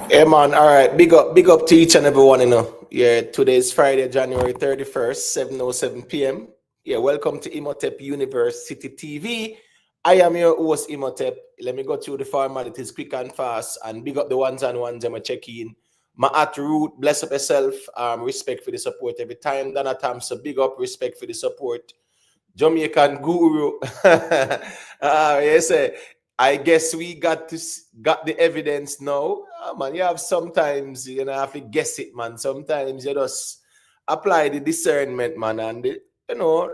Yeah, man. All right. Big up to each and everyone, Yeah, today's Friday, January 31st, 7:07 p.m. Yeah, welcome to Imhotep University TV. I am your host, Imhotep. Let me go through the formalities quick and fast and big up the ones and ones I'm check in. My at root, bless up yourself, respect for the support every time. Donna Thompson, big up, respect for the support. Jamaican guru. Yes, I guess we got the evidence now. Man, you have sometimes have to guess it, man. Sometimes you just apply the discernment, man, and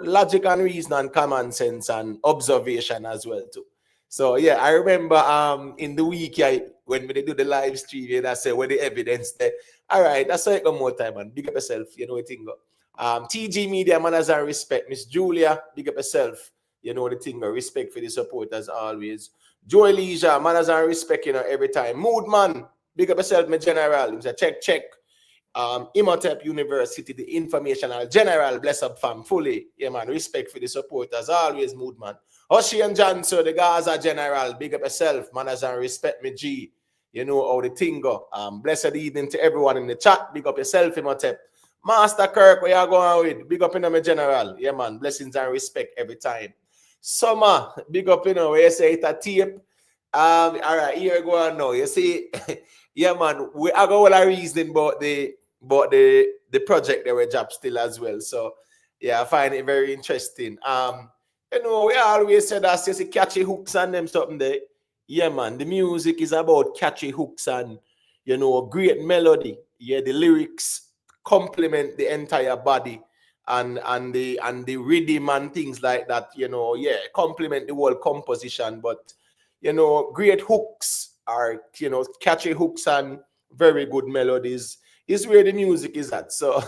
logic and reason and common sense and observation as well too. So yeah, I remember in the week when we do the live stream, I say where the evidence there. All right, that's like one more time, man. Big up yourself, what thing go. TG Media, manners and respect. Miss Julia, big up yourself. You know the thing, respect for the support as always. Joy Leisure, manners and respect, every time. Mood man, big up yourself, my general. He's a check. Imhotep University, the informational general, bless up fam, fully. Yeah, man, respect for the support as always, Mood man. Hoshi and Johnson, the Gaza general, big up yourself, manners and respect, me G. You know how the thing go. Blessed evening to everyone in the chat, big up yourself, Imhotep. Master Kirk, where you going with? Big up in my general. Yeah, man. Blessings and respect every time. Summer, big up, where you say it's a tape. All right, here we go on now. You see, yeah, man, I got all a reason about the project that we job still as well. So yeah, I find it very interesting. We always said that see catchy hooks and them something there. Yeah, man, the music is about catchy hooks and great melody. Yeah, the lyrics complement the entire body and the rhythm and things like that, complement the whole composition. But great hooks are catchy hooks and very good melodies is where the music is at. So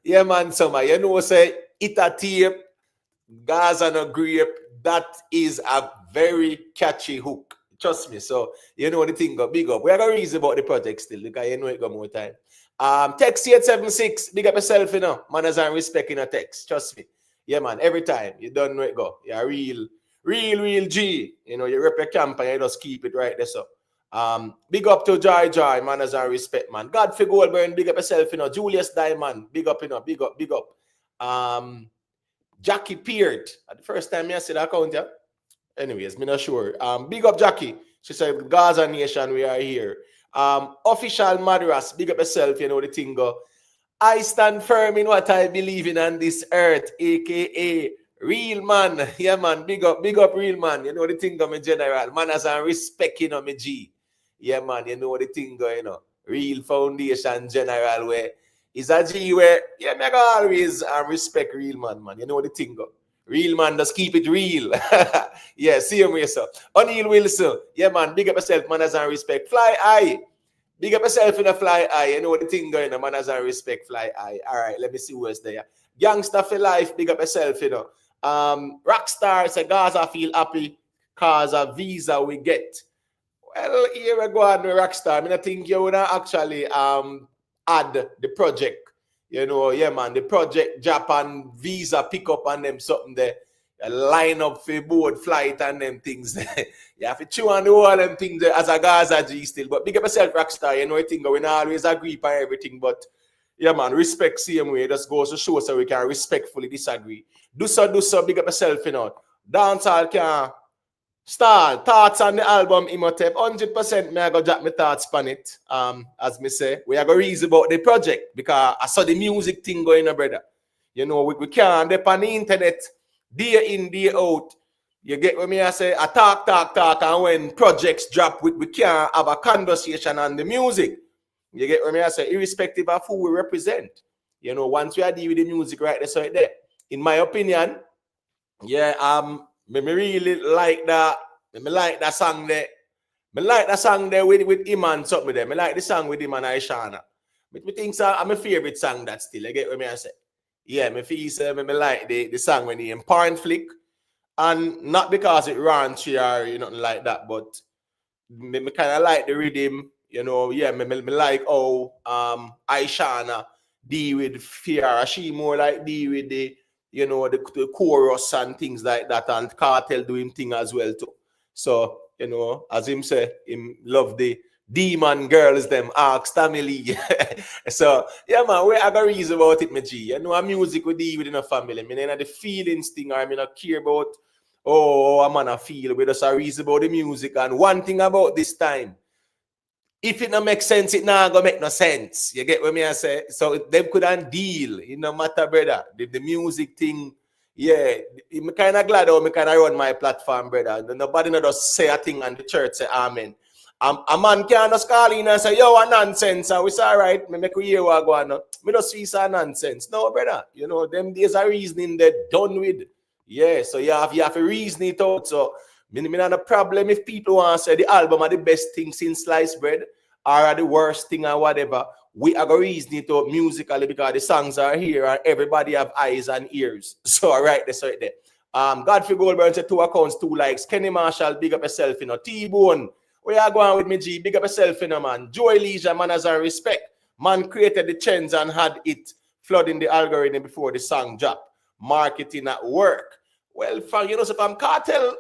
yeah, man, summer, say it a tape, Gaza and a grape, that is a very catchy hook. Trust me. So the thing got big up. We are gonna reason about the project still because it got more time. Text 876, big up yourself, manners and respect in a text. Trust me. Yeah, man, every time you don't know it go. You're real G. You rep your camp and you just keep it right there. So big up to Joy, manners and respect, man. Godfrey Goldburn, big up yourself, Julius Diamond, big up, big up. Jackie Peart. The first time I see that account, yeah. Anyways, I'm not sure. Big up Jackie. She said, Gaza Nation, we are here. Official Madras, big up yourself, the thing go. I stand firm in what I believe in on this earth, aka real man. Yeah, man, big up real man. The thing go, my general. Manners and respect, me G. Yeah, man, the thing go, real foundation general where is a G where, yeah, me always respect real man. The thing go. Real man, just keep it real. Yeah, see you, sir. O'Neal Wilson. Yeah, man, big up yourself, manners and respect. Fly high. Big up yourself in a fly high. The thing going on, manners and respect, fly high. All right, let me see who else there. Gangster for life, big up yourself, Rockstar, say Gaza feel happy cause a visa we get. Well, here we go on with Rockstar. I think you would actually add the project. Yeah, man, the project Japan visa pick up on them something there. Line up for board flight and them things there. You have to chew on all them things there as a Gaza G still. But big up yourself, Rockstar. I think we don't always agree on everything, but yeah, man, respect same way. Just goes to show so we can respectfully disagree. Do so, big up yourself, Dancehall can start thoughts on the album Imhotep. 100% me I go drop my thoughts on it. As me say, we are going to reason about the project because I saw the music thing going, brother. We can't depend on the internet day in, day out. You get what me I say? I talk, and when projects drop, we can't have a conversation on the music. You get what me I say? Irrespective of who we represent. Once we are dealing with the music right there, so right there. In my opinion, yeah, me really like that. Me like that song there. Me like that song there with him and something there. Me like the song with him and Aishana. Me think so, I'm my favorite song that still. You get what I say? Yeah, me feel me like the song when he in Porn Flick. And not because it raunchy or nothing like that, but me kind of like the rhythm, yeah, me like how Aishana deal with fear. She more like deal with the the chorus and things like that, and Kartel doing thing as well too. So, as him say, him love the demon girls them ask family. So yeah man, we I got reason about it, my G. You know, music we deal within a family. I mean, the feelings thing, I mean, I care about I'm gonna feel. We just a reason about the music. And one thing about this time, if it don't make sense, it not gonna make no sense. You get what me I say? So them couldn't deal. It no matter, brother. The music thing, yeah. I'm kind of glad how me kind of run my platform, brother. Nobody not just say a thing and the church say amen. A man can't just call in and say, yo, a nonsense, and we say, all right, me make we hear what go on. Me just see some nonsense. No, brother. You know, them days are reasoning they're done with. Yeah, so you have to reason it out. So me not a problem if people want to say the album are the best thing since sliced bread or the worst thing or whatever. We are going to reason it out musically because the songs are here and everybody have eyes and ears. So all right, that's right there. Godfrey Goldberg said 2 accounts, 2 likes. Kenny Marshall, big up yourself, you know. T-Bone, where you going with me, G? Big up yourself, you know, man. Joy Leisure, manners and respect. Man created the trends and had it flooding the algorithm before the song dropped. Marketing at work. Well, from Kartel,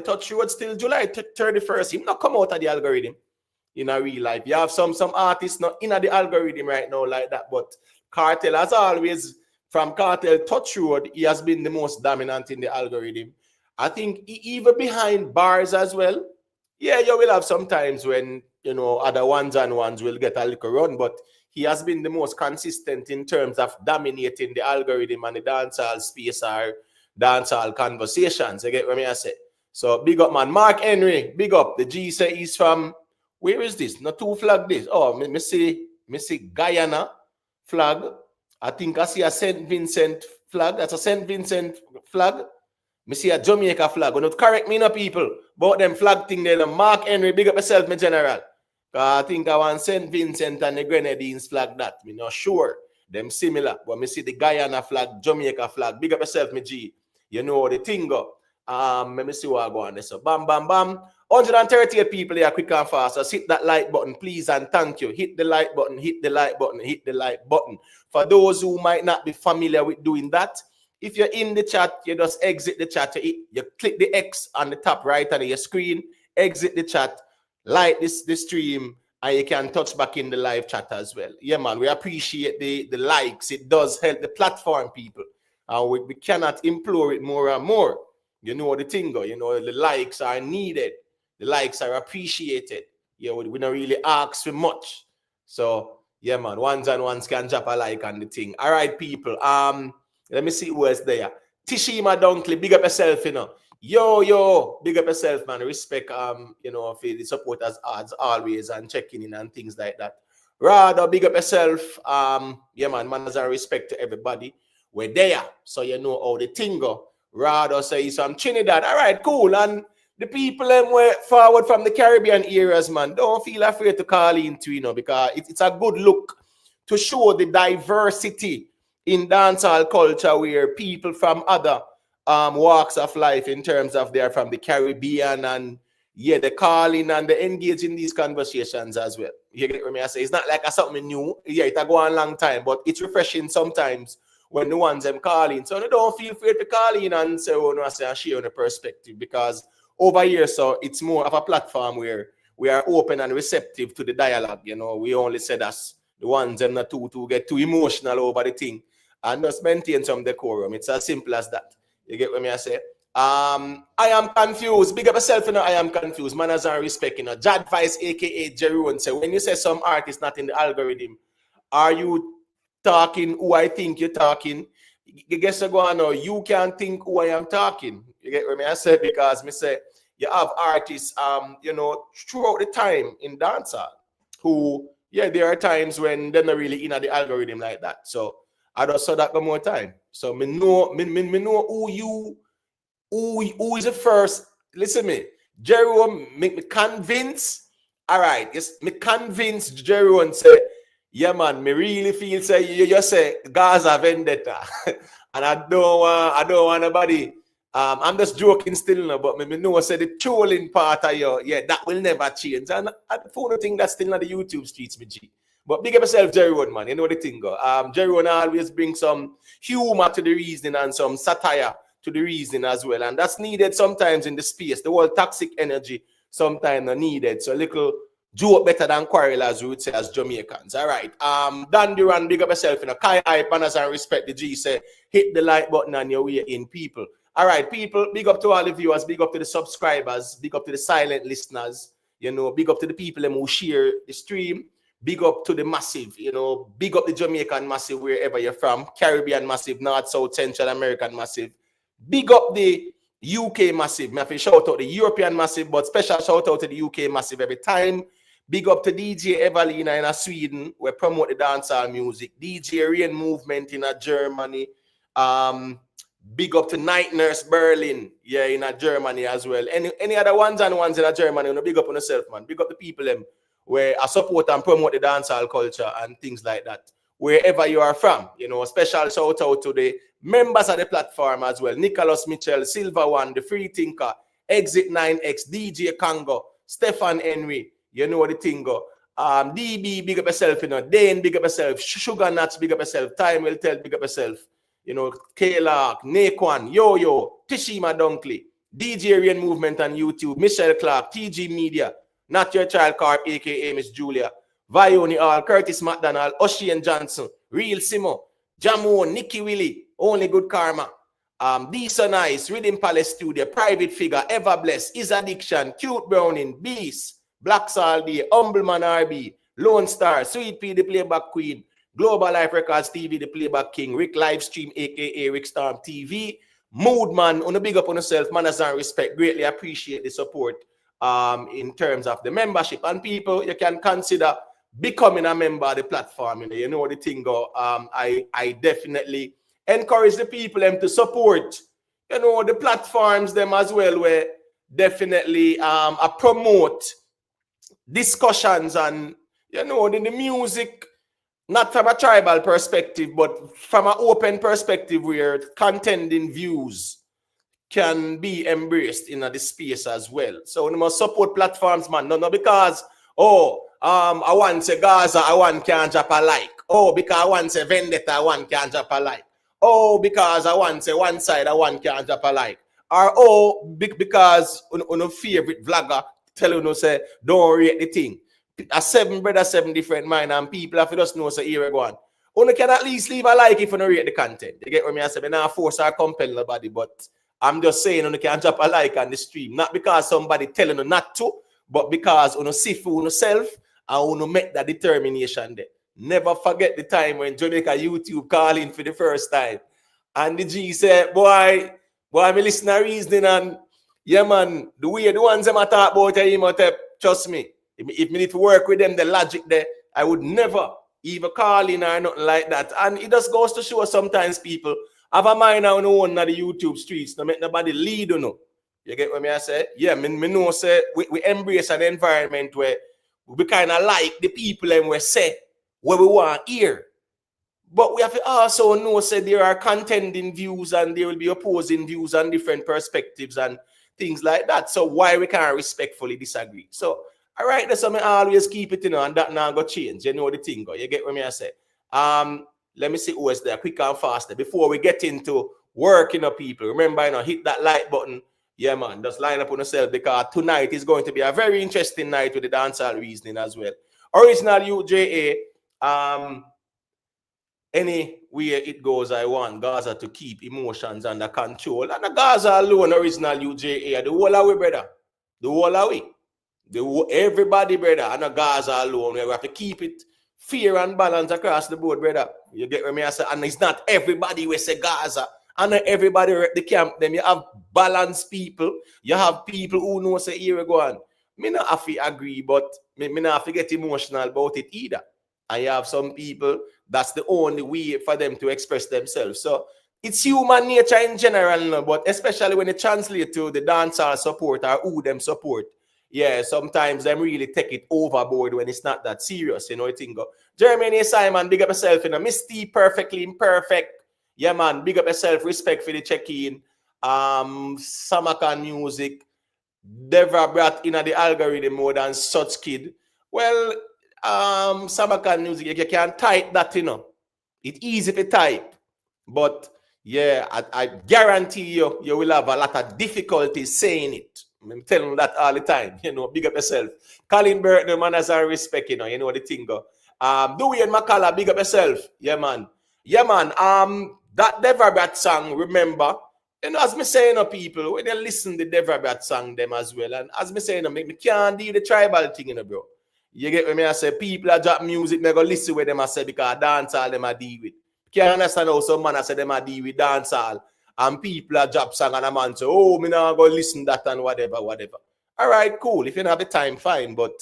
Touch Road still July 31st. Him not come out of the algorithm in a real life. You have some artists not in the algorithm right now like that, but Kartel, as always, from Kartel Touch Road, he has been the most dominant in the algorithm. I think even behind bars as well. Yeah, you will have sometimes when, you know, other ones will get a little run, but he has been the most consistent in terms of dominating the algorithm and the dancehall space or dancehall conversations. You get what I say? So big up, man. Mark Henry, big up. The G say he's from, where is this? Not 2 flag this. Oh, me see Guyana flag. I think I see a St. Vincent flag. That's a St. Vincent flag. Me see a Jamaica flag. Don't correct me, no people. But them flag thing there. Mark Henry, big up yourself, my general. I think I want St. Vincent and the Grenadines flag that. Me not sure. Them similar. But me see the Guyana flag, Jamaica flag. Big up yourself, my G. You know the thing go. Let me see what I go on there. So bam, bam, bam. 138 people here, quick and fast. So hit that like button, please, and thank you. Hit the like button, hit the like button, hit the like button. For those who might not be familiar with doing that, if you're in the chat, you just exit the chat. You click the X on the top right of your screen, exit the chat, like this stream, and you can touch back in the live chat as well. Yeah, man, we appreciate the likes. It does help the platform, people. We cannot implore it more and more. You know the thing, you know, the likes are needed. The likes are appreciated. Yeah, we don't really ask for much. So, yeah, man, ones and ones can drop a like on the thing. All right, people. Let me see who else there. Tishima Dunkley, big up yourself, you know. Yo, big up yourself, man. Respect, you know, for the support as always and checking in and things like that. Rather, big up yourself. Yeah, man, manners and respect to everybody. We're there, so you know how the thing go. Rather say he's from Trinidad. All right, cool. And the people them were forward from the Caribbean areas, man. Don't feel afraid to call into, you know, because it's a good look to show the diversity in dancehall culture where people from other walks of life in terms of they're from the Caribbean and yeah, they call in and they engage in these conversations as well. You get what I say? It's not like a something new. Yeah, it'll go on a long time, but it's refreshing sometimes when the ones them call in. So they don't feel free to call in and say, oh, no, I say, and share on the perspective because over here, so it's more of a platform where we are open and receptive to the dialogue. You know, we only say that's the ones them not to get too emotional over the thing and just maintain some decorum. It's as simple as that. You get what I say? I am confused. Big up yourself, you know, I am confused. Manners and respect, you know. Jad Vice, aka Jeroen, say when you say some artist not in the algorithm, are you talking who I think you're talking? You guess I go on now, you can't think who I am talking. You get what I say? Because me say you have artists you know, throughout the time in dancehall who, yeah, there are times when they're not really in the algorithm like that. So I just saw that one more time. So me know who is the first. Listen me, Jerome make me convince. All right, yes, me convince Jerome say, yeah, man, me really feel say you say Gaza vendetta, and I don't want nobody. I'm just joking still now, but me know say the trolling part of you, yeah, that will never change. And I don't think that's still on the YouTube streets, me G. But big up yourself, Jerry One, man. You know the thing go. Jerry One always brings some humor to the reasoning and some satire to the reasoning as well. And that's needed sometimes in the space. The whole toxic energy sometimes are needed. So a little joke better than quarrel, as we would say as Jamaicans. All right. Dan Duran, big up yourself. Kai Hype, and and respect the G say, hit the like button on your way in, people. All right, people, big up to all the viewers, big up to the subscribers, big up to the silent listeners, big up to the people who share the stream, big up to the massive, big up the Jamaican massive wherever you're from, Caribbean massive, North, South, Central American massive, big up the UK massive. I have to shout out the European massive, but special shout out to the UK massive every time. Big up to DJ Evelina in Sweden, we promote the dancehall music. DJ Rain Movement in Germany. Big up to Night Nurse Berlin, in Germany as well. Any other ones in Germany, big up on yourself, man. Big up the people where I support and promote the dancehall culture and things like that. Wherever you are from, special shout out to the members of the platform as well. Nicholas Mitchell, Silver One, The Free Thinker, Exit 9X, DJ Congo, Stefan Henry, you know the thing go. DB, big up yourself, Dane, big up yourself, Sugar Nuts, big up yourself, Time Will Tell, big up yourself, K-Lark, Naquan, Yo-Yo, Tishima Dunkley, DJ Rain Movement on YouTube, Michelle Clark, TG Media, Not Your Child Carp, aka Miss Julia, Vioni All, Curtis McDonald, Ocean Johnson, Real Simo, Jamo, Nicky Willie, Only Good Karma, These Are Nice, Rhythm Palace Studio, Private Figure, Ever Blessed, Is Addiction, Cute Browning, Beast, Black Saldy, Humbleman RB, Lone Star, Sweet P, the Playback Queen, Global Life Records TV, the Playback King, Rick Livestream, aka Rick Storm TV, Moodman, on a big up on yourself, manners and respect. Greatly appreciate the support in terms of the membership. And people, you can consider becoming a member of the platform. You know the thing go. I definitely encourage the people to support, the platforms them as well, where definitely promote discussions and the music, not from a tribal perspective, but from an open perspective where contending views can be embraced in the space as well. So we must support platforms, man. No, because I want to Gaza, I want can't drop a like. Because I want to Vendetta, I want can't drop a like. Because I want to one side, I want can't drop a like. Or because on a favorite vlogger tell you say don't rate the thing. A 7 brother, 7 different mind, and people have to just know say here we go on. You can at least leave a like if you don't rate the content. You get what I say? I not force or compel nobody, but I'm just saying you can drop a like on the stream. Not because somebody telling you not to, but because you see for yourself and you make that determination there. Never forget the time when Jamaica YouTube calling for the first time. And the G said, boy, me listen to reasoning and yeah, man, the ones that I talk about, trust me, if me need to work with them, the logic there, I would never even call in or nothing like that. And it just goes to show sometimes people have a mind on the YouTube streets, no make nobody lead, You get what I say? Yeah, me know say we embrace an environment where we kind of like the people and we say what we want here. But we have to also know say there are contending views and there will be opposing views and different perspectives and things like that. So why we can't respectfully disagree? So all right, that's something I always keep it, and that now go change. You know the thing go. You get what I say? Let me see who is there quick and faster before we get into working up people. Remember, hit that like button. Yeah, man, just line up on yourself because tonight is going to be a very interesting night with the dancehall reasoning as well. Original UJA. Anywhere it goes, I want Gaza to keep emotions under control. And the Gaza alone, original UJA, the whole away, brother. The whole away. Everybody, brother, and the Gaza alone. We have to keep it fair and balanced across the board, brother. You get what I say? And it's not everybody we say Gaza. And not everybody at the camp. Them you have balanced people. You have people who know say here we go on. Me not have to agree, but me not have to get emotional about it either. And you have some people that's the only way for them to express themselves. So it's human nature in general, but especially when it translates to the dancehall support or who them support. Yeah, sometimes them really take it overboard when it's not that serious, I think. Jeremy Simon, big up yourself, Misty, perfectly imperfect. Yeah, man, big up yourself, respect for the check-in. Samakan music, Deva Bratt in the algorithm more than such kid. Well, Samakan music, you can type that, It's easy to type. But yeah, I guarantee you will have a lot of difficulty saying it. I'm telling you that all the time. You know, big up yourself. Colin Burton, man, as I respect, you know the thing go. Dewey and McCullough, big up yourself. Yeah, man. Yeah, man. That Deva Bratt song, remember, you know, as me saying, people, when they listen to the Deva Bratt song, them as well. And as me saying, me can't do the tribal thing, you know, bro. You get what me I say? People are drop music, me go listen with them I say because dancehall them I deal with. Can't understand how some man I say them I deal with dancehall. And people are drop song and a man say, oh, me now go listen that and whatever. All right, cool. If you don't have the time, fine. But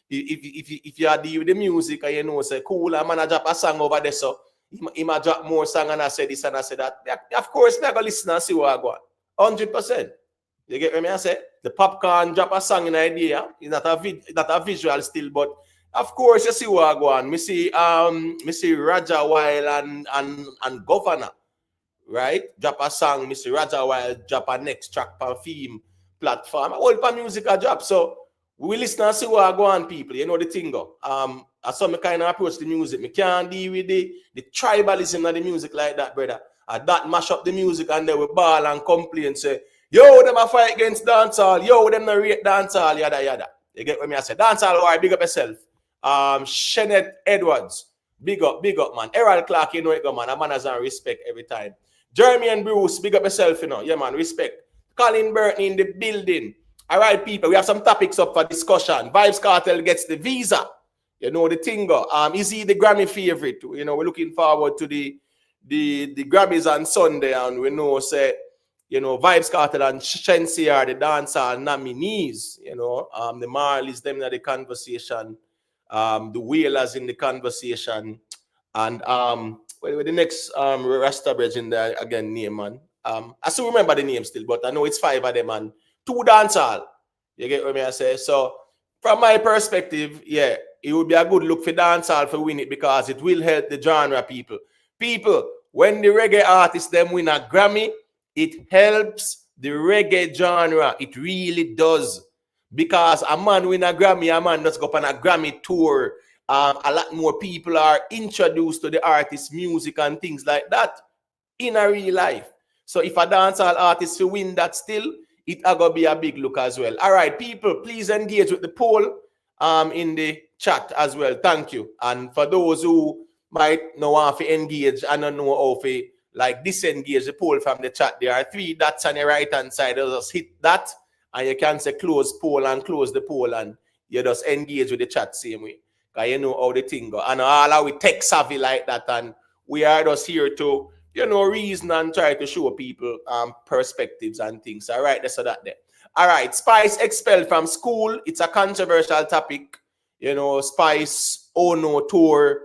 if you are deal with the music and you know, say, cool, a man a drop a song over there, so he might drop more song and I say this and I say that. Of course, me I go listen and see what I go on. 100%. You get what I say? The popcorn drop a song in idea. It's not a visual still, but of course you see what I go on. Me see Raja Wild and Governor, right? Drop a song. Me see Raja Wild drop a next track per theme platform. All per music a drop. So we listen and see what I go on, people. You know the thing go. I saw me kind of approach the music. Me can't deal with the tribalism of the music like that, brother. That mash up the music and they will ball and complain say, yo, them a fight against dancehall. Yo, them no rate dancehall, yada yada. You get what me I say? Dancehall, why big up yourself. Shenette Edwards, big up, man. Errol Clark, you know it go, man. A man has respect every time. Jeremy and Bruce, big up yourself, you know. Yeah, man, respect. Colin Burton in the building. All right, people, we have some topics up for discussion. Vybz Kartel gets the visa. You know the thing go. Is he the Grammy favorite? You know, we're looking forward to the Grammys on Sunday, and we know say, you know, Vybz Kartel and Shensi are the dancehall nominees. You know, the Marleys, them in the conversation, the Whalers in the conversation, and well, the next Rasta Bridge in there again name, man. I still remember the name still, but I know it's 5 of them and 2 dancehall. You get what I say? So from my perspective, yeah, it would be a good look for dancehall for win it because it will help the genre people. People, when the reggae artists them win a Grammy, it helps the reggae genre. It really does. Because a man win a Grammy, a man does go on a Grammy tour. A lot more people are introduced to the artist's music and things like that in a real life. So if a dancehall artist will win that still, it are going to be a big look as well. All right, people, please engage with the poll in the chat as well. Thank you. And for those who might know how to engage and don't know how to like disengage the poll from the chat, there are 3 dots on the right hand side. Just hit that and you can say close poll and close the poll and you just engage with the chat same way. Because you know how the thing go. And all are we tech savvy like that, and we are just here to, you know, reason and try to show people perspectives and things. All right, that's that there. All right, Spice expelled from school. It's a controversial topic. You know, Spice no tour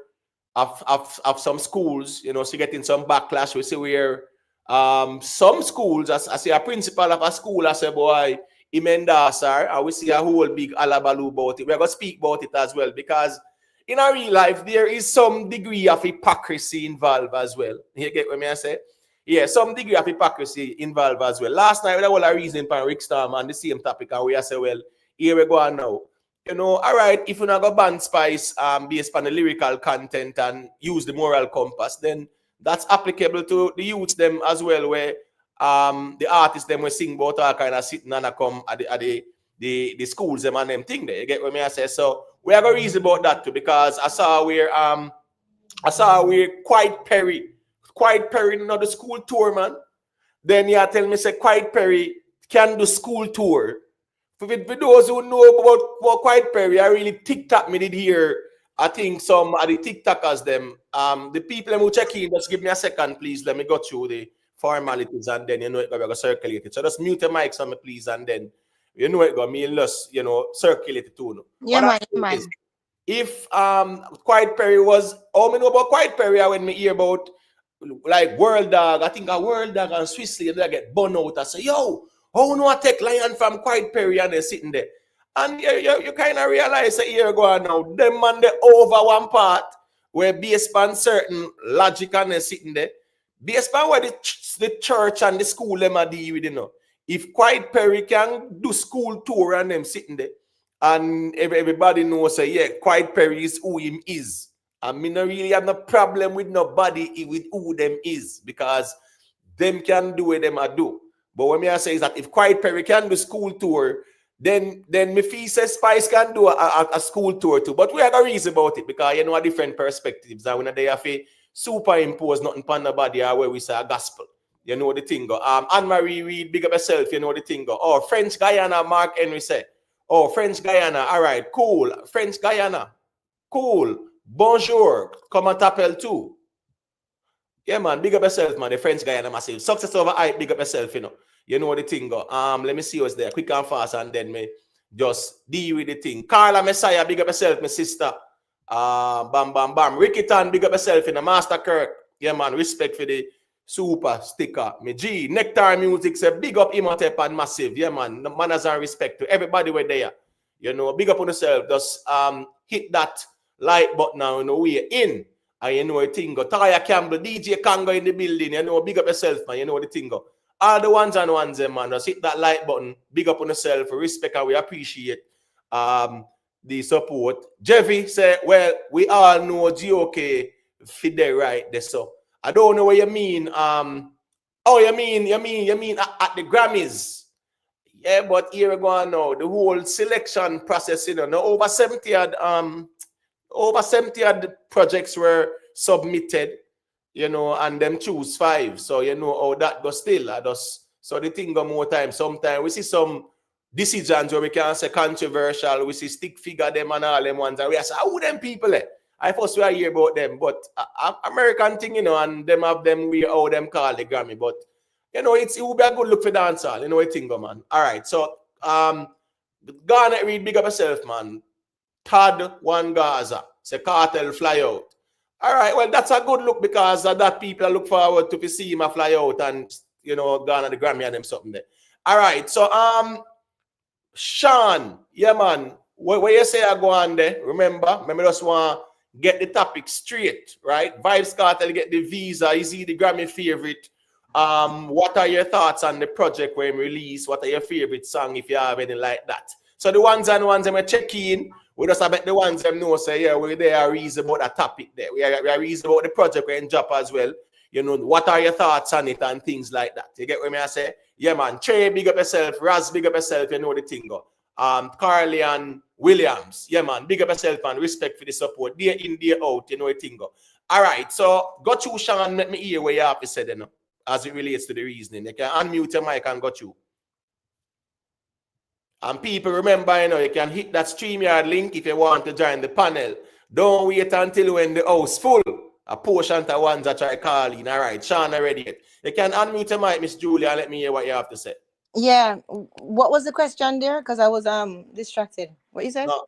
of some schools, you know, so getting some backlash. We see where some schools, as I say, a principal of a school, I say, boy, Imendasar, and we see a whole big alabaloo about it. We're going to speak about it as well because in our real life, there is some degree of hypocrisy involved as well. You get what I say? Yeah, some degree of hypocrisy involved as well. Last night, we had a reason for Rick Storm on the same topic, and we say, well, here we go on now. You know, all right, if you're not going to ban Spice based on the lyrical content and use the moral compass, then that's applicable to the youths them as well, where the artists them will sing about all kind of sitting and come at the schools them and them thing there. You get what I say? So we have a reason about that too, because I saw where Quiet Perry, not the school tour, man. Then you tell me say Quiet Perry can do school tour. For those who know about Quiet Perry, I really TikTok me did hear. I think some of the TikTokers them, the people who check in, just give me a second, please. Let me go through the formalities and then you know it gonna circulate it. So just mute the mic some please, and then you know it gonna me just you know circulate it too. No? Yeah, man. If Quiet Perry was all me know about Quiet Perry when me hear about like World Dog, I think a World Dog and Swissley and they get bun out. I say, yo, how no I take Lion from Quiet Perry and they're sitting there. And you kind of realize a year ago now, them man they over one part where based on certain logic and they're sitting there. Based on where the church and the school them are dealing with, you know. If Quiet Perry can do school tour and them sitting there, and everybody knows say, yeah, Quiet Perry is who him is. I mean, I really have no problem with nobody with who them is, because them can do what them a do. But what I say is that if Quiet Perry can do school tour, then me feel say Spice can do a school tour too. But we have a reason about it because you know different perspectives. And when they have to superimpose nothing upon the body where we say a gospel. You know the thing go. Anne-Marie Reid, big up yourself, you know the thing go. Oh, French Guyana, Mark Henry said. Oh, French Guyana, all right, cool. French Guyana, cool. Bonjour, come on Tapel too. Yeah, man, big up yourself, man. The French Guyana massive. Success over hype, big up yourself, you know. You know the thing go. Let me see what's there. Quick and fast, and then me just deal with the thing. Carla Messiah, big up yourself, my sister. Bam, bam, bam. Ricky Tan, big up yourself in the Master Kirk. Yeah, man, respect for the super sticker. Me G, Nectar Music say big up Imhotep and Massive. Yeah, man. Manners and respect to everybody were there. You know, big up on yourself. Just hit that like button now, you know, we're in. And you know the thing go. Taya Campbell, DJ Congo in the building. You know, big up yourself, man. You know the thing go. All the ones and ones, man. Just hit that like button. Big up on yourself. Respect and we appreciate the support. Jeffy said, well, we all know GOK Fidel right there. So I don't know what you mean. Oh, you mean at the Grammys. Yeah, but here we go now. The whole selection process, you know, now over 70 odd projects were submitted, you know, and them choose 5. So you know how that goes still. So the thing go more time. Sometimes we see some decisions where we can say controversial, we see stick figure them and all them ones, and we say, who them people eh? I first we are hear about them, but American thing, you know, and them have them we how them call the Grammy, but you know, it will be a good look for dancehall, you know what thing go, man. All right, so Garnet Reed, big up yourself, man. Todd One Gaza, say Kartel fly out. All right, well, that's a good look because that people look forward to see him fly out and you know, Ghana the Grammy and them something there. All right, so Sean, yeah, man, where you say I go on there, remember just want to get the topic straight, right? Vybz Kartel get the visa, is he the Grammy favorite? What are your thoughts on the project when released? What are your favorite song if you have any like that? So the ones and ones I'm check in, we just about the ones them know say, yeah, we're there reason about a topic there. We are reason about the project we're in drop as well. You know, what are your thoughts on it and things like that? You get what I say? Yeah, man. Trey, big up yourself. Raz, big up yourself. You know the thing go. Carly and Williams. Yeah, man. Big up yourself, man. Respect for the support. Day in, day out. You know the thing go. All right. So, go to Sean. Let me hear what you have to say then, as it relates to the reasoning. You can unmute your mic and go to. And people, remember, you know, you can hit that StreamYard link if you want to join the panel. Don't wait until when the house full. A portion of ones that try calling. All right, Sean already. You can unmute your mic, Miss Julia, and let me hear what you have to say. Yeah. What was the question there? Because I was distracted. What you said? No,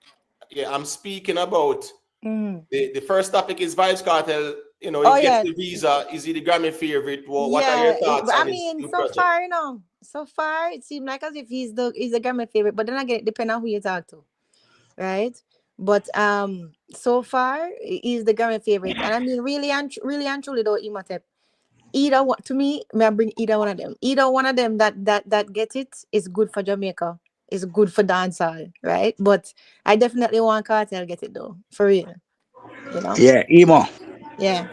yeah, I'm speaking about the first topic is Vybz Kartel. You know, he gets the visa. Is he the Grammy favorite? Well, what are your thoughts on his so far, you know, so far it seems like as if he's the Grammy favorite. But then again, it depends on who you talk to, right? But so far he's the Grammy favorite, and I mean really and truly though, Imhotep, either one to me, may I bring either one of them. Either one of them that get it is good for Jamaica. It's good for dancehall, right? But I definitely want Kartel get it though, for real. You know? Yeah, Emo. Yeah.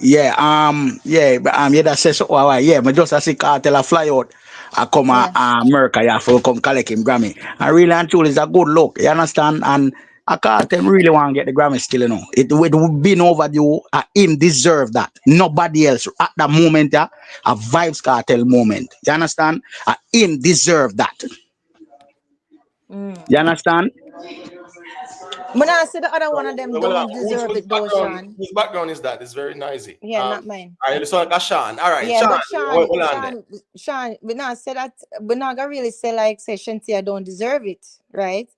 Yeah, that says so. Yeah, but just as a Cartel a fly out, I come America, yeah, for come collect him Grammy. And really and truly, it's a good look. You understand? And a Cartel really want to get the Grammy still, you know. It would be overdue. Him deserve that. Nobody else at that moment, yeah, a Vybz Kartel moment. You understand? Him deserve that. You understand? But I said the other one of them don't deserve it though, Sean. Whose background is that? It's very noisy. Yeah, not mine. All right, so that's Sean. All right, yeah, Sean, we not say that. We're not gonna really say like Shantia don't deserve it, right?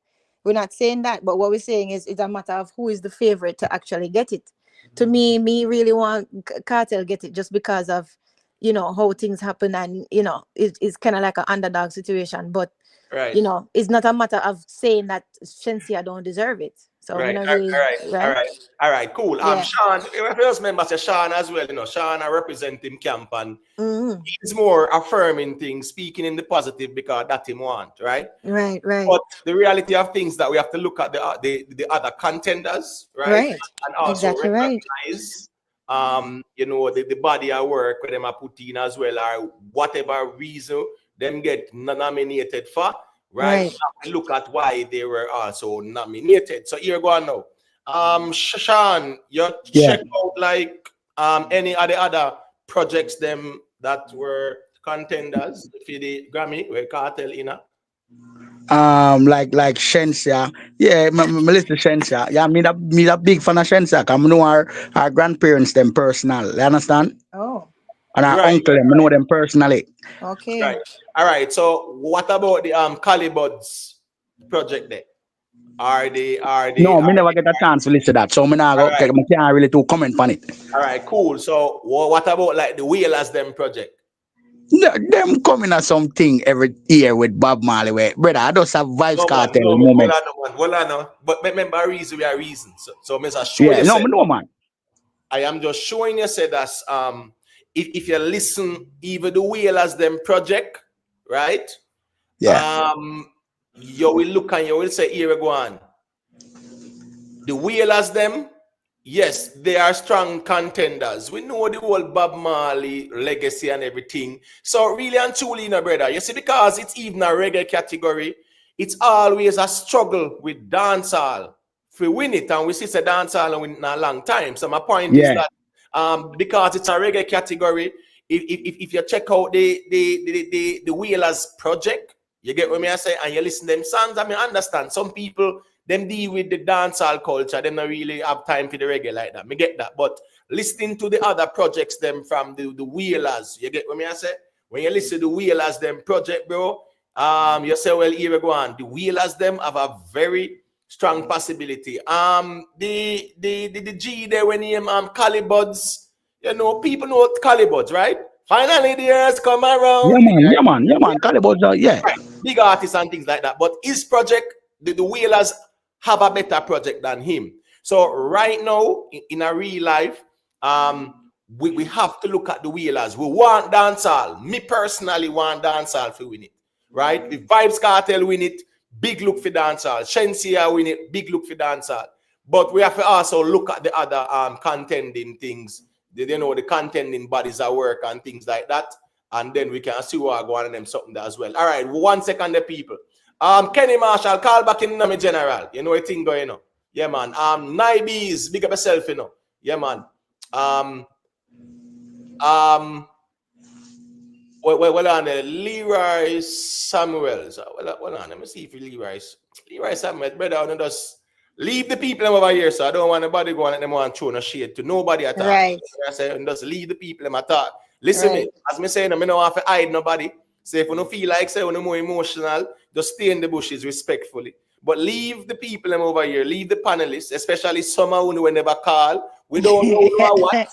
We're not saying that, but what we're saying is it's a matter of who is the favorite to actually get it. To me really want Kartel get it just because of, you know, how things happen, and you know it's kind of like an underdog situation, but. Right. You know, it's not a matter of saying that Shensia don't deserve it. So right. Really, all right, cool. Yeah. Sean, first member say Sean as well, you know, Sean I represent him camp, and he's more affirming things, speaking in the positive because that him want, right? Right. But the reality of things that we have to look at the other contenders, right? Right. And also exactly recognize you know, the body of work where them are put in as well, or whatever reason them get nominated for, right? Now we look at why they were also nominated. So here go on now. Sean, you check out like any of the other projects them that were contenders for the Grammy where Kartel in a Like Shensia. Yeah, me listen to Shensia. Yeah, me that big fan of Shensia. Cause I know our grandparents them personal. You understand? Oh, And our right, uncle them, I know them personally. okay. right. All right. So what about the Calibuds project there? Are they No, me never get a chance to listen to that. So me not all go, right? me can't really do comment on it. All right, cool. So what about like the Wheelers them project? Them coming at something every year with Bob Marley. Where, brother, I just have Vybz No man, Kartel no man. Well, moment. I know, man. Well, I know. But remember, reason we are reason. So Mr. Show Yeah, you no, said me know, man. I am just showing you said that if you listen even the Wheelers them project, right? Yeah, You will look and you will say here we go on. The Wheelers them, yes, they are strong contenders. We know the whole Bob Marley legacy and everything. So really and truly, brother, you see, because it's even a reggae category, it's always a struggle with dancehall. If we win it, and we see the dancehall and win it in a long time. So my point is yeah. that because it's a reggae category, if you check out the Wheelers project, you get what me I say, and you listen to them songs, I mean, understand some people them deal with the dancehall culture, them not really have time for the reggae like that. Me get that. But listening to the other projects them from the Wheelers, you get what me I say? When you listen to the Wheelers them project, bro, you say, well, here we go on. The Wheelers them have a very strong possibility. The G there when he Calibuds, you know, people know Calibuds, right? Finally the years come around. Yeah, man. Calibre, yeah. Right. Big artists and things like that. But his project, the Wheelers have a better project than him. So right now, in a real life, we have to look at the Wheelers. We want dancehall. Me personally want dancehall to win it. Right? If Vybz Kartel win it, big look for dancehall. Shensia win it, big look for dancehall. But we have to also look at the other contending things. You know, the contending bodies of work and things like that. And then we can see what going on them something as well. All right, 1 second, the people. Kenny Marshall, call back in my general. You know what thing going on? Yeah, man. Nibes, big up yourself, you know. Yeah, man. Well on Leroy Samuels. Well on, let me see if Leroy Samuels, brother, just leave the people over here, so I don't want anybody going at them and throw no shade to nobody at all. Right. I say, just leave the people them at all. Listen, me, as me saying, I don't have to hide nobody. So if you don't feel like say you're more emotional, just stay in the bushes respectfully. But leave the people them over here, leave the panelists, especially some who never call. We don't know what.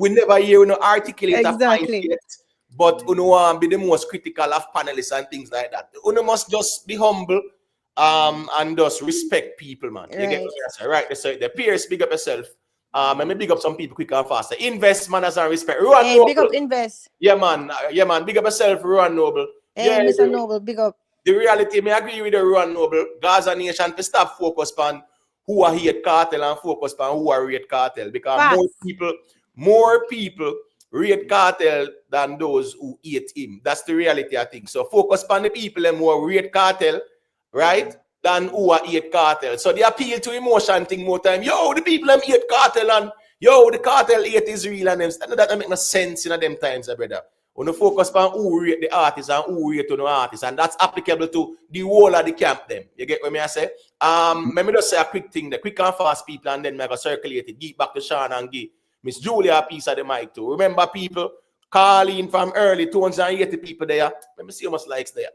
We never hear no articulate Exactly. a point yet. But you know, be the most critical of panelists and things like that. You must just be humble and just respect people, man. You get what I say? Right, so the Pierce, big up yourself. Let me big up some people quick and faster. Invest, manners, and respect. Ruan Noble. Big up Invest. Yeah, man. Big up yourself, Ruan Noble. Hey, Mr. Noble, big up. The reality, me agree with the Ruan Noble. Gaza Nation to stop focus on who are hate Kartel and focus on who are rate Kartel. Because more people rate Kartel than those who hate him. That's the reality, I think. So focus on the people and more rate Kartel, right? Than who are hate Kartel. So they appeal to emotion thing more time. Yo, the people them hate Kartel and yo, the Kartel hate is real and them. That make no sense in them times, brother. On focus on who rate the artist and who rate to no artist, and that's applicable to the whole of the camp. Them, you get what me I say? Let me just say a quick thing, the quick and fast people, and then I go circulate it. Give back to Sean and give Miss Julia a piece of the mic too. Remember, people calling from early 280 people there. Let me see how much likes there.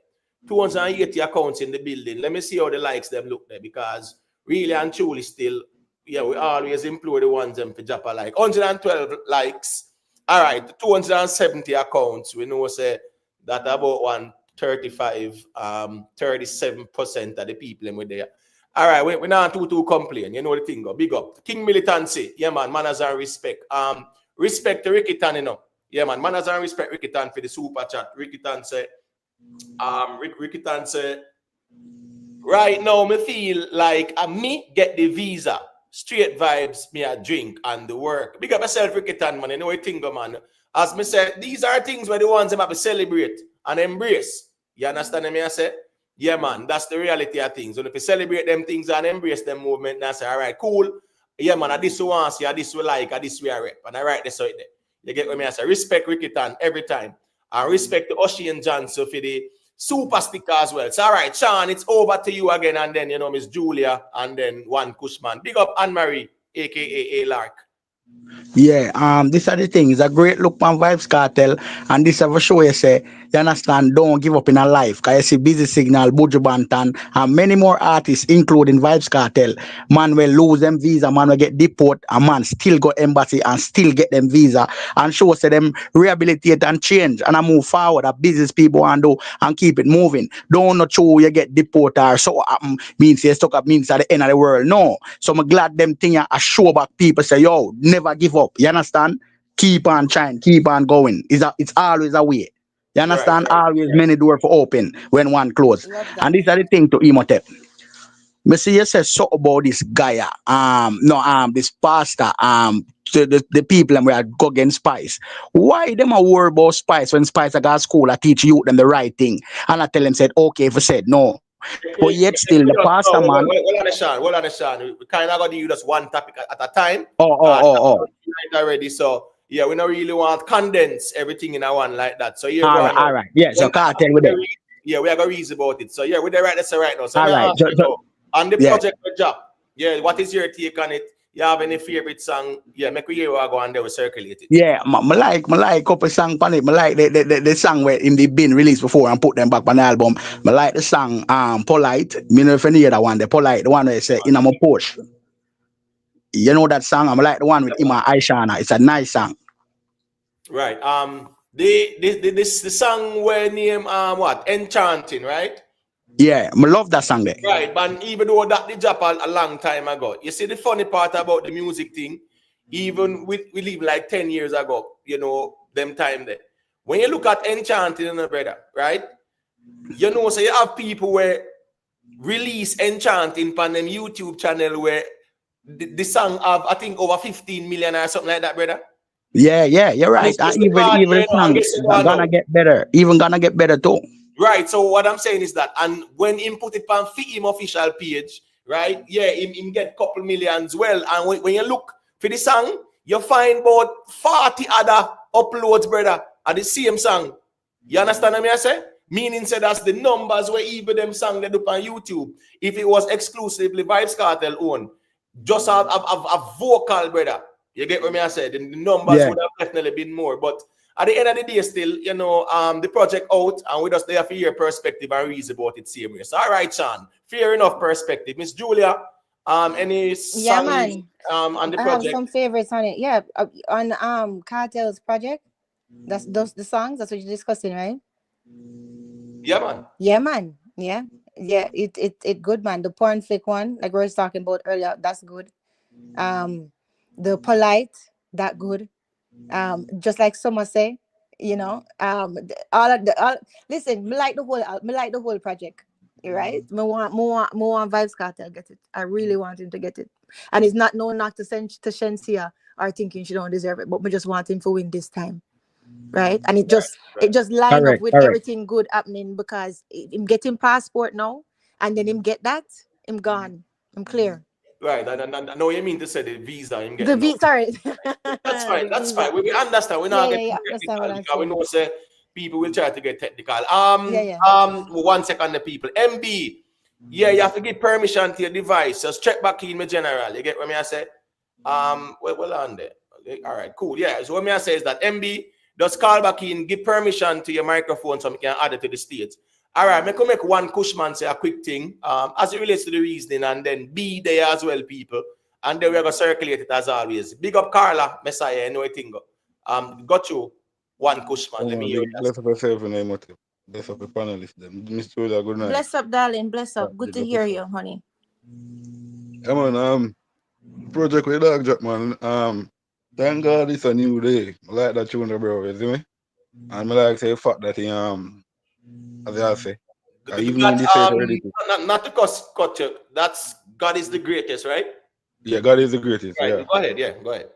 280 accounts in the building. Let me see how the likes them look there, because really and truly still, yeah, we always implore the ones them for drop a like. 112 likes. All right, 270 accounts. We know say that about 135, 37% of the people in with there. All right, we're not too complain. You know the thing go. Big up. King Militancy. Yeah, man. Manners and respect. Respect to Ricky Tan, you know. Yeah, man. Manners and respect Ricky Tan for the super chat. Ricky Tan say, Ricky Tan say, right now me feel like me get the visa. straight vibes, me a drink and the work. Big up yourself, Ricketon, man. You know what thing, man. As me said, these are things where the ones them have to celebrate and embrace. You understand me? I say, yeah, man, that's the reality of things. And if you celebrate them things and embrace them movement, and say, all right, cool. Yeah, man, this we want see, this we like, this we are rep. And I write this out there. You get what me I say? Respect Ricketon every time. And respect the Ocean Johnson for the super sticker as well. So, all right, Sean, it's over to you again. And then, you know, Miss Julia and then one Cushman. Big up Anne-Marie, a.k.a. A Lark. Yeah, these are the things. A great look on Vybz Kartel, and this ever show you say, you understand, don't give up in a life. Cause you see Busy Signal, Buju Banton, and many more artists, including Vybz Kartel. Man will lose them visa, man will get deport, and man still go embassy and still get them visa, and show say them rehabilitate and change, and I move forward. A business people and do and keep it moving. Don't not show you get deported or so means you stuck up means at the end of the world. No. So I'm glad them thing I show back people say, yo, never give up. You understand? Keep on trying, keep on going. It's always a way. You understand? Right. Always many doors for open when one close. And these are the thing to Imhotep. Me see you say so about this guy, this pastor, the people and we are go against Spice. Why them a worry about Spice when Spice a got school I teach you them the right thing? And I tell them said, okay, if I said no. But yet still the pastor man. Well, understand. We kind of got to use just one topic at a time. Oh. Already. So yeah, we don't really want condense everything in a one like that. So here, all right. Yeah, so Kartel with it. Yeah, we are gonna reason about it. So yeah, we're right. That's right now. So all right. On the project job. Yeah, what is your take on it? You have any favorite song? Yeah, make we hear what go on there, we circulate it. Yeah, I like couple song on it. I like the song where in the been released before and put them back on the album. I like the song Polite. Me know if you hear that one, the Polite, the one where it say in my Porsche. You know that song? I like the one with Ima Aishana. It's a nice song. Right. The song where name what? Enchanting, right? Yeah, I love that song there. Right, but even though that did drop a long time ago, you see the funny part about the music thing, even we live like 10 years ago, you know, them time there. When you look at Enchanting, brother, right? You know, so you have people where release Enchanting on them YouTube channel where the song have, I think, over 15 million or something like that, brother. Yeah, you're right. Even the song gonna get better. Even gonna get better too. Right, so what I'm saying is that, and when him put it on him official page, right, yeah, him get couple millions well, and when you look for the song, you find about 40 other uploads, brother, of the same song. You understand what I say? Meaning, say that's the numbers where even them song they do on YouTube. If it was exclusively Vybz Kartel own, just a vocal, brother. You get what I say? The numbers would have definitely been more, but at the end of the day, still, you know, the project out, and we just there for your perspective and reason about it same way. So, all right, Sean, fair enough perspective. Miss Julia, any songs on the project? I have some favorites on it. Yeah, on Kartel's project. That's those the songs. That's what you're discussing, right? Yeah, man. Yeah, man. Yeah. It good, man. The porn flick one, like we were talking about earlier, that's good. The Polite, that good. Just like Summer say, you know, listen, me like the whole project, right? Me want Vybz Kartel get it. I really want him to get it, and it's not no knock to Shensia or thinking she don't deserve it, but me just want him to win this time, right? And it just line up with everything good happening because him getting passport now, and then him get that, him gone, I'm clear. Right, I know you mean to say the visa. Sorry. That's fine. That's fine. We understand. We're not getting technical because we know say people will try to get technical. One second, the people. MB, yeah, you have to give permission to your device. Just check back in my general. You get what I say? Well on there. Okay. All right, cool. Yeah. So what I say is that MB, just call back in, give permission to your microphone so we can add it to the stage. All right, I can make one Cushman say a quick thing as it relates to the reasoning, and then be there as well, people. And then we're going to circulate it as always. Big up Carla, Messiah, you know what I think. Got you one Cushman. Let me hear it. Bless up yourself in the emotive. Bless up the panelists. Miss Julia, good night. Bless up, darling. Bless up. Good to hear you, honey. Come on, project with Dog Drop, man. Thank God it's a new day. I like that tune, bro. You see me? And I like say the fact that he as I say, even when they say it already. Not to cut you. That's God is the greatest, right? Yeah, God is the greatest. Right. Yeah, Go ahead. Yeah. Go ahead.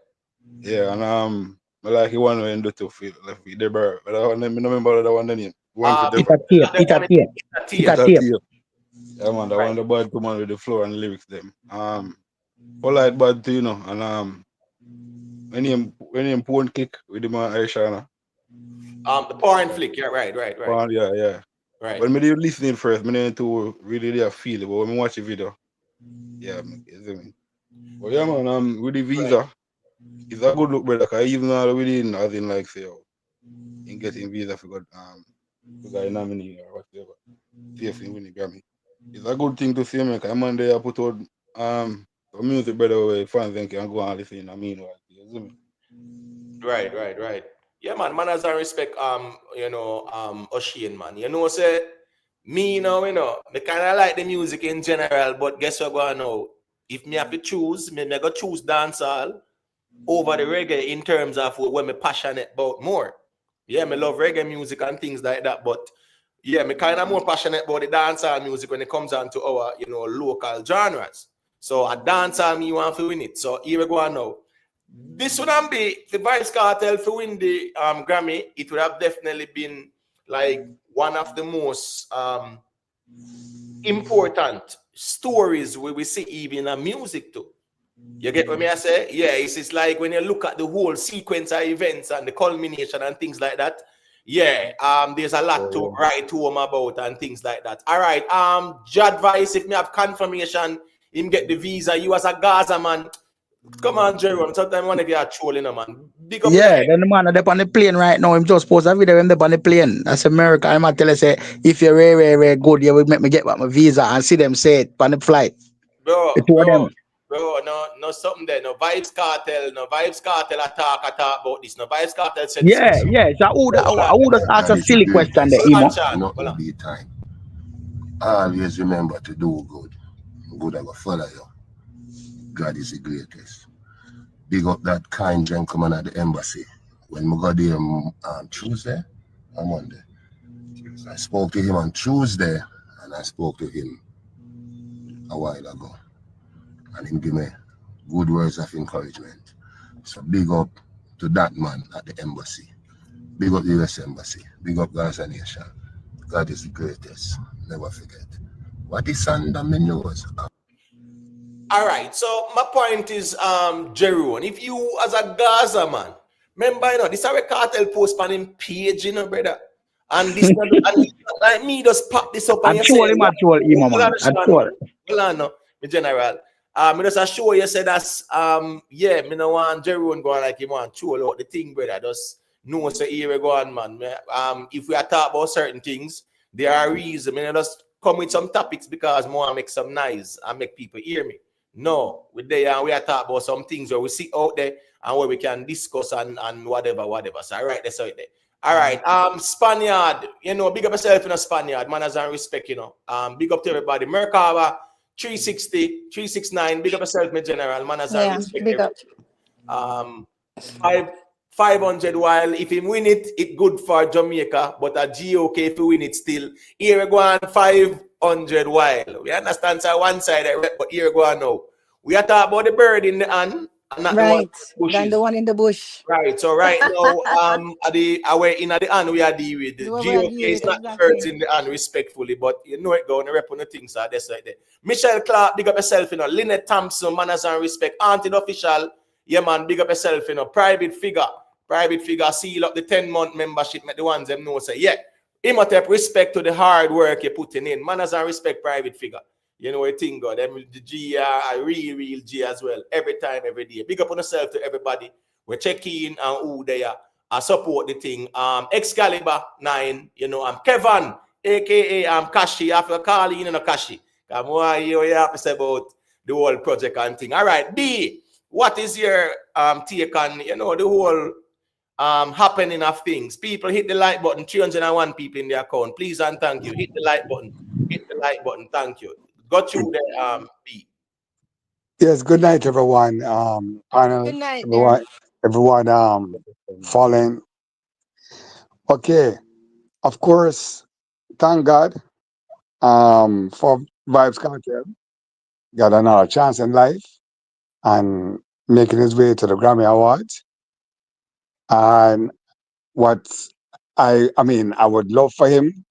yeah, and I like the one when do to feel left with the bird. But I don't remember the one name. One for It's Deva. the one. It's a It a tape. It's a tape. tape. Yeah, man, the Right. one the bad come on with the floor and the lyrics them. Polite bad too, you know, and when he phone kick with the man Aishana. The porn flick. Yeah. Right. Right. Right. Yeah, yeah. Right. But me did listening first, me didn't to really there feel it. But when me watch the video, yeah, you see me. But yeah, man, with the Right. visa, it's a good look, brother. Cause even though we didn't, as in like say, oh, in getting visa for got a nominee or whatever, safely win the Grammy. It's a good thing to see, man. Cause man, they put out some music, brother, where fans then can go and listen. I mean, you see me. Right. Right. Right. Yeah, man. Manners and respect. Ocean, man. You know, say me, me kind of like the music in general, but guess what, going now? If me have to choose, me go choose dancehall over the reggae in terms of what me passionate about more. Yeah, me love reggae music and things like that, but yeah, me kind of more passionate about the dancehall music when it comes down to our, local genres. So a dancehall me want to win it. So here we go on now. This would not be the Vybz Kartel to win the Grammy. It would have definitely been like one of the most important stories we see even in music too. You get what me I say? Yeah, it's like when you look at the whole sequence of events and the culmination and things like that. Yeah, there's a lot to write home about and things like that. All right, advice if me have confirmation, him get the visa. You as a Gaza man, come on, Jerome. Sometimes one of you are trolling, man. Big up in Yeah, the then the man that on the plane right now, him just post a video when they on the plane. That's America. I'm tell you say, if you're very, very, very good, you will make me get back my visa and see them say it on the flight. bro, The two of them. no something there. No Vybz Cartel attack about this. No Vybz Cartel said this. Yeah, yeah. So I would just ask God a is the silly question there, greatest. Hold on, Emo. Sean. Hold Nothing on. be time. Always remember to do good. Good I will follow you. God is the greatest. Big up that kind gentleman at the embassy. When we got there Tuesday or Monday, I spoke to him on Tuesday and I spoke to him a while ago. And he gave me good words of encouragement. So big up to that man at the embassy. Big up the US Embassy. Big up Gaza Nation. God is the greatest. Never forget. What is under my nose? All right. So my point is, Jeroen, if you as a Gaza man, remember, this is a cartel post on him page, brother. And this and like me just pop this up and you say, Actual, Emo hold man. on, Sean, Actual. hold on, no, my general. Me just assure you say that's yeah, me no want Jeroen going like him want troll out the thing, brother. Just know so here we go on, man. If we are talk about certain things, there are reasons. I just come with some topics because more make some noise and make people hear me. No, we there and we are talking about some things where we see out there and where we can discuss and whatever. So all right, that's out there. All right. Spaniard, big up yourself in a Spaniard, manners and respect, big up to everybody. Merkava, 360, 369, big up yourself, my general, manners and Yeah, respect big up. everybody. 500 while if he win it, it good for Jamaica, but a GOK if he win it still. Here we go on 500 while. We understand so one side, but here we go on now. We are talking about the bird in the hand and not the one in Right. the Than the bushes. one in the bush. Right. So right now, away in the hand we are dealing with The the one we are GOK dealing is with, not the birds exactly. in the hand respectfully, but you know it going to rep on the things so that's right there. Michelle Clark, big up yourself, Lynette Thompson, manners and respect, Auntie Official, yeah man, big up yourself, private figure, seal up the 10-month membership, make the ones them know say, yeah, Imhotep, respect to the hard work you're putting in. Manners and respect private figure. You know what thing God, them the G are a real G as well. Every time, every day. Big up on yourself to everybody. We check in and who they are. I support the thing. Excalibur 9, I'm Kevin, aka Kashi. After calling, Kashi. Come on, you have to say about the whole project and thing. All right, B, what is your take on the whole happening of things? People hit the like button. 301 people in the account. Please and thank you. Hit the like button. Hit the like button. Thank you. Got you there, B. Yes, good night, everyone. Good Panel, night there. everyone, falling. Okay, of course, thank God, for Vibes Cartel. Got another chance in life. and making his way to the Grammy Awards. And what I mean, I would love for him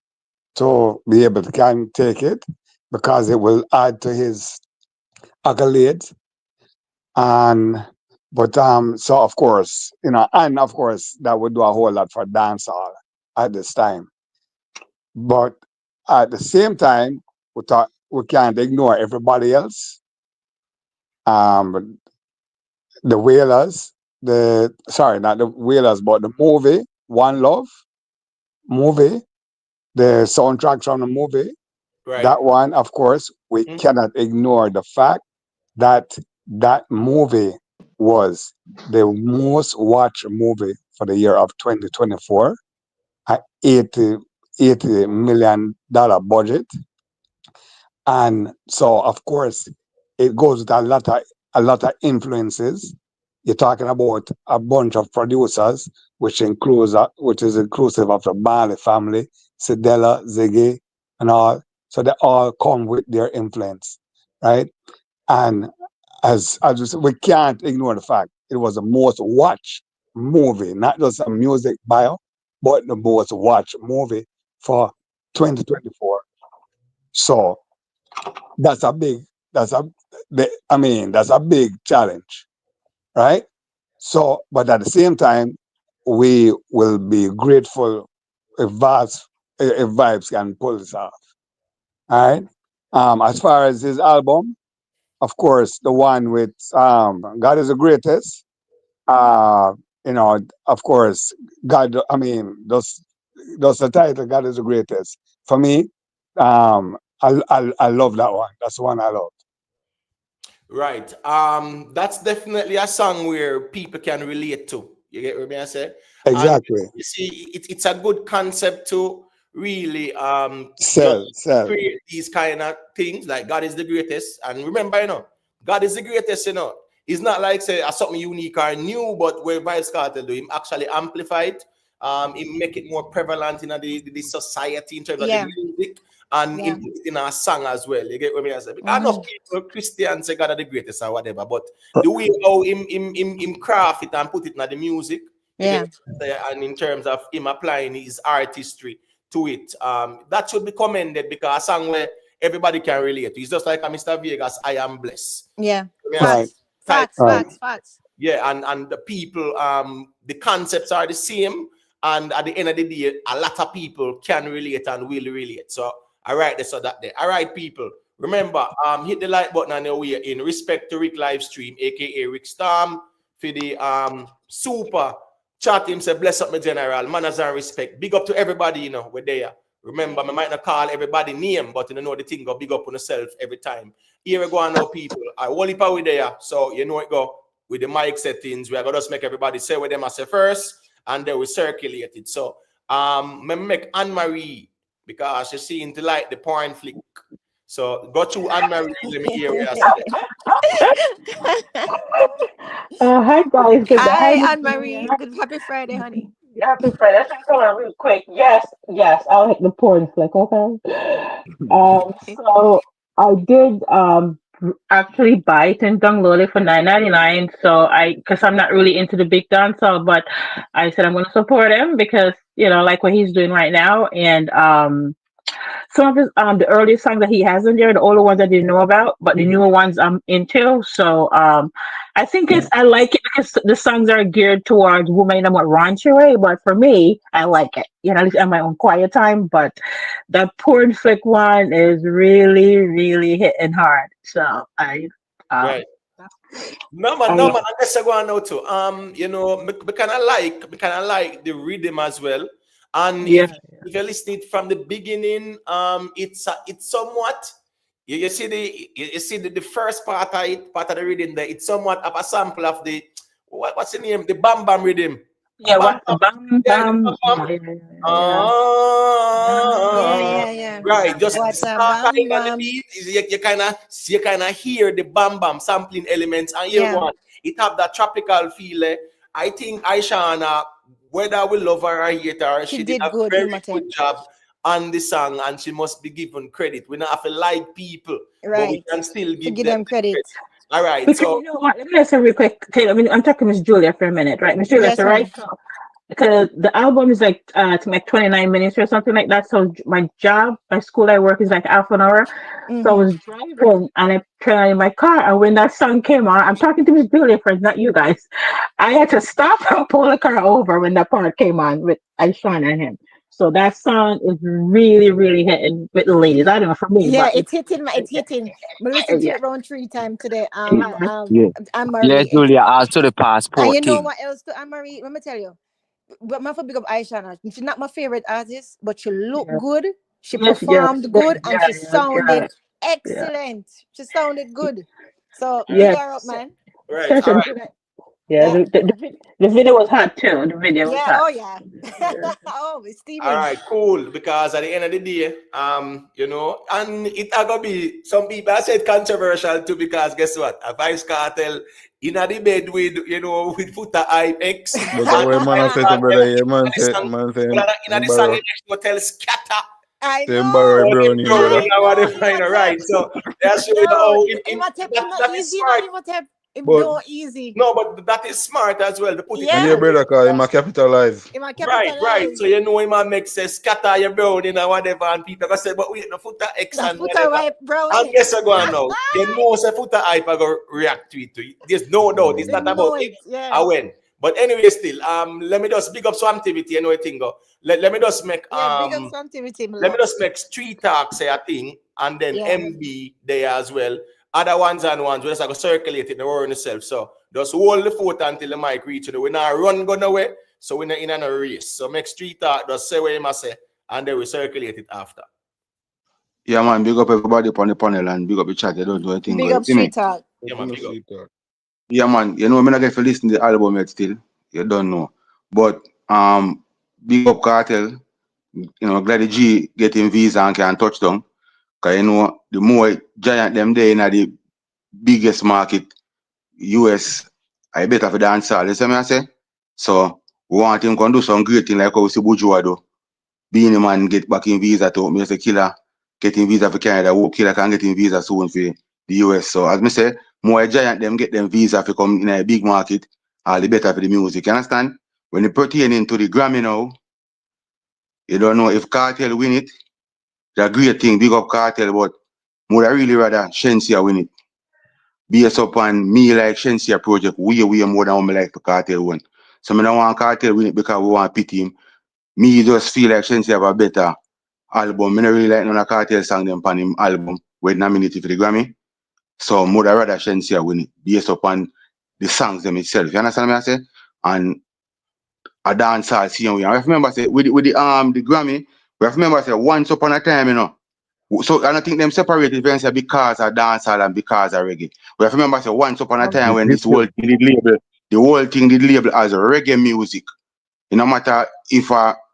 to be able to can take it because it will add to his accolades. And but so of course, and of course that would do a whole lot for dancehall at this time. But at the same time, we can't ignore everybody else. The Whalers, not the Whalers, but the movie One Love movie, the soundtrack from the movie. Right. That one, of course, we cannot ignore the fact that that movie was the most watched movie for the year of 2024 at $80 million budget. And so, of course, it goes with a lot of influences. You're talking about a bunch of producers, which is inclusive of the Marley family, Sidella, Ziggy, and all. So they all come with their influence, right? And as you said, we can't ignore the fact it was the most watched movie, not just a music bio, but the most watched movie for 2024. So that's a big that's a big challenge, right? So, but at the same time, we will be grateful if Vybz can pull this off. All right. As far as his album, of course, the one with God is the greatest. Of course, God. I mean, those the title. God is the greatest. For me, I love that one. That's the one I love. Right. That's definitely a song where people can relate to. You get what I say? And Exactly. you see, it's a good concept to really Sell. create these kind of things like God is the greatest. And remember, God is the greatest, It's not like say something unique or new, but where Vybz Kartel do him actually amplify it, it make it more prevalent in the society in terms of the music and in our song as well. You get what I say? I know people, Christians say God are the greatest or whatever, but the way how him craft it and put it in the music, and in terms of him applying his artistry to it, that should be commended because a song where everybody can relate to. It's just like a Mr. Vegas, I Am Blessed. Yeah. Right. Facts. Yeah, and the people, the concepts are the same, and at the end of the day, a lot of people can relate and will relate. So all right, so that there. All right, people. Remember, hit the like button on your way in respect to Rick live stream, aka Rick Storm, for the super chat him say bless up my general, manners and respect. Big up to everybody, we're there. Remember, I might not call everybody name, but know the thing go big up on yourself every time. Here we go on now, people. I will leave with there. So it go with the mic settings. We are gonna just make everybody say what they must say first, and then we circulate it. So me make Anne-Marie because she's seeing to like the porn flick. So go to Anne-Marie, let me hear what Hi guys, Hi, Anne-Marie. Good happy Friday, honey. Happy Friday. Let's just go on real quick. Yes, I'll hit the porn flick, okay? So I did actually buy it and download it for $9.99. So because I'm not really into the big dancehall, but I said I'm gonna support him because like what he's doing right now. And some of his the earlier songs that he has in there, the older ones I didn't know about, but the newer ones I'm into. So I think I like it because the songs are geared towards women in a more raunchy way. But for me, I like it. At least on my own quiet time. But the porn flick one is really, really hitting hard. So I right. No man, I guess I go on now too. We kind of like the rhythm as well. And if you listen it from the beginning, it's somewhat you see the first part of the rhythm there. It's somewhat of a sample of the what's the name? The Bam Bam rhythm. Yeah, what's the bam bam? Right. Just What's a start bam on the bam? beat. You kind of hear the bam bam sampling elements, and here one. It have that tropical feel. I think Aishana, whether we love her or hate her, she did a very good job on the song, and she must be given credit. We don't have to like people, but we can still give them credit. All right. Because So you know what? Let me say real quick. Okay, I mean, I'm talking Miss Julia for a minute, right? Miss Julia, Yes, so right, ma'am. so because the album is like to make 29 minutes or something like that. So my school I work is like half an hour. So I Mm-hmm. was driving and I turned on in my car, and when that song came on, I'm talking to Miss Julia friends, not you guys. I had to stop and pull the car over when that part came on with Aishan and him. So that song is really, really hitting with the ladies. I don't know for me, Yeah, but it's hitting. It's hitting. I listened to yeah, it around 3 times today. yeah, Yeah. Anne Yes, Marie. Julia, also the And passport you know thing. what else? To Anne Marie, let me tell you. But my for big up Aisha. She's not my favorite artist, but she looked yeah. good. She Yes, yes, performed good. good, and Yeah, she yeah, yeah, sounded yeah. excellent. She sounded good. So big Yes, her up, man. right. All certainly. right. Yeah, Yeah, the video was hot too. The video was yeah. hot. Oh yeah. Yeah. Oh, it's All steaming. right, cool. Because at the end of the day, you know, and it are gonna be some people I said controversial too, because guess what? A Vybz Kartel in a debate with with Futa IX But and what man I Vybz say to Kartel brother, yeah, in man the say song, man say well, in him the song borrow it will tell scatter. I say him know. borrow So him brownie, brown brother. in I know. whatever, you know, right? So that's show you No, how Imhotep that is easy, no smart. Imhotep. Him But do easy. No, but that is smart as well to put it and in yeah, a Yeah. way. brother, cause him a capitalize. Imhotep Right. So capitalize. you know him and make say scatter your brown in or whatever, and people gonna say, but wait, no Futa X The and foot whatever. wipe And brownie. guess what going now? You know say Futa hype are gonna react to it. There's no doubt. It's not Him about know if it. Yeah. or when. But anyway, still, let me just big up some activity, you know, thing go. Let me just make Yeah, big up some activity, my let me love. just make street talk say a thing, and then Yeah. MB there as well. Other ones and ones, we just have to circulate it in the world itself. So just hold the fort until the mic reach you. We're not run going away, so we're not in a race. So make street talk, just say what you must say, and then we circulate it after. Yeah, man, big up everybody upon the panel and big up the chat. You don't do anything Big good. up You see me? street talk. Yeah, man, Open the big up. street talk. Yeah, man. You know, I'm not get to listen to the album yet still. You don't know. But big up Cartel. You know, glad the G getting visa and can touch down. Cause you know, the more giant them there in the biggest market, US, I better for dancehall. You see me I say? So we want him to do some great thing like how we see Bourgeois do. Being a man get back in visa to me say Killer getting visa for Canada, Killer can get in visa soon for the US. So as me say, more giant them get them visa for come in a big market, all the better for the music. You understand? When it pertaining to the Grammy now, you don't know if Cartel win it, it's a great thing, big up Cartel, but would I really rather Shensia win it. Based upon me like Shensia project, way more than what me like the Cartel win. So I don't want Cartel win it because we want to pity him. Me just feel like Shensia have a better album. I don't really like none of Cartel song them on him album with nominated for the Grammy. So would I rather Shensia win it based upon the songs them itself. You understand what I say? And a dancehall scene. We remember say with the Grammy, we remember say once upon a time, you know. So I don't think them separated when say because of dancehall and because of reggae. We remember say once upon a time when this whole thing did label, the whole thing did label as reggae music. It no matter if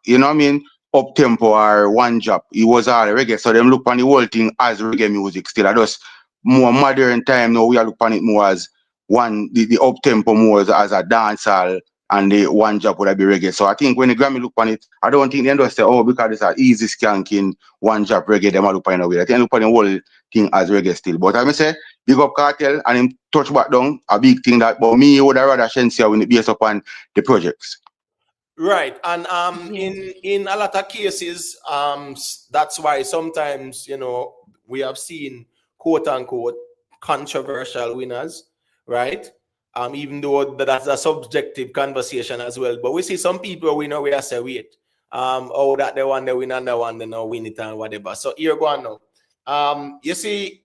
you know what I mean, up tempo or one job, it was all reggae. So them look on the whole thing as reggae music still. I just more modern time now we are look on it more as the up tempo more as a dancehall and the one job would be reggae. So I think when the Grammy look on it, I don't think they just say, oh, because it's an easy skanking one job reggae, they might look on it away. I think they look on the whole thing as reggae still. But I say big up Cartel and him touch back down, a big thing that but me would rather Shensia when it based upon the projects. Right, and Yeah. in a lot of cases, that's why sometimes we have seen quote unquote controversial winners, right? Even though that's a subjective conversation as well, but we see some people we know we are say wait, oh that the one they win and the one they now win it and whatever. So here go on now. You see,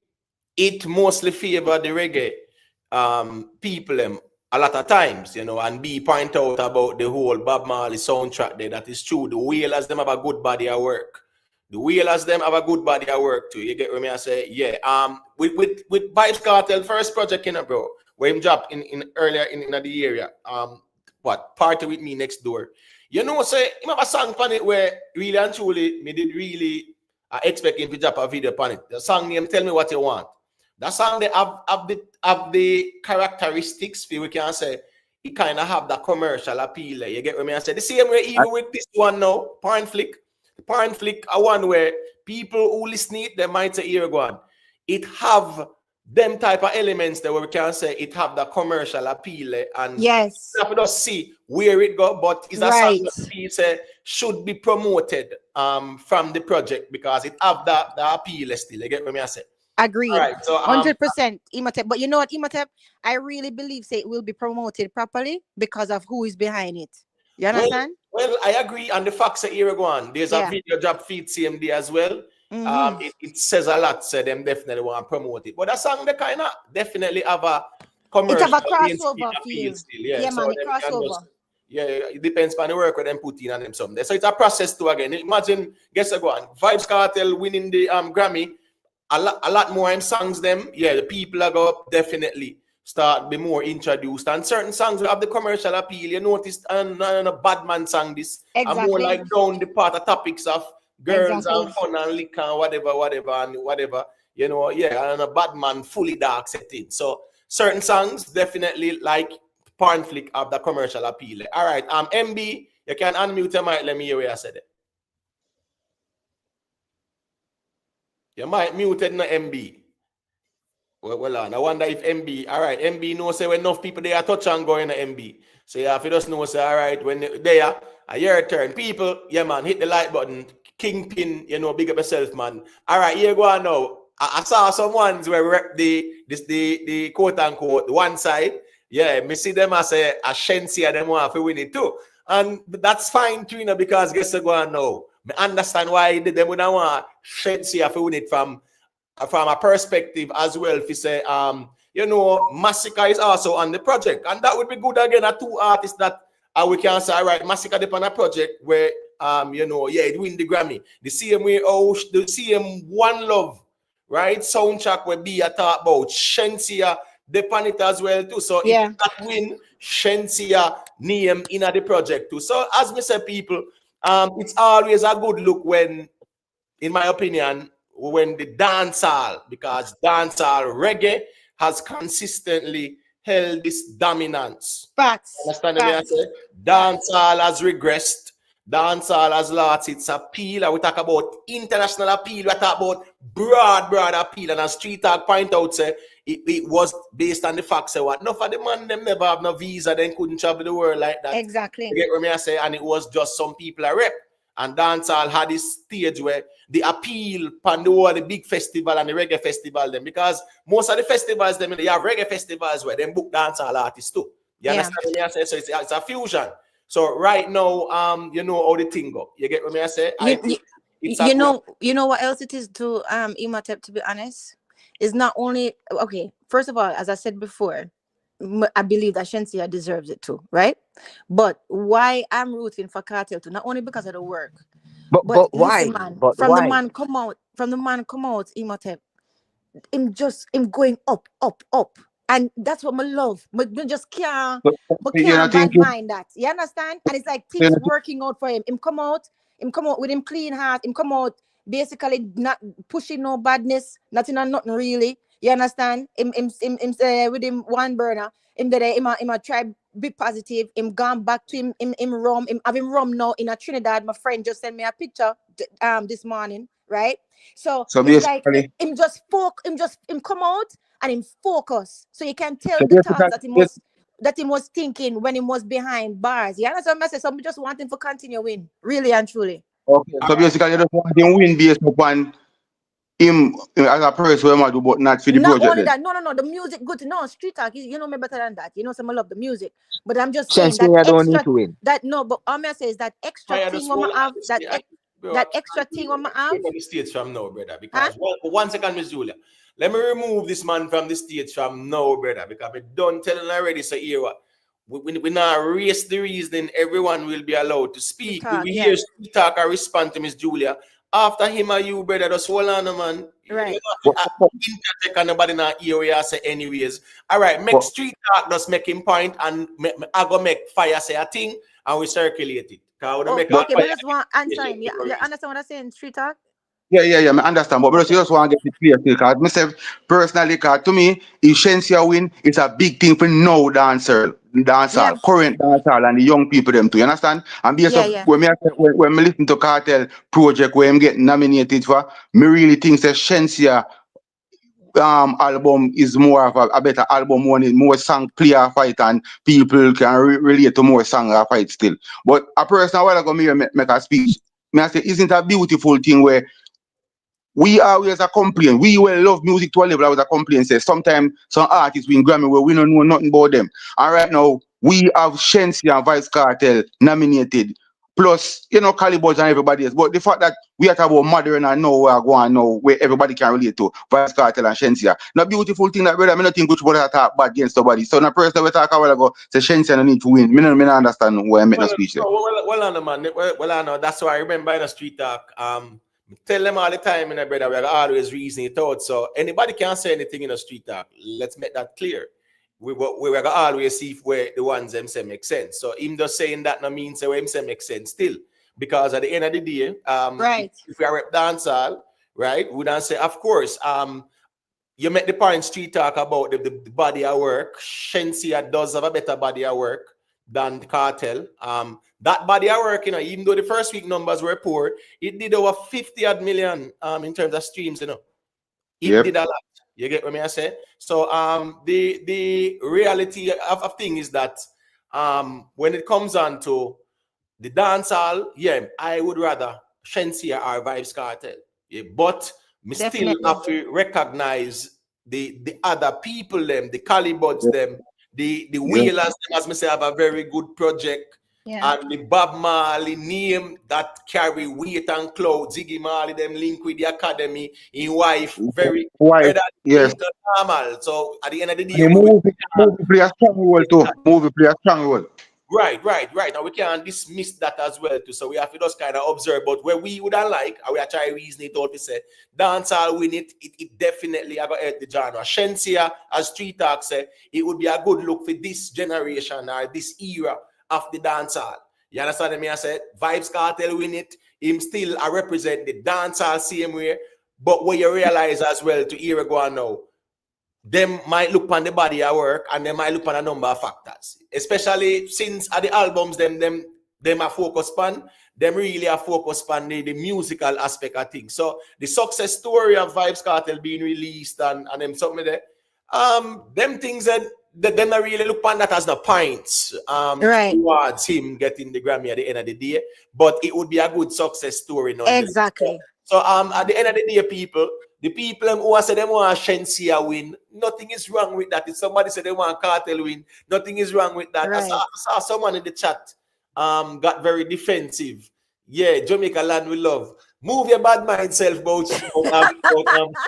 it mostly favor the reggae people a lot of times, and be point out about the whole Bob Marley soundtrack there. That is true. The Wailers them have a good body of work. The Wailers them have a good body of work too. You get what I say? Yeah. With Vybz Kartel first project, bro, where him dropped in earlier in the area. What Party With Me Next Door. Say him have a song on it where really and truly me did really expect him to drop a video on it. The song name Tell Me What You Want. That song they have the characteristics, we can say, it kind of have the commercial appeal. You get what I say? The same way even with this one now, Porn Flick. The Porn Flick are one where people who listen it, they might say, here go on. It have them type of elements that we can say it have the commercial appeal and yes, you have to just see where it go, but it's a right. song that we say should be promoted from the project because it have the appeal still. You get what I say? Agreed. All right, so 100% Imhotep. But you know what, Imhotep? I really believe say it will be promoted properly because of who is behind it. You understand? Well, I agree. And the facts are here go on. There's a Yeah. video drop feed CMD as well. It says a lot, so them definitely want to promote it. But that song they kind of definitely have a commercial It have a appeal crossover still. feel. Yeah, Yeah, so man, it them can crossover. just- yeah, it depends on the work with them put in and them something. So it's a process too again. Imagine, guess go on. Vybz Kartel winning the Grammy. A lot more songs them. Yeah, the people are go definitely start be more introduced. And certain songs will have the commercial appeal. You noticed and a bad man song this. Exactly. And more like down the part of topics of girls Exactly. and fun and liquor and whatever. You know, yeah, and a bad man fully dark setting. So certain songs definitely like porn flick of the commercial appeal. All right, MB, you can unmute your mic. Let me hear what I said it. Your mic muted no MB. Well on. I wonder if MB, all right, MB knows say when enough people they are touch and go in the MB. So yeah, if you just know say all right, when they are a your turn. People, yeah man, hit the like button. Kingpin, you know, big up yourself, man. All right, here go on now. I saw some ones where rep the quote unquote one side. Yeah, me see them as a Shensia them want to win it too. And that's fine too, you know, because guess what go on now. I understand why they would want Shensia to win it from a perspective as well. If you say, you know, Masicka is also on the project, and that would be good again. Are two artists that we can say, all right, Masicka dip on a project where, you know, yeah, it win the Grammy. The same way, the same One Love, right? Soundtrack will be a talk about Shensia dip on it as well too. So Yeah. if that win, Shensia name in the project too. So as me say, people, it's always a good look when, in my opinion, when the dancehall, because dancehall reggae has consistently held this dominance. Facts. Understand what I say? Dancehall has regressed. Dancehall has lost its appeal. And we talk about international appeal. We talk about broad appeal. And as Street Talk point out, say it was based on the fact say what? No, for the man, them never have no visa. They couldn't travel the world like that. Exactly. You get what I say? And it was just some people are rep. And dancehall had this stage where the appeal pan the big festival and the reggae festival them, because most of the festivals them they have reggae festivals where they book dancehall artists too. You understand what I say? So it's a fusion. So right now, you know how the thing go. You get what I say? You know what else it is to Imhotep, to be honest? It's not only okay, first of all, as I said before, I believe that Shensia deserves it too, right? But why I'm rooting for Kartel too, not only because of the work, but why? listen, man, But from why? the man come out, Imhotep, him going up, and that's what I love. But we just can't bad mind that. You understand? And it's like things working out for him. Him come out with him clean heart. Him come out basically not pushing no badness, nothing really. You understand? Him with him one burner. Him a try be positive. Him gone back to him rum. Him have him rum now in a Trinidad. My friend just sent me a picture this morning, right? So it's like him come out and him focus. So you can tell the thoughts that he was thinking when he was behind bars. You understand what I say? So I'm just wanting to continue win, really and truly. Okay, so basically you just want him win based upon him as a person who do, but not for the project. Not only that, no, the music good. No, Street Talk, you know me better than that. You know, some I love the music, but I'm just saying that I don't need to win. but all I say is that extra thing when I have that extra thing when I have. The stage from now, brother, because one second, Miss Julia, let me remove this man from the stage from now, brother, because we done telling already. So here what. We now raise the reason everyone will be allowed to speak. We hear Street Talk or respond to Miss Julia. After him or you, brother, just hold on, man. Right. Interject and nobody not hear what you say anyways. All right, make Street Talk just make him point and I go make fire say a thing and we circulate it. Okay, but just want answer him. You understand what I'm saying, Street Talk? Yeah, I understand. But I just want to get it clear because myself personally, to me, if Shensia win, it's a big thing for now dancehall, current dancehall, and the young people them too. You understand? And based when me listen to Kartel project where I'm getting nominated for, me really think that Shensia album is more of a better album one, is more song player fight and people can relate to more song fight still. But a person a while ago me make a speech. Me I say, isn't a beautiful thing where we always a complain. We will love music to a level. I was a complain. Say sometimes some artists win Grammy where we don't know nothing about them. And right now we have Shensi and Vybz Kartel nominated. Plus, you know, Calibers and everybody else. But the fact that we are talking about modern and now we are going now where everybody can relate to Vybz Kartel and Shensi. Not beautiful thing that brother, I don't think which brother talk bad against somebody. So the person we talk a while ago say Shensi don't need to win. Me don't understand why I make no speech there. Well, I know, man. Well, I know. That's why I remember in the street talk. Tell them all the time, in brother, we are always reasoning it out. So anybody can say anything in a street talk. Let's make that clear. We are always see if where the ones them say make sense. So him just saying that no means say him say make sense still. Because at the end of the day, right. if we are at dancehall, right, we don't say, of course, you make the parents street talk about the body of work. Shensia does have a better body of work than the Kartel. That body of work, you know, even though the first week numbers were poor, it did over 50 odd million in terms of streams, you know. It did a lot. You get what I say? So the reality of thing is that when it comes on to the dancehall, yeah, I would rather Shensia or Vybz Kartel. Yeah, but me still have to recognize the other people, them, the Calibuds, them, the Wheelers, them, as me say, have a very good project. Yeah. And the Bob Marley name that carry weight and cloud, Ziggy Marley, them link with the academy, in wife, very yes. normal. So at the end of the day, the movie play a strong role too. Movie play a strong role. Right. Now we can't dismiss that as well too. So we have to just kind of observe. But where we wouldn't like, and we are trying to reason it out, we say, dancehall win it definitely have help the genre. Shensia, as Street Talk said, it would be a good look for this generation or this era of the dancehall. You understand me? I said, Vybz Kartel win it. Him still represent the dancehall same way. But what you realize as well to here go on now, them might look on the body of work and they might look on a number of factors. Especially since at the albums them are focused on, them really are focused on the musical aspect of things. So the success story of Vybz Kartel being released and them something there, them things that them not really look on that as the points towards him getting the Grammy at the end of the day. But it would be a good success story. Exactly. So at the end of the day, the people who say they want Shensia win, nothing is wrong with that. If somebody said they want Kartel win, nothing is wrong with that. Right. I saw someone in the chat got very defensive. Yeah, Jamaica land we love. Move your bad mind self about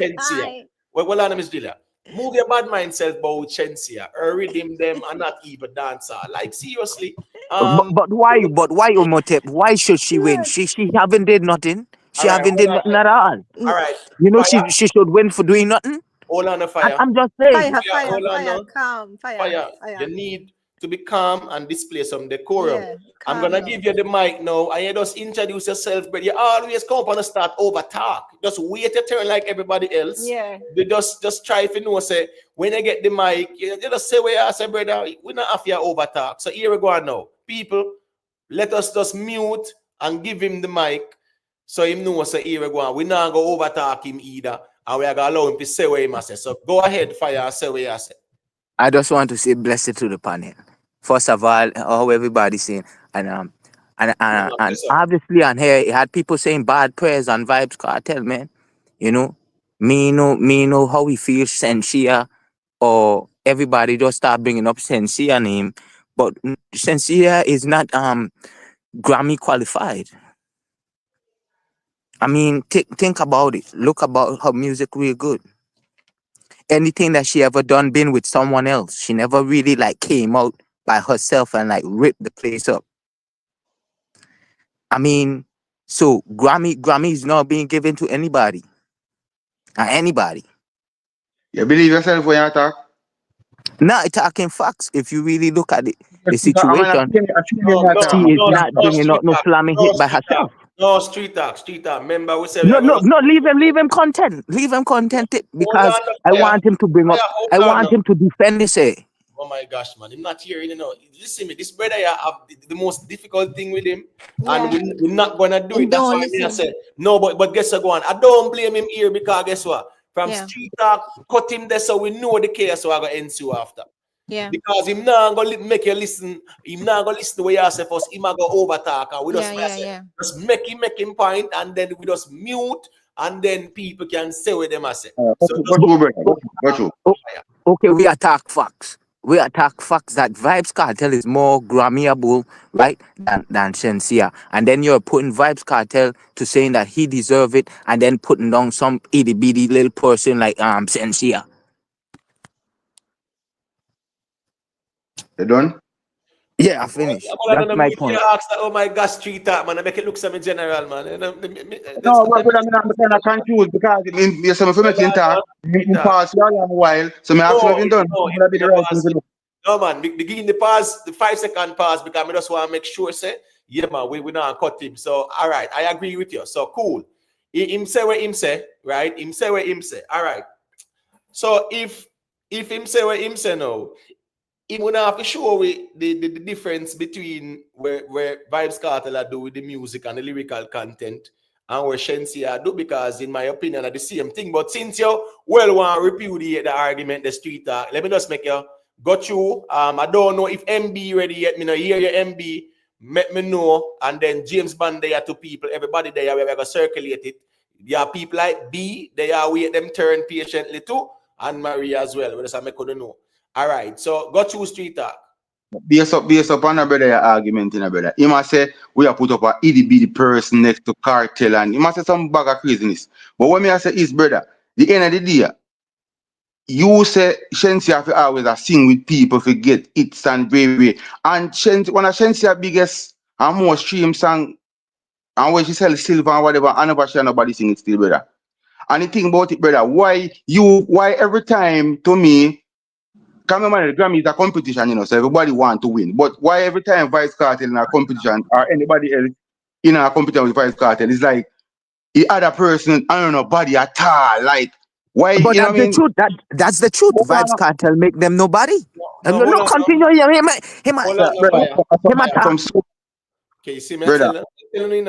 Shensia. Well, on Miss Julia. Move your bad mind self about Shensia or redeem them and not even dancer. Like seriously. But why Umotep? Why should she win? She haven't did nothing. She haven't did nothing at all. All right. You know she should win for doing nothing. Hold on the fire. I'm just saying. Fire, calm, fire. You need to be calm and display some decorum. Yeah, I'm gonna give you the mic now, and you just introduce yourself, but you always come up and start over talk. Just wait your turn like everybody else. Yeah. You just try if you know, say when you get the mic, you just say where you say, brother, we not have your over talk. So here we go now. People, let us just mute and give him the mic. So him know say here we go. We not go over talk him either. And we are gonna allow him to say what he must say. So go ahead, fire, and say what you say. I just want to say blessed to the panel. First of all, how everybody's saying, and obviously on here it had people saying bad prayers on Vybz Kartel, man. You know, me know how he feels Sensia, or everybody just start bringing up Sensia name, but Sensia is not Grammy qualified. I mean, think about it. Look about her music real good. Anything that she ever done been with someone else. She never really like came out by herself and like ripped the place up. I mean, so Grammy is not being given to anybody. Anybody. You believe yourself when you talk? No, it's talking facts. If you really look at it, the situation, she is not bringing up no slamming hit by herself. No, street talk. Remember, we said no. Leave him content. Leave him contented because I want him to bring up. I want him to defend this. Oh my gosh, man! I'm not here, you know. Listen, me, this brother here have the most difficult thing with him, and we're not gonna do it. That's why I said no. But guess what? I don't blame him here because guess what? from Street Talk, cut him there so we know the case so I go NCU after. Yeah. Because him not gonna make you listen, him not gonna listen the way you say first, him go over talk and we just just make him point and then we just mute and then people can say what them say. Okay, we attack facts. We attack facts that Vybz Kartel is more Grammyable, right, than Shensia. And then you're putting Vybz Kartel to saying that he deserve it and then putting down some itty bitty little person like Shensia. You done? Yeah, I finished. That's my point. Oh my gosh, Street Talk, man. I make it look some general, man. No, but I'm kind of confused because yes, I'm making talk. In past a while, so me ask you done. No, man. Begin the pause, the 5-second pause because I just want to make sure, say, yeah, man, we not cut him. So, all right, I agree with you. So, cool. Him say what him say, right? Him say what him say. All right. So, if him say what him say now, he would have to show the difference between where Vybz Kartel do with the music and the lyrical content and where Shensia do, because in my opinion are the same thing. But since you well want to repudiate the argument, the Street Talk, let me just make you go through. I don't know if MB ready yet. Me no hear your MB. Let me know. And then James Bond there to people, everybody there, we're going to circulate it. There are people like B, they are wait them turn patiently too, and Maria as well. Just I couldn't know. All right, so go to Street Talk. Based up on a brother argument in a brother. He must say we have put up a itty bitty person next to Kartel and he must say some bag of craziness. But when I say is brother, the end of the day, you say Shensia have to always sing with people to get hits and very. And one of Shensia biggest and most stream song and when she sell silver and whatever, I never share nobody sing it still, brother. And the thing about it, brother, why every time to me, come on, the Grammy is a competition, you know, so everybody want to win. But why every time Vybz Kartel in a competition or anybody else in a competition with Vybz Kartel, it's like the other person, I don't know, body at all. Like, why, but you know that's the truth. That's the truth. Vybz Kartel make them nobody. No, continue here. Okay, you see me telling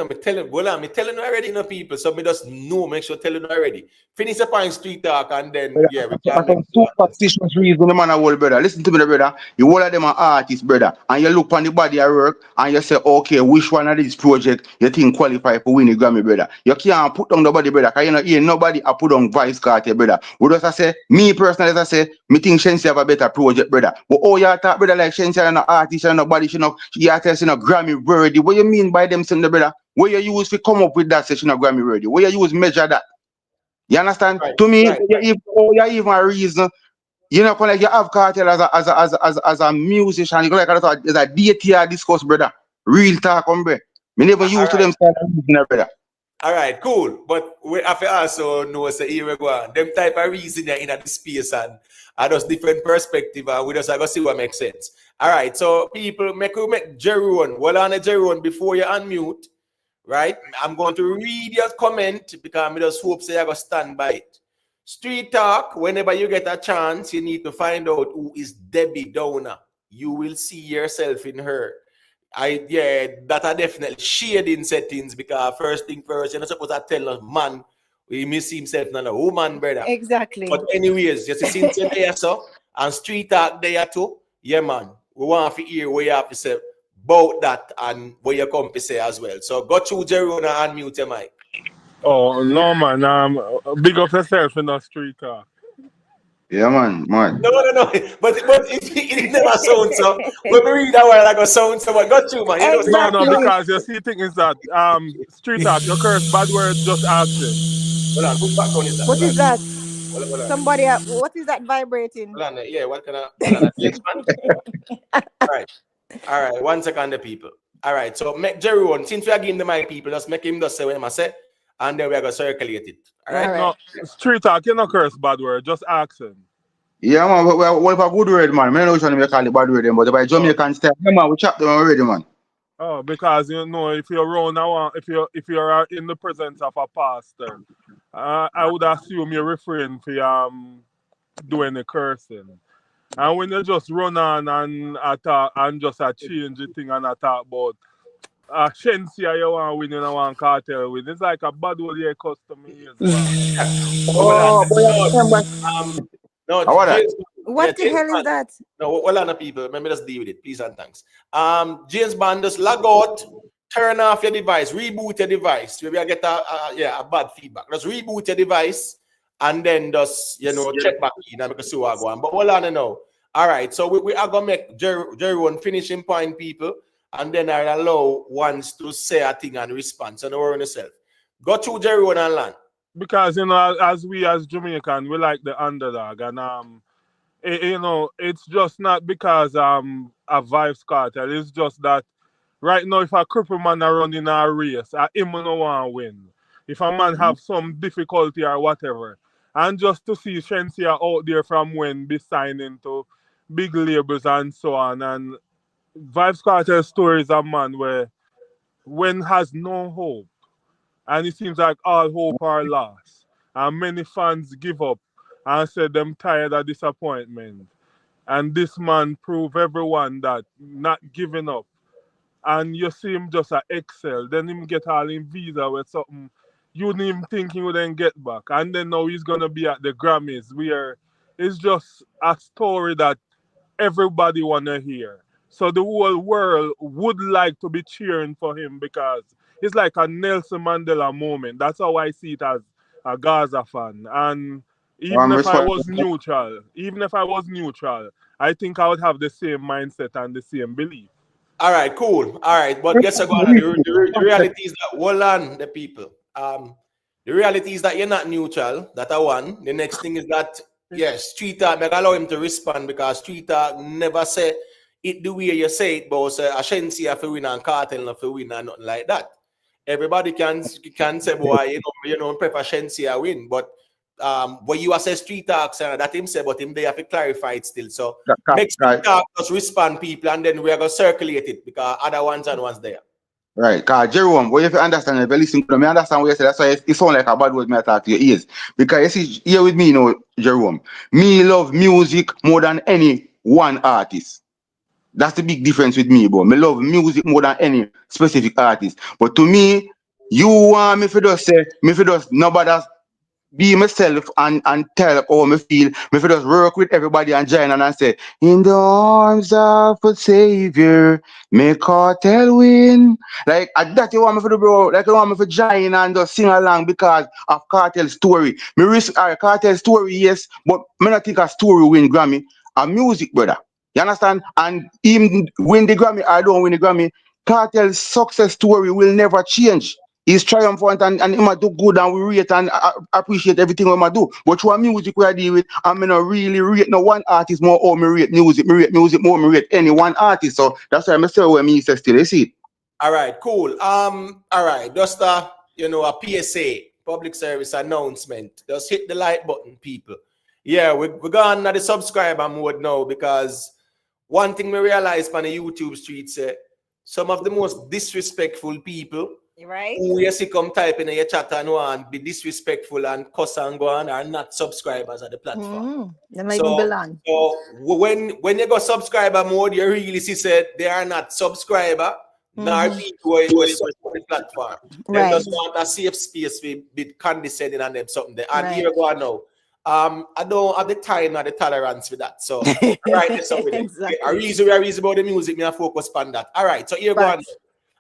you already, no people. So me just know, make sure telling you already. Finish up on Street Talk and then yeah, we can make superstitious reason the man a world, brother. Listen to me, brother. You all of them are artists, brother. And you look on the body at work and you say, okay, which one of these projects you think qualify for winning Grammy, brother? You can't put down nobody, brother, because you know here nobody a put on Vybz Kartel, brother. We just say, me personally, as I say, me think Shensia have a better project, brother. But oh, you talk, brother, like Shensia and artist and nobody, you know, you are telling Grammy worthy. What you mean by them saying, brother? Where you use to come up with that session of Grammy worthy? Where you use measure that? You understand? Right, to me, you even a reason. You know, like you have Kartel as a musician, you go like as a DTR discuss, brother. Real talk, hombre. Me never used to them style of music, brother. All right, cool. But we have to also know say here we go on. Them type of reason in the space and just different perspective and we just have to see what makes sense. All right, so people make Jerome. Well on a Jerome before you unmute, right? I'm going to read your comment because I just hope say I go stand by it. Street Talk, whenever you get a chance, you need to find out who is Debbie Downer. You will see yourself in her. That are definitely shading settings because first thing first, you're not supposed to tell a man he miss himself not a woman, brother. Exactly. But anyways, just since you're there, so and Street Talk there too, yeah, man. We want to hear what you have to say about that and what you come to say as well. So go through Jerome and unmute your mic. Oh no, man. Big up yourself in the Street Talk. Yeah, man. No. But it never sounds so. When we read that word, I go sound so. But got you, man. You know, Exactly. No, because you see, thing is that Street Talk, your curse bad words just asking. Hold on, whose background is that? What is that? Hold on. Somebody, what is that vibrating? Hold on, yeah, what can I? Hold on, yes, man. All right. 1 second, the people. All right, so make Jerome, since we are giving the mic, people, just make him just say what I say, and then we are going to circulate it. All right? No, Street Talk, you no curse bad word, just asking. Yeah, man, what if a good word, man? I don't know which call it bad word, but if I Jamaican style, yeah, man, we chop them already, man. Oh, because you know, if you're around now, if you're in the presence of a pastor, I would assume you're refrain from doing the cursing. And when you just run on and attack and just change the thing and attack about Shensia you want win, you know, want Kartel win. It's like a bad old year custom years back. Oh, boy, I No, remember. no, How about that? James. Yeah, What the James hell is Bond. that? No, well, on people. Let me just deal with it, please and thanks. James Bond, just log out, turn off your device, reboot your device. Maybe I get a bad feedback. Just reboot your device and then just check back in and see what go on. But hold on now. All right, so we are gonna make Jerry one finishing point, people, and then I'll allow ones to say a thing and respond. So no worry on yourself. Go to Jerry one and land. Because as we as Jamaican, we like the underdog, and it's just not because a Vybz Kartel. It's just that right now, if a cripple man are running a race, him no want win. If a man have some difficulty or whatever, and just to see Shensia out there from when be signing to big labels and so on, and Vybz Kartel story is a man where when has no hope, and it seems like all hope are lost, and many fans give up and said them tired of disappointment. And this man prove everyone that not giving up. And you see him just excel. Then him get all in visa with something you didn't even think he wouldn't get back. And then now he's gonna be at the Grammys where it's just a story that everybody wanna hear. So the whole world would like to be cheering for him because it's like a Nelson Mandela moment. That's how I see it as a Gaza fan. And even if I was neutral, I think I would have the same mindset and the same belief. All right, cool. All right, but guess what? The reality is that hold on, the people. The reality is that you're not neutral. That I one. The next thing is that yes, Street Talk. Make allow him to respond because Street Talk never say it the way you say it, but say Ashensi if you win and Kartel if you win and nothing like that. Everybody can say, boy, prefer Ashensi win, but when you assess Street Talk, that him say, but him they have to clarify it still. So make Street Talk just respond people, and then we are gonna circulate it because other ones and ones there. Right, because Jerome, what if you understand, if you listen to me, understand what you say, that's why it sounds like a bad word me attack to your ears. Because you see, here with me, Jerome, me love music more than any one artist. That's the big difference with me, bro. Me love music more than any specific artist. But to me, you want me to just say, me to just nobody be myself and tell how me feel. Me for just work with everybody and join and say, in the arms of a savior, may Kartel win. Like that you want me for do, bro. Like you want me for join and just sing along because of Kartel story. Me risk Kartel story, yes, but me not think a story win Grammy. A music, brother. You understand? And even win the Grammy, I don't win the Grammy. Kartel's success story will never change. He's triumphant and he might do good and we rate and appreciate everything we might do. But what music we are dealing with, I'm not really rate no one artist more or me rate music more, me rate any one artist. So that's why I say what me say still, you see. All right, cool. All right, just a PSA, public service announcement. Just hit the like button, people. Yeah, we're going to the subscriber mode now because one thing we realized on the YouTube streets, some of the most disrespectful people right who you see come type in your chat and want be disrespectful and cuss and go on are not subscribers at the platform. They might even belong. So when you go subscriber mode, you really see said they are not subscriber, nor people who support the platform. They just want a safe space with bit condescending on them something there. And here we go now. I don't have the time or the tolerance for that. So right, there's something exactly. A reason about the music, me I focus on that. All right, so here we go on.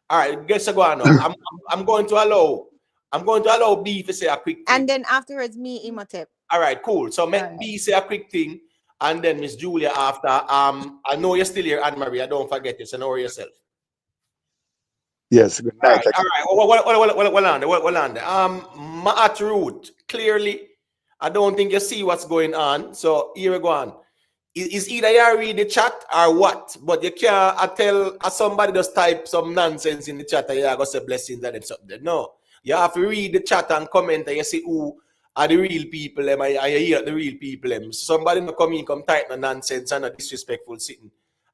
All right, guess go on now. I'm going to allow B to say a quick thing. And then afterwards me Imhotep. All right, cool. So make B say a quick thing, and then Miss Julia after. I know you're still here, Anne Marie. Don't forget you. So know yourself. Yes, good night. All right. What on? Maat root. Clearly, I don't think you see what's going on. So here we go on. Is either you read the chat or what? But you can't tell somebody just type some nonsense in the chat and you're going to say blessings and something. No. You have to read the chat and comment and you see who are the real people and you hear the real people. Somebody will come type no nonsense and a disrespectful sitting.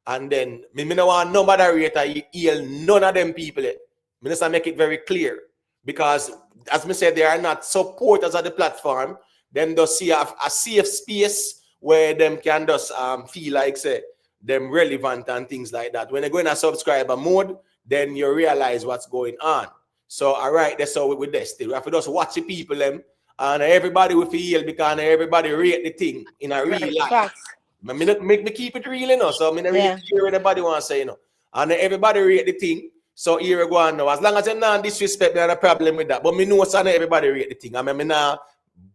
And then, me no want no moderator heal none of them people. Me just make it very clear. Because, as me said, they are not supporters of the platform. Them just see a safe space where them can just feel like say them relevant and things like that. When you go in a subscriber mode, then you realize what's going on. So all right, that's how we this. We have to just watch the people them, and everybody will feel because everybody rate the thing in a real life. Facts. Make me keep it real, you know. So I mean, really hear what everybody want to say, you know. And everybody rate the thing. So here we go on now. As long as I'm not disrespect, me have a problem with that. But me know so everybody rate the thing. I mean, me now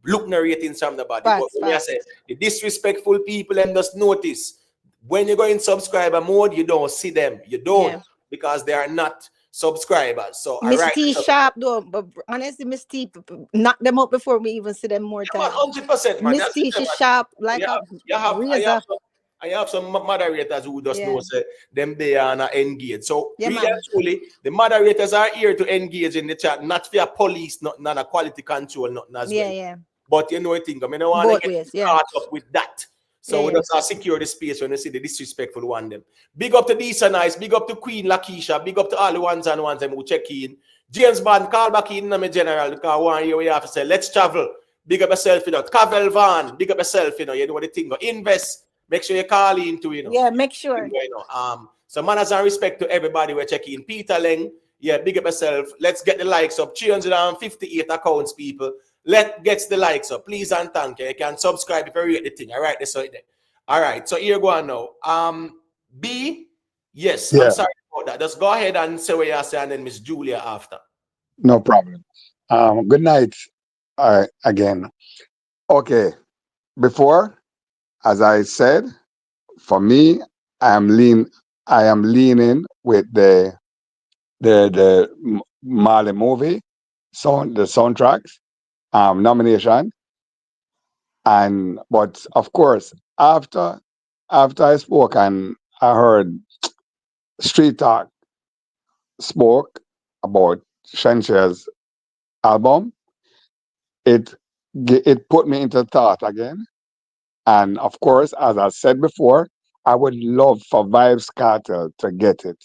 look no ratings from the body. But when I say the disrespectful people, them just notice when you go in subscriber mode, you don't see them. You don't because they are not subscribers. So Miss T sharp though, but honestly, Miss T knock them up before we even see them more time. 100%, man. Miss T, she sharp like a razor. I have some moderators who just know say them they are not engaged. So really and truly, the moderators are here to engage in the chat, not for police, not a quality control, nothing as well. Yeah. But you know what I think? I mean, I want to get caught up with that. So we just secure the space when you see the disrespectful one them. Big up to Disa Nice, big up to Queen Lakeisha, big up to all the ones and ones them who check in. James Bond, call back in my general because one year we have to say, let's travel. Big up yourself, you know. Cavel Van, big up yourself, you know. You know what the thing. Invest. Make sure you call into, you know. Yeah, make sure. You know, so manners and respect to everybody we're checking. Peter Leng, big up yourself. Let's get the likes up. 358 accounts, people. Let's get the likes up. Please and thank you. You can subscribe if you rate the thing. All right, that's right there. All right, so here go on now. B, yes, I'm sorry about that. Just go ahead and say what you say, and then Miss Julia after. No problem. Good night again. Okay, before, as I said, for me, I am leaning with the Marley movie, the soundtracks, nomination, but of course after I spoke and I heard Street Talk spoke about Shensea's album, it put me into thought again. And of course, as I said before, I would love for Vybz Kartel to get it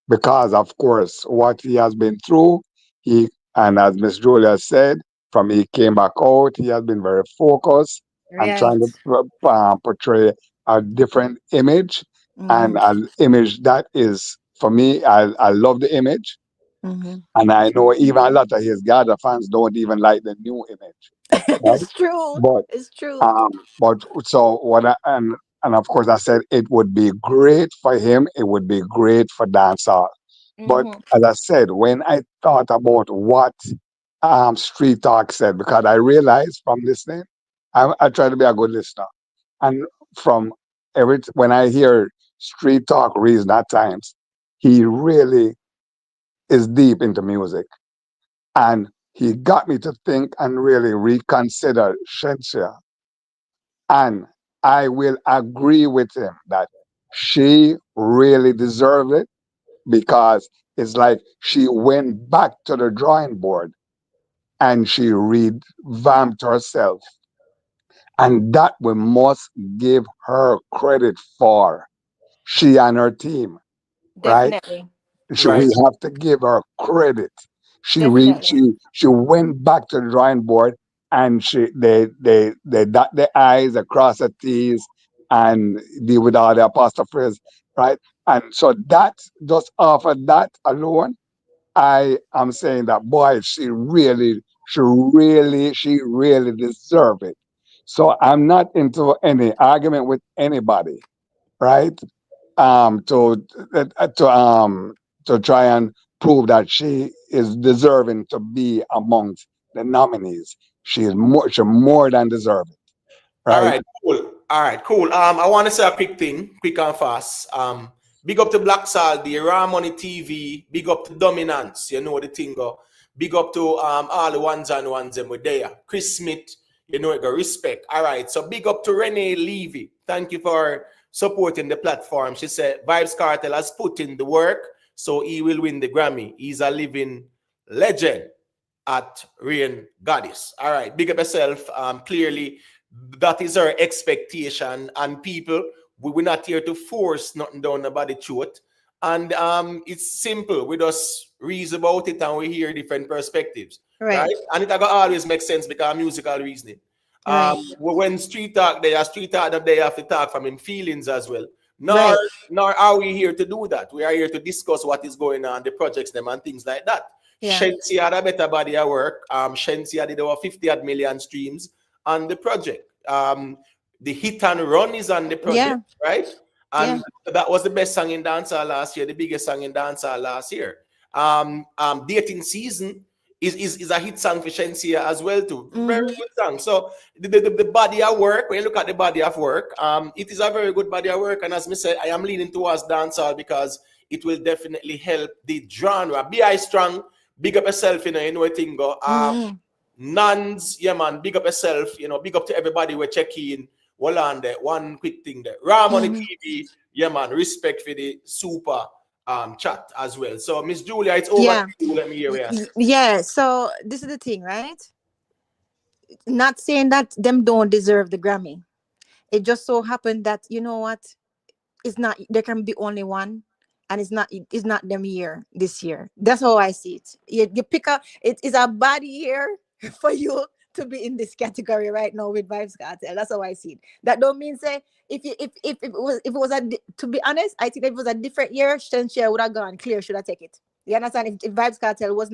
because, of course, what he has been through, and as Miss Julia said, from he came back out, he has been very focused and trying to portray a different image, and an image that is, for me, I love the image. And I know even a lot of his Gada fans don't even like the new image. Right? It's true. But it's true. But so what? And of course, I said it would be great for him. It would be great for dancehall. But as I said, when I thought about what Street Talk said, because I realized from listening, I try to be a good listener, and from when I hear Street Talk reason at times, he really is deep into music. And he got me to think and really reconsider Shensia. And I will agree with him that she really deserved it because it's like she went back to the drawing board and she revamped herself. And that we must give her credit for. She and her team, right? Definitely. We have to give her credit. She went back to the drawing board and they dot the I's across the T's and deal with all the apostrophes, right? And so that just off of that alone, I am saying that boy, she really deserved it. So I'm not into any argument with anybody, right? To try and prove that she is deserving to be amongst the nominees. She more than deserving. Right? All right, cool. I want to say a quick thing, quick and fast. Big up to Black Saldi, Raw Money TV, big up to Dominance, you know the thing go. Big up to all the ones and ones them were there. Chris Smith, you know it go respect. All right, so big up to Renee Levy. Thank you for supporting the platform. She said Vybz Kartel has put in the work, so he will win the Grammy. He's a living legend at Rain Goddess. All right, big up yourself. Clearly, that is our expectation, and people, we're not here to force nothing down nobody's throat. And it's simple. We just reason about it and we hear different perspectives. Right? And it always makes sense because of musical reasoning. When Street Talk, they have to talk from him feelings as well. Nor nor are we here to do that. We are here to discuss what is going on, the projects them and things like that. Yeah. Shensi had a better body of work. Shensi did over 50 odd million streams on the project. The Hit and Run is on the project, right? And that was the best song in dancehall last year, the biggest song in dancehall last year. Dating Season is a hit song for Shensia as well too. Very good song. So the body of work, when you look at the body of work, it is a very good body of work. And as I said, I am leaning towards dancehall because it will definitely help the genre. Be I strong, big up yourself, you know a thing go. Nans, yeah man, big up yourself, big up to everybody we're checking. Hold on there, one quick thing there. Ram on the TV, yeah man, respect for the super chat as well. So Miss Julia, it's over to you. Let me hear you. Yeah, so this is the thing, right? Not saying that them don't deserve the Grammy. It just so happened that, you know what, it's not, there can be only one, and it's not them year this year. That's how I see it. You pick up, it is a bad year for you to be in this category right now with Vybz Kartel. That's how I see it. That don't mean say if it was to be honest, I think if it was a different year, Shensia would have gone clear, should have take it. You understand? If Vybz Kartel was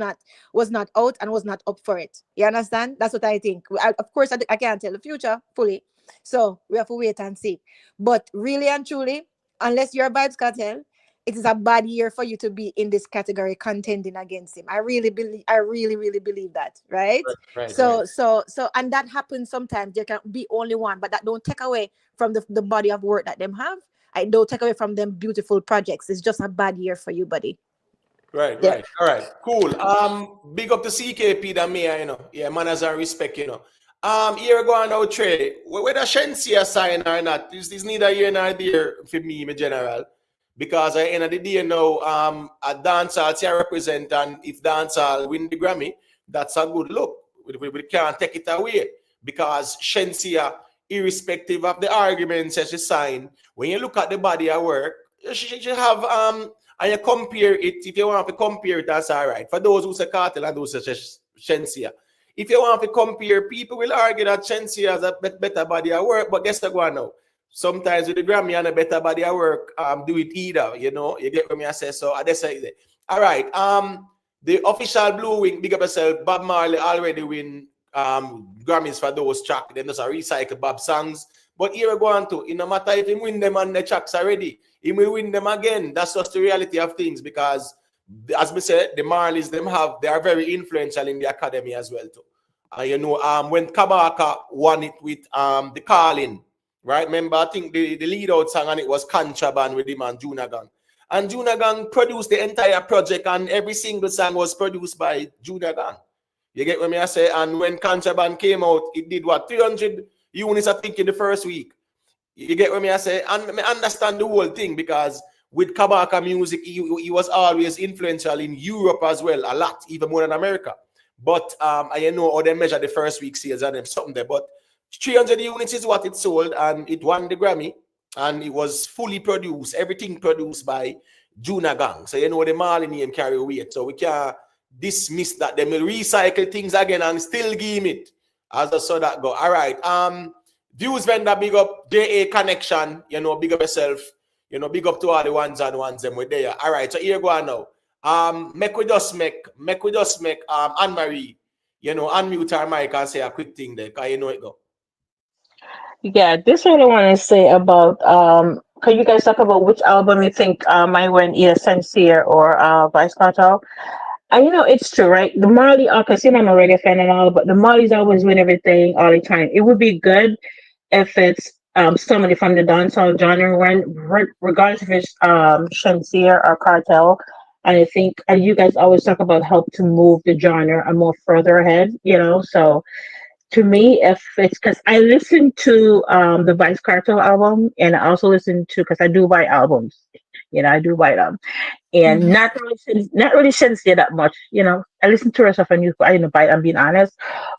not out and was not up for it. You understand? That's what I think. Of course, I can't tell the future fully. So we have to wait and see. But really and truly, unless you're Vybz Kartel, it is a bad year for you to be in this category contending against him. I really really believe that, right? So and that happens sometimes. There can be only one, but that don't take away from the body of work that them have. I don't take away from them beautiful projects. It's just a bad year for you, buddy. Right. All right, cool. Big up to CKP that me, yeah, manners and respect, here go on out Trey. Whether Shensia sign or not, is neither here nor there for me in general. Because at the end of the day now, a dancehall I represent, and if dancehall win the Grammy, that's a good look. We can't take it away. Because Shensia, irrespective of the arguments that she signed, when you look at the body of work, she have and you compare it, if you want to compare it, that's all right. For those who say Kartel and those who say Shensia. If you want to compare, people will argue that Shensia has a better body of work, but guess what now? Sometimes with the Grammy and a better body of work, do it either, you get what I say. So I just say that. All right. The official Blue Wing, big up yourself, Bob Marley already win Grammys for those tracks. Then there's a recycle Bob songs. But here we go on to, no matter if he win them on the tracks already, he will win them again. That's just the reality of things, because as we said, the Marleys they are very influential in the academy as well too. When Kabaka won it with the Calling, right? Remember, I think the lead out song and it was Contraband with him and Junagang. And Junagang produced the entire project, and every single song was produced by Junagang. You get what I say? And when Contraband came out, it did what? 300 units, I think, in the first week. You get what I say? And I understand the whole thing, because with Kabaka music, he was always influential in Europe as well, a lot, even more than America. But I know how they measure the first week sales and them something there. But 300 units is what it sold, and it won the Grammy, and it was fully produced, everything produced by Junagang. So the Marley name carry weight. So we can't dismiss that. They will recycle things again and still give him it. As I saw that go. All right. Views vendor, big up. JA Connection, big up yourself. Big up to all the ones and ones them with there. All right, so here go on now. Make we just make Anne-Marie, unmute her mic and say a quick thing there, because it go. Yeah, this is what I want to say about can you guys talk about which album you think might win, either Sincere or Vybz Kartel? And it's true, right? The Marley, because I'm already a fan and all, but the Marleys always win everything all the time. It would be good if it's somebody from the dancehall genre, regardless if it's Shensia or Kartel. And I think you guys always talk about help to move the genre and more further ahead, So to me, if it's because I listened to the Vybz Kartel album, and I also listened to, because I do buy albums, I do buy them, and not really Shensia that much, I listen to her stuff and I didn't buy it, I'm being honest.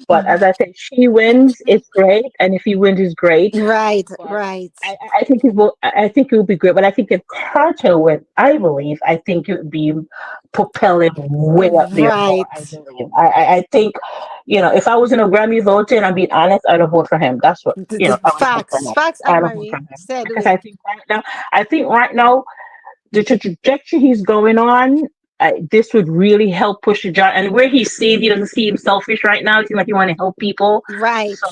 But as I said, she wins, it's great, and if he wins, it's great. Right. I think it will be great. But I think if Kartel wins, I think it would be propelling way up there. Right. I think if I was in a Grammy voting, I'm being honest, I'd vote for him. That's what I would vote for Facts, him. facts, I'd Anne vote for Marie. him Said because we. I think right now the trajectory he's going on, this would really help push the job. And where he's seen, he doesn't see him selfish right now. It seems like he want to help people. Right. So,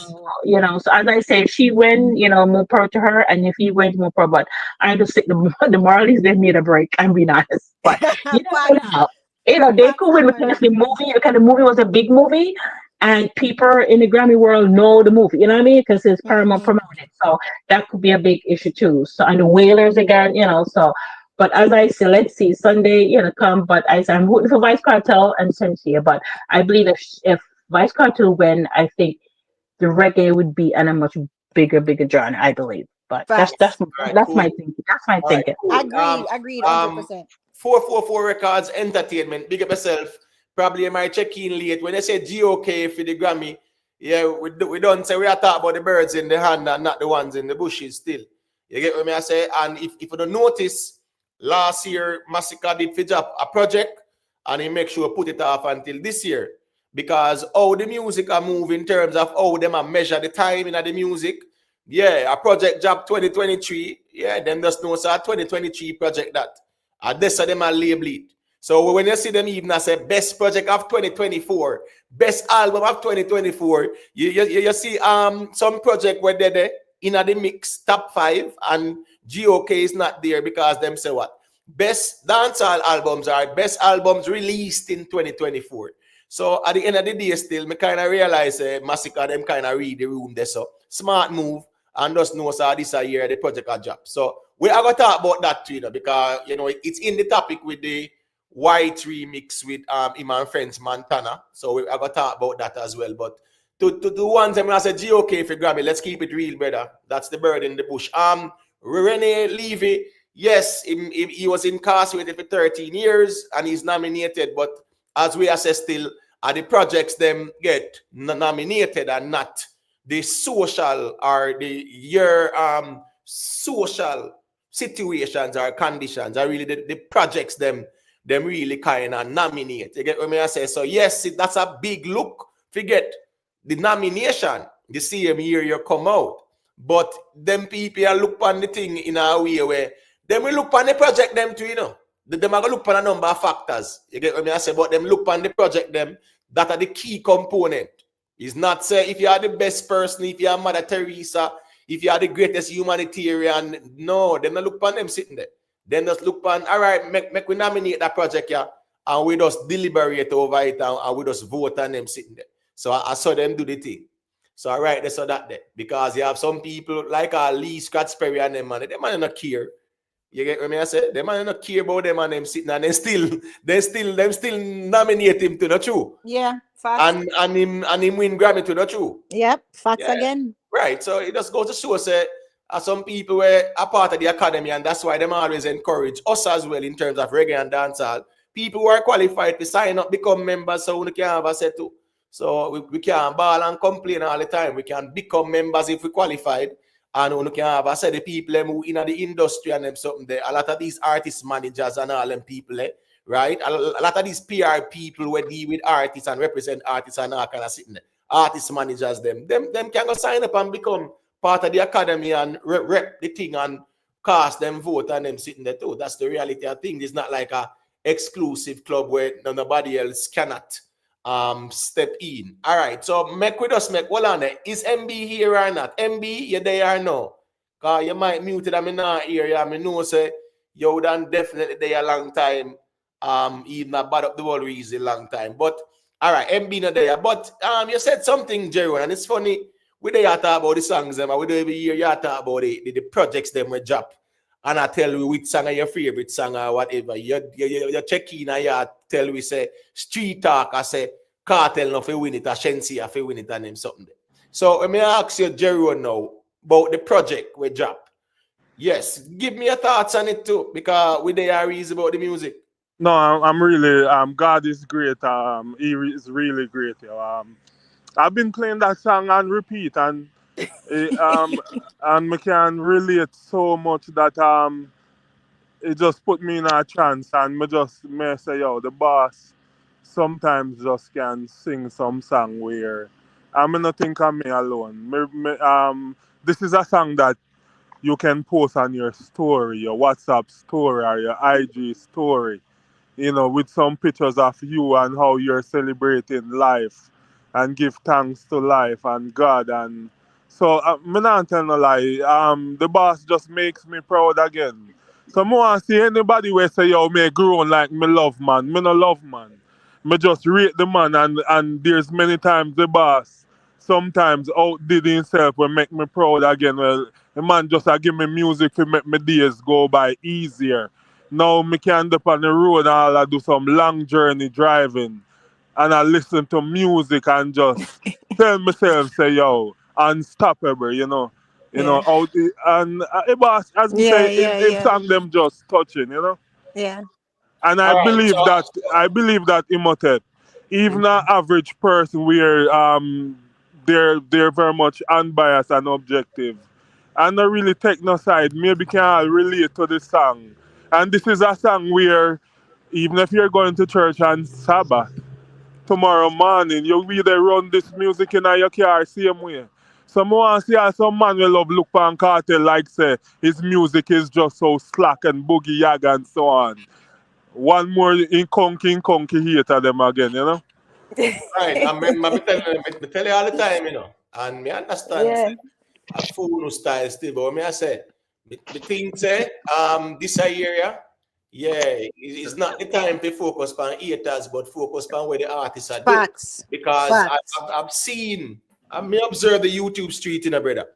so as I say, if she win, more power to her. And if he wins, more power. But I just think the Marlies, they made a break. I'm being honest. But you never Facts, know. They facts, could win Anne because Marie. the movie, the movie was a big movie. And people in the Grammy world know the movie, you know what I mean? Because it's Paramount Mm-hmm. promoted. So that could be a big issue too. So, and the Whalers again, so. But as I say, let's see Sunday, come. But I'm rooting for Vice Cartel and Sensia. But I believe if Vice Cartel win, I think the reggae would be on a much bigger genre. I believe. But that's Facts. All right, that's my cool. thinking. That's my All right, thinking. cool. Agreed, 100%. 444 Records Entertainment. Big up yourself. Probably you might check in late. When they say GOK for the Grammy, yeah, we don't say we are talking about the birds in the hand and not the ones in the bushes still. You get what I say? And if you don't notice, last year, Masicka did for a project and he make sure put it off until this year. Because how the music are moving in terms of how them measure the timing of the music. Yeah, a project job 2023. Yeah, them just know so a 2023 project that. And this of them are label it. So when you see them even as a best project of 2024, best album of 2024, you see some project where they're there in the mix top 5 and GOK is not there because them say what? Best dancehall albums are best albums released in 2024. So at the end of the day, still, me kind of realize Masicka them kind of read the room there. So smart move and just know so this a year the project a job. So we are gonna talk about that too, because it's in the topic with the White remix with him and friends Montana. So we are gonna talk about that as well. But to the ones I'm gonna say GOK for Grammy, let's keep it real, brother. That's the bird in the bush. Rene Levy, yes, he was incarcerated for 13 years and he's nominated, but as we assess still, the projects them get nominated and not the social or your social situations or conditions are really the projects them really kind of nominate. You get what I say? So yes, that's a big look. Forget the nomination the same year you come out. But them people look on the thing in a way where them will look on the project them too, Them are going to look on a number of factors. You get what I say? But them look on the project them that are the key component. It's not say if you are the best person, if you are Mother Teresa, if you are the greatest humanitarian. No, them not look on them sitting there. Then just look on, all right, make we nominate that project, yeah, and we just deliberate over it and we just vote on them sitting there. So I saw them do the thing. So all right, they saw that there. Because you have some people like Lee Scott Sperry and them, man, they might not care. You get what I say? They might not care about them and them sitting and they still nominate him to the true. Yeah, facts. And him win Grammy to the true. Yep, facts Yeah. again. Right. So it just goes to show say some people were a part of the academy, and that's why them always encourage us as well in terms of reggae and dancehall. People who are qualified to sign up, become members, so we can have a set too. So we can't ball and complain all the time. We can become members if we qualified. And we can have, I said, the people who in the industry and them something there. A lot of these artist managers and all them people, right? A lot of these PR people who deal with artists and represent artists and all kind of sitting there. Artist managers, them can go sign up and become part of the academy and rep the thing and cast them vote and them sitting there too. That's the reality of things. It's not like a exclusive club where nobody else cannot step in. All right, so make hold on there. Is MB here or not? MB, you there or no? Cause you might mute it and me not hear you. I know say you done definitely there a long time. Even not bad up the whole reason long time. But all right, MB not there. But you said something, Jerry, and it's funny. We there talk about the songs them, and we don't even hear you talk about the projects them we drop. And I tell you which song are your favorite song or whatever. You check in and you tell we say Street Talk, I say Kartel no fi win it, or Shensi fi win it and them something. So let me ask you, Jerry, now about the project we drop. Yes, give me your thoughts on it too, because we they are easy about the music. No, I'm really God is great. He is really great. I've been playing that song on repeat and and I can relate so much that it just put me in a trance and me say yo the boss sometimes just can sing some song where I'm not think of me alone. This is a song that you can post on your story, your WhatsApp story or your IG story, with some pictures of you and how you're celebrating life and give thanks to life and God. And so, me not tell no lie, the boss just makes me proud again. So, I want to see anybody where say, yo, me grown like me love man. Me no love man. Me just rate the man, and there's many times the boss sometimes outdid himself will make me proud again. Well, the man just give me music to make my days go by easier. Now me can up on the road and I do some long journey driving and I listen to music and just tell myself say yo unstoppable, Yeah. and it was, as me Yeah, say, yeah, him yeah. song them just touching. Yeah. And I All right, believe so that Imhotep, even an average person where they're very much unbiased and objective. And not really take no side, maybe can relate to the song. And this is a song where even if you're going to church on Sabbath, tomorrow morning, you'll be there run this music in your car same way. So I want to see how some man will love look on Kartel like say his music is just so slack and boogie yag and so on. One more in conky hater them again. right, I remember me tell you all the time, and me understand say, Yeah. a fool no style still, but me I say, me think say, this area, yeah, it's not the time to focus on haters, but focus on where the artists are doing. Facts. Because Facts. I've seen, I may observe the YouTube street, brother.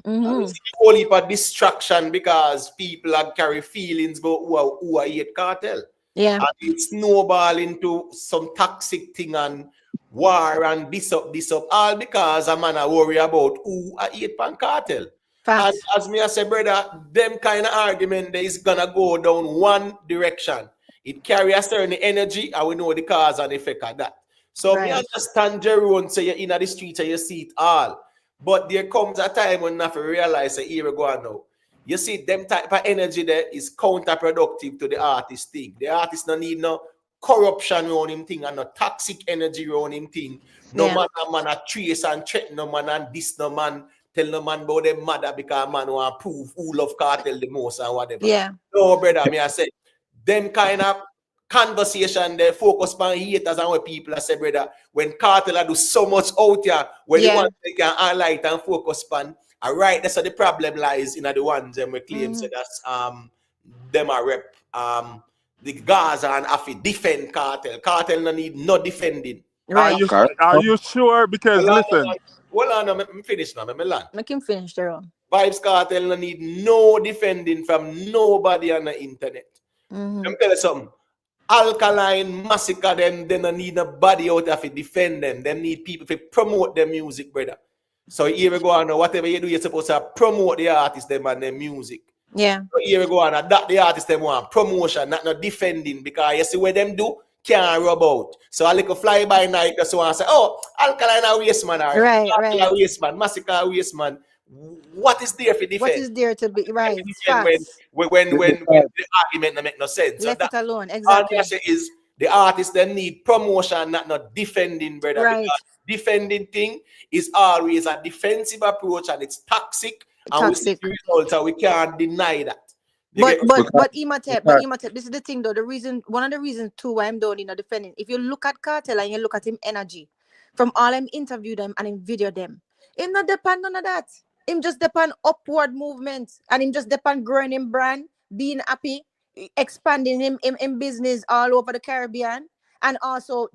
And we Mm-hmm. see a whole heap of distraction because people are carry feelings about who are hate cartel. Yeah. And it's snowball into some toxic thing and war and this up, all because a man are worry about who are hate pan cartel. And Facts. as me I say, brother, them kind of argument there is gonna go down one direction. It carry a certain energy, and we know the cause and effect of that. So me Right. understand Jerome say you're in the street and you see it all. But there comes a time when you have to realize that here we go on now. You see, them type of energy there is counterproductive to the artist thing. The artist no need no corruption around him thing and no toxic energy around him thing. No Yeah. man a trace and threaten no man and this no man tell no man about them mother because man want to prove who love cartel the most and whatever. Yeah. No, brother, me I say, them kind of conversation they focus on haters and what people are say, brother. When cartel do so much out here, when the Yeah. ones they can highlight and focus on, all right, that's where the problem lies in the ones them we claim say that's them are rep the Gaza and Afi defend cartel. Cartel no need no defending. Are Right. you are you sure? Because listen, Hold on, I'm finish now. I'm land. Make him finish, Jerome. Vybz Cartel no need no defending from nobody on the internet. Mm-hmm. Let me tell you something. Alkaline, Masicka, them, they don't need nobody out there to defend them. They need people to promote their music, brother. So here we go on. Whatever you do, you're supposed to promote the artist them and their music. Yeah. So here we go on. That the artist them want promotion, not defending, because you see what them do can't rub out. So I like a fly by night just want to say, oh, Alkaline a waste man, or Right. Alkaline a waste man, Masicka a waste man. What is there for defend? What is there to be right? When Facts. when the argument don't make no sense. So Let that, it alone. all Exactly. I say is the artists then need promotion, not defending, brother. Right. Because defending thing is always a defensive approach and it's toxic. And we see Toxic. the results and we can't deny that. You get me? But Imhotep, this is the thing though. One of the reasons too why I'm down in defending. If you look at Kartel and you look at him energy, from all him interview them and him video them, him not depend on that. Him just depend upward movement and him just depend growing him brand, being happy, expanding him business all over the Caribbean, and also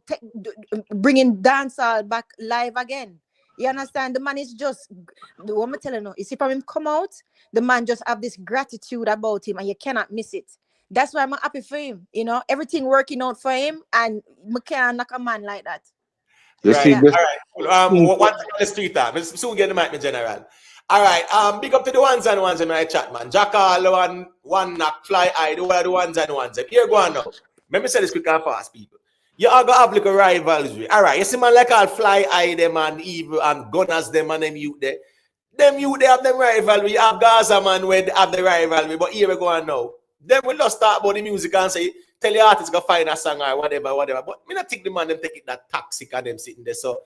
bringing dancehall back live again. You understand? The man is just, the woman telling you see from him come out, the man just have this gratitude about him and you cannot miss it. That's why I'm happy for him. Everything working out for him, and we can't knock a man like that. You Right. see Yeah. this? All right. One thing on the street, let's soon get the mic, my general. All right. Big up to the ones in my chat, man. Jackal, one knock, fly eye, the ones and ones. Here go on now. Let me say this quick and fast, people. You are gonna have like a rivalry. All right, you see man like all fly eye them and evil and gunners them and them youth there. Them youth they have them rivalry. You have Gaza man where they have the rivalry, but here we go on now. Then we just start about the music and say, tell the artist go find a song or whatever. But me not think the man them take it that toxic and them sitting there. So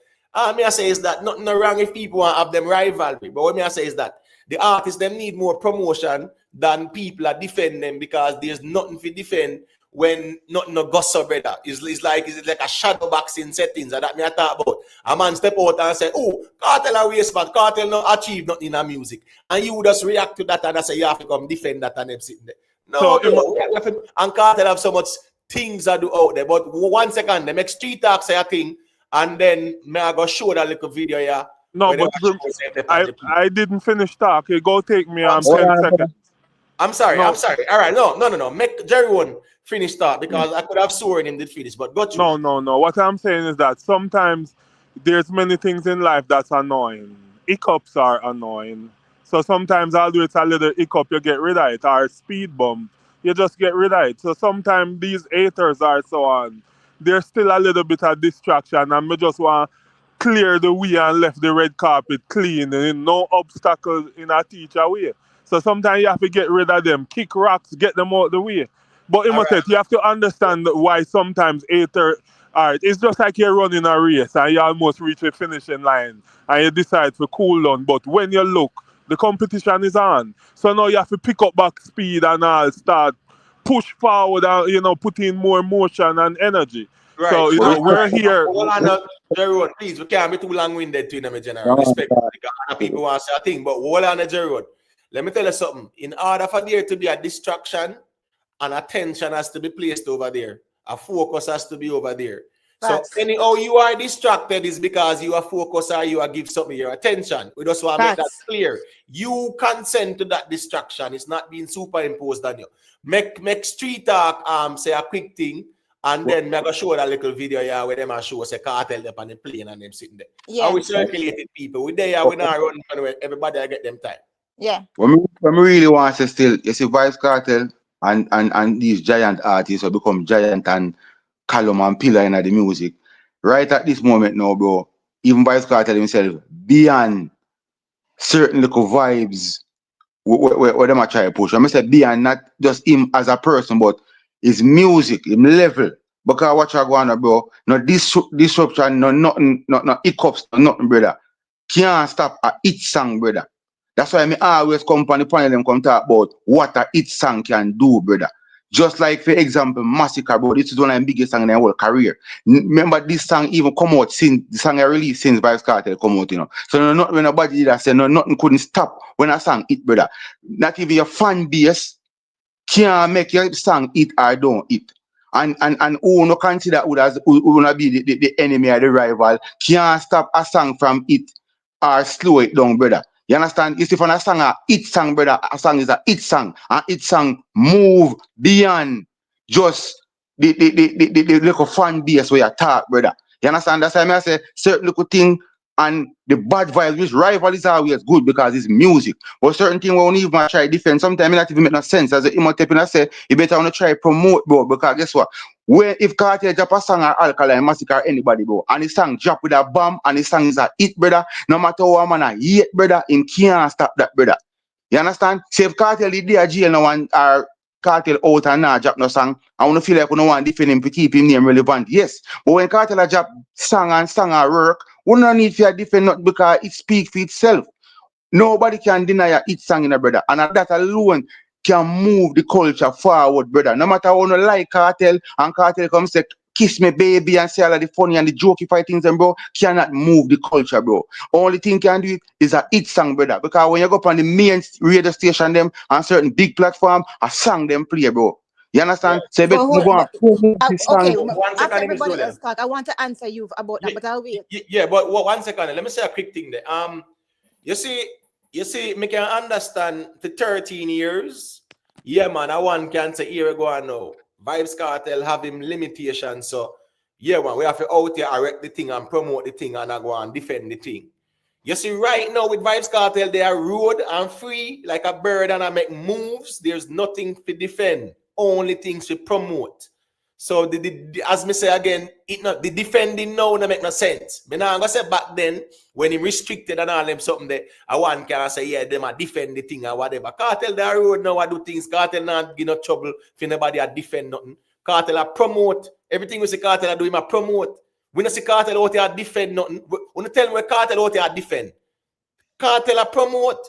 me I say is that nothing wrong if people want to have them rivalry. But what me I say is that the artists them need more promotion than people are defend them, because there's nothing to defend when nothing no gossip, brother. It's like a shadow boxing settings that me I talk about. A man step out and say, oh, Kartel a waste man, Kartel not achieve nothing in a music. And you just react to that and I say you have to come defend that and them sitting there. No, and Kartel have so much things I do out there. But 1 second, they make street talk say a thing, and then me I go show that little video here. No, but I didn't finish talking. Go take me 10 seconds. I'm sorry. All right, no. Make Jerry one finish talk, because I could have sworn him did finish, but got you. No. What I'm saying is that sometimes there's many things in life that's annoying. Hiccups are annoying. So sometimes although it's a little hiccup, you get rid of it, or speed bump, you just get rid of it. So sometimes these haters are so on. There's still a little bit of distraction, and we just want to clear the way and left the red carpet clean and no obstacles in a teacher way. So sometimes you have to get rid of them, kick rocks, get them out the way. But you have to understand why sometimes haters are. It's just like you're running a race and you almost reach the finishing line and you decide to cool down. But when you look, the competition is on. So now you have to pick up back speed and all start push forward and put in more motion and energy. Right. So we're here. Hold on, Jerry, please. We can't be too long-winded to in general. Respect people want to say a thing, but hold on, Jerry. Let me tell you something. In order for there to be a distraction, and attention has to be placed over there. A focus has to be over there. Facts. So anyhow you are distracted is because you are focused or you are give something your attention. We just want to make that clear. You consent to that distraction. It's not being superimposed on you. Make street talk say a quick thing, and then I'm gonna show that little video here where them show us a Kartel up on the plane and them sitting there. Yeah. And we circulated people. We there, we not running anywhere. Everybody I get them time. Yeah. When we really want to still, you see Vybz Kartel and these giant artists have become giant and column and pillar in the music. Right at this moment now, bro, even Vybz Kartel himself, beyond certain little vibes where them are trying to push. I must say beyond not just him as a person, but his music, his level. Because what you're going on, bro, no disruption, no nothing, no hiccups, no nothing, brother. Can't stop a hit song, brother. That's why I always come on the panel and come talk about what a hit song can do, brother. Just like, for example, Masicka, bro, this is one of the biggest songs in their whole career. Remember, this song even come out since, the song I released since Vybz Kartel come out, So not when nobody did that, say, nothing couldn't stop when a song hit, brother. Not even your fan base can't make your song hit or don't hit. And who no consider who wanna be the enemy or the rival can't stop a song from it or slow it down, brother. You understand? You see, for a song, a hit song, brother, a song is a hit song. A hit song move beyond just the little fan base where you talk, brother. You understand? That's why I say certain little thing and the bad vibes, which rival is always good because it's music. But certain thing we won't even try defend. Sometimes it not even make no sense. As the Imhotep say, you better want to try promote, bro, because guess what? If Kartel drop a song or Alkaline, Masicka or anybody, bro, and the song drop with a bomb and the song is a hit, brother, no matter how man a hate, brother, him can't stop that, brother. You understand? Say if Kartel is there jail now and or Kartel out and not drop no song, I want to feel like we don't want to defend him to keep him name relevant. Yes. But when Kartel drop song or work, we don't need to defend not because it speaks for itself. Nobody can deny a hit song in a brother. And that alone can move the culture forward, brother. No matter how you like Kartel, and Kartel come say, kiss me, baby, and say all of the funny and the jokey fight things, and bro, cannot move the culture, bro. Only thing can do it is a hit song, brother. Because when you go up on the main radio station, them, on certain big platform, a song them play, bro. You understand? So okay, after everybody else talk, I want to answer you about that, but I'll wait. Yeah, but 1 second. Let me say a quick thing there. You see, me can understand the 13 years. Yeah, man, I one can say here we go on now. Vybz Kartel have him limitations. So, yeah, man, we have to out here erect the thing and promote the thing and I go and defend the thing. You see, right now with Vybz Kartel, they are road and free like a bird and I make moves. There's nothing to defend. Only things to promote. So as me say again, the defending now don't make no sense. But now I'm gonna say back then when he restricted and all them something there, I one can say yeah, them a defend the thing or whatever. Kartel the road now I do things. Kartel not give no trouble if nobody a defend nothing. Kartel I promote. Everything we see Kartel I do, him I promote. We don't see Kartel out here defend nothing. We don't tell him where Kartel out here defend. Kartel I promote.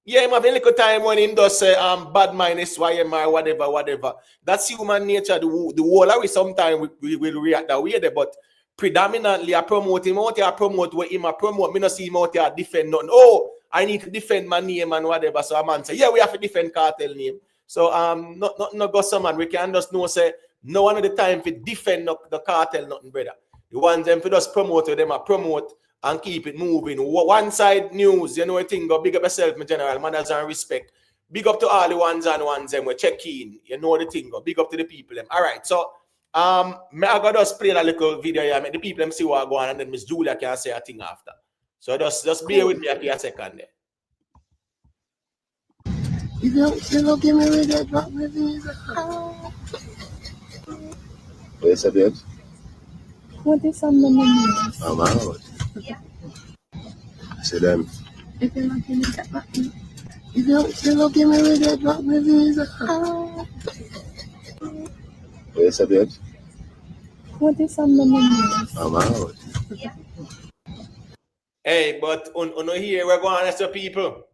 Yeah, him have a little time when him does say bad mind SYM whatever. That's human nature. The whole of we sometimes we will react that way there, but predominantly I promote him out here, I promote where him I promote. Me not see him out here defend nothing. Oh, I need to defend my name and whatever. So a man say, yeah, we have to defend Kartel name. So not go some man. We can just know say no one of the time to defend the Kartel nothing, brother. The ones them for just promote them I promote and keep it moving. One side news, you know a thing, go big up yourself, my general, manners and respect. Big up to all the ones them we check in. You know the thing, go big up to the people them. All right, so I got just play a little video here, make the people them see what go on, and then Miss Julia can say a thing after. So just bear with me a second there. If you don't give me with that drop my visa. Yes, I did. What is on the menu? I'm out. See them. If you're not going to get back to If you don't give me with that drop my visa. Yes, I did. what is on the menu? I'm out. Hey, but on here we're going to ask the people.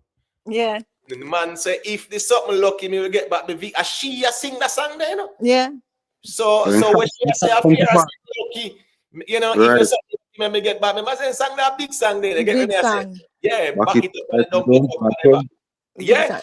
Yeah. The man say if there's something lucky, me will get back the V. She sing that song there, you know? Yeah. So when she say I feel lucky, you know, Right. if you say me get back, me must say song that big song there. They get Big me, I say, song. yeah, Back back it it up and dump it up, whatever. Yeah.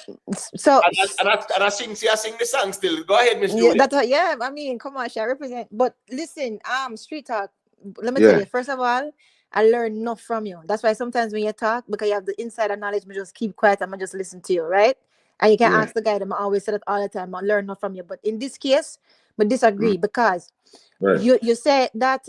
So And I sing the song still. Go ahead, Miss yeah, Julia. yeah, I mean, come on, I represent. But listen, street talk. Let me Yeah. tell you, first of all, I learn enough from you. That's why sometimes when you talk, because you have the insider knowledge, me just keep quiet and I just listen to you, right? And you can Yeah. ask the guy, I always say that all the time, I learn enough from you. But in this case, but disagree because Right. you say that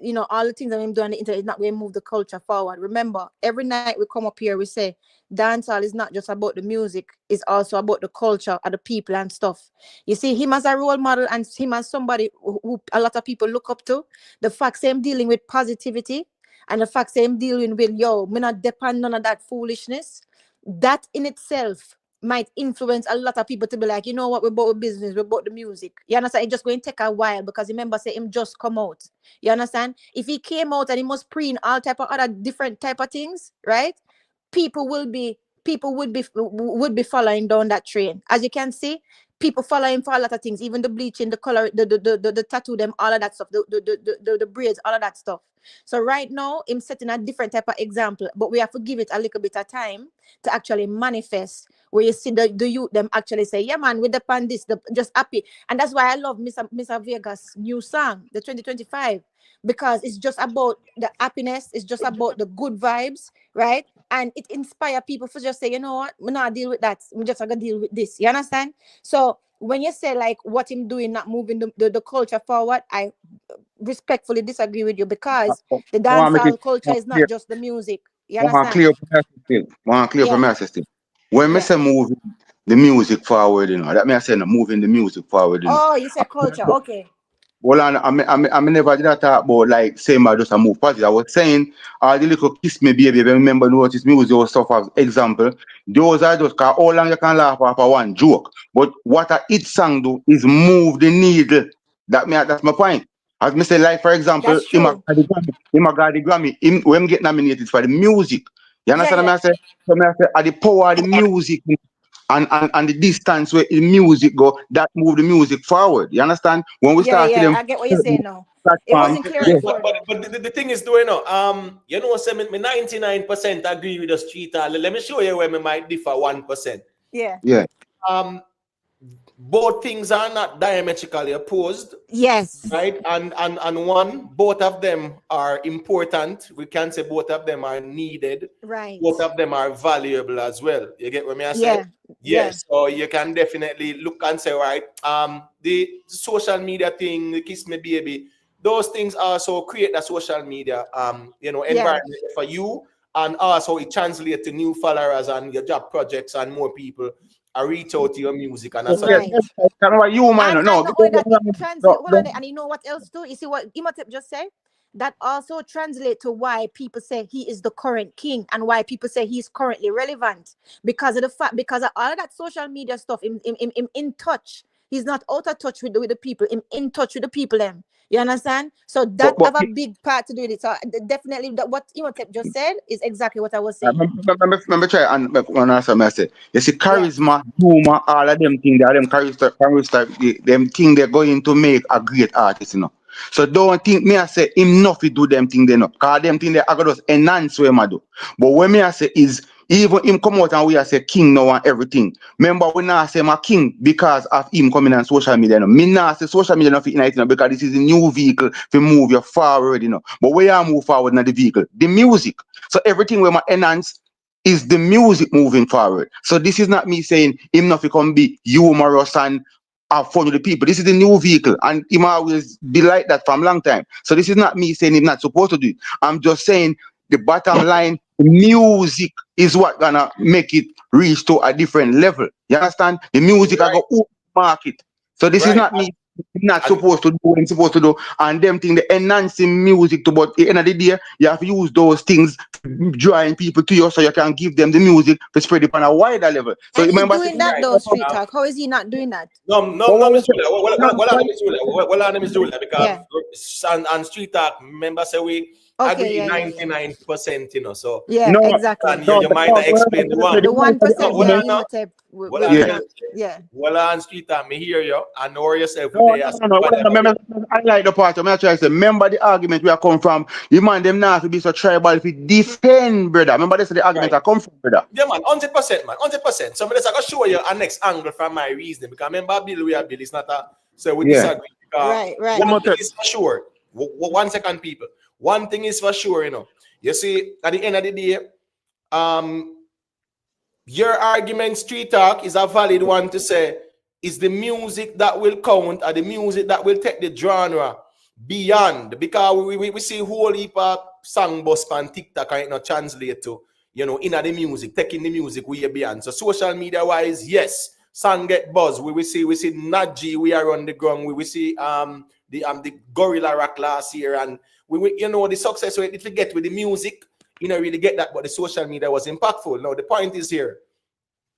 you know, all the things that I'm doing on the internet is not going to move the culture forward. Remember, every night we come up here, we say dancehall is not just about the music, it's also about the culture of the people and stuff. You see, him as a role model and him as somebody who a lot of people look up to. The fact same dealing with positivity and the fact same dealing with me not depend on that foolishness. That in itself might influence a lot of people to be like, you know what, we're about business, we're about the music. You understand? It's just going to take a while because remember, say him just come out. You understand? If he came out and he must preen all type of other different type of things, right? People would be following down that train. As you can see, people following for a lot of things, even the bleaching, the color, the tattoo, them, all of that stuff, the braids, all of that stuff. So right now, I'm setting a different type of example, but we have to give it a little bit of time to actually manifest. Where you see the youth them actually say, yeah man, with the pan this, just happy. And that's why I love Mr. Vegas' new song, the 2025, because it's just about the happiness, it's just about the good vibes, right? And it inspires people to just say, you know what, we're not deal with that, we're just gonna deal with this. You understand? So when you say like what him doing, not moving the culture forward, I respectfully disagree with you because the dancehall culture is not just the music. You understand? Clear for my system. Clear for Yeah. my system. When I say moving the music forward, you know, that means I say no, moving the music forward, you know. Oh, you said culture. Okay. Well, I never did that talk about like saying I just a move positive. I was saying the little kiss me baby. Remember notice music or stuff as example. Those are just cause how long you can laugh off one joke. But what a hit song do is move the needle. That's my point. As me say, like for example, That's true. him got the Grammy, when get nominated for the music. You understand what I say? So I say the power of the music and the distance where the music go, that move the music forward. You understand? When we start to them I get what you're saying now. It platform, wasn't clear yeah. before. But the thing is, you know, say me 99% agree with the street. Let me show you where we might differ 1%. Yeah. Yeah. Both things are not diametrically opposed. Yes. Right? And both of them are important. We can say both of them are needed. Right. Both of them are valuable as well. You get what I say? Yeah. Yes. So you can definitely look and say, right, the social media thing, the kiss me baby, those things also create the social media environment for you, and also it translates to new followers and your job projects and more people reach out to your music and that's right. And you might And know. not only that, it translates. And you know what else too? You see what Imhotep just said? That also translates to why people say he is the current king and why people say he's currently relevant because of the fact, because of all of that social media stuff in touch He's not out of touch with the people. Him in touch with the people them. You understand? So that have a big part to do with it. So definitely what Imhotep just said is exactly what I was saying. Remember try and answer me. I say, you see, Yeah. charisma, humor, all of them things, them charisma, them things they're going to make a great artist, you know. So don't think me I say him not do them thing they know. Cause them thing they are gonna just enhance what I do. But when me I say is even him come out and we are say king now and everything. Remember when I say my king because of him coming on social media. No. Me not say social media not fit in it, you know, because this is a new vehicle to move you forward, you know. But where I move forward not the vehicle, the music. So everything where my enhance is the music moving forward. So this is not me saying him not come be humorous and have fun with the people. This is the new vehicle, and him always be like that from long time. So this is not me saying him not supposed to do it. I'm just saying the bottom line, music is what gonna make it reach to a different level. You understand? The music I go open market. So this is not me not supposed to do what I'm supposed to do. And them thing, the enhancing music to, but at the end of the day, you have to use those things to drawing people to you so you can give them the music to spread it on a wider level. So and he's remember, doing that though, Street Talk. How is he not doing that? No, Miss Julia. Well, Miss Julia, because on Street Talk, remember, say we agree 99%, you know. So exactly. And you might not explain the one. The 1%, Imhotep. Well, on Street Talk, me hear you. I know yourself. No. I like the part. I'm not trying to say. Remember the argument where I come from. You man, them not to be so tribal if you defend, brother. Remember this is the argument I come from, brother. Yeah, man, 100%, man, 100%. So I'm gonna show you a next angle from my reasoning because remember, Bill, we are Bill. It's not a so we disagree. Right. One thing is for sure. 1 second, people. One thing is for sure, you know. You see, at the end of the day, your argument, Street Talk, is a valid one to say is the music that will count or the music that will take the genre beyond, because we see whole heap of song bus on TikTok and it not translate to, you know, in the music, taking the music way beyond. So social media wise, yes, song get buzz. We see Naji, we are on the ground. We see the Gorilla Rock last year, and we you know the success rate if we get with the music, you know, really get that, but the social media was impactful. Now the point is here,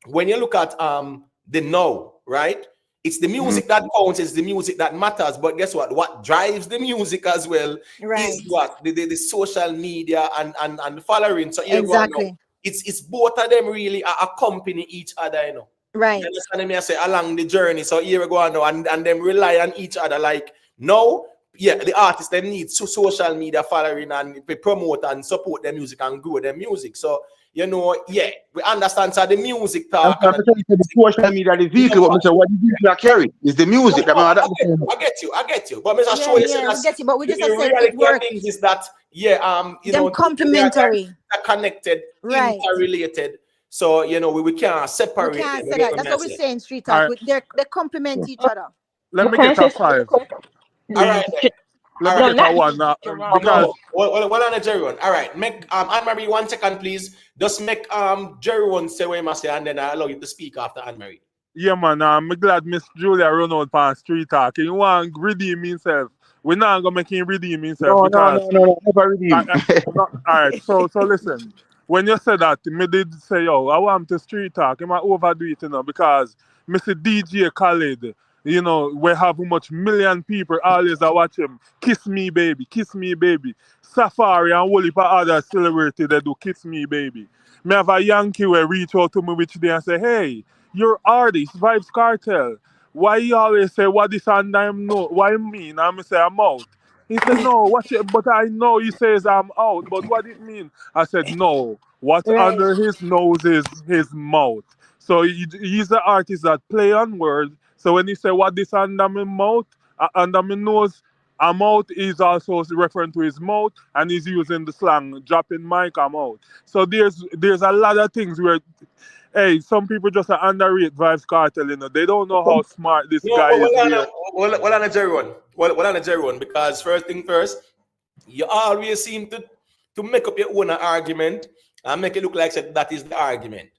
when you look at the now, right? It's the music that counts, it's the music that matters. But guess what? What drives the music as well is what? The social media and the following. So exactly. It's both of them really accompany each other, you know. Right. You understand me? I say along the journey. So here we go now, and them rely on each other. Like now, yeah, the artists they need social media following and promote and support their music and grow their music. So you know, yeah, we understand. So the music talk. The social media, the vehicle. What the vehicle carry is the music. I get you. But Mr. Show you I get you. But we just said it works. Things is that you know, complementary, they're connected, interrelated. So you know, we can't separate. We can't say that. That's what we're saying. Street Talk. They complement each other. Let me get a 5. All right. Let me get a 1 now. Because well on a Jerry one. All right. Make Anne-Marie 1 second, please. Just make Jerry one say what you must say, and then I allow you to speak after Anne-Marie. Yeah, man. I'm glad Miss Julia run out on Street Talk. He want to redeem himself. We're not gonna make him redeem himself. No, never redeem. All right. So listen. When you said that, me did say, yo, I want to Street Talk. I might overdo it, you know, because Mr. DJ Khaled, you know, we have how much million people always are watch him. Kiss me, baby. Kiss me, baby. Safari and Wally for other celebrity they do Kiss Me, baby. Me have a Yankee where reach out to me which day and say, hey, you're artist, Vybz Kartel. Why you always say what this and I'm no? Why me? And I say I'm out. He said, no, watch it, but I know he says I'm out, but what it mean? I said, no, what's under his nose is his mouth. So he's the artist that play on words. So when he say what this under my mouth, under my nose, I'm out, he's also referring to his mouth, and he's using the slang, dropping mic, I'm out. So there's a lot of things where, hey, some people just underrate Vybz Kartel, you know. They don't know how smart this guy is. Well, on a Jerry one. Well, on a Jerry one, because first thing first, you always seem to make up your own argument and make it look like that is the argument.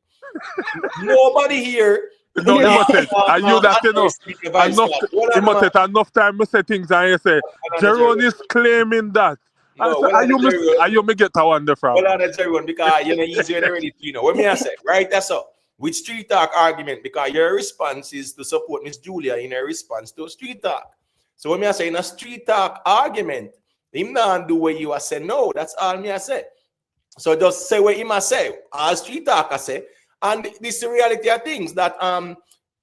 Nobody here. No, he must say, I knew that, you know. Enough time to say things and you say, Jerome is claiming that. You may get a wonder from. Well, on a Jerry one, because you know, easier than anything, you know. What me I say, right? That's all. with street talk argument because your response is to support Miss Julia in her response to street talk. So when I say in a street talk argument, him not do what you are say no. That's all me I say. So just say what him I say. All street talk I say. And this is the reality of things that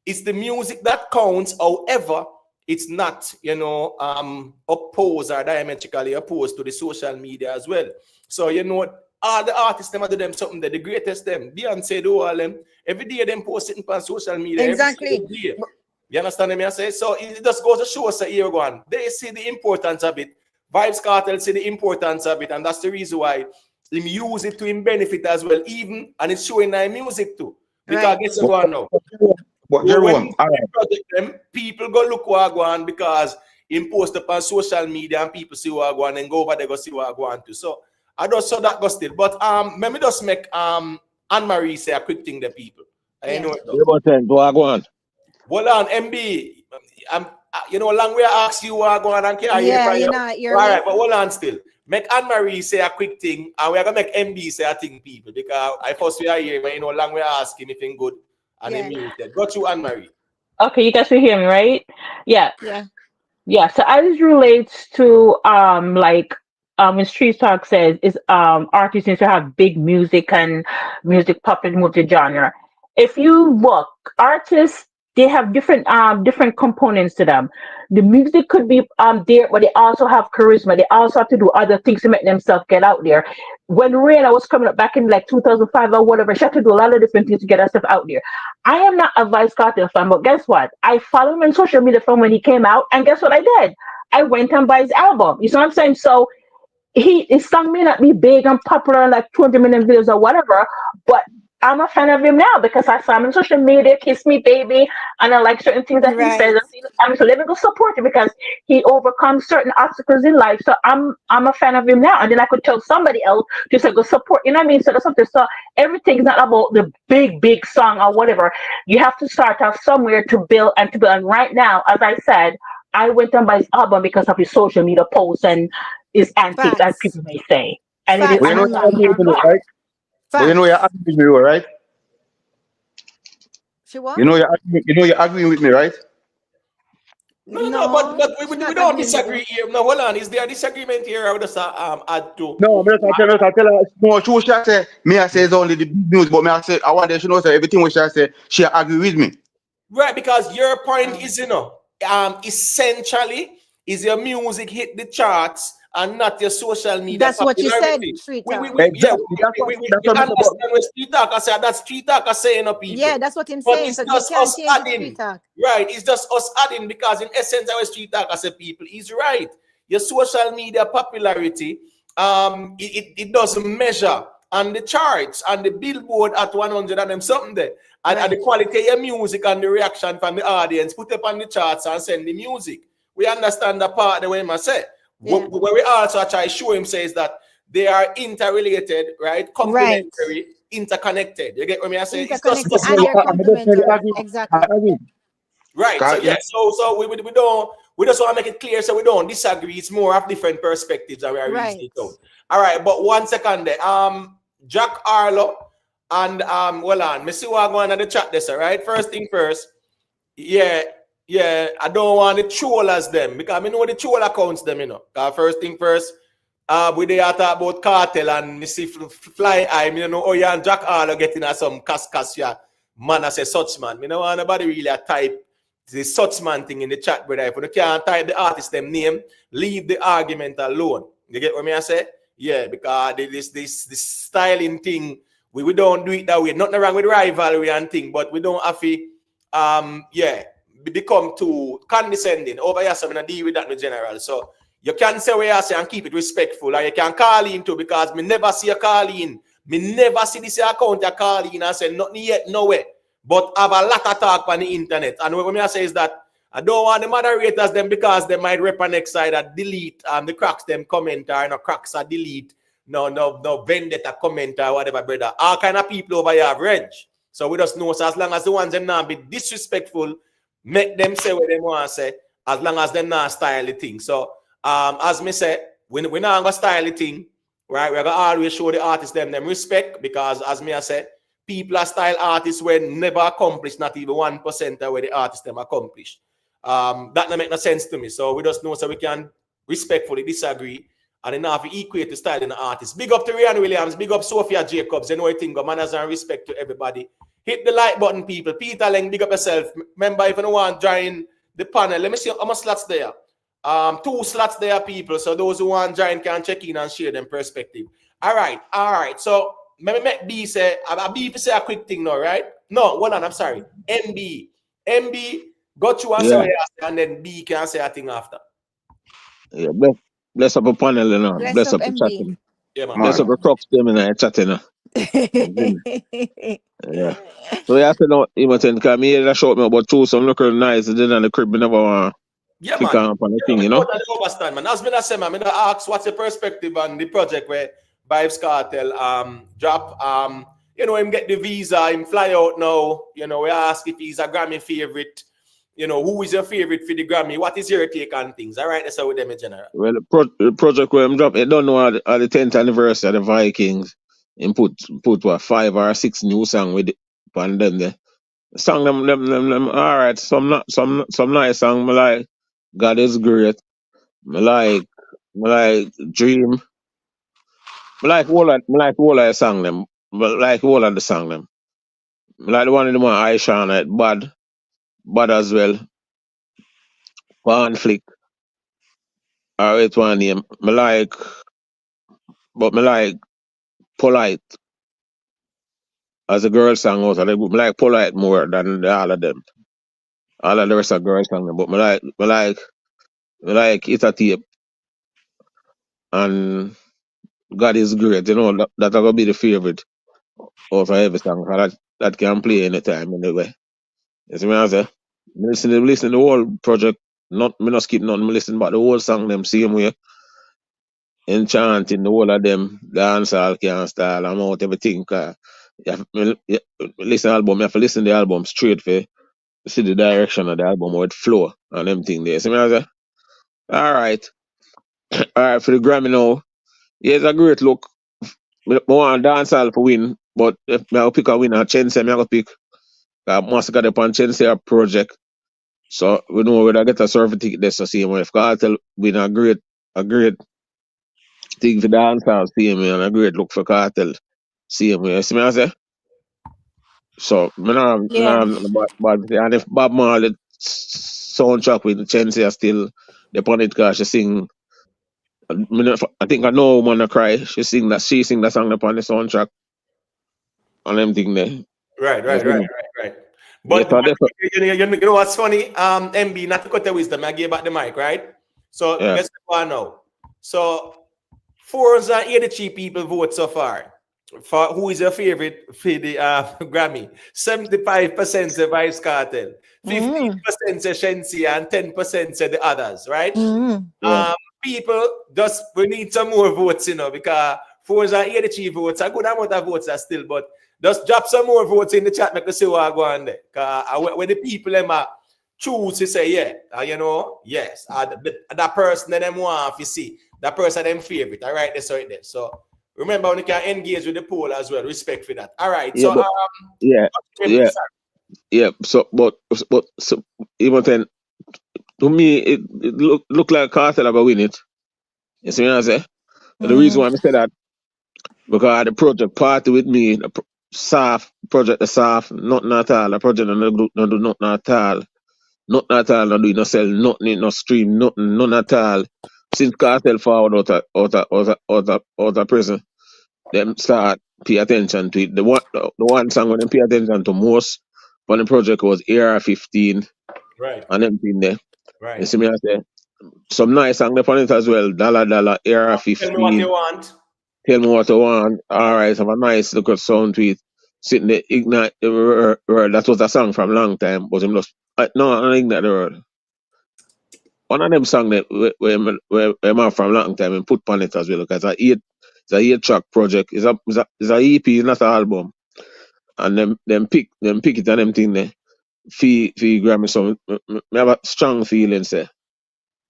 it's the music that counts. However, it's not, opposed or diametrically opposed to the social media as well. So all the artists them do them something that the greatest them. Beyonce do all them. Every day them post it on social media. Exactly. Every day. You understand me? I say? So it just goes to show us here going. They see the importance of it. Vybz Kartel see the importance of it, and that's the reason why him use it to him benefit as well, even and it's showing in music too. Because guess what now? But Jerome, them, people go look what I go on because him post up on social media and people see what I go on and go over there go see what I go on to. So I just saw that go still. But let me just make Anne-Marie say a quick thing to people. I know it though. Hold on, MB. Long way I ask you what I go on and can't hear from you. All right, but hold on still. Make Anne-Marie say a quick thing, and we're gonna make MB say a thing, people, because I first we are here, but long way I ask him if he's good and then muted. Go to Anne-Marie. Okay, you guys will hear me, right? Yeah. Yeah. So as it relates to when Street Talk says is artists need to have big music and music puppet multi-genre. If you look, artists they have different components to them. The music could be there, but they also have charisma. They also have to do other things to make themselves get out there. When Rihanna was coming up back in like 2005 or whatever, she had to do a lot of different things to get herself out there. I am not a Vybz Kartel fan, but guess what? I follow him on social media from when he came out, and guess what I did? I went and buy his album. You see what I'm saying? So his song may not be big and popular, like 200 million views or whatever, but I'm a fan of him now because I saw him on social media, Kiss Me Baby, and I like certain things that he says. So let me go support him because he overcomes certain obstacles in life. So I'm a fan of him now. And then I could tell somebody else to say go support, you know what I mean? So that's something. So everything's not about the big song or whatever. You have to start off somewhere to build and to build. And right now, as I said, I went and buy his album because of his social media posts and his antics, as people may say. And it is right? But you know you're agreeing with me, right? She what? You know you're agreeing with me, right? No, but we don't disagree here. No, hold on. Is there a disagreement here? I would just add to. No, I tell her no. She say me. I say it's only the big news, but me I say I want her to know say everything which I say she agree with me. Right, because your point is essentially is your music hit the charts and not your social media. That's what you said, Street Talk. Exactly. We understand what Street Talk I say. That's Street Talk I say, people. Yeah, that's what I'm saying. So just us adding. Right, it's just us adding because in essence our Street Talk I say people is right. Your social media popularity, it doesn't measure on the charts and the billboard at 100 and them something there. And the quality of your music and the reaction from the audience, put up on the charts and send the music. We understand that part the way I say. Where we also try to show him says that they are interrelated, right? Complementary, interconnected. You get what I say? It's just exactly. Right. So we just want to make it clear so we don't disagree. It's more of different perspectives that we are reaching it out. All right, but 1 second there. Jack Arlo and hold on. Me see what I'm going on the chat this, all right? First thing first. Yeah, I don't want the trollers them because I know the troll accounts them, First thing first, we they are talk about Kartel and me see fly eye, and Jack Arlo getting some cascas, man, I say such man. Me no want nobody really type the such man thing in the chat, brother. If you can't type the artist them name, leave the argument alone. You get what I say? Yeah, because this styling thing, we don't do it that way. Nothing wrong with rivalry and thing, but we don't have to become too condescending over here, so I'm gonna deal with that in general. So you can say what you say and keep it respectful, or you can call in too, because me never see a call in. Me never see this account a call in and say nothing yet, no way. But have a lot of talk on the internet. And what I say is that I don't want the moderators them because they might rep on next side and delete the cracks them comment or cracks or delete no vendetta comment or whatever, brother. All kind of people over here have range. So we just know so as long as the ones them not be disrespectful, make them say what they want to say, as long as them not style the thing. So as me say, we not gonna style the thing, right? We're gonna always show the artists them respect, because as me I said, people are style artists were never accomplished, not even 1% of where the artists them accomplished. That don't make no sense to me. So we just know so we can respectfully disagree and then have to equate the style in the artist. Big up to Ryan Williams, big up Sophia Jacobs, you know I think manners and respect to everybody. Hit the like button, people. Peter Leng, big up yourself. Remember, if you don't want to join the panel, let me see how much slots there. 2 slots there, people. So those who want to join can check in and share them perspective. All right. So let me make B say, B say a quick thing now, right? No, hold on, I'm sorry. MB, go through and say what you say, and then B can say a thing after. Yeah, bless up a panel, you know. Bless up the MB. chatting. Yeah, man. Bless up the crux them in the chatting. Yeah. So you have to know, because me hear that shout me about two, some look nice, and then on the crib, me never want yeah, click man. on the Yeah, thing, man. you know. Totally understand, man. As I say, man, I ask what's your perspective on the project where Vybz Kartel drop him get the visa, him fly out now. We ask if he's a Grammy favorite. Who is your favorite for the Grammy? What is your take on things? All right, that's how with them in general. Well, the project where I'm dropping, I don't know at the 10th anniversary of the Vikings, and put what 5 or 6 new song with it on them there. Song them all right. Some nice song. Me like God is great. Me like Dream. Me like all of the song them. Me like all of the song them. Me like the one in the one Aisha on it. Bad as well. Conflict. Or it's one name. Me like Polite as a girl song also. Me like Polite more than all of them. All of the rest of girl song them. But me like It's a Tape and God is great. That gonna be the favorite over every song. That can play anytime anyway. You see me I say? Listen to the whole project. Not skip nothing. Me listen but the whole song them same way. Enchanting the whole of them. Dancehall can style. I'm out everything. Listen album. You have to listen to the album straight for see the direction of the album or it flow and them thing there. See me I say? Alright. Alright for the Grammy now. Yeah, it's a great look. I want dancehall for win, but if I pick a winner, Chance, I go pick. Masicka upon Chance project. So we know whether I get a survey ticket this to see him. If Kartel win a great thing for dancehall, see him and a great look for Kartel. See him. You see me I say? So Yeah. and if Bob Marley soundtrack with Chance still upon it cause she sing I think I know woman cry. She sing that song upon the soundtrack and them thing there. Right. You see me? Yeah, But so that's you know what's funny? MB, not to cut the wisdom, I gave back the mic, right? So yeah. guess what now? So 483 people vote so far. For who is your favorite for the Grammy? 75% say Vybz Kartel, 15% say Shensi, and 10% say the others, right? Yeah. People, we need some more votes, because 483 votes, a good amount of votes are still, but just drop some more votes in the chat, make us see what go on there. When the people choose to say, yes, that person that them want to see, that person them favorite, all right, that's right there. So remember, when you can engage with the poll as well, respect for that. All right, Yeah, so but, yeah. So, but even then, to me, it look like Kartel are gonna win it. You see what I say? The reason why I say that because the project party with me, soft project, the soft, nothing at all. The project no do nothing at all. Nothing at all. No do no sell nothing, no stream, nothing, none at all. Since Kartel forward out of prison, them start pay attention to it. The one song when them pay attention to most on the project was AR-15 right, and everything there. You right. see me I say? Some nice song upon it as well. Dollar Tell me what you AR-15. want. Tell me what I want. Alright, have a nice look at sound to it. Sitting there, ignite the world. That was a song from long time, but him just no, I don't ignite the world. One of them song that where I'm from long time and put on it as well because it's a 8-track project. It's a EP, not an album. And them pick it and them thing there. Fee Grammy so me have a strong feeling say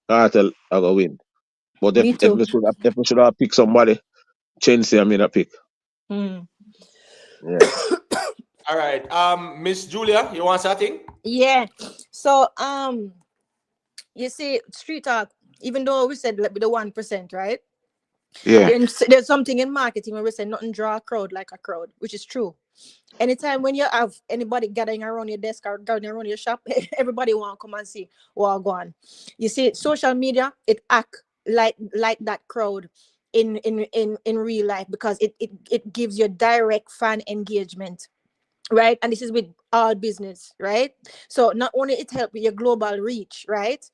Kartel I go win. But Me too. if we should have picked somebody, Chance I made a pick. Yeah. All right. Miss Julia, you want something? Yeah. So you see, street talk, even though we said like, with the 1%, right? Yeah. There's something in marketing where we say nothing draw a crowd like a crowd, which is true. Anytime when you have anybody gathering around your desk or gathering around your shop, everybody want to come and see what go on. You see, social media, it act like that crowd in real life, because it gives you direct fan engagement, right? And this is with all business, right? So not only it help with your global reach, right,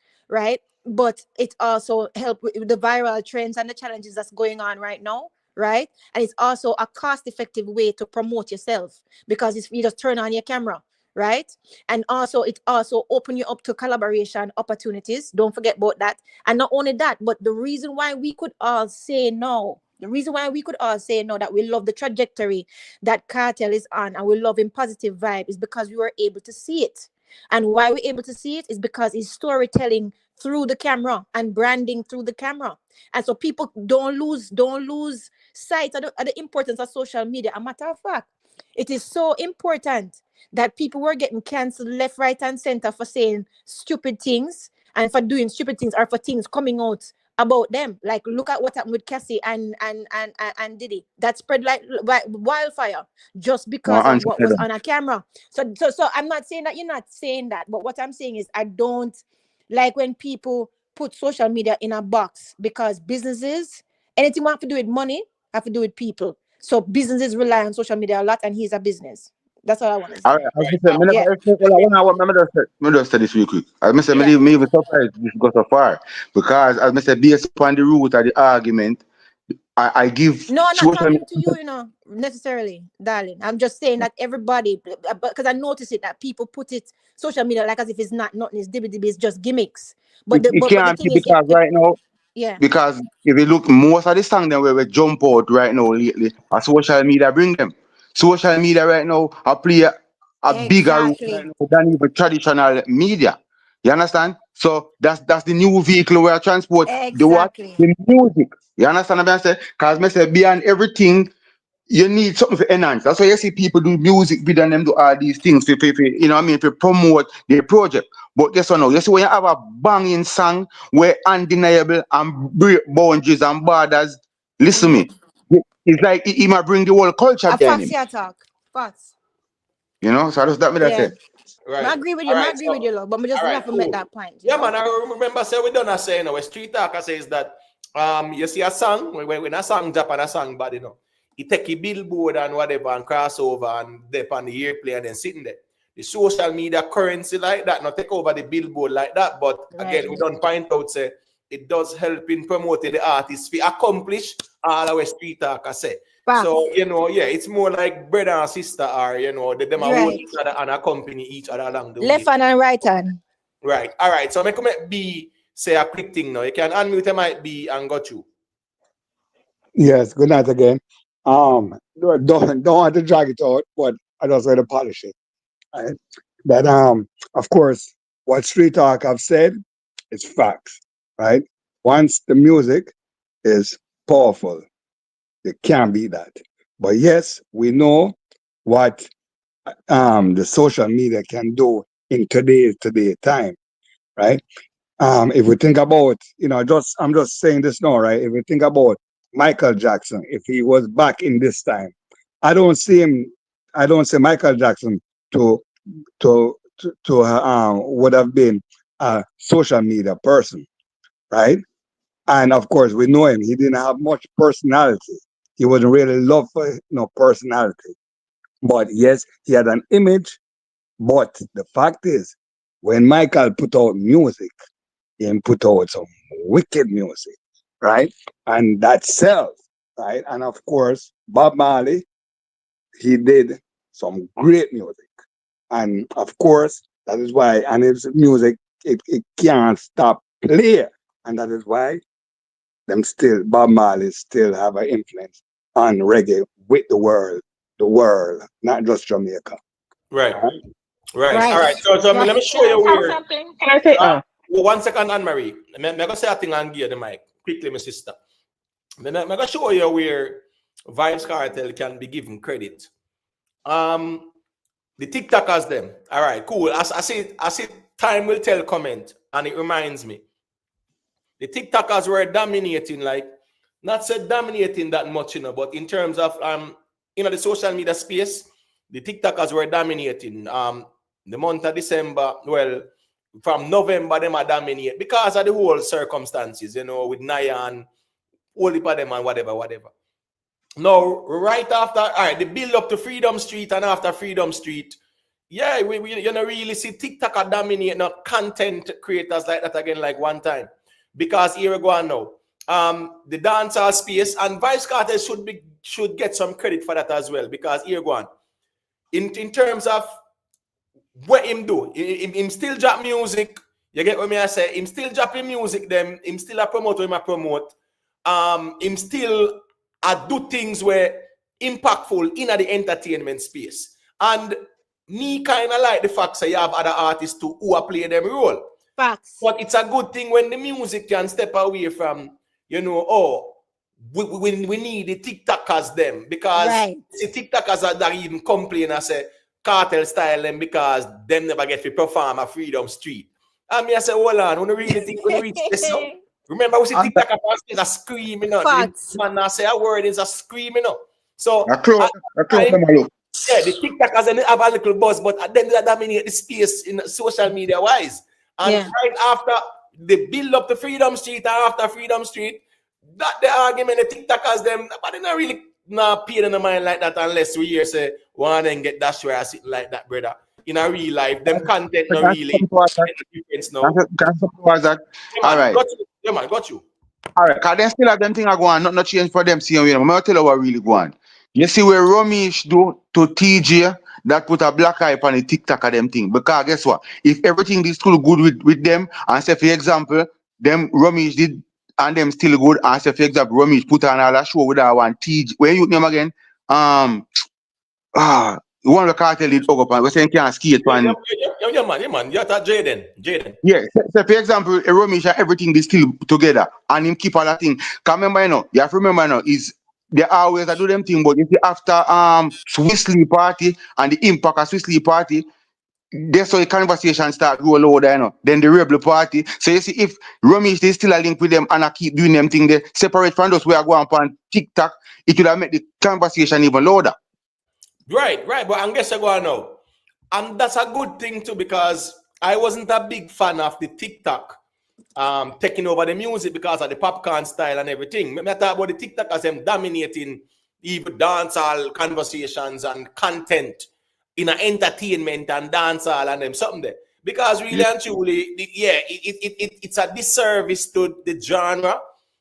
but it also help with the viral trends and the challenges that's going on right now, right? And it's also a cost-effective way to promote yourself, because if you just turn on your camera, right? And also it also open you up to collaboration opportunities. Don't forget about that. And not only that, but the reason why we could all say no, that we love the trajectory that Kartel is on, and we love him positive vibe, is because we were able to see it. And why we're able to see it is because it's storytelling through the camera and branding through the camera. And so people don't lose sight of the importance of social media. A matter of fact, it is so important that people were getting canceled left, right, and center for saying stupid things and for doing stupid things, or for things coming out about them. Like, look at what happened with Cassie and Diddy. That spread like wildfire just No, because of answer what to was them. on a camera. So I'm not saying that you're not saying that, but what I'm saying is I don't like when people put social media in a box, because businesses, anything we have to do with money, have to do with people. So businesses rely on social media a lot, and he's a business. That's all I want to All say. right, as I said, Yeah. me just say this real quick. As I said, Yeah. me even surprised this go so far. Because as I said, based upon the root of the argument, I give No, I'm not social talking to media. you, necessarily, darling. I'm just saying that everybody, because I notice it that people put it social media like as if it's not nothing, it's dibby, it's just gimmicks. But It but the can't be thing is, because right now, yeah, because if you look, most of the songs them where we jump out right now lately, are social media bring them. Social media right now are play a bigger role right exactly, now than even traditional media. You understand? So that's the new vehicle where I transport the what? exactly, The music. You understand what I'm saying? Because I say beyond everything, you need something to enhance. That's why you see people do music video and them do all these things you know what I mean, to promote their project. But guess what now? You see when you have a banging song where undeniable and break boundaries and borders, listen mm-hmm. me. It's like he might bring the whole culture A behind facts him. here talk, facts, You know, so that's that me that yeah. say. I Right. agree with All you. I right. agree with So, you, love. But we just all right, have to make cool. that point, Yeah, man. I remember say we done a say, a street talker says that you see a song when a song drop and a song bad, he take a billboard and whatever and crossover and dip on the airplane and then sitting there. The social media currency like that, not take over the billboard like that. But right. again, we don't point out say it does help in promoting the artist to accomplish all our street talker say. So, Facts, yeah, it's more like brother and sister are, them are hold right. each other and accompany each other along the Left way. hand and right hand. Right. All right. So, make B say a quick thing now. You can unmute your mic B and got you. Yes, good night again. Don't want to drag it out, but I just want to polish it. Right? That of course, what Street Talk have said is facts, right? Once the music is powerful, you can't beat that. But yes, we know what the social media can do in today time, right? If we think about, I'm just saying this now, right? If we think about Michael Jackson, if he was back in this time, I don't see him. I don't see Michael Jackson to would have been a social media person, right? And of course, we know him. He didn't have much personality. He wasn't really loved for personality. But yes, he had an image. But the fact is, when Michael put out music, he put out some wicked music, right? And that sells, right? And of course, Bob Marley, he did some great music. And of course, that is why, and his music, it can't stop play. And that is why Bob Marley still have an influence on reggae with the world, not just Jamaica. Right. Right? Right. All Right. right. So let me Right. show Can I you talk where. something? Can I say? Oh, 1 second, Anne Marie. I'm going to say a thing and give you the mic quickly, my sister. I'm going to show you where Vybz Kartel can be given credit. The TikTokers them. All right, cool. I see time will tell comment, and it reminds me. The TikTokers were dominating, like not so dominating that much, but in terms of the social media space, the TikTokers were dominating. The month of December, well, from November, them are dominate because of the whole circumstances, with Nayan, all the them and whatever. Now, right after, all right, the build up to Freedom Street and after Freedom Street, yeah, we really see TikTok dominate, not content creators like that again, like one time. Because here we go on now. The dancehall space and Vybz Kartel should get some credit for that as well. Because here we go on. In terms of what him do, him still drop music. You get what me I say? Him still dropping music, them, him still a promote, him a promote. Him still do things where impactful in the entertainment space. And me kind of like the fact that you have other artists too who are playing them role. Facts. But it's a good thing when the music can step away from, we need the TikTokers them, because the TikTokers that even complain and say Kartel style them because them never get to perform at Freedom Street. And me I say, hold on, when you really think when you reach this up, remember we see TikTokers is a screaming out. Man I say a word is a screaming out. So yeah, the TikTokers and have a little buzz, but then they dominate the space in social media wise. And right after they build up the Freedom Street and after Freedom Street, that the argument, the TikTokers, them, but they not really pay in the mind like that unless we hear say, one and get that where I sit like that, brother. In a real life, them content not really difference now. All right. Got you. All right, because they still have them thing I go on, not change for them. See, I'm going to tell you what really go on. You see where Romish do to TJ, that put a black eye on the TikTok of them thing. Because guess what? If everything is still good with them, and say for example, them Romish did and them still good, and say for example, Romish put on a show with that one TJ. Where you name again? One of the Kartel did up and we saying can't skate one. Yeah, man. You're that Jaden. Yeah. So for example, Romish and everything they still together and him keep all that thing. Can remember you have to remember is they always do them thing, but if you after Swiss Sleep Party and the impact of Swiss Sleep Party, that's how the conversation start roll over then the Rebel Party. So you see if Romish is still a link with them and I keep doing them thing they separate from those where I go on TikTok, it would have made the conversation even louder. Right. But I guess I go on now. And that's a good thing too, because I wasn't a big fan of the TikTok taking over the music because of the popcorn style and everything. I talk about the TikTok as them dominating even dancehall conversations and content in an entertainment and dancehall and them something there. Because really and truly, it's a disservice to the genre,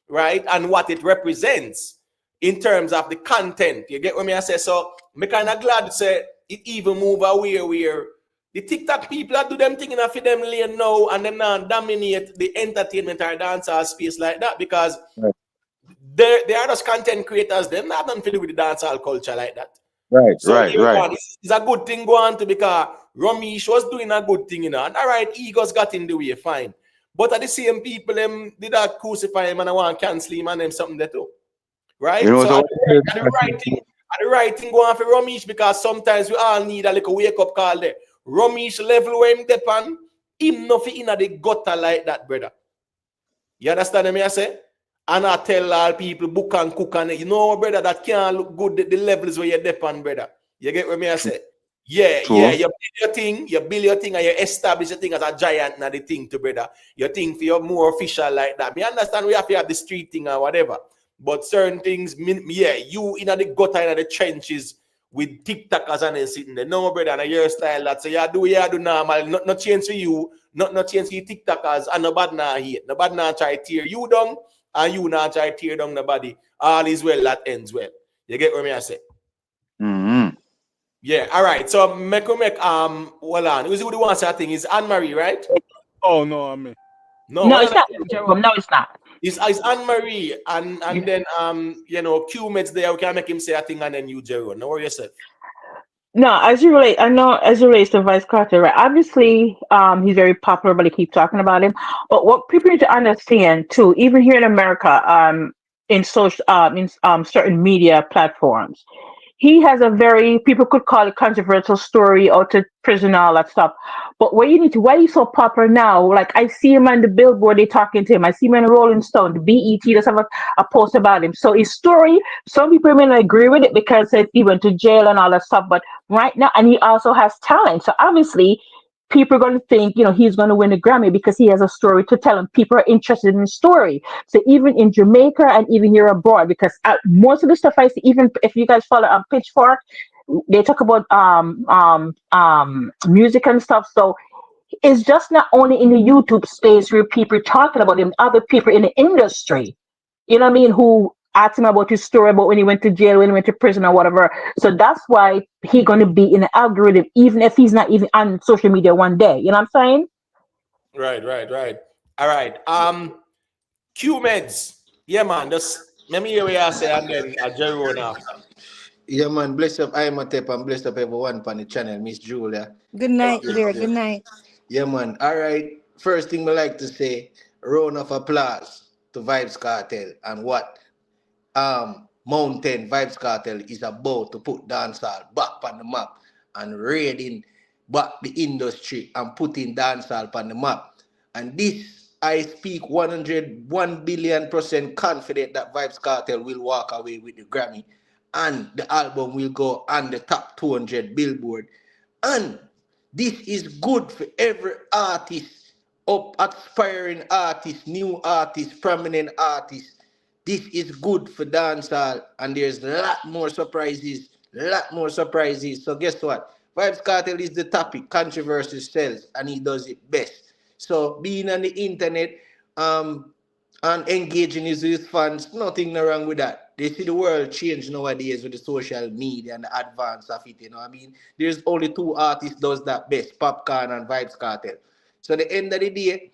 right? And what it represents in terms of the content. You get what I say? So I'm kind of glad to say it even move away where the TikTok people that do them thing enough for them lane now and them now dominate the entertainment or dancehall space like that because they are just content creators. They're not nothing to do with the dancehall culture like that. Right. It's a good thing going to because Ramesh was doing a good thing, and all right, egos got in the way, fine. But at the same people, them did that crucify him and I want to cancel him and them something that too. Right? So the right thing going for Ramesh because sometimes we all need a little wake up call there. Ramesh level where him depend, him nothing in the gutter like that, brother. You understand me I say? And I tell all people book and cook and brother, that can't look good the levels where you depend, brother. You get what me I say? Yeah, you build your thing and you establish your thing as a giant and the thing to brother. Your thing for your more official like that. Me understand we have to have the street thing or whatever. But certain things, you in the gutter in the trenches with TikTokers and then sitting there. No, brother, and your style that so you do normal, not change for you, not change for you TikTokers, and nobody now hate. Nobody now try to tear you down, and you now try to tear down nobody. All is well, that ends well. You get what me I say? Mm-hmm. Yeah, all right. So make hold on. Who's the one say thing? Is Anne-Marie, right? Oh no, I mean. No, it's not Jerome. No, it's not. It's Anne-Marie and then Q-Meds there, we can make him say a thing and then you, Jerome. Know yourself. No, as you relates to Vybz Kartel, right? Obviously, he's very popular, but they keep talking about him. But what people need to understand too, even here in America, in social, in certain media platforms, he has a very, people could call it controversial story, out to prison, all that stuff. But why he's so popular now? Like, I see him on the Billboard, they talking to him. I see him in Rolling Stone, the BET, does have a post about him. So his story, some people may not agree with it because he went to jail and all that stuff. But right now, and he also has talent. So obviously, people are going to think, he's going to win a Grammy because he has a story to tell, and people are interested in his story. So even in Jamaica and even here abroad, because most of the stuff I see, even if you guys follow on Pitchfork, they talk about music and stuff. So it's just not only in the YouTube space where people are talking about him, other people in the industry, you know what I mean, who asked him about his story about when he went to jail, when he went to prison or whatever. So that's why he's going to be in the algorithm, even if he's not even on social media one day. You know what I'm saying? Right. All right. Q-Meds. Yeah, man. Just let me hear what you say, and then Jerry will now. Yeah, man. Bless up Imhotep and bless up everyone on the channel, Miss Julia. Good night, dear. Good night. Yeah, man. All right. First thing I like to say, round of applause to Vybz Kartel and what Mountain Vybz Kartel is about to put dancehall back on the map and raiding back the industry and putting dancehall on the map. And this, I speak 101 billion% confident that Vybz Kartel will walk away with the Grammy and the album will go on the top 200 Billboard. And this is good for every artist, aspiring artist, new artist, prominent artist. This is good for dancehall, and there's a lot more surprises. So guess what? Vybz Kartel is the topic, controversy sells, and he does it best. So being on the internet and engaging with his fans, nothing wrong with that. They see the world change nowadays with the social media and the advance of it, you know what I mean? There's only two artists does that best, Popcorn and Vybz Kartel. So at the end of the day,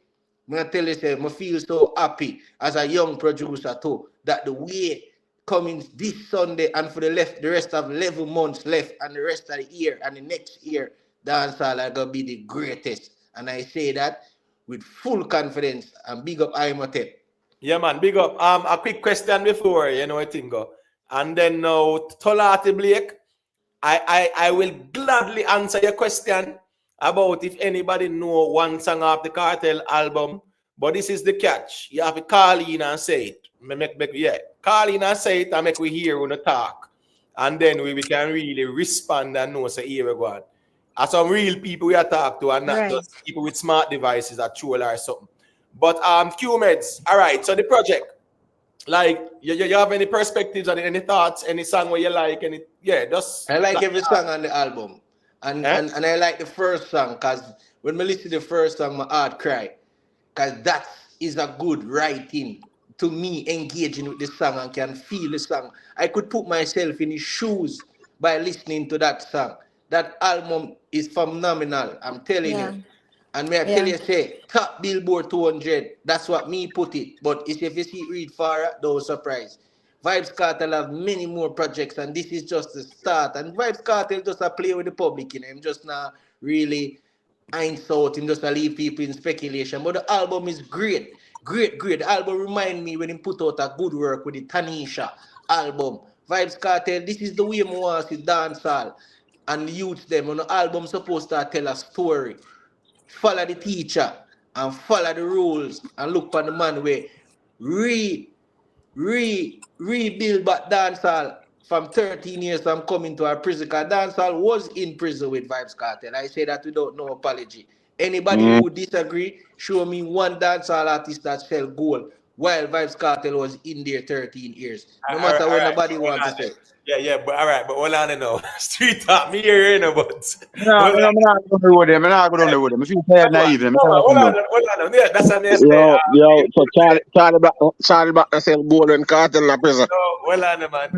I tell you, I feel so happy as a young producer too, that the way coming this Sunday and for the rest of 11 months left and the rest of the year and the next year, dancehall are going to be the greatest. And I say that with full confidence, and big up Imhotep. Yeah, man, big up. A quick question before, I think go. And then now, Tolati Blake, I will gladly answer your question about if anybody know one song of the Kartel album, but this is the catch. You have to call in and say it. Call in and say it and make we hear when you talk. And then we can really respond and know, say, here we go on. As some real people we are talk to and not just people with smart devices at troll or something. But Q-Meds, all right, so the project, like, you have any perspectives on it, any thoughts, any song where you like, I like every song on the album. And I like the first song, because when I listen to the first song, my heart cry. Because that is a good writing to me, engaging with the song and can feel the song. I could put myself in his shoes by listening to that song. That album is phenomenal, I'm telling you. And may I tell you, say, top Billboard 200, that's what me put it. But if you see it read far, don't surprise. Vybz Kartel have many more projects, and this is just the start. And Vybz Kartel just a play with the public, I'm just not really insult him, just to leave people in speculation. But the album is great. The album remind me when he put out a good work with the Tanisha album. Vybz Kartel, this is the way I want to see dancehall and the youth them. On the album supposed to tell a story. Follow the teacher and follow the rules and look for the man where rebuild back dancehall from 13 years from coming to our prison. Because dancehall was in prison with Vybz Kartel. I say that without no apology. Anybody who disagree, show me one dancehall artist that sell gold while Vybz Kartel was in there 13 years. No matter what nobody wants to say. Yeah, but all right, but hold on, street talk me here, but I'm not going to with him. I'm not going to with him. If you say naive, hold on. Yeah, that's an Yo, so Charlie back and sell gold and Kartel in the prison. No, hold on, man.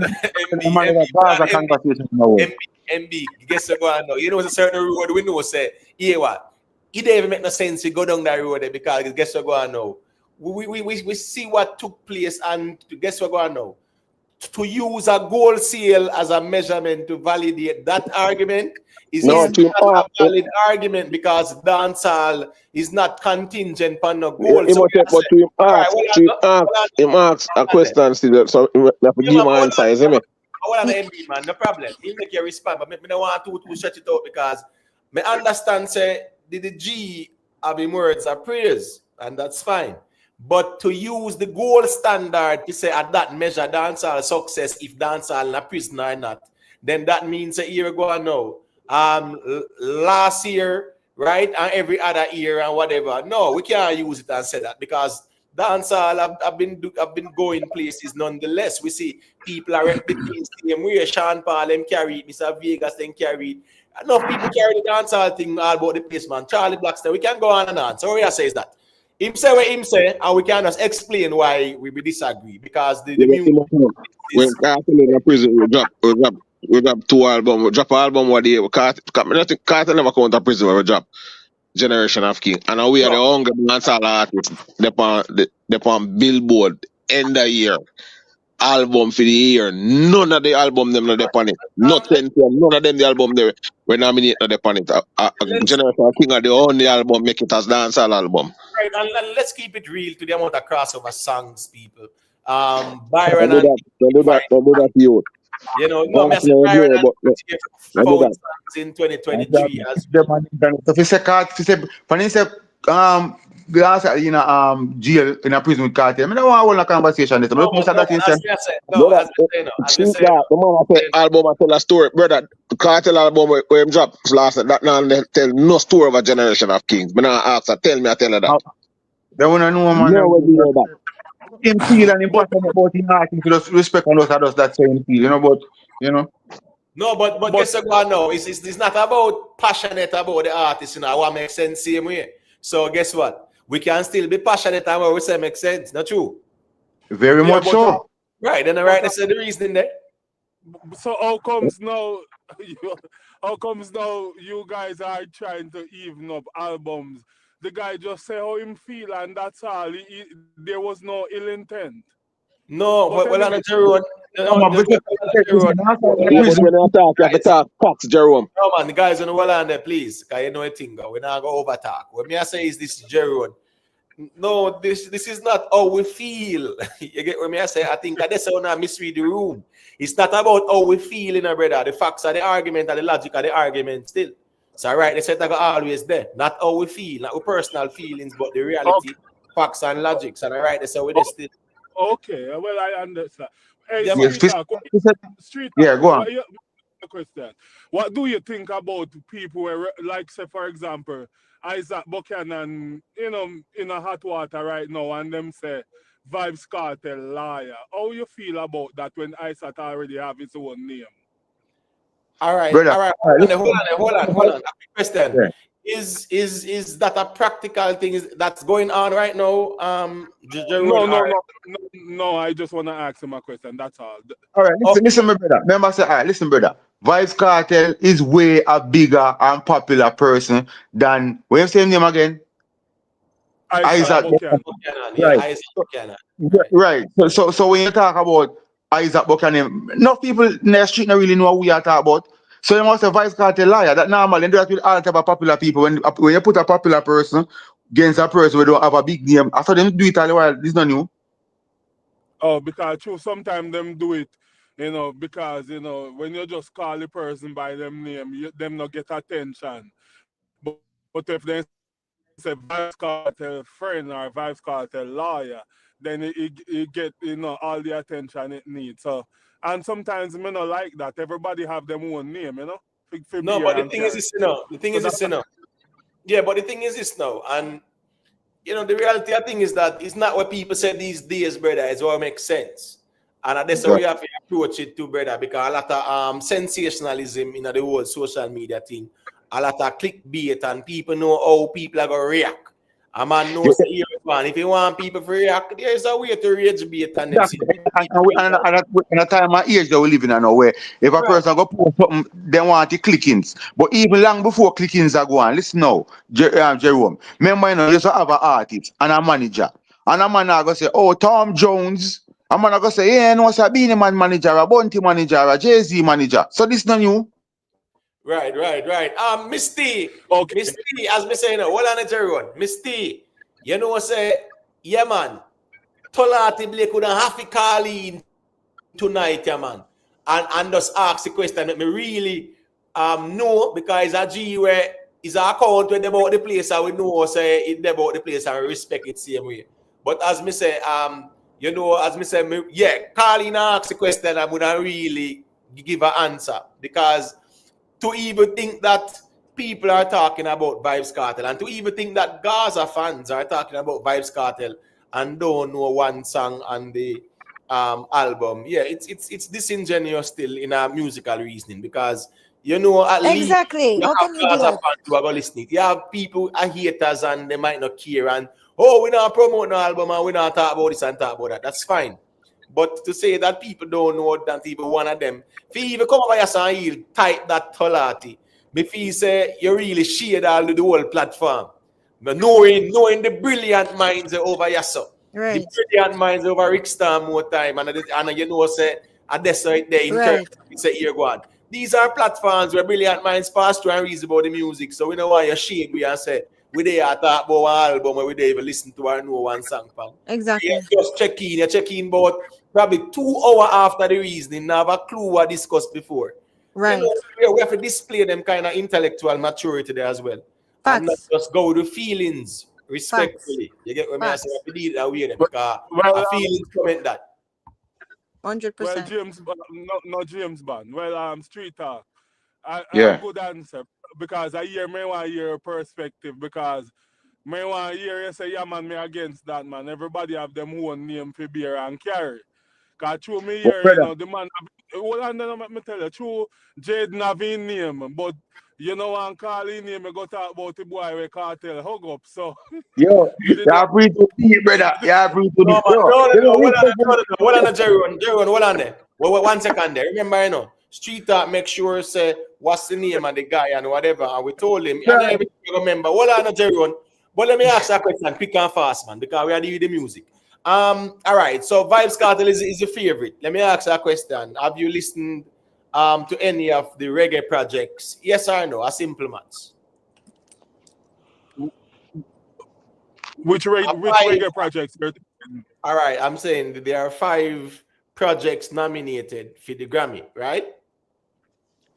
MB, guess what? No, it's a certain road we know say, yeah, what? It didn't even make no sense to go down that road there because guess what going on now? We see what took place and guess what going on now? To use a gold seal as a measurement to validate that argument is not a valid argument because dancehall is not contingent on no gold. But to him ask a question still, so we have to give him answer, isn't it? hold on, MB, man, no problem. He'll make you respond, but me don't want to stretch it out because me understand say the G of him words are praise, and that's fine. But to use the gold standard to say at that measure dancehall success if dancehall in a prison or not, then that means a year ago now. Last year, right, and every other year and whatever. No, we can't use it and say that because dancehall have been going places nonetheless. We see people are replicating same way. Sean Paul them carry it, Mr. Vegas them carry it. Enough people carry the dancehall thing all about the place, man. Charlie Blackstone, we can go on and on. So Ria says that. Him say what him say, and we can just explain why we disagree because the music when Kartel in prison, we drop 2 albums. We drop an album one day. Kartel never come to prison. We drop Generation of King, and now we are the only dancehall artists. They on Billboard end of year album for the year. None of the album them not on it. Not 10 none of them the album they were nominated not on it. Generation of King are the only album make it as dancehall album. Right, and let's keep it real to the amount of crossover songs, people. Byron don't do that, you. You know, no, Byron and found songs in 2023 as well. So if you say jail in a prison with Kartel, I don't want to hold a conversation. The man say album I tell a story, brother. The Kartel album where him drop last that now tell no story of a Generation of Kings. But now ask her, tell her that. They want to know, man. Him feel and him passionate about him acting to just respect and just that same feel, you know, but you know. No, but guess what now? It's not about passionate about the artist, you know, what makes sense same way. So guess what? We can still be passionate about what we say makes sense, not true? Very much so. Right, then right, that's the reason there. So how comes now you guys are trying to even up albums? The guy just say how him feel and that's all. There was no ill intent. No, well on the Jerome. Jerome. No man, the guys on the wall on there, please. Cause you know a thing, we're not gonna over talk. What me I say is this Jerome. No, this is not how we feel. You get what me I say? I think that's how I misread the room. It's not about how we feel, brother. The facts are the argument and the logic are the argument still. So right, they said I got always there. Not how we feel, not our personal feelings, but the reality, facts and logics. And right, they say we still. Okay, well I understand. Hey, Yeah, Street Talk, yeah, go on. Question. What do you think about people where, like say for example, Isaac Buchanan, you know, in a hot water right now, and them say Vybz Kartel liar. How you feel about that when Isaac already have his own name? All right, brother. all right. Hold on. Question. Yeah. Is that a practical thing that's going on right now? No. I just want to ask him a question. That's all. All right, listen, my brother. Remember, say, all right, listen, brother. Vybz Kartel is way a bigger and popular person than what you say his name again? Isaac Buchanan. Yeah, Isaac Buchanan. Right. So when you talk about Isaac Buchanan, enough people in the street don't really know what we are talking about. So you must have Vybz Kartel liar. That normal and do that with all type of popular people. When you put a popular person against a person who don't have a big name, after them do it all the while, this is not new. Oh, because true, sometimes them do it, you know, because you know, when you just call the person by them name, them not get attention. But if they say Vybz Kartel friend or Vybz Kartel lawyer, then it get, you know, all the attention it needs. So, and sometimes me not like that. Everybody have their own name, you know. No, but the thing is this, you know. The thing is this, you know. Yeah, but the thing is this now, and you know, the reality I think is that it's not what people say these days, brother. It's what makes sense, and that's how we have to approach it too, brother. Because a lot of sensationalism in the whole social media thing, a lot of clickbait, and people know how people are gonna react. A man knows if you want people to react, there is a way to rage bait and them. And a time of age that we live in now where if a person go post something, they want the clickings. But even long before clickings are going, listen now, Jerome. Remember, you know, you used to have an artist and a manager. And a man are going to say, oh, Tom Jones. A man are going to say, yeah, no, it's a Beanie Man manager, a Bounty manager, a Jay-Z manager. So this is not new. Right. Misty. Okay. Misty, as me say, you know, hold on, everyone. Misty, you know, say, yeah, man. Tolati Blake would have to call in tonight, yeah, man. and just ask the question. Let me really know, because it's a G where it's an account when they about the place and we know say it about the place and we respect it same way. But as me say, you know, as me say, yeah, Carlin ask the question, I'm gonna really give an answer, because to even think that people are talking about Vybz Kartel, and to even think that Gaza fans are talking about Vybz Kartel and don't know one song on the album, yeah, it's disingenuous still in our musical reasoning, because you know, at least Exactly. you How have can you do Gaza that? fans who are going to listen. You have people are haters and they might not care, and oh, we not promote no album and we not talk about this and talk about that. That's fine. But to say that people don't know that even one of them, if you even come over here and you type that tolati, if you say you really shade all the whole platform, but knowing the brilliant minds over here, so the Right. brilliant minds over Rick Star more time, and you know, say, and that's right there in Right. say here go on. These are platforms where brilliant minds pass through and reason about the music. So we know why you shade we and say we there talk about one album where we there even listen to or know one song pan. Exactly. You just check in about probably 2 hours after the reasoning, now have a clue what discussed before. Right. You know, we have to display them kind of intellectual maturity there as well. And not Facts. just go with the feelings Facts. respectfully. You get what I say? Facts. We need that way because Well, a feelings comment that. 100%. James, no James Bond. Well, Street Talk. I Yeah. good answer, because I hear me want hear perspective, because me want hear you say, yeah man, me against that man. Everybody have them own name for beer and carry. Cause through me But here, you brother, know, the man, hold on, then let me tell you, through Jaden have his name, but you know, and call his name, I go talk about the boy with Kartel hug up. So yo, you you did not. have breathe to deep, brother. You have breathe to No, deep. man, Yo, no, you know, hold on, Jerry, hold on there. Wait, 1 second there. Remember, you know, Street Talk make sure say what's the name of the guy and whatever, and we told him, and everything you remember. Hold on, Jerry. But let me ask you a question, quick and fast, man, because we are dealing with the music. All right. So Vybz Kartel is your favorite. Let me ask you a question. Have you listened to any of the reggae projects? Yes or no? A simple maths. Which Five. reggae projects you're thinking? All right. I'm saying that there are 5 projects nominated for the Grammy, right?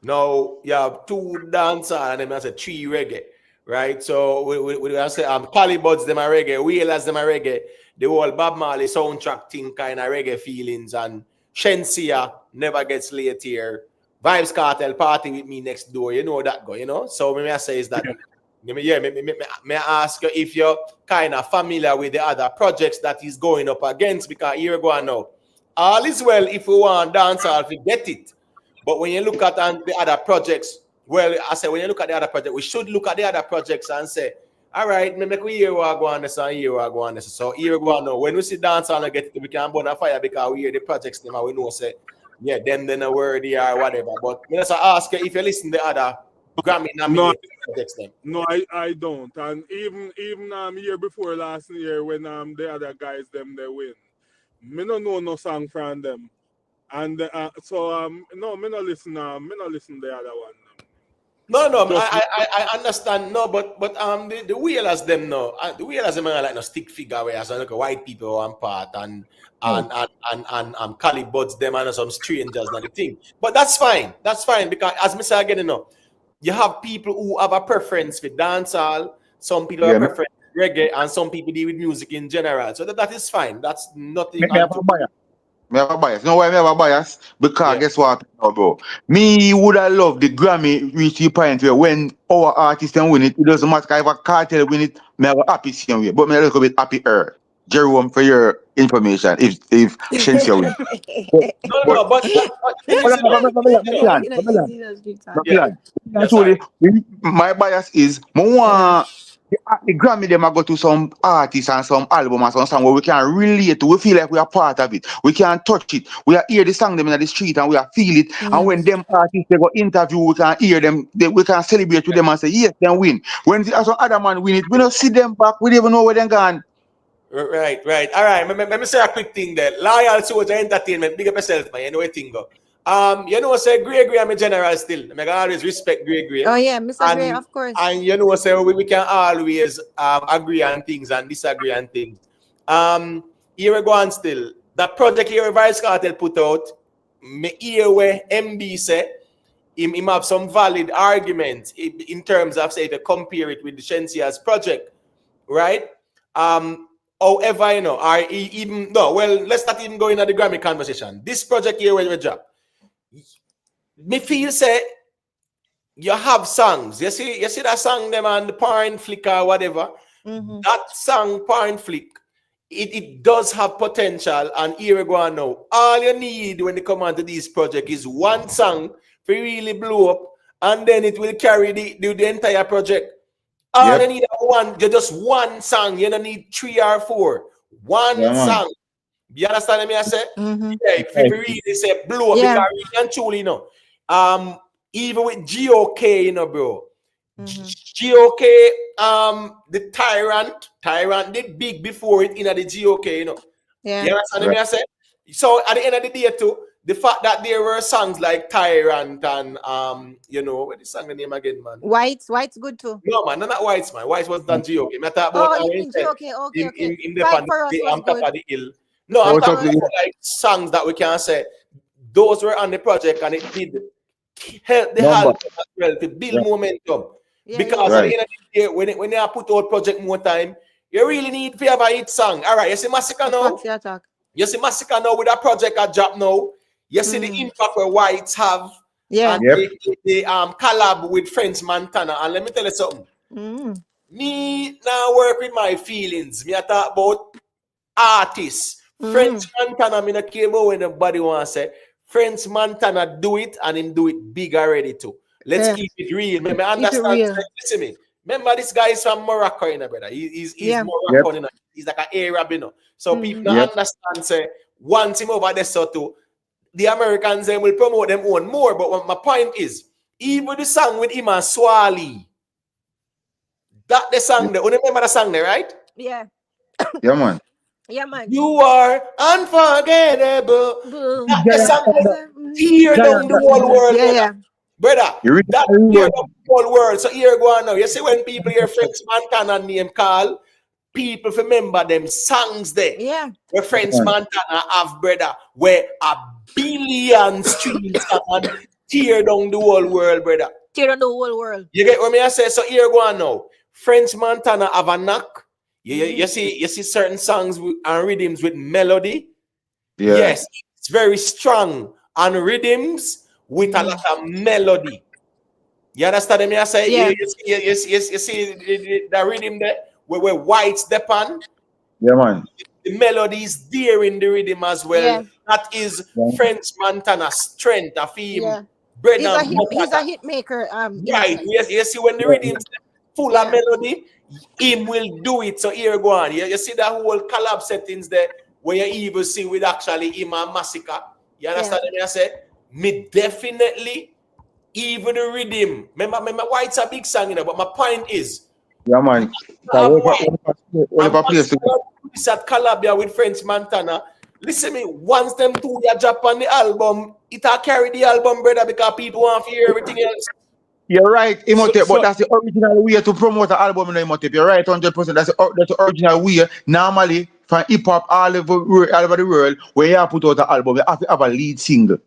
Now you have 2 dancehall and then I said 3 reggae, right? So we say Calibuds them are reggae, Wheelers them are reggae, the whole Bob Marley soundtrack thing kind of reggae feelings, and Shensia never gets late here. Vybz Kartel party with me next door, you know that go, you know. So maybe I say is that may I ask you if you're kind of familiar with the other projects that he's going up against, because here we go now. All is well if we want dancehall to get it. But when you look at the other projects, well, I say when you look at the other project, we should look at the other projects and say, all right, make we hear what go on this and hear what go on this. So here we go now. When we see dance and get it, we can burn a fire because we hear the projects them and we know say, yeah, them then a word or whatever. But I just ask you if you listen to the other Grammy No, nominated projects them. no, I don't. And even year before last year when the other guys them they win, me no no song from them. And so no, me no listen the other one. No, Just I understand. No, but the wheelers them no, the wheelers them are like no stick figure where so like white people on part and Cali buds them and some strangers and the thing. But that's fine. That's fine because as me say again, you know, you have people who have a preference for dancehall, some people have yeah, a preference for reggae, and some people deal with music in general. So that is fine. That's nothing me have a bias. Me have a bias. You know why me have a bias? Because yeah. guess what, bro? Me would have loved the Grammy reach the point where when our artist can win it doesn't matter if a cartel win it, me have a happy same way. But me a little bit happier. Jerome, for your information, if Shensia win. But But the thing is, you know, Babylon, You know, Babylon, easy as big time. yeah, Babylon. yeah, sorry. Actually, my bias is Yeah. the Grammy them I go to some artists and some album and some song where we can relate to. We feel like we are part of it. We can touch it. We are hear the song them in the street and we are feel it. And when them artists they go interview, we can hear them. We can celebrate with them and say yes, then win. When some other man win it, we don't see them back. We don't even know where they gone. Right. All right. Let me say a quick thing there. Loyal Soldier Entertainment. Big up yourself, man. You know what thing go. You know, say Gregory, I'm a general still. I can always respect Gregory. Oh yeah, Mr. Gray, And of course. you know, say we can always agree on things and disagree on things. Here we go on still. That project here Vybz Kartel put out, me hear where MB say him have some valid arguments in terms of say to compare it with the Shensia's project, right? However, you know, even no, well, let's not even go into the Grammy conversation. This project here where we drop, me feel say you have songs. You see that song them on the Parent Flick or whatever. That song Parent Flick, it does have potential, and here we go now. All you need when you come onto this project is one song to really blow up, and then it will carry the entire project. All you need just one song. You don't need 3 or 4. One song. You understand me? I say, yeah, if you really say blow up, because really and truly, you know, even with GOK, you know, bro. GOK, the Tyrant did big before it in the GOK, you know. Yeah. You understand me? I say. So at the end of the day, too, the fact that there were songs like Tyrant and you know, what is the song name again, man? White's good too. No, man, not White's, man. White's was done GOK. I talk about you mean GOK? Okay. in the Fight for us was on top good. of the hill. No, I'm talking about like songs that we can say those were on the project and it did help the album as well to build momentum. Because at the end of the day, when they put out project more time, you really need to have a hit song. All right, you see Masicka now? You see Masicka now with a project at drop now. You see the impact where Whites have. Yeah. And the collab with French Montana. And let me tell you something. Me now work with my feelings. Me I talk about artists. French Montana, me not care about when nobody wants to say. French Montana do it and him do it big already too. Let's keep it real. Remember, understand? Listen me. Remember, this guy is from Morocco, you know, brother. He's Morocco, you know. He's like an Arab, you know. So people don't understand. Say once him over there, so too, the Americans then will promote them own more. But what my point is, even the song with him and Swally, that the song there. You remember the song there, right? Yeah. Yeah, man. Yeah, man. You are unforgettable. That the song tear down the whole world. Yeah. Brother, that tear down the whole world. So here go on now. You see when people hear French Montana name call, people remember them songs there. Yeah. Where French Montana have, brother, where a billion streams and tear down the whole world, brother. Tear down the whole world. You get what me I say? So here go on now. French Montana have a knock. You see certain songs and rhythms with melody. Yeah. Yes, it's very strong and rhythms with a lot of melody. You understand me? I say, yeah. You see the rhythm there where White step on. Yeah, man. The melody is there in the rhythm as well. Yeah. That is French Montana's strength of him. Yeah. He's a hit maker. Right. Yes, you see when the rhythm's full of melody, him will do it. So here go on. You see that whole collab settings there where you even see with actually him and Masicka. You understand me? I said, me definitely even the rhythm. Remember why it's a big song, you know, but my point is, yeah, man. This at collab with French Montana. Listen me, once them two ya drop on the album, it'll carry the album, brother, because people want to hear everything else. You're right, Imhotep, but that's the original way to promote an album, Imhotep. You're right, 100%. That's the original way. Normally, for hip hop all over the world, when you put out an album, you have to have a lead single.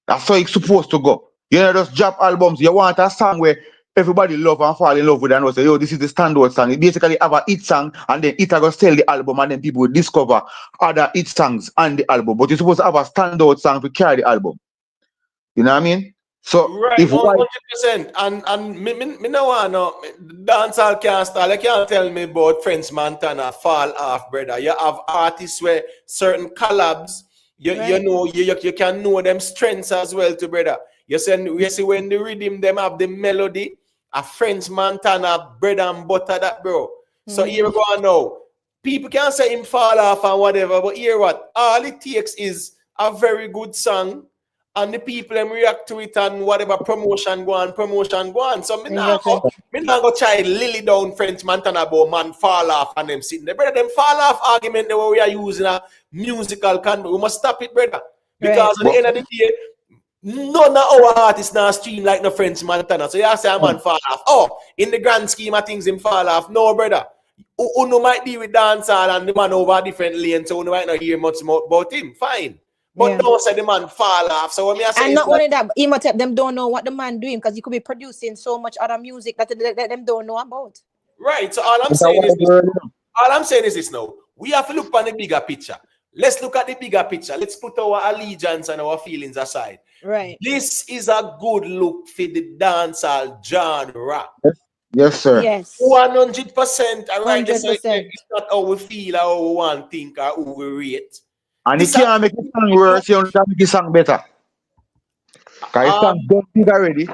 That's how it's supposed to go. You know, just drop albums. You want a song where everybody love and fall in love with and say, yo, this is the standout song. It basically have a hit song, and then it will sell the album, and then people will discover other hit songs on the album. But you're supposed to have a standout song to carry the album. You know what I mean? So right, if 100%, and me no want no dancehall can't start. You can't tell me about French Montana fall off, brother. You have artists where certain collabs, you know, you can know them strengths as well, too, brother. You see when the rhythm them have the melody, a French Montana bread and butter that, bro. So here we go on now. People can say him fall off and whatever, but here what? All it takes is a very good song. And the people them react to it and whatever promotion go on. So me not go try lily down French Montana about man fall off and them sitting there. Brother, them fall off argument the way we are using a musical content. We must stop it, brother. Because at the end of the day, none of our artists now stream like no French Montana. So you say a man fall off. Oh, in the grand scheme of things him fall off. No, brother. Uno might be with dancehall and the man over a different lane, so uno might not hear much more about him. Fine. But don't say the man fall off. So what me I say and is not that, only that, Imhotep, them don't know what the man doing because he could be producing so much other music that them don't know about. right. So all I'm saying is this. All I'm saying is this now. We have to look on the bigger picture. Let's look at the bigger picture. Let's put our allegiance and our feelings aside. Right. This is a good look for the dancehall genre. Yes, sir. Yes. 100%. All right. So 100%. it's not how we feel, or how we want to think, or who we rate. And it can't make the song worse, you only can make the song better. Because the song done big already.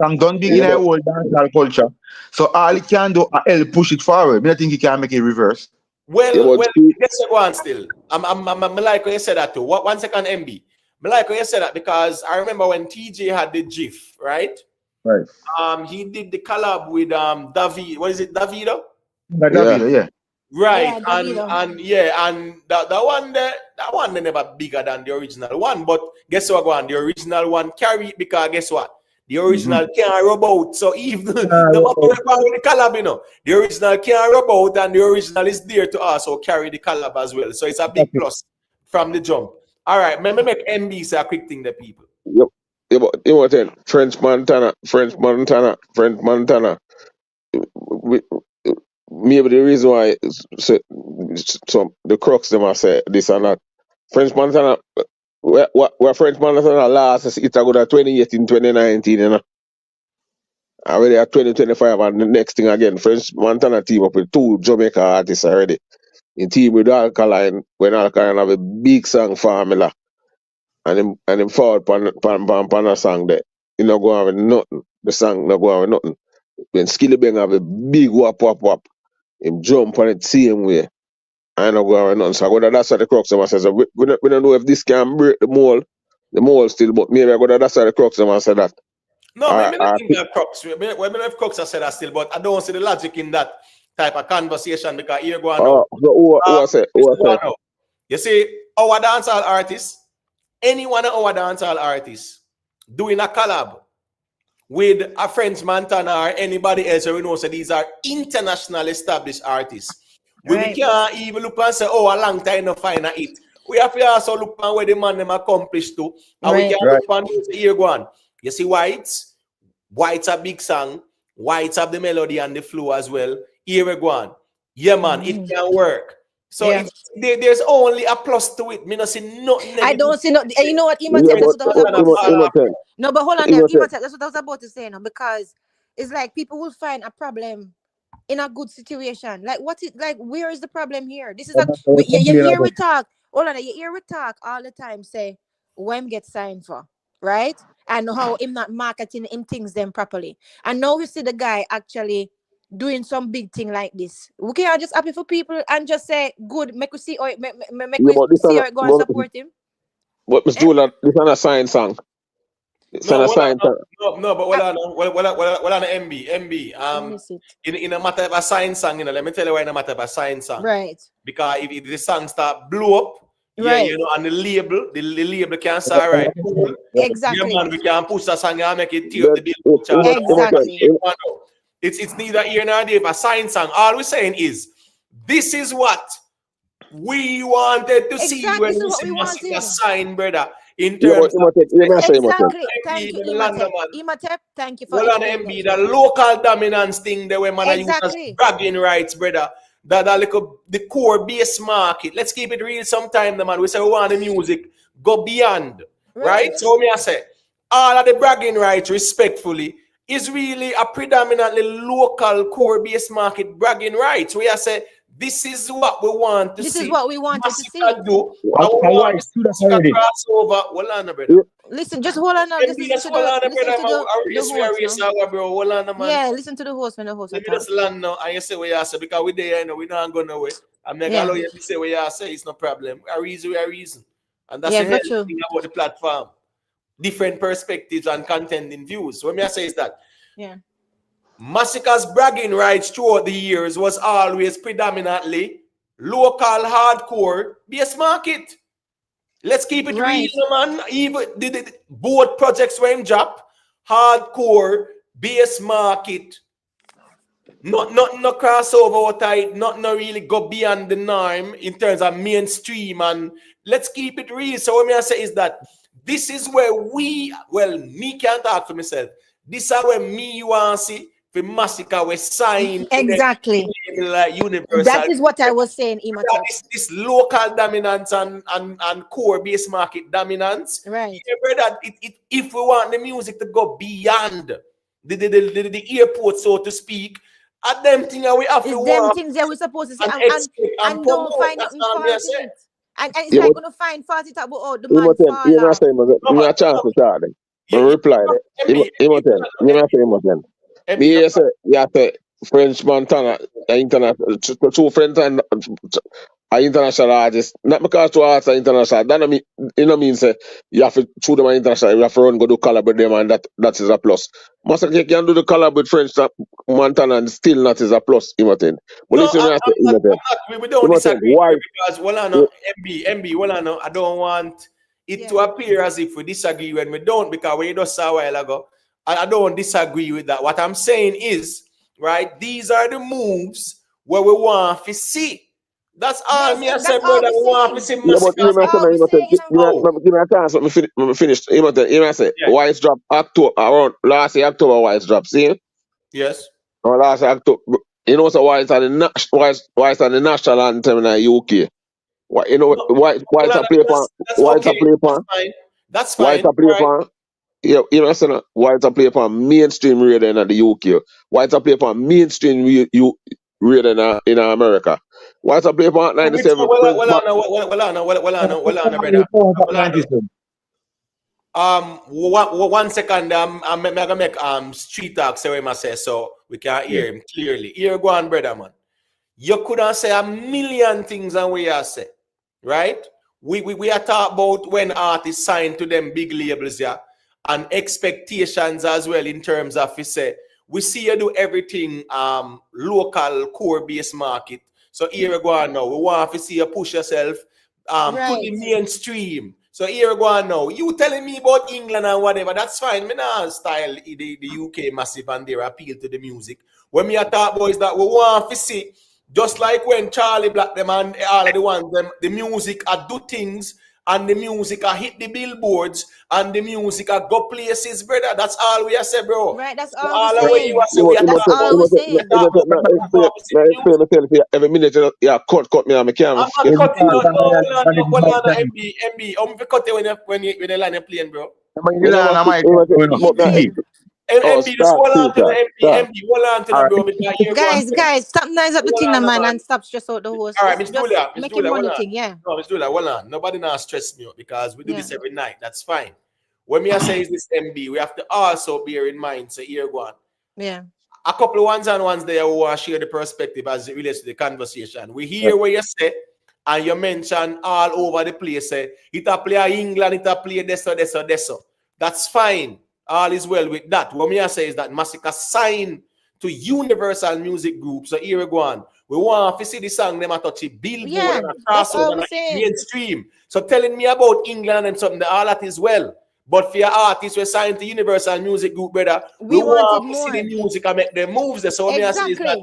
Song done big in the whole dancehall culture. So all it can do is help push it forward. I don't think it can make it reverse. Well, guess what? Still, I'm like when you said that too. 1 second, MB. I like when you said that because I remember when TJ had the GIF, right? Right. He did the collab with David. What is it, Davido? Davido, yeah. Right, Yeah, and that one they never bigger than the original one. But guess what, one? The original one carry it because guess what? The original can't rub out. So even no matter what with the collab, you know, the original can't rub out, and the original is there to also carry the collab as well. So it's a big plus from the jump. All right, let me make MB say a quick thing, the people. Yep. Yeah, but you know what? French Montana. Maybe the reason why so the crux them I say this and that. French Montana, where French Montana last, it's a good at 2018, 2019, you know. Already at 2025, and the next thing again, French Montana team up with 2 Jamaica artists already. In team with Alkaline, when Alkaline have a big song formula, and him forward pan a song there. You know, go on with nothing. The song not go on with nothing. When Skilly Bang have a big whap, him jump on it same way. I know go on with nothing. So whether that's what the crux of says. So we don't know if this can break the mold still, but maybe I go that's what the crux of say that. No, I don't think that crux. When I have crux, I said that still, but I don't see the logic in that type of conversation because here go on now. You see, our dancehall artists, any one of our dancehall artists doing a collab with a French Montana or anybody else, we know so these are international established artists. We can't even look and say, oh, a long time to find a hit. We have to also look at where the man them accomplished too. And we can look and say, here go on. You see, White's a big song. White's have the melody and the flow as well. Here we go on. Yeah, man, it can work. So there's only a plus to it. Me not see nothing. I don't see no. You know what? Imhotep, that's what I was about to say. No, but hold on there. Imhotep, that's what I was about to say now, because it's like people will find a problem in a good situation. Like what is like? Where is the problem here? This is you hear we talk. Hold on, you hear we talk all the time. Say when get signed for, right? And how him not marketing him things them properly. And now we see the guy actually doing some big thing like this. We can't just happy for people and just say good. Make we see or make we see or go and support him. But Mr. Julian, this is a sign song. It's a sign song. No, but well on MB. In a matter of a sign song, you know, let me tell you why in a matter of a sign song. Right. Because if the song start blow up, you know, and the label can start right. Exactly. Yeah, man, we can push the song and make it tear the bill. Exactly. It's neither here nor there. A sign song. All we're saying is this is what we wanted to see when we see Masicka sign, brother. In terms of Thank you, Imhotep. Thank you for MB, the local dominance thing that we man use as bragging rights, brother. The core base market. Let's keep it real sometime, man. We say we want the music go beyond, right? So me I say all of the bragging rights, respectfully, is really a predominantly local core base market bragging rights. We I say this is what we want to see. This is what we wanted to see. Crossover. Hold on, brother. Listen, just hold on now. Listen to the host. Yeah, listen to the host when the host. Let me just land now and you say what you say because we there, you know, we don't go nowhere. I'm not allow you to say what you say, it's no problem. A reason. And that's the thing about the platform. Different perspectives and content in views. What I say is that Masicka's bragging rights throughout the years was always predominantly local hardcore base market. Let's keep it real, man. Even both projects were in drop hardcore base market. Not no crossover or tight, not really go beyond the norm in terms of mainstream, and let's keep it real. So what I say is that this is where me can't talk for myself. This is where me want to see for Masicka we sign Exactly. like Universal. That is what I was saying, Imhotep. This local dominance and core base market dominance. Right. Yeah, brother, if we want the music to go beyond the airport, so to speak, at them things we have to them things that we're supposed to say and don't find nothing fault in it. And it's like gonna find fault it about the man fall off. You know, chance to start them. Reply that. Me say you have to French Montana international two French and international artists. Not because two artists are international. That don't mean mean say you have to choose them international, you have to run go do collab with them, and that is a plus. Masicka can do the collab with French Montana and still not is a plus, But no, listen, we don't disagree because MB, I don't want it to appear as if we disagree when we don't, because we just saw a while ago. I don't disagree with that. What I'm saying is, right, these are the moves where we want to see. That's all me I said, brother. We want to see Masicka. Give me a chance. Let me finish. I say, Wise drop October, around last year October, Wise drop. See? Yes. Or last year October. You know, so Wise are the national anthem in the UK. You know, Wise a play upon. That's fine. Wise a play upon. Yeah, you know, so White a play upon mainstream radio in the UK. White a play upon mainstream radio in America. White a play upon 97. One second. I'm gonna make street talk so I say so we can hear him clearly. Here go on, brother man. You couldn't say a million things and we are say, right? We are talking about when artists sign to them big labels, yeah. And expectations as well in terms of we see you do everything local core base market. So here we go on now. We want to see you push yourself to the mainstream. So here we go on now. You telling me about England and whatever, that's fine. Me not style the UK massive and their appeal to the music. When me talk about is that we want to see, just like when Charlie Black them and all of the ones, the music do things. And the music hit the billboards, and the music go places, brother. That's all we are saying, bro. Right, that's all we're saying. That's all we're saying. Every minute, cut me on my camera. I'm cutting MB. I'm cutting when you land a plane, bro. MB, just hold on to the MB, hold on to the bro. Guys, stop nice up the thing, man, and stop stress out the host. All right, Miss Julia, make him money thing, yeah. No, Miss Julia, hold on. Nobody now stress me out because we do this every night. That's fine. When me say is this MB, we have to also bear in mind. So here go on. Yeah. A couple of ones and ones there who want to share the perspective as it relates to the conversation. We hear what you say, and you mention all over the place. It a play England, it a play this. That's fine. All is well with that. What me say is that Masicka signed to Universal Music Group. So here we go on. We want to see the song them touch it billboard and crossover and mainstream. So telling me about England and something, all that is well. But for your artists, we signed to Universal Music Group, brother. We want to see the music and make the moves. So what me say is that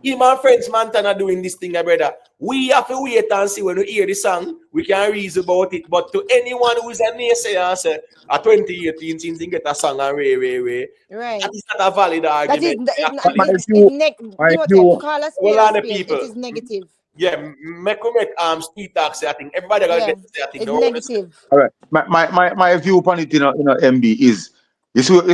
him and French Montana doing this thing, brother. We have to wait and see when we hear the song. We can reason about it. But to anyone who is a naysayer, say, a 2018 since they get a song and right. That is not a valid argument. It is negative. Yeah, make street taxi. I think everybody got get I think it's negative. All right. My view upon it, MB is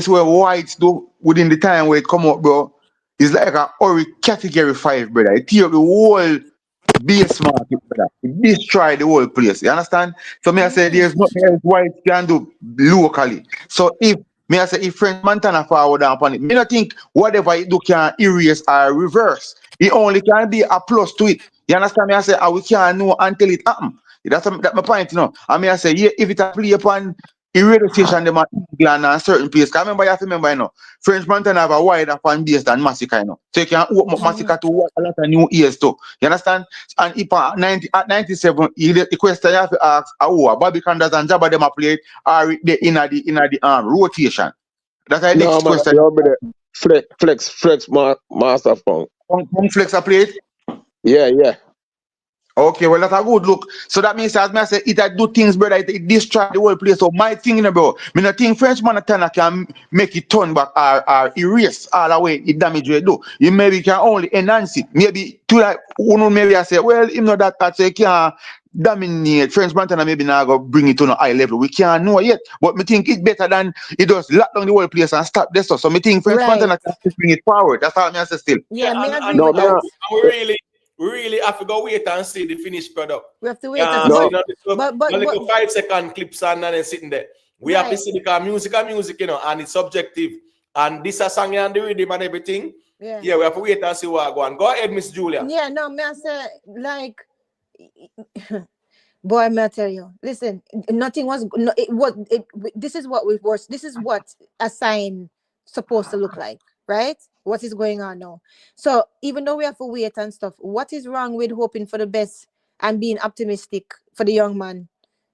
where whites do within the time where it come up, bro. It's like a Ori category 5, brother. It tear the whole base market, brother. It destroy the whole place. You understand? So me I say there's nothing else white can do locally. So if French Montana forward upon it, me not think whatever it do can erase or reverse. It only can be a plus to it. You understand me? I say we can't know until it happen. That's my point, I mean I say if it a play upon a radio station them at England and certain place. I remember you have to remember, French Montana have a wider fan base than Masicka, So you can open up Masicka to a lot of new ears too. You understand? And if at 97, the question you have to ask, Bobby Candace and Jabba them a play are they in the rotation? That's the next question. Master Funk. Flex a play it? Yeah. Okay, well, that's a good look. So that means, as I say, it do things, brother, it destroy the whole place. So my thing, bro, me not think Frenchman can make it turn back or erase all the way the damage we do. You maybe can only enhance it. Maybe to like, maybe I say, well, you know that say can dominate French Montana, maybe now go bring it to a high level. We can't know yet, but me think it's better than it does lock down the whole place and stop this stuff. So me think French Right. Montana can bring it forward. That's all me I say still. Yeah, me agree and with that. we really have to go wait and see the finished product. We have to wait and see. But 5-second clips and then sitting there. We have to see the music, you know, and it's subjective. And this a song and the rhythm and everything. Yeah, we have to wait and see what go on. Go ahead, Miss Julia. Yeah, no, me I say like, boy, me I tell you, listen, nothing was. No, this is what we've worked. This is what a sign supposed to look like, right? What is going on now? So even though we have to wait and stuff, what is wrong with hoping for the best and being optimistic for the young man?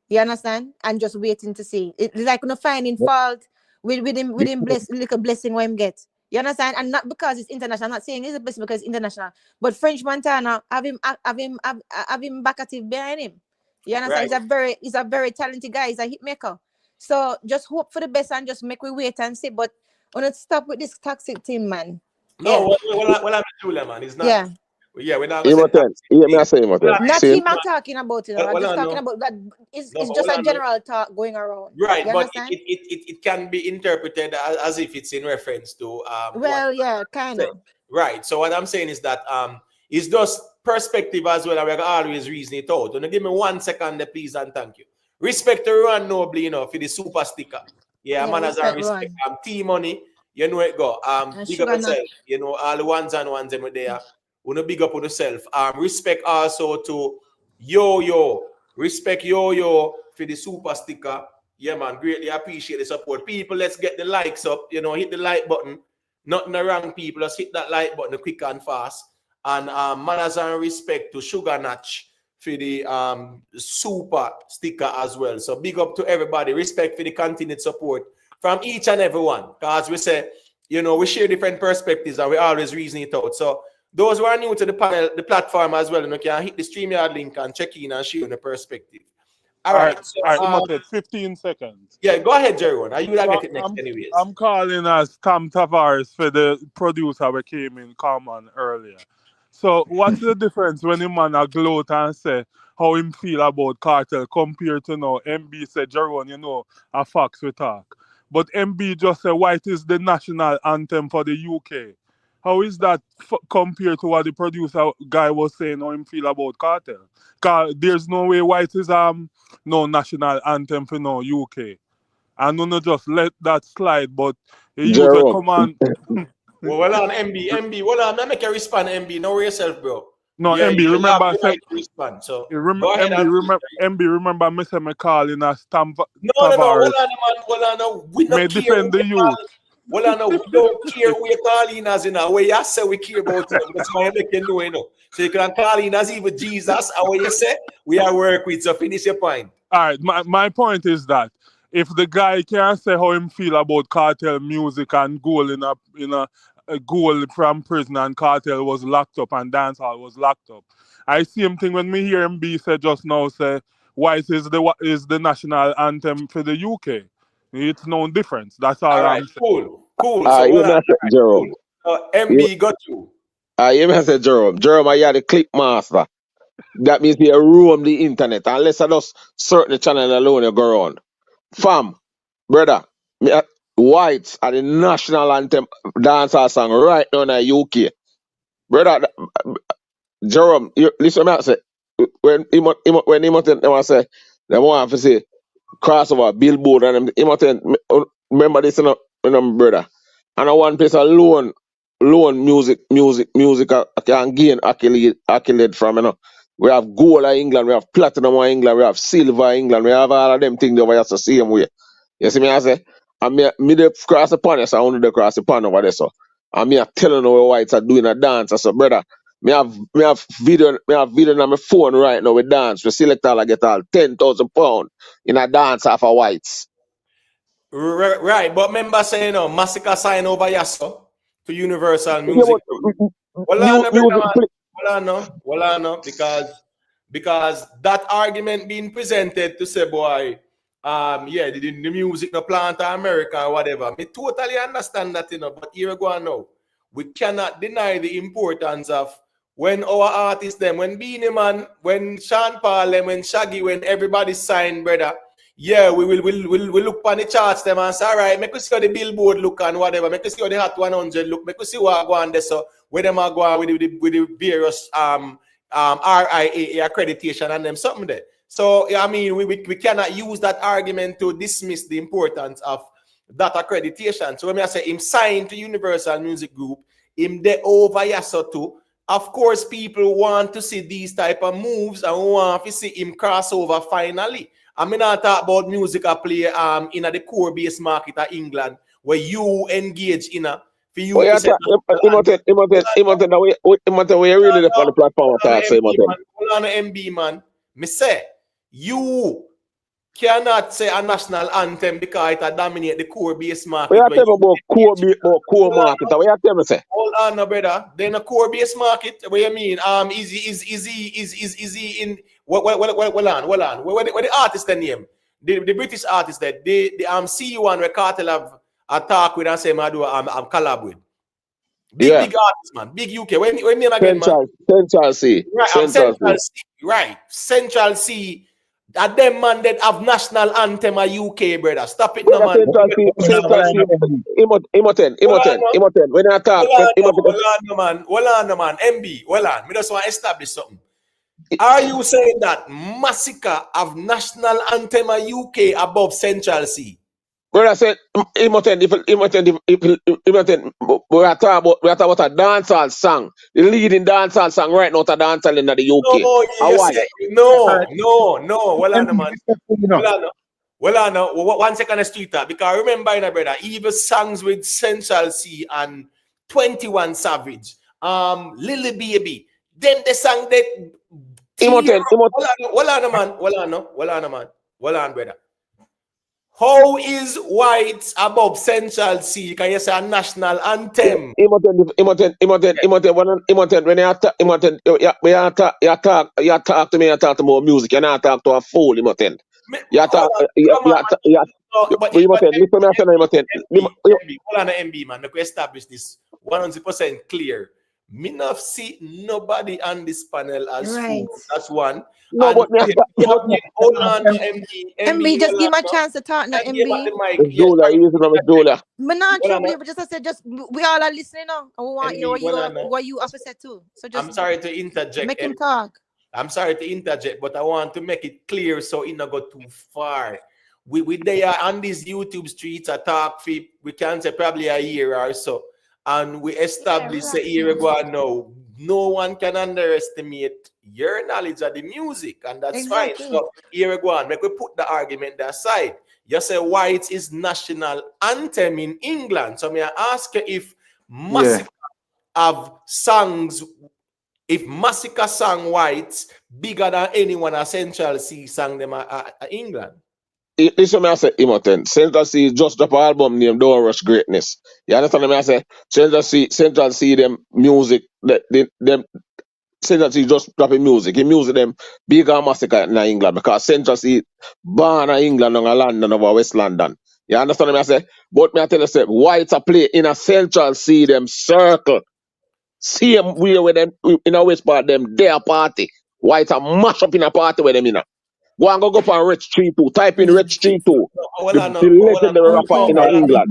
You understand? And just waiting to see. It's like no finding fault with him little blessing what him get. You understand? And not because it's international. I'm not saying it's a blessing because it's international. But French Montana have him back at it behind him. You understand? Right. He's a very talented guy. He's a hit maker. So just hope for the best and just make we wait and see. But let's stop with this toxic thing, man. No, well, I'm Julia, man. It's not. Yeah. Yeah, we're not. Not him I'm talking about, you know. I'm just talking about that. It's just a general talk going around. Right, but it can be interpreted as if it's in reference to kind of. Right. So what I'm saying is that it's just perspective as well, and we're always reason it out. Give me 1 second, please, and thank you. Respect to Ron Noble, you know, for the super sticker. Yeah, man, as I respect T-Money, you know it go. Big up yourself, you know, all the ones and ones them there. Wanna big up on yourself. Respect also to Yo. Respect Yo for the super sticker. Yeah, man, greatly appreciate the support. People, let's get the likes up. You know, hit the like button. Nothing wrong, people. Just hit that like button quick and fast. And manners and respect to Sugar Natch for the super sticker as well. So big up to everybody. Respect for the continued support from each and every one. Because we say, you know, we share different perspectives and we always reason it out. So those who are new to the panel, the platform as well, you can hit the StreamYard link and check in and share the perspective. All right. So, 15 seconds. Yeah, go ahead, Jerry. Are you gonna get it next anyways? I'm calling as Tom Tavares for the producer we came in common earlier. So what's the difference when a man a gloat and say how him feel about Kartel compared to now MB said, Jerome, you know, a facts we talk. But MB just said white is the national anthem for the UK. How is that compared to what the producer guy was saying how him feel about Kartel? Because there's no way white is no national anthem for no UK. And no just let that slide, but he used to come on. Well on MB, well on, I make a respond MB, know yourself, bro. No, yeah, MB, remember I said respond. So MB, remember me say me calling as Tam No, hold on, man. We don't defend the youth. Well, I know we don't care who you're calling as in a way you say we care about it. That's why I make you know, you know. So you can call in as even Jesus, and what you say, we are work with. So finish your point. All right, my point is that if the guy can't say how him feel about Kartel music and goal in a goal from prison and Kartel was locked up and dancehall was locked up. I see him thing when me hear him be say just now say white is the national anthem for the UK. It's no difference. That's all I'm saying. Cool. So Jerome. MB got you. You may say Jerome. Jerome, I had a click master. That means you roam the internet. Unless I just search the channel alone, you go around. Fam, brother, whites are the national anthem dancehall song right now in the UK. Brother, Jerome, listen to me say, when he say, they want to say, crossover, billboard, and remember this, you know, brother. And I one place alone music can gain accolade from, you know. We have gold in England, we have platinum in England, we have silver in England, we have all of them things over here the same way. You see me, I say, and me the cross the pan, so I only the cross the pan over there, so. And me telling you what whites are doing a dance, so brother. Me have video on my phone right now with dance. We select all I get all £10,000 in a dance off of whites. Right, but remember saying, you know, Masicka sign over here, so to Universal Yeah, Music but Group. Well, music, because that argument being presented to say, boy, yeah, the music no plant to America or whatever. Me totally understand that, but here we go now. We cannot deny the importance of when our artists them, when Beanie Man, when Sean Paul, when Shaggy, when everybody signed, brother. Yeah, we'll look on the charts them and say, all right, make us see how the Billboard look and whatever, make us see how the Hot 100 look, make us see what go on there, so where them are going with the various RIAA accreditation and them something there. So I mean, we cannot use that argument to dismiss the importance of that accreditation. So when I say him signed to Universal Music Group, him de over yaso too. Of course, people want to see these type of moves and want to see him cross over finally. I mean, I talk about music I play in the core base market of England where you engage in a for you to say Imhotep, we really left on the platform attack, say Imhotep. hold on, MB man. Me say you cannot say a national anthem because it dominate the core base market. We are talking about core market. We are telling say. Hold on, no brother. Then a core base market. What you mean? Is he in? Hold on. What the artist the name? The British artist that the CU1 where Kartel have a talk with and say I do I'm collab with. Big artist man. Big UK. When me again man. Central C. Right. Central C. Right. Central C. That them man that have national anthem of UK, brother. Stop it, no man. Central C. Imhotep. When I talk, Hold on, man. MB, hold on. Me just want to establish something. Are you saying that Masicka have national anthem of UK above Central C? Brother, I said, Imhotep, we are talking about a dancehall song. The leading dancehall song right now is a dancehall in the UK. No. Well, on, man. Well, on, 1 second, street that. Because remember, brother, even songs with Central C and 21 Savage, Lily Baby, then the song that... Imhotep. Well, on, brother. How is white above Central C? Can you say a national anthem? Imhotep, when you talk to me, you talk to more music. You not talk to a fool, Imhotep. You talk, Hold on, MB, man. Let's establish this 100% clear. Me not see nobody on this panel as fool. That's one. No, but hold on, MB, just give me a chance to talk now, MB. Me not trouble, but just I said, we all are listening now. And we want you what you have to say too. So just I'm sorry to interject. Make him talk. I'm sorry to interject, but I want to make it clear so it not go too far. We there on these YouTube streets I talk for we can say probably a year or so. And we established a year ago now, no one can underestimate your knowledge of the music, and that's fine. So here we go on, make we put the argument aside. You say white is national anthem in England. So may I ask you if Masicka have songs, if Masicka sang white bigger than anyone at Central C sang them at England? This is what I say, Imhotep. Central C just drop an album named Don't Rush Greatness. You understand what I say? Central C them music, Central C just dropping music. He music them bigger Masicka in England because Central C born in England and London over West London. You understand what I say? But me I tell you, say, whites are play in a Central C them circle. See them way with them in a West part them their party. Whites are mash up in a party with them in a. Go and go up on Rich 32. Type in Rich 32. The legendary rapper in England.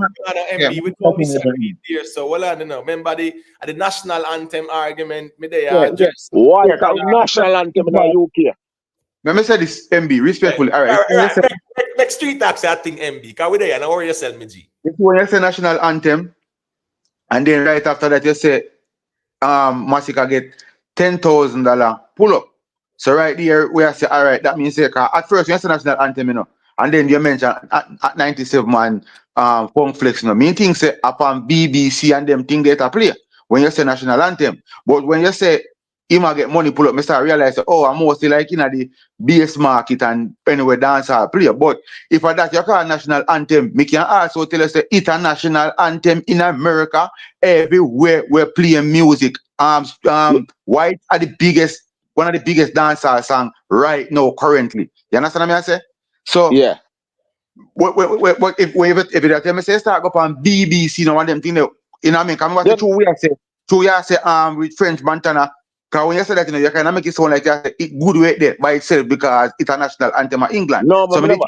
So remember the national anthem argument. What national anthem in the UK? Let me say this, MB, respectfully. All right. Next street tax, I think MB. Can we there? Now worry yourself, me G. When you say national anthem, and then right after that you say, Masicka get $10,000 pull up. So right there, we say, all right, that means at first you say national anthem, and then you mention at 97 man Funk Flex, mean things say upon BBC and them thing that play when you say national anthem. But when you say he might get money pull up. I start realize, oh, I'm mostly like in the bass market and anyway dancehall play. But if I that you call national anthem, me can also tell us the international anthem in America. Everywhere we're playing music. White are the biggest, one of the biggest dancehall song right now currently. You understand what I say? So Yeah. what if you tell me say start up on BBC, you know, one of them thing, you know what I mean? Come what the two we say with French Montana. Because when you say that, you know, you kind of make it sound like it good way there by itself because it's a national anthem of England. No, but So me never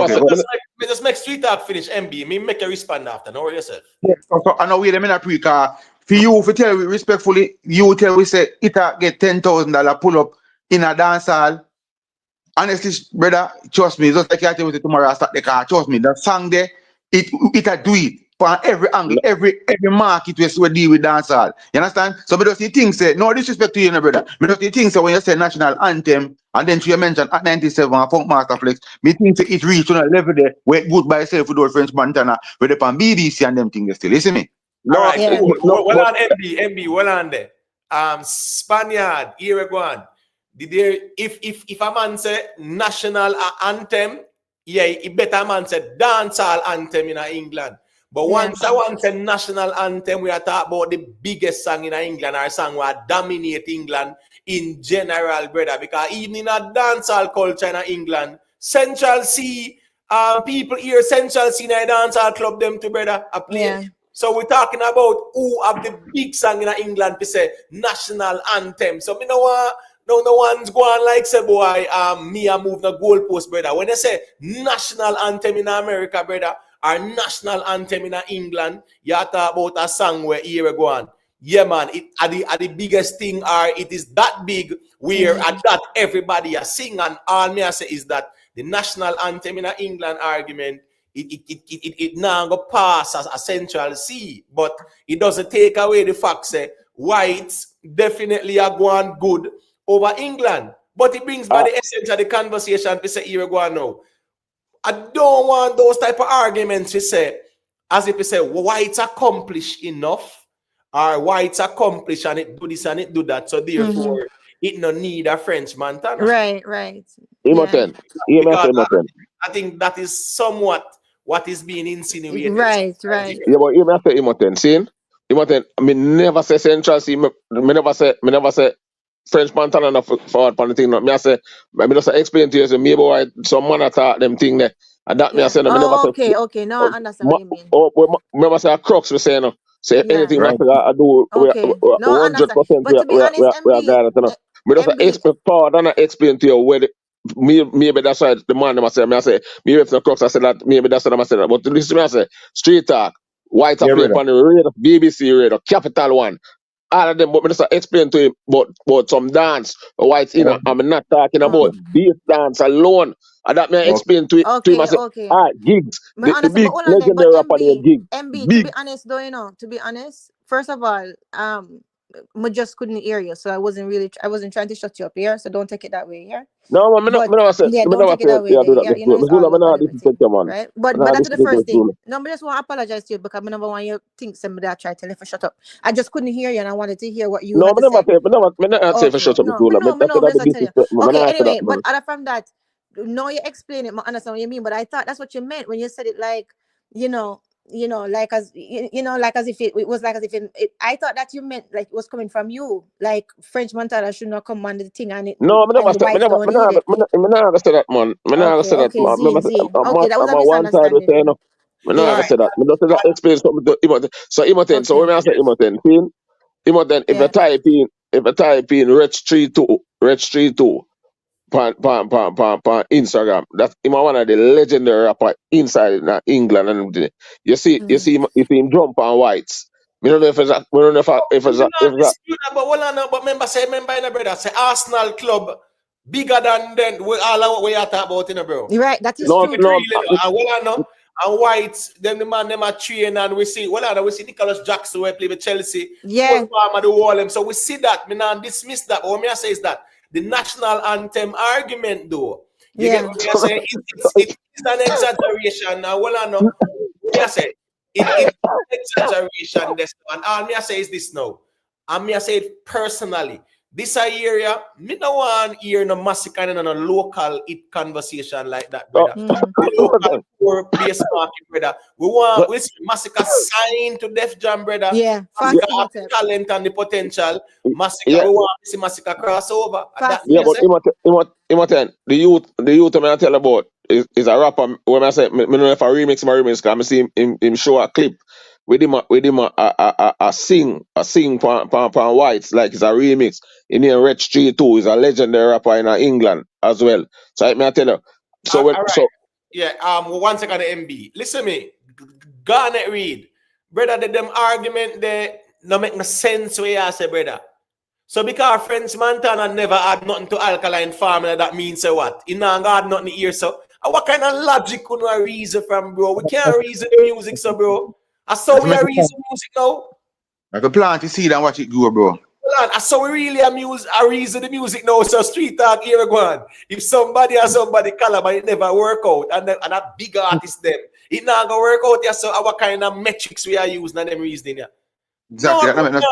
okay. say. Me just make street talk finish, MB. Me make a respond after. Don't worry yourself. Yeah, so I know wait a minute because for you, if you tell me respectfully, you tell we say it get $10,000 pull up in a dance hall. Honestly, brother, trust me, just like I tell you tomorrow I start the car. Trust me, the song there, it a do it for every angle, every market we deal with dancehall. You understand? So me just the thing say, no disrespect to you, no, brother. Me just the thing say when you say national anthem, and then you mention at 97 Funk Master Flex, me think say it reach on a level there where it good by itself with those French Montana, where they on BBC and them things still. Listen me. No, All right, Yeah. cool. no, Well but on MB, well on there. Spaniard, here we go on. Did there, if a man say national anthem, yeah, it better man say dancehall anthem in England. But once I want say national anthem, we are talking about the biggest song in England, or song will dominate England in general, brother. Because even in a dancehall culture in England, Central C, people here, Central C in a dancehall club, them to brother, I play. Yeah. So we're talking about who have the big song in England to say national anthem. So me know what. No one's going like say boy, me I move the goalpost, brother. When they say national anthem in America, brother, or national anthem in England, you talk about a song where here we go on. Yeah, man, it are the biggest thing, or it is that big where at that everybody are sing, and all me I say is that the national anthem in England argument, it now go pass as a Central C, but it doesn't take away the fact say whites definitely are going good over England. But it brings back the essence of the conversation to say here we go now. I don't want those type of arguments to say, as if you say whites accomplish enough, or whites accomplish and it do this and it do that, so therefore it no need a French Montana. Right. Imoten. Because I think that is somewhat what is being insinuated. Right. Yeah, but you say Imoten. See? Imoten, I mean never say Central C, me never say French Montana enough forward on the thing. Me I say, I just explain to you, so maybe why some man attack them thing there. And that me I say, no, me never say. Okay. Now I understand what you mean. Remember say a crux we say no. Say anything Right. Masicka I do, Okay. No, I 100% understand. But to be honest, we are guided. Me just explain forward and I explain to you where maybe that's why the man them I say, maybe if the crux I say that, maybe that's what I say that. But this is me I say, street talk, white Yeah, play brother. on the radio, BBC radio, Capital One. All of them, but me just explain to him about some dance, whites in. I'm not talking about this dance alone. And that may explain to him. I say, gigs. The big legendary rapper there, gigs. MB, Big. to be honest though, to be honest, first of all, I just couldn't hear you, so I wasn't trying to shut you up here, so don't take it that way here. No, man, But never said. yeah, Me don't never take it that said. way. Yeah, do There. that. You know, it's all over and everything, Man. right? But that's the first thing. No, I just want to apologize to you because I never want you to think somebody that tried to tell you for shut up. I just couldn't hear you, and I wanted to hear what you had to say. Me never say for shut up. No, Okay, anyway, but other from that, no, you explain it. I understand what you mean, but I thought that's what you meant when you said it, like, like as if it was like as if I thought that you meant like it was coming from you, like French Montana should not come under the thing and it. No, me never say that, man. Me never say that, man. Okay, that was a I'm a one side misunderstanding. say no. Me never say that. Me just say that explain something to Imoten. So Imoten, so when I say Imoten, Imoten, if you type in Rich32 pan Instagram, that's one of the legendary rapper inside England and everything. You see him jump on whites. We don't know if it's that. But remember, brother, say Arsenal club bigger than all we are talking about, bro. Right, that is true. And whites, then the man them are train and we see Nicholas Jackson who play with Chelsea. Yeah. So we see that. Me not dismiss that. But what I say is that the national anthem argument, though, you get what I say? It's an exaggeration. Now, I say it's an exaggeration. And all me I say is this now. And me I say it personally. This area, me no want hear no Masicka and no local it conversation like that, brother. Local poor base market, brother. We see Masicka sign to Def Jam, brother. Yeah, Masicka have the talent and the potential. Masicka, we want to see Masicka crossover. Yeah, but Imoten, the youth I tell about is a rapper. When I say, me know if I remix my remix, cause I see him show a clip with him a sing pan whites like it's a remix. In here, Red Street too is a legendary rapper in England as well. So I tell you. So when all right. so yeah, 1 second, MB. Listen me, Garnet Reed, brother. Them argument there no make no sense. Where you say, brother. So because French Montana never had nothing to alkaline formula, that means say what? He not got nothing here. So what kind of logic could we reason from, bro? We can't reason the music, so bro. I saw we are reason music now. Like a plant to seed and watch it grow, bro. I saw we really reason the music now. So street talk here go on. If somebody collab and it never work out, and that big artist them, it not gonna work out. Yeah. So what kind of metrics we are using and them reasoning yeah. Exactly. No, that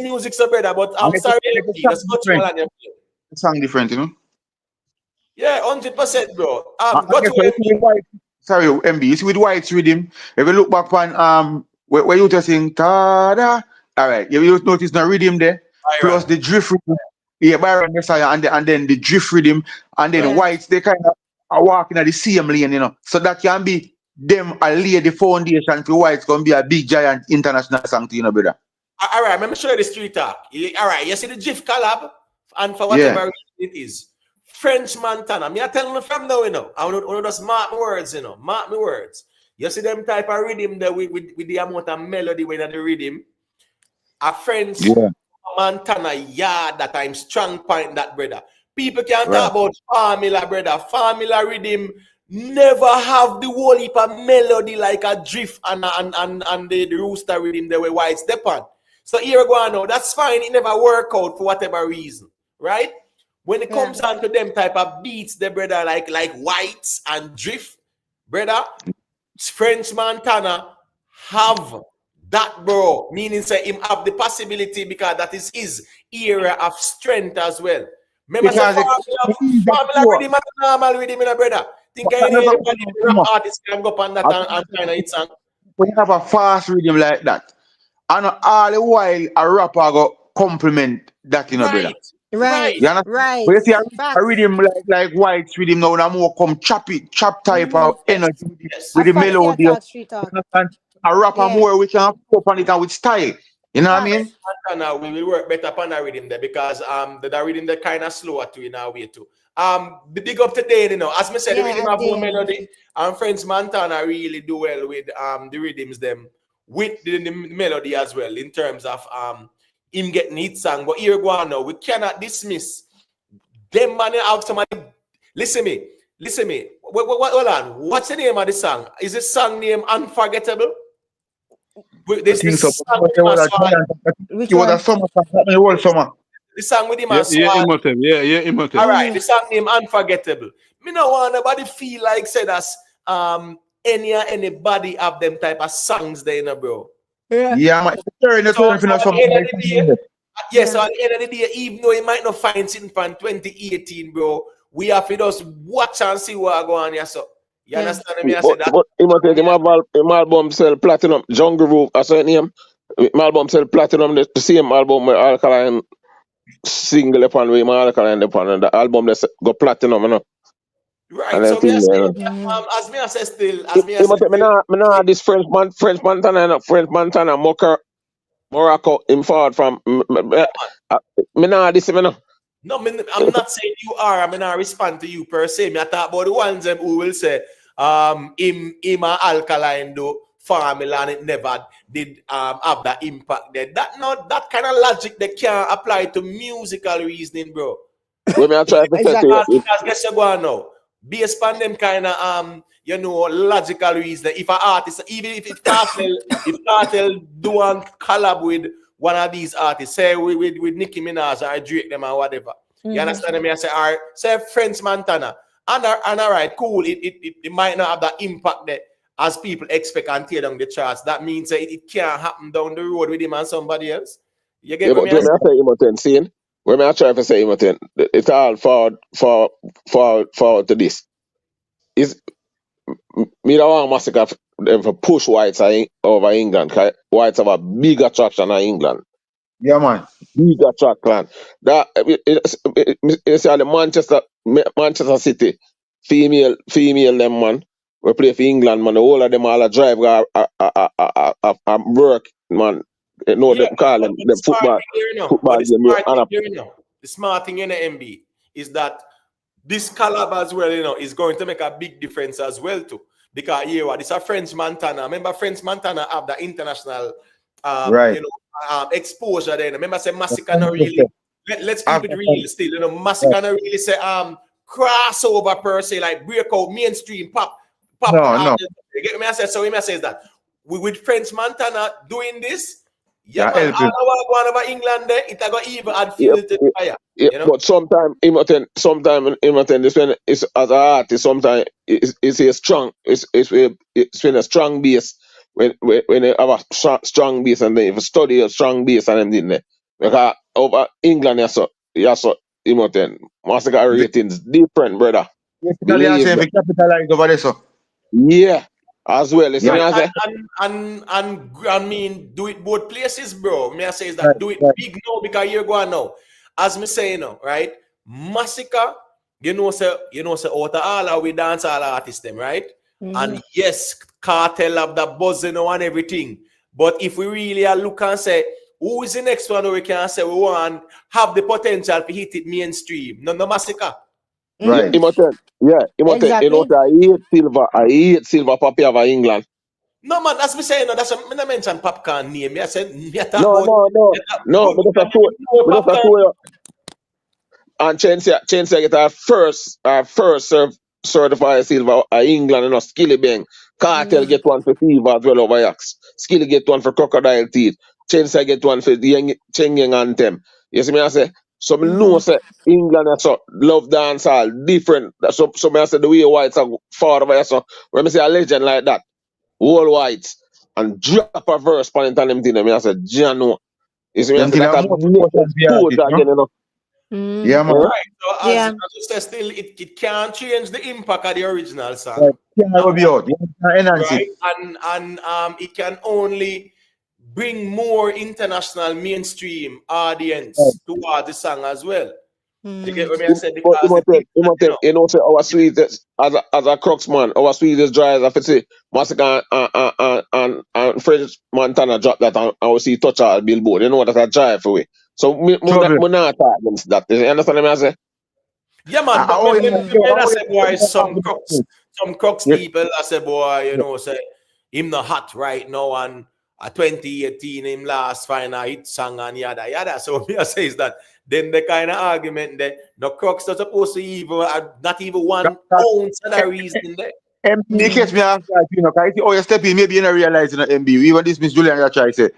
music, so brother, but I'm sorry, that's not too long. It sound different, you know. Yeah, 100%, bro. Sorry, MB. You see with White's rhythm. If you look back on where you just sing ta-da, all right. You notice the rhythm there, plus the drift rhythm. Yeah, Byron Messiah, and then the drift rhythm, and then Whites. They kind of are walking at the same lane, you know. So that can be them lay the foundation for White's gonna be a big giant international song to you know, brother. All right, let me show you the street talk. All right, you see the GIF collab, and for whatever it is, French Montana. Me I telling you from now, you know. I want to just mark my words, you know. Mark my words. You see them type of rhythm there with the amount of melody when the rhythm. A French Montana, yeah, that I'm strong point that, brother. People can't talk about formula, brother. Formula rhythm never have the whole heap of melody like a drift and the rooster rhythm the way White step on. So here we go now. That's fine. It never work out for whatever reason, right? When it comes down to them type of beats, the brother like Whites and drift, brother, French Montana have that, bro. Meaning say him have the possibility because that is his era of strength as well. Remember, formula rhythm and normal rhythm, brother. Think anybody rap artist can go up on that and kind of hit song. When you have a fast rhythm like that, and all the while a rapper go compliment that, you know, brother. Right. You understand? Right. But you see a rhythm like White's rhythm now, more come chop type of energy with the melody. A rapper more we can pop on it and with style. You know what I mean? Now we will work better upon that rhythm there because the rhythm they kind of slower too in our way too. The big up today, you know, as I said, the rhythm have more melody, and French Montana really do well with the rhythms them with the melody as well in terms of him getting hit song. But here go on now, we cannot dismiss them man have somebody. Listen me. Hold on. What's the name of the song? Is the song name Unforgettable? This song the song with him Imhotep. All right, the song name Unforgettable. Me no want nobody feel like said as anybody have them type of songs there, you know, bro. Yeah, so at the end of the day, even though you might not find something from 2018, bro, we have to just watch and see what go on here. So you understand me? I said that. But him album sell platinum. Jungle Roof, I saw name. My album sell platinum. The same album with Alkaline single upon with my Alkaline upon, and the album that go platinum, you know. Right. And so me I say, as me I say still, as me I say, me nah this French Montana Morocco him forward from me nah this me no. No, I'm not saying you are. I'm not respond to you per se. Me I talk about the ones who will say him Alkaline do formula and it never did have that impact there. That kind of logic they can't apply to musical reasoning, bro. When I try to because guess you go on now. Based on them kind of logical reason. If an artist, even if Kartel do one collab with one of these artists, say with Nicki Minaj or Drake them or whatever. You understand me? I say, all right, say French Montana. And all right, cool. It might not have that impact there as people expect and tear down the charts. That means that it can't happen down the road with him and somebody else. You Yeah, get what but me I when say? I say Imoten, seeing, when I try to say Imoten, it's all forward to this. Is me don't want Masicka them for push whites over England. 'Cause whites have a big attraction in England. Yeah, man. Big attraction. That you see the Manchester City female them man. We play for England man. The whole of them all a drive work man. You know Yeah, them call but them the them smart football thing here, you know, but football the game. smart And thing here, you know, the smart thing in the MB is that this collab as well, you know, is going to make a big difference as well too. Because here, what this a French Montana. Remember, French Montana have the international, Right. exposure. Then remember, say Masicka not really. Let's keep it real still. You know, Masicka not really say crossover per se, like break out mainstream pop. No. You get me? I said so. Him I says that with French Montana doing this. Yeah, Yeah, man. help All him. our one over England there, it a go even add yeah, fuel to the fire. yeah, You know. but sometimes Imoten, this when it's as an artist, sometimes it's a strong, it's when a strong base when they have a strong base and then if you study a strong base and them in there. Because over England, yes, Imoten, Masicka ratings different, brother. Basically, I'm Believe saying me. we capitalize over this. So. Yeah, as well. You see Yeah. me I say? And I mean, do it both places, bro. Me I say is Right, that do it right. big now because you're going now. As me say, you know, right? Masicka, you know, say out of all we dance all artists them, right? And yes, Kartel have the buzz, you know, and everything. But if we really are look and say, who is the next one who we can say we want have the potential to hit it mainstream? No Masicka. Yeah, Right. Imoten. Yeah, Imoten. You know, Exactly. I hate silver poppy of England. No man, that's me saying. No, that's me not mention popcorn name. Me I said me I talk No, about no, no, no. good. But that's a show. But that's a Popcorn. show. And Chance get our first certified silver England and a Skilly Bang. Kartel get one for Fever as well over Yax. Skilly get one for Crocodile Teeth. Chance get one for the Chengeng Anthem. You see me I say? So me know say England and so love dance all different. So me I say the way whites are far over here. So when me say a legend like that, all whites and drop a verse pan into them thing, me I say, Jano. You see me I Them say thing that are a more make important for exposure artists, no? again, you know. Yeah, man. Huh? Right. So as Yeah. you say, still it can't change the impact of the original Right. song. Can't rub you out. You can't enhance it. Right. And it can only bring more international mainstream Right. audience towards the song as well. You get what I said? But Because the people, you know, say our sweetest as a crux man, our sweetest drive, I say Masicka and French Montana drop that and we see touch our billboard. You know that's a drive for we. So me Trouble. not talk against that. You understand what I say? yeah, man, but Oh, yeah. I say, boy, some crux Yeah. people, I say, boy, you know, say, him not hot right now, and 2018, him last final hit song, and yada, yada. So, me I say is that, then the kind of argument that no crux not supposed to even, not even one ounce of the reason there. MB, you catch me off guard, you know, because oh, you step in, maybe you don't realize, you know, MB. Even this Miss Julian, you try to say,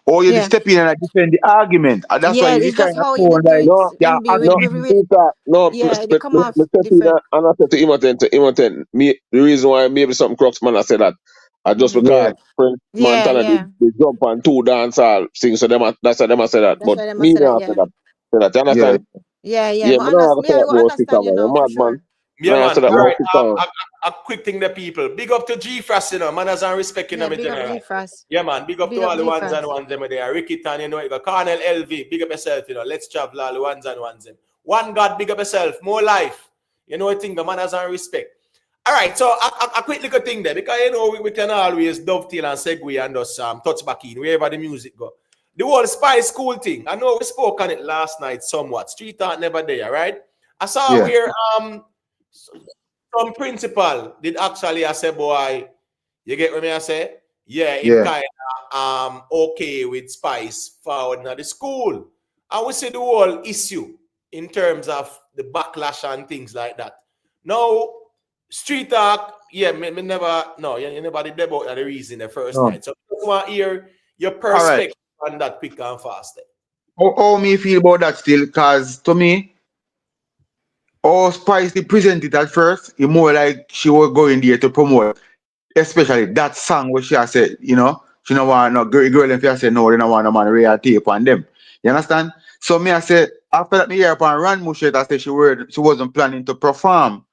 oh, you just Yeah. step in and I defend the argument. And that's why Yeah, you it's just kind of how you tone do like, it, No, yeah, MB. no, no. Yeah, they come off Me step in different. and I said to Imoten, me the reason why maybe some crux man I said that I just yeah, because French Yeah, Montana yeah. they jump on two dance all sing so that's why them I say that. That's But why they must me say that. not say Yeah. that. Say that. You yeah. understand? Yeah, yeah. Yeah, Me me not understand. have to Me, say I that go about stick understand you you now for mad man. sure. Yeah, I say man. that All about right. stick A quick thing, the people. Big up to G Frost, you know, manners and respect, you know, Yeah, me big up general. G Frost. Yeah, man. Big up Big to up all the G ones and Frost. ones them there. Ricky Tan, you know, you got Colonel LV. Big up yourself, you know. Let's travel all the ones and ones them. One God, big up yourself. More life. You know, I think the manners and respect. All right, so a quick little thing there, because you know we can always dovetail and segue and just touch back in wherever the music go. The whole spy school thing. I know we spoke on it last night somewhat. Street art never there, right? I saw Yeah. where some principal did actually I say, boy, you get what I say? Yeah, him Yeah. kind of okay with spice forward now the school. And we see the whole issue in terms of the backlash and things like that. Now, street talk, yeah, me never, no, you never did about the reason the first No. night. So I want to hear your All right. perspective on that quick and fast. How me feel about that still? Because to me, how Spicy presented at first, it more like she was going there to promote, especially that song where she has said, you know, she don't want no girl if you say no, they don't want no man real tape on them. You understand? So me I say after that me hear upon Ran Mushet I say she wasn't planning to perform.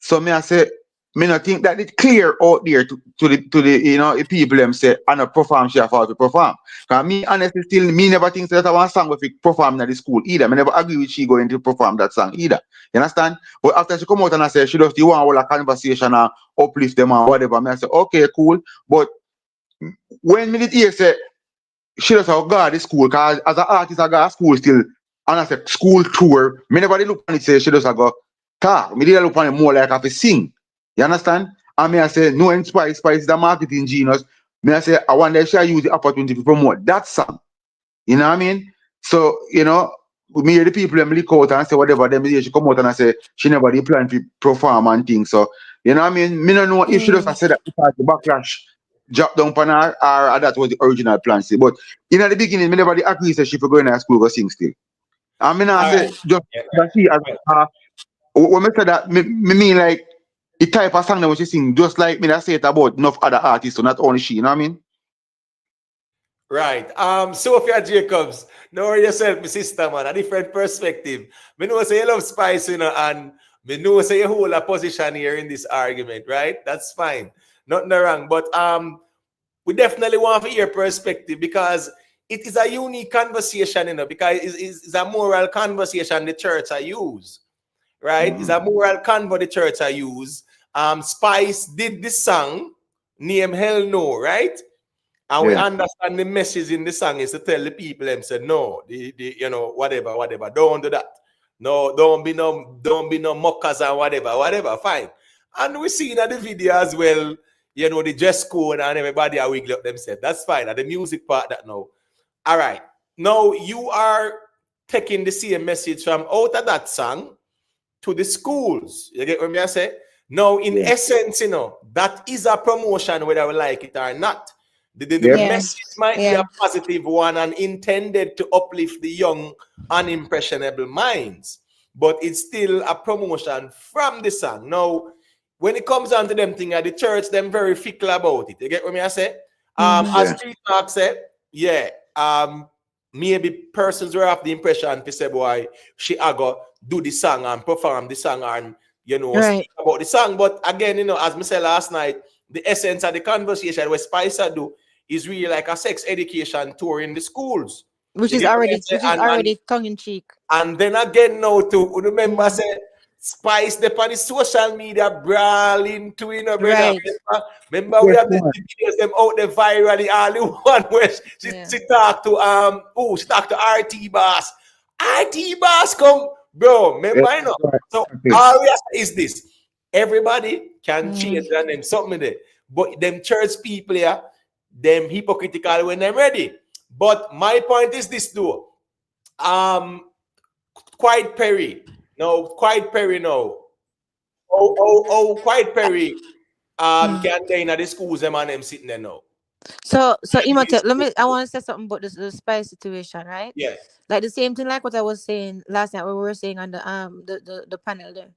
So me I say me not think that it clear out there to the you know the people them say I not perform she have to perform. Cause me honestly still me never think that I want song if it perform at the school either. Me never agree with she going to perform that song either. You understand? But after she come out and I say she just want all a conversation and uplift them and whatever. Me I say okay cool. But when me did hear say she just have got the school because as an artist I got school still and I said school tour. Me never did look on it say she just have got talk. Me did look on it more like have to sing. You understand? And me I say no in Spice is the marketing genius. Me I say I wonder if she use the opportunity to promote that song. You know what I mean? So, you know, me hear the people them leak out and say whatever them she come out and I say she never did plan to perform and things. So, you know what I mean? Me don't know if she just said that because the backlash drop down on her or that was the original plan. Say. But in the beginning, me never did agree say she for going to school go sing still. I mean I All say right. just Yeah, that she as right. when me say that me mean like the type of song that she sing, just like me that say it about enough other artists, so not only she, you know what I mean? Right. Sophia Jacobs, know yourself, my sister, man. A different perspective. Me know say you love Spice, you know, and me know say you hold a position here in this argument, right? That's fine. Nothing wrong. But we definitely want to hear perspective because it is a unique conversation, you know, because it's a moral conversation the church I use, right? It's a moral convo the church I use. Spice did this song, name Hell No, right? And we Yeah. understand the message in the song is to tell the people and say, no, you know, whatever, don't do that. No, don't be no mockers and whatever, fine. And we see in the video as well, you know, the dress code and everybody are wiggle up themselves. That's fine. And the music part that now. All right. Now you are taking the same message from out of that song to the schools. You get what I say? Now, in Yeah. essence, you know, that is a promotion whether we like it or not. The Yep. message might be a positive one and intended to uplift the young, unimpressionable minds, but it's still a promotion from the song. Now, when it comes down to them thing at the church, them very fickle about it. You get what I say? As Yeah. Street Mark said, yeah, maybe persons were of the impression to say, boy, she go do the song and perform the song and, you know, speak about the song. But again, you know, as I said last night, the essence of the conversation what Spicer do is really like a sex education tour in the schools. Which You is get what I already say? tongue in cheek. And then again now to remember I say Spice the on the social media brawling to you know, brother. Right. Remember we Yes, have the man. videos them out there virally, all the one where she talked to she talked to RT Boss. RT Boss come, bro. Yeah, Remember you know. right. So Okay. all we ask is this. Everybody can change and them something there. But them church people here, them hypocritical when they're ready. But my point is this though. Quiet Perry. No, Quiet Perry, no. Quiet Perry. Can they in the schools them and them sitting there now. So Imhotep, I want to say something about the Spice situation, right? Yeah. Like the same thing like what I was saying last night when we were saying on the panel there.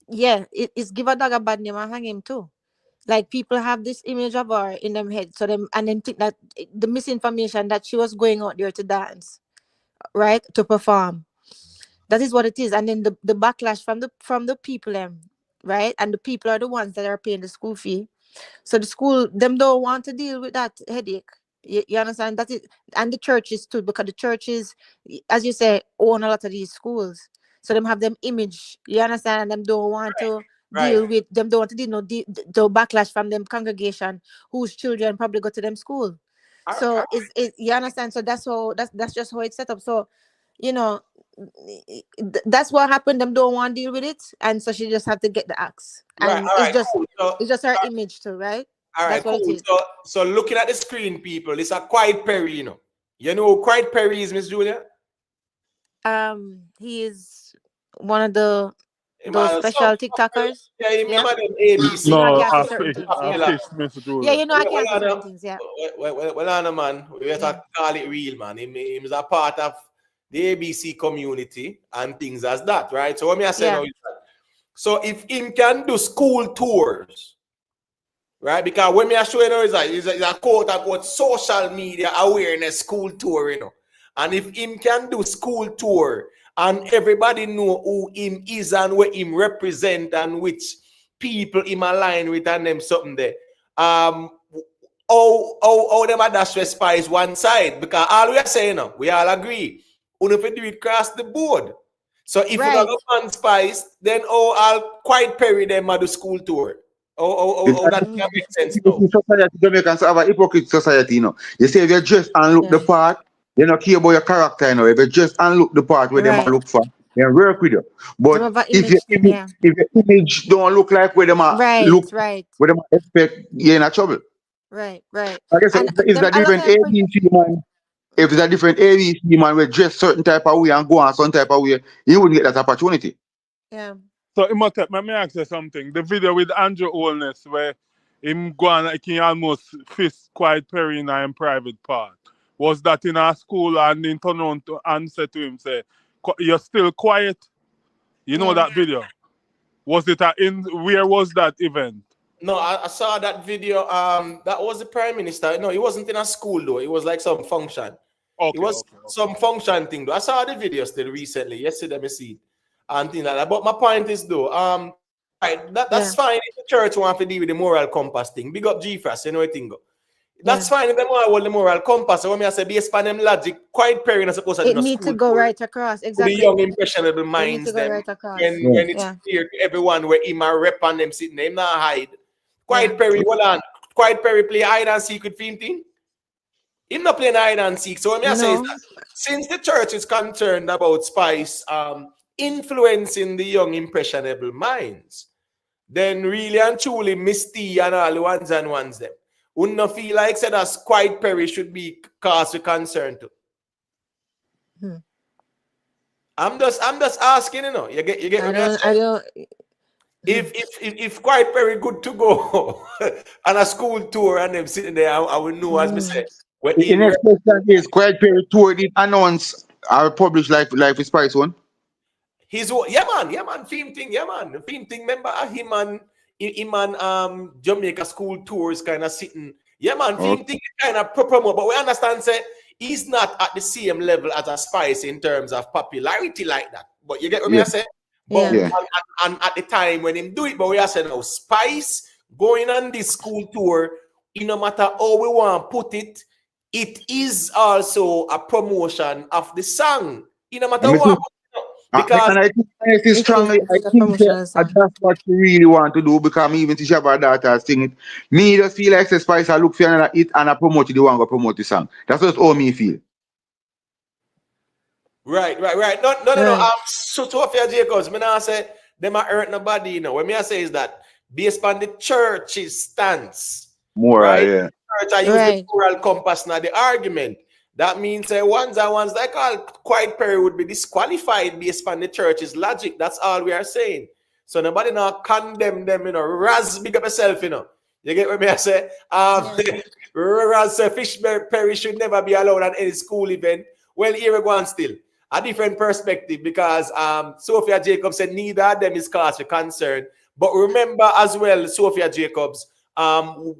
Yeah, it's give a dog a bad name and hang him too. Like people have this image of her in them head, so them and then think that the misinformation that she was going out there to dance, right, to perform. That is what it is, and then the backlash from the people right, and the people are the ones that are paying the school fee. So the school them don't want to deal with that headache. You understand that it, and the churches too, because the churches, as you say, own a lot of these schools. So them have them image. You understand, and them don't want to Right. deal with them. Don't want to deal the backlash from them congregation whose children probably go to them school. So you understand? So that's just how it's set up. So, you know, that's what happened. Them don't want to deal with it, and so she just have to get the axe. Right. And All right. Cool. So, it's just her image too, right? all right. That's what it Cool. is. So looking at the screen, people, it's a Quiet Perry. You know. You know who Quiet Perry is, Miss Julia. He is one of those Man, special TikTokers. yeah, you Yeah, remember them ABC. you know I No, can't say certain fish, things. Yeah, fish, Mr. yeah, Julia. you know I Well, can't say certain things. Yeah, on a man, we have to call it real, man. He is a part of the ABC community and things as that, right? So what me I say now is that, so if him can do school tours, right? Because when me I show you know is a quote unquote social media awareness school tour, you know. And if him can do school tour and everybody know who him is and what him represent and which people him align with and them something there. How them dash spice one side because all we are saying now, we all agree. If we do it across the board. So if you don't go on spice, then I'll quite perry them at the school tour. That can make sense now. Society, Jamaicans have a hypocrite society, you know. You say if you dress and look the part, you don't care about your character, you know. If you dress and look the part where them look for, they work with you. But if your image don't look like where them look, where them expect, you're in a trouble. Right. I guess if it's a different ABC man, if it's a different ABC man will dress certain type of way and go on some type of way, you wouldn't get that opportunity. Yeah. So, Imhotep, let me ask you something. The video with Andrew Holness where him go on like he almost fist Quiet Perry in a private part. Was that in our school and then turn on to answer to him say, you're still quiet? You know that video? Was it where was that event? No, I saw that video. That was the Prime Minister. No, it wasn't in a school though. It was like some function. It was some function thing though. I saw the video still recently. Yesterday, I see it and things like that. But my point is though, right, that's fine if the church want to deal with the moral compass thing. Big up G-Fras, you know what I think. That's fine if they want to hold the moral compass. So when I say based on them logic, Quiet Perry is supposed to it need to go right across. Exactly. The young impressionable minds them. Right across. When it's clear to everyone where him a rep on them sitting, him not hide. Quiet Perry, hold on. Quiet Perry play hide and seek with film thing. Him not playing hide and seek. So what I say is that since the church is concerned about spice influencing the young impressionable minds, then really and truly Misty and all the ones them wouldn't not feel like said as Quiet Perry should be cause for concern to. I'm just asking, you know. You get I don't. If Quiet Perry good to go on a school tour and them sitting there, I will know as me say. The next question is Quiet Perry tour did announce or publish Life is Spice one. Yeah man, theme thing, remember him and Jamaica school tours kind of sitting. Yeah man, theme thing kind of promote, but we understand say he's not at the same level as a Spice in terms of popularity like that. But you get what I say? But and at the time when him do it, but we are saying now Spice going on this school tour, no matter how we want to put it, it is also a promotion of the song. No matter what. Because and I think it's strongly, I think that's what you really want to do because me even teach our daughter sing it. Me just feel like Spice I look for another it and I promote the one go promote the song. That's just all me feel. Right. No. So Sophia Jacobs, me now say them are hurt nobody, you know. What me I say is that based on the church's stance, right? The church I use the moral compass now the argument. That means ones like all Quiet Perry would be disqualified based on the church's logic. That's all we are saying. So nobody now condemn them, you know. Raz big up yourself, you know. You get what me I say? Raz Fish Perry should never be allowed at any school event. Well, here we go on still. A different perspective because Sophia Jacobs said neither of them is cause for concern. But remember as well, Sophia Jacobs,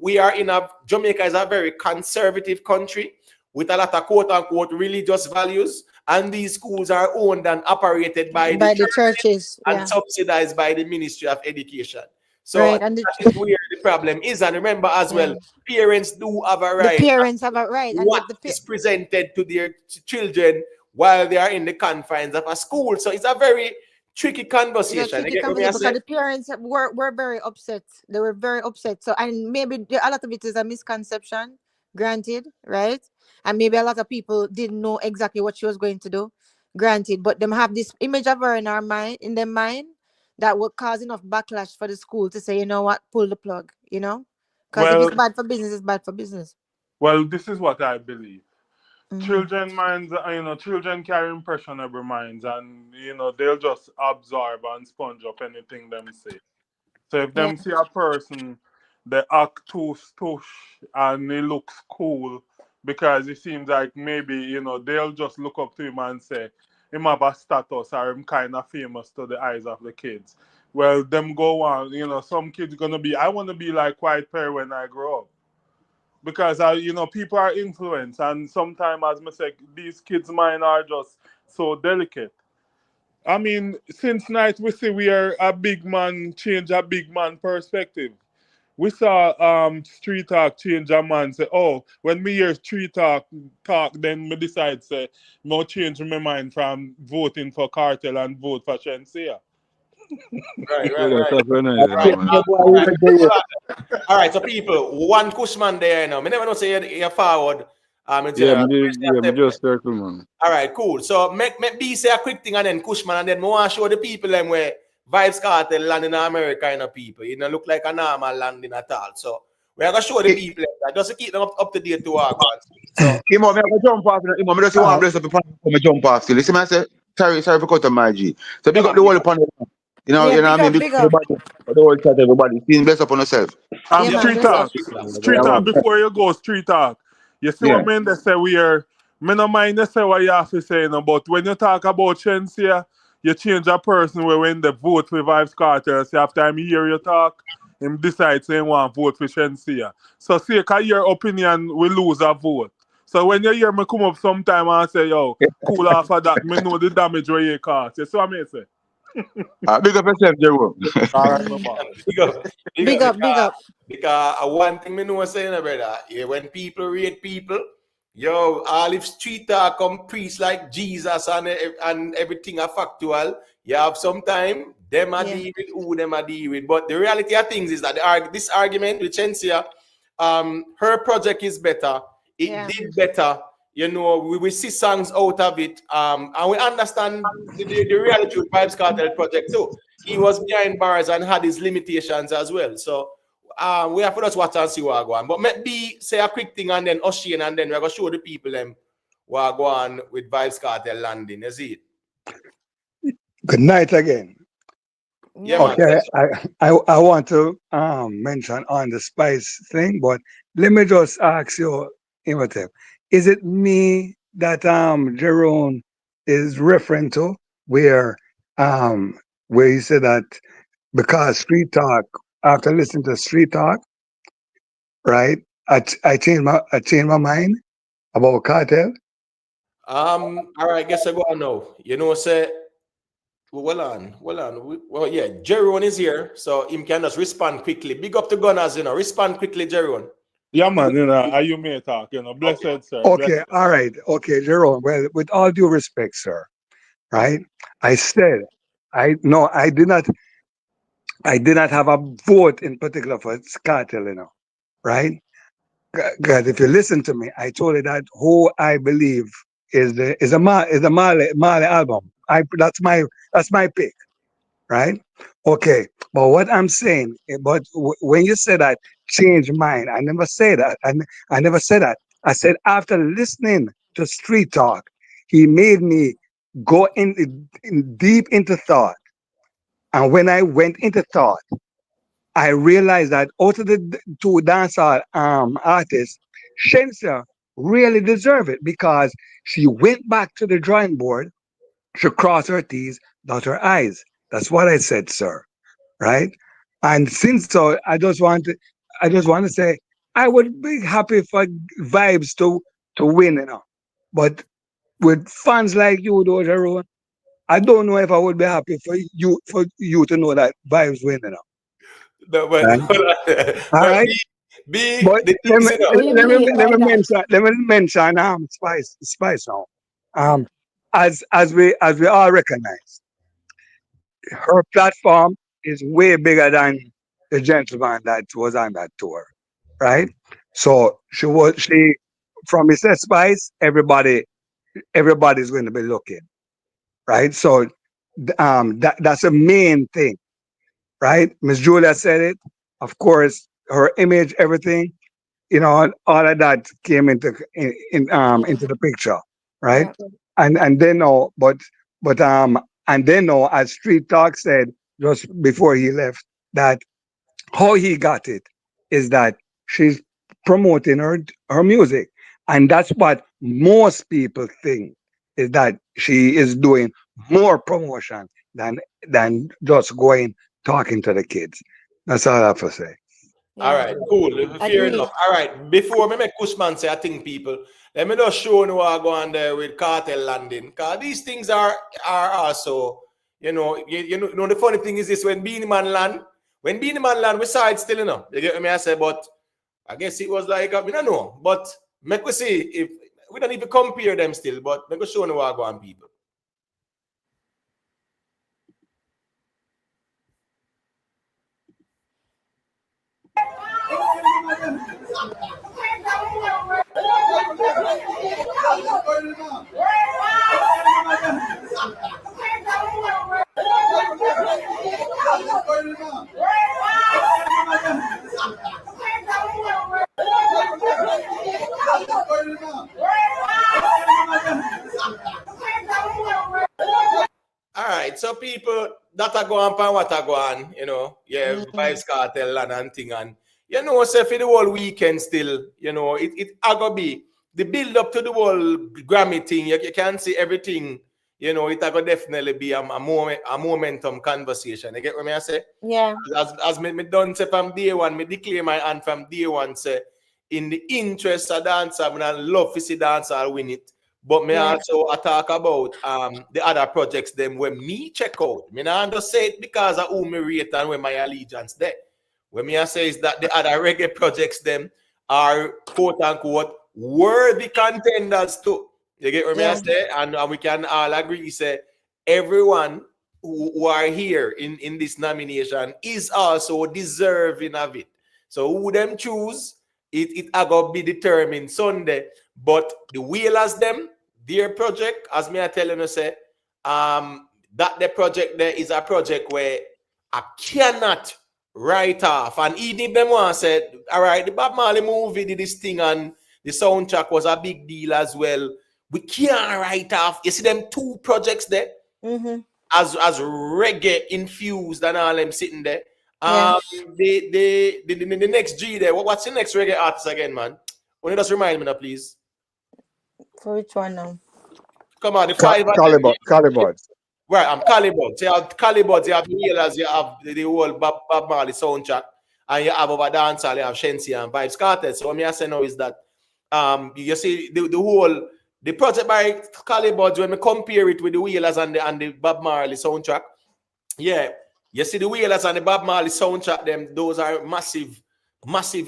we are in Jamaica is a very conservative country with a lot of quote-unquote religious values, and these schools are owned and operated by the churches and subsidized by the Ministry of Education. So that is where the problem is. And remember as well, parents do have a right. The parents have a right. What is presented to their children while they are in the confines of a school. So it's a very tricky conversation. Because the parents were very upset. They were very upset. So, and maybe a lot of it is a misconception, granted, right? And maybe a lot of people didn't know exactly what she was going to do, granted. But them have this image of her in their mind, that would cause enough backlash for the school to say, you know what, pull the plug, you know? Because if it's bad for business, it's bad for business. Well, this is what I believe. Children minds, children carry impressionable minds, and they'll just absorb and sponge up anything them say. So if them see a person, they act too stush and he looks cool because it seems like maybe they'll just look up to him and say him have a status or him kind of famous to the eyes of the kids. well, them go on. You know, some kids gonna be. I want to be like Quiet Perry when I grow up, because people are influenced, and sometimes, as I say, these kids' mind are just so delicate. I mean, since night we see we are a big man change a big man perspective. We saw street talk change a man say, oh, when me hear street talk, then me decide say, no change my mind from voting for Kartel and vote for Shenseea. Right, Yeah, right, that's right. very nice, you know, Right. man. Right. All right, so people, one Cushman there now. Me never know say you're forward. In Yeah, general. me just circle, man. All right, cool. So make B say a quick thing and then Cushman, and then we want to show the people them where Vybz Kartel land in America, people. You know, look like a normal landing at all. So we are gonna show the people that just to keep them up to date to our one. So Imo, me have a jump off. Imo, me just want to bless up the me jump off still. Listen, man, say, sorry for cutting my G. So big up the whole panel. Yeah, You know what big I mean? up, Big big up up. everybody. The whole chat, everybody. Bless up on yourself. Yeah, man, Street bless talk. up. Street talk before you go, street talk. You see Yeah. what men they say we are. Me no mind they say what you have to say, but when you talk about Shenseea, you change a person where when they vote for Vybz Kartel, so after time hear you talk, him decide say he want to vote for Shenseea. So see, cause your opinion will lose a vote. So when you hear me come up sometime and say, yo, cool off of that, me know the damage where you cause. You see what I mean say? Big up yourself, Jerome. All right, my boss. Big up, big up. because one thing me know saying, brother, yeah, when people rate people, yo, all if street talk come preach like Jesus and everything are factual, you have some time, them are deal with who them are deal with. But the reality of things is that this argument with Shenseea, her project is better. It did better. You know, we see songs out of it. And we understand the reality of Vybz Kartel project too. He was behind bars and had his limitations as well. So we have to just watch and see what go on. But maybe say a quick thing and then Ocean, and then we're gonna show the people them what go on with Vybz Kartel landing. You see it? Good night again. Yeah, man. Okay, I want to mention on the spice thing, but let me just ask you, Imhotep, is it me that Jerome is referring to where he said that because street talk, after listening to street talk, right? I changed my mind about Cartel. All right, guess I go on now. You know, say well on. Well, yeah, Jeron is here, so him can just respond quickly. Big up to Gunners, respond quickly, Jeron. Yeah, man, are you may talk, blessed, sir. Okay, Blessed. all right, okay, Jerome. Well, with all due respect, sir, right? I said I did not have a vote in particular for Cartel, right? God, if you listen to me, I told you that who I believe is a Marley album. That's my pick, right? Okay, but what I'm saying, when you said that change mind, I never say that. I never said that. I said after listening to Street Talk, he made me go in deep into thought, and when I went into thought, I realized that out of the two dancehall artists, Shenseea really deserved it because she went back to the drawing board, she crossed her T's, dot her I's. That's what I said, sir. Right? And since so, I just want to say I would be happy for Vybz to win, But with fans like you, though, Jerome, I don't know if I would be happy for you to know that Vybz win, No, but, Right? All but right. be But the things, What do you mean by that? let me mention spice now. As we all recognize, her platform is way bigger than the gentleman that was on that tour, right? So she from Mr. Spice, everybody's going to be looking, right? So that's a main thing, right? Miss Julia said it. Of course, her image, everything, all of that came into the picture, right? Yeah. And they know, and they know, as Street Talk said just before he left, that how he got it is that she's promoting her music, and that's what most people think, is that she is doing more promotion than just going talking to the kids. That's all I have to say. All Yeah. right, cool. Fair Agreed. enough. All right, before me make Kushman say, I think people, let me just show you what I go on there with Kartel landing. Because these things are also, you know, the funny thing is this, when Beanie Man land, we saw it still, you know. You get me? I say, but I guess it was like, I don't know. But make we see if we don't even compare them still, but make we show you what I go on, people. All right, so people that are going on what are going, you know, yeah, Vybz Kartel and thing, and you know, say for the whole weekend still, you know, it go be the build up to the whole Grammy thing. You can see everything, you know, it go definitely be a momentum conversation. You get what I say? Yeah. As me done say from day one, me declare my hand from day one, say in the interest of dance, I love to see dance, I'll win it. But me also talk about the other projects them when me check out. Me not just say it because of who me rate and where my allegiance there. When me I say is that the other reggae projects them are quote unquote worthy contenders too. You get what me I say? And we can all agree say everyone who are here in this nomination is also deserving of it. So who them choose, it going to be determined Sunday. But the Wheelers them, their project, as me I telling you say, that the project there is a project where I cannot write off. And even them one said, all right, the Bob Marley movie did this thing and the soundtrack was a big deal as well. We can't write off. You see them two projects there, as reggae infused and all them sitting there. The next G there. What's the next reggae artist again, man? When you just remind me now, please. For which one now? Come on, the five. Calibut. Right, I'm Calibut. So you have Calibut, you have Healers, you have the whole Bob Marley soundtrack, and you have over dancehall, you have Shensi and Vybz Kartel. So what I say now is that you see the whole the project by Calibut, when we compare it with the Wheelers and the Bob Marley soundtrack, yeah, you see the Wheelers and the Bob Marley soundtrack, them those are massive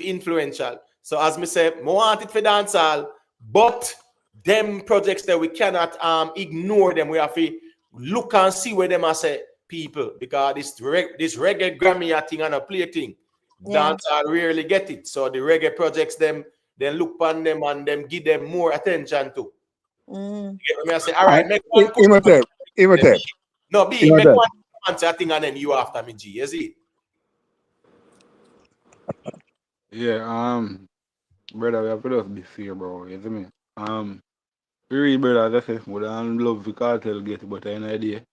influential. So as me say, I want it for dancehall, but them projects that we cannot ignore them. We have to look and see where them are say people, because this reggae Grammy thing and a play thing. Dancehall rarely get it. So the reggae projects them, then look on them and them give them more attention to. You get me? I say, all right, make one push. No, B, make one answer thing and then you after me, G. Is it? Yeah, brother, we have to just be fair, bro. You see me? We read, brother, that's it. We don't love the Kartel get, but an idea.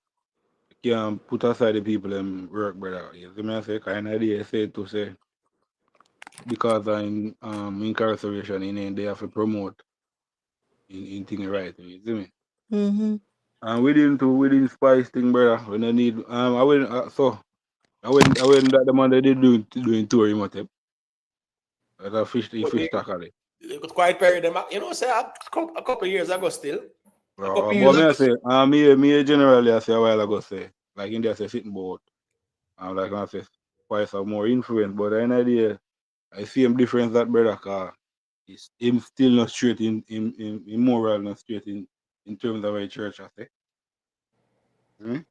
You can put aside the people them work, brother. You see me? I say, kind of idea say to say, because of incarceration, they have to promote in thing right. You see me? And we didn't spice thing, brother. We don't need. I went that the man that did doing tour in Motep. That a fish tackle. It was quite very them, you know, say a couple of years ago still. But me I say, me generally I say a while ago say, like India say sitting boat. Like I say, spice have more influence. But the idea, I see him difference that brother, cause him still not straight in moral, not straight in terms of a church I say.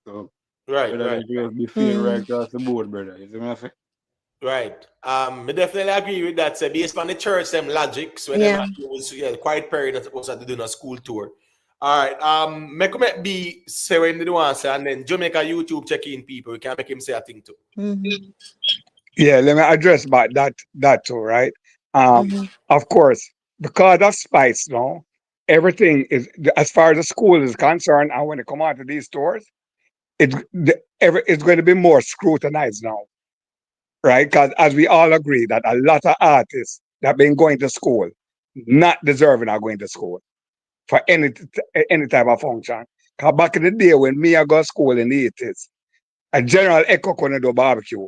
So right. Just be fair right across the board, brother. You see what I say? Right. I definitely agree with that. So based on the church, them logics, when them was quite period that was doing a school tour. All right. Make be say when they want say, and then Jamaica YouTube check-in people. We can make him say a thing too. Yeah, let me address about that too, right? Of course, because of Spice, no, everything is as far as the school is concerned, and when it come out to these stores, it's going to be more scrutinized now, right? Because as we all agree that a lot of artists that been going to school, not deserving of going to school for any type of function. Because back in the day when me I go to school in the 80s, A General Echo couldn't do barbecue,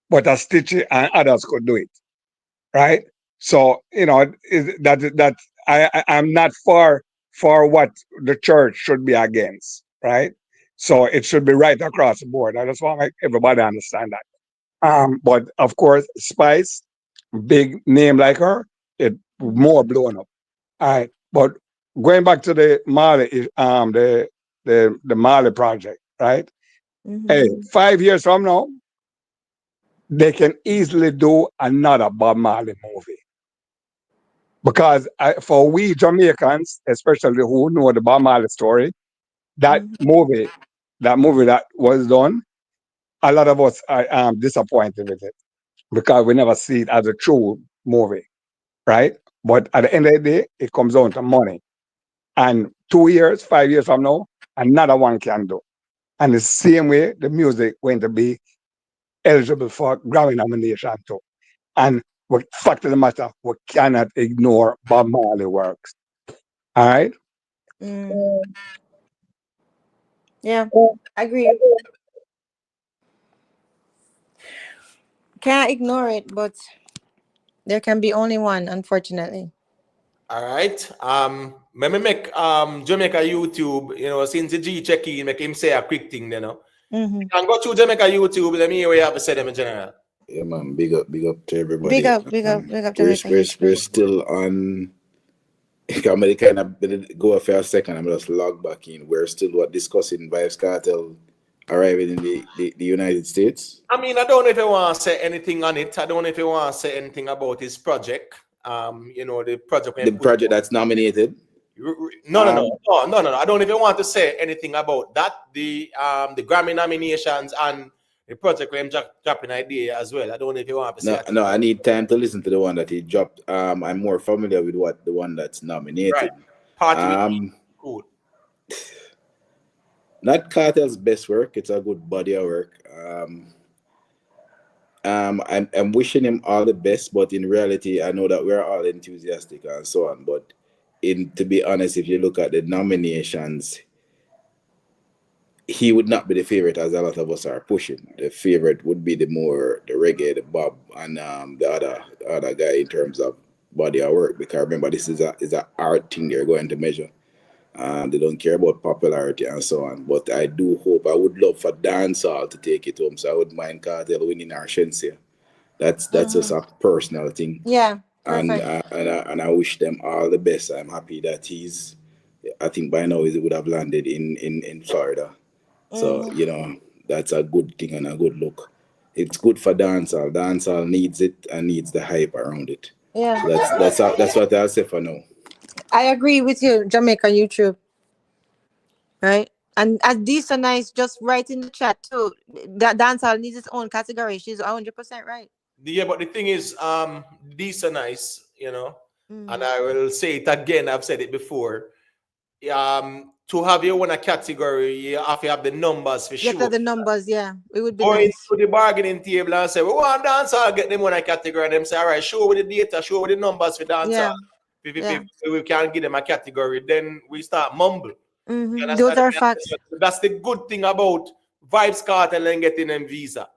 but a Stitchy and others could do it, right? So that I'm not for what the church should be against, right? So it should be right across the board. I just want to make everybody understand that. But of course, Spice, big name like her, it more blown up. All right, but going back to the Mali, the Mali project, right? Hey, 5 years from now, they can easily do another Bob Marley movie. Because for we Jamaicans, especially who know the Bob Marley story, that movie that was done, a lot of us are disappointed with it because we never see it as a true movie, right? But at the end of the day, it comes down to money. And 2 years, 5 years from now, another one can do. And the same way, the music going to be eligible for Grammy nomination too. And the fact of the matter, we cannot ignore Bob Marley works. All right? Yeah, I agree. Can't ignore it, but there can be only one, unfortunately. All right. Let me make Jamaica YouTube, since the G check in, make him say a quick thing, You can go to Jamaica YouTube, let me hear what you have to say them in general. Yeah, man. Big up to everybody. Big up Jamaica. We're still on. I'm really kind of go for a second. I'm just log back in. We're still discussing Vybz Kartel arriving in the United States. I mean, I don't know if you want to say anything on it. I don't know if you want to say anything about his project. The project. The project that's nominated. No. I don't know if you want to say anything about that. The Grammy nominations and the project I'm dropping idea as well. I don't know if you want to say. No, I need time to listen to the one that he dropped. I'm more familiar with the one that's nominated. Right. Cool. Not Kartel's best work. It's a good body of work. I'm wishing him all the best, but in reality, I know that we're all enthusiastic and so on. But to be honest, if you look at the nominations, he would not be the favorite as a lot of us are pushing. The favorite would be the reggae, the Bob, and the other guy in terms of body of work. Because remember, this is a art thing they're going to measure. They don't care about popularity and so on. But I would love for Dancehall to take it home. So I wouldn't mind Kartel winning our Shensia. That's just a personal thing. Yeah. And I wish them all the best. I'm happy that I think by now he would have landed in Florida. So, that's a good thing and a good look. It's good for dancehall. Dancehall needs it and needs the hype around it. Yeah. So that's what I'll say for now. I agree with you, Jamaica YouTube. Right? And as Disa Nice just write in the chat too, that dancehall needs its own category. She's 100% right. Yeah, but the thing is, Disa Nice, and I will say it again, I've said it before. To have your own category, you have to have the numbers for sure. Get the numbers, yeah. It would be going nice. to the bargaining table and say, we want dancehall, get them one category, and them say, all right, show with the data, show with the numbers for dancehall. We can give them a category, then we start mumble. Those are facts. That's the good thing about Vybz Kartel and getting them visa.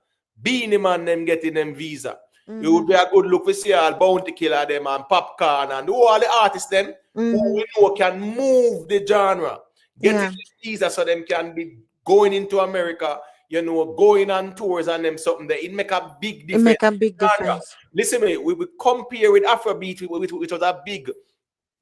Beanie Man them getting them visa. It would be a good look for see all Bounty Killer them and Popcorn and all the artists them who we know can move the genre. Getting visa so them can be going into America, going on tours and them something that it make a big difference. Listen to me, we compare with Afrobeat, which was a big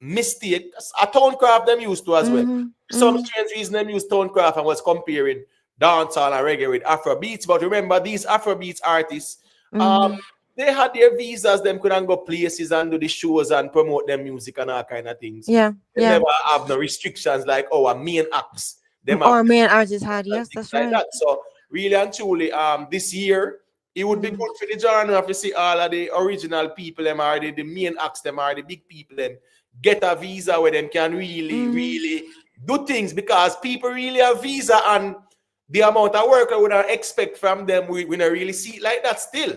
mistake. A Towncraft them used to as well. Some strange reason them used Towncraft and was comparing dancehall and reggae with Afrobeats. But remember, these Afrobeats artists, they had their visas, them couldn't go places and do the shows and promote their music and all kind of things. They never have no restrictions like our main acts. Our main artists had, yes, that's like right. That. So really and truly, this year, it would be good for the genre to see all of the original people, them are the main acts, them are the big people, them get a visa where them can really do things, because people really have visa and the amount of work I would expect from them, we don't really see it like that still.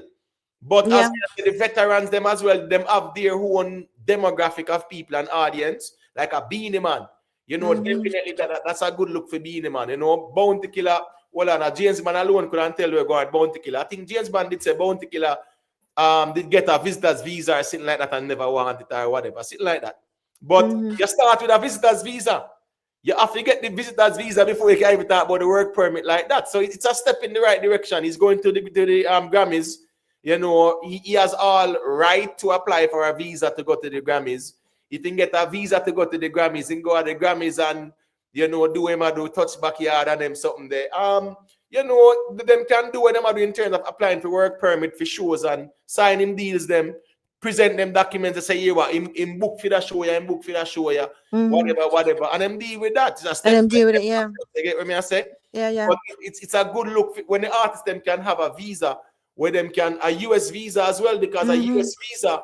But as the veterans, them as well, them have their own demographic of people and audience, like a Beanie Man. Definitely that's a good look for Beanie Man. Bounty Killer hold on, James Bond alone couldn't tell we're going Bounty Killer. I think James Bond did say Bounty Killer did get a visitor's visa or something like that and never wanted it or whatever, something like that. But you start with a visitor's visa. You have to get the visitor's visa before you can even talk about the work permit like that. So it's a step in the right direction. He's going to the Grammys. You know, he has all right to apply for a visa to go to the Grammys. He can get a visa to go to the Grammys and go to the Grammys and, you know, do him a do touch backyard and them something there. You know, them can do what them are doing in terms of applying for work permit for shows and signing deals them, present them documents and say, yeah, what, in book for the show, in book for the show, whatever. And them deal with that. And them deal with it, yeah. You get what I say? Yeah. But it's a good look when the artists them can have a visa where them can a US visa as well, because a US visa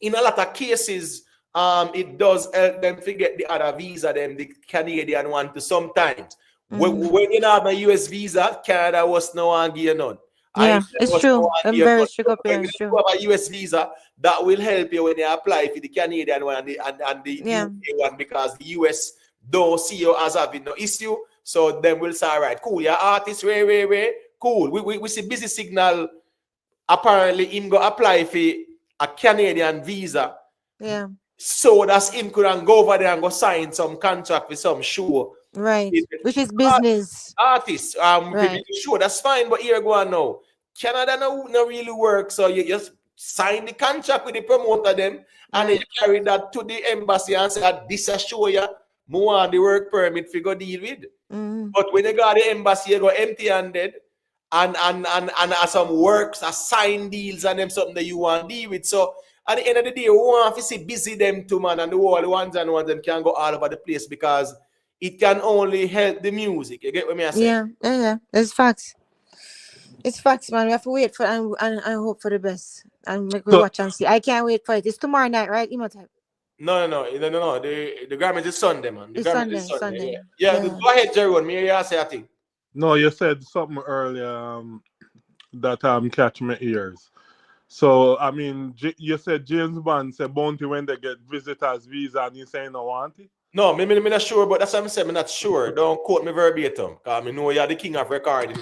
in a lot of cases it does help them to get the other visa them the Canadian one to sometimes. When you have a US visa, Canada was no one give you none. Yeah, it's true. I'm very strict up here. When you have a US visa, that will help you when you apply for the Canadian one and the UK one, because the US don't see you as having no issue. So then we'll say, all right, cool, your artist, Ray, cool. We see Busy Signal. Apparently, him go apply for a Canadian visa. Yeah. So that's him could go over there and go sign some contract with some show. Right. Which is business. Artists. Right. Sure, that's fine, but here go on now. Canada no really work. So you just sign the contract with the promoter them and then you carry that to the embassy and say, this is show you more on the work permit for go deal with. But when you go to the embassy, you go empty-handed and some works, sign deals and them something that you want to deal with. So at the end of the day, we want to see busy them too, man, and the whole ones them can go all over the place because it can only help the music. You get what I say? Yeah. It's facts. It's facts, man. We have to wait for and hope for the best. And we watch and see. I can't wait for it. It's tomorrow night, right? Emotype. No. The Grammy is Sunday, man. The it's Grammy is Sunday. Yeah. Go ahead, Jerome. Me you say a thing. No, you said something earlier that catch my ears. So I mean, you said James Bond said Bounty when they get visitors visa, and you saying no want it? No, me not sure, but that's what I'm saying. I'm not sure. Don't quote me verbatim, because I know you're the king of recording.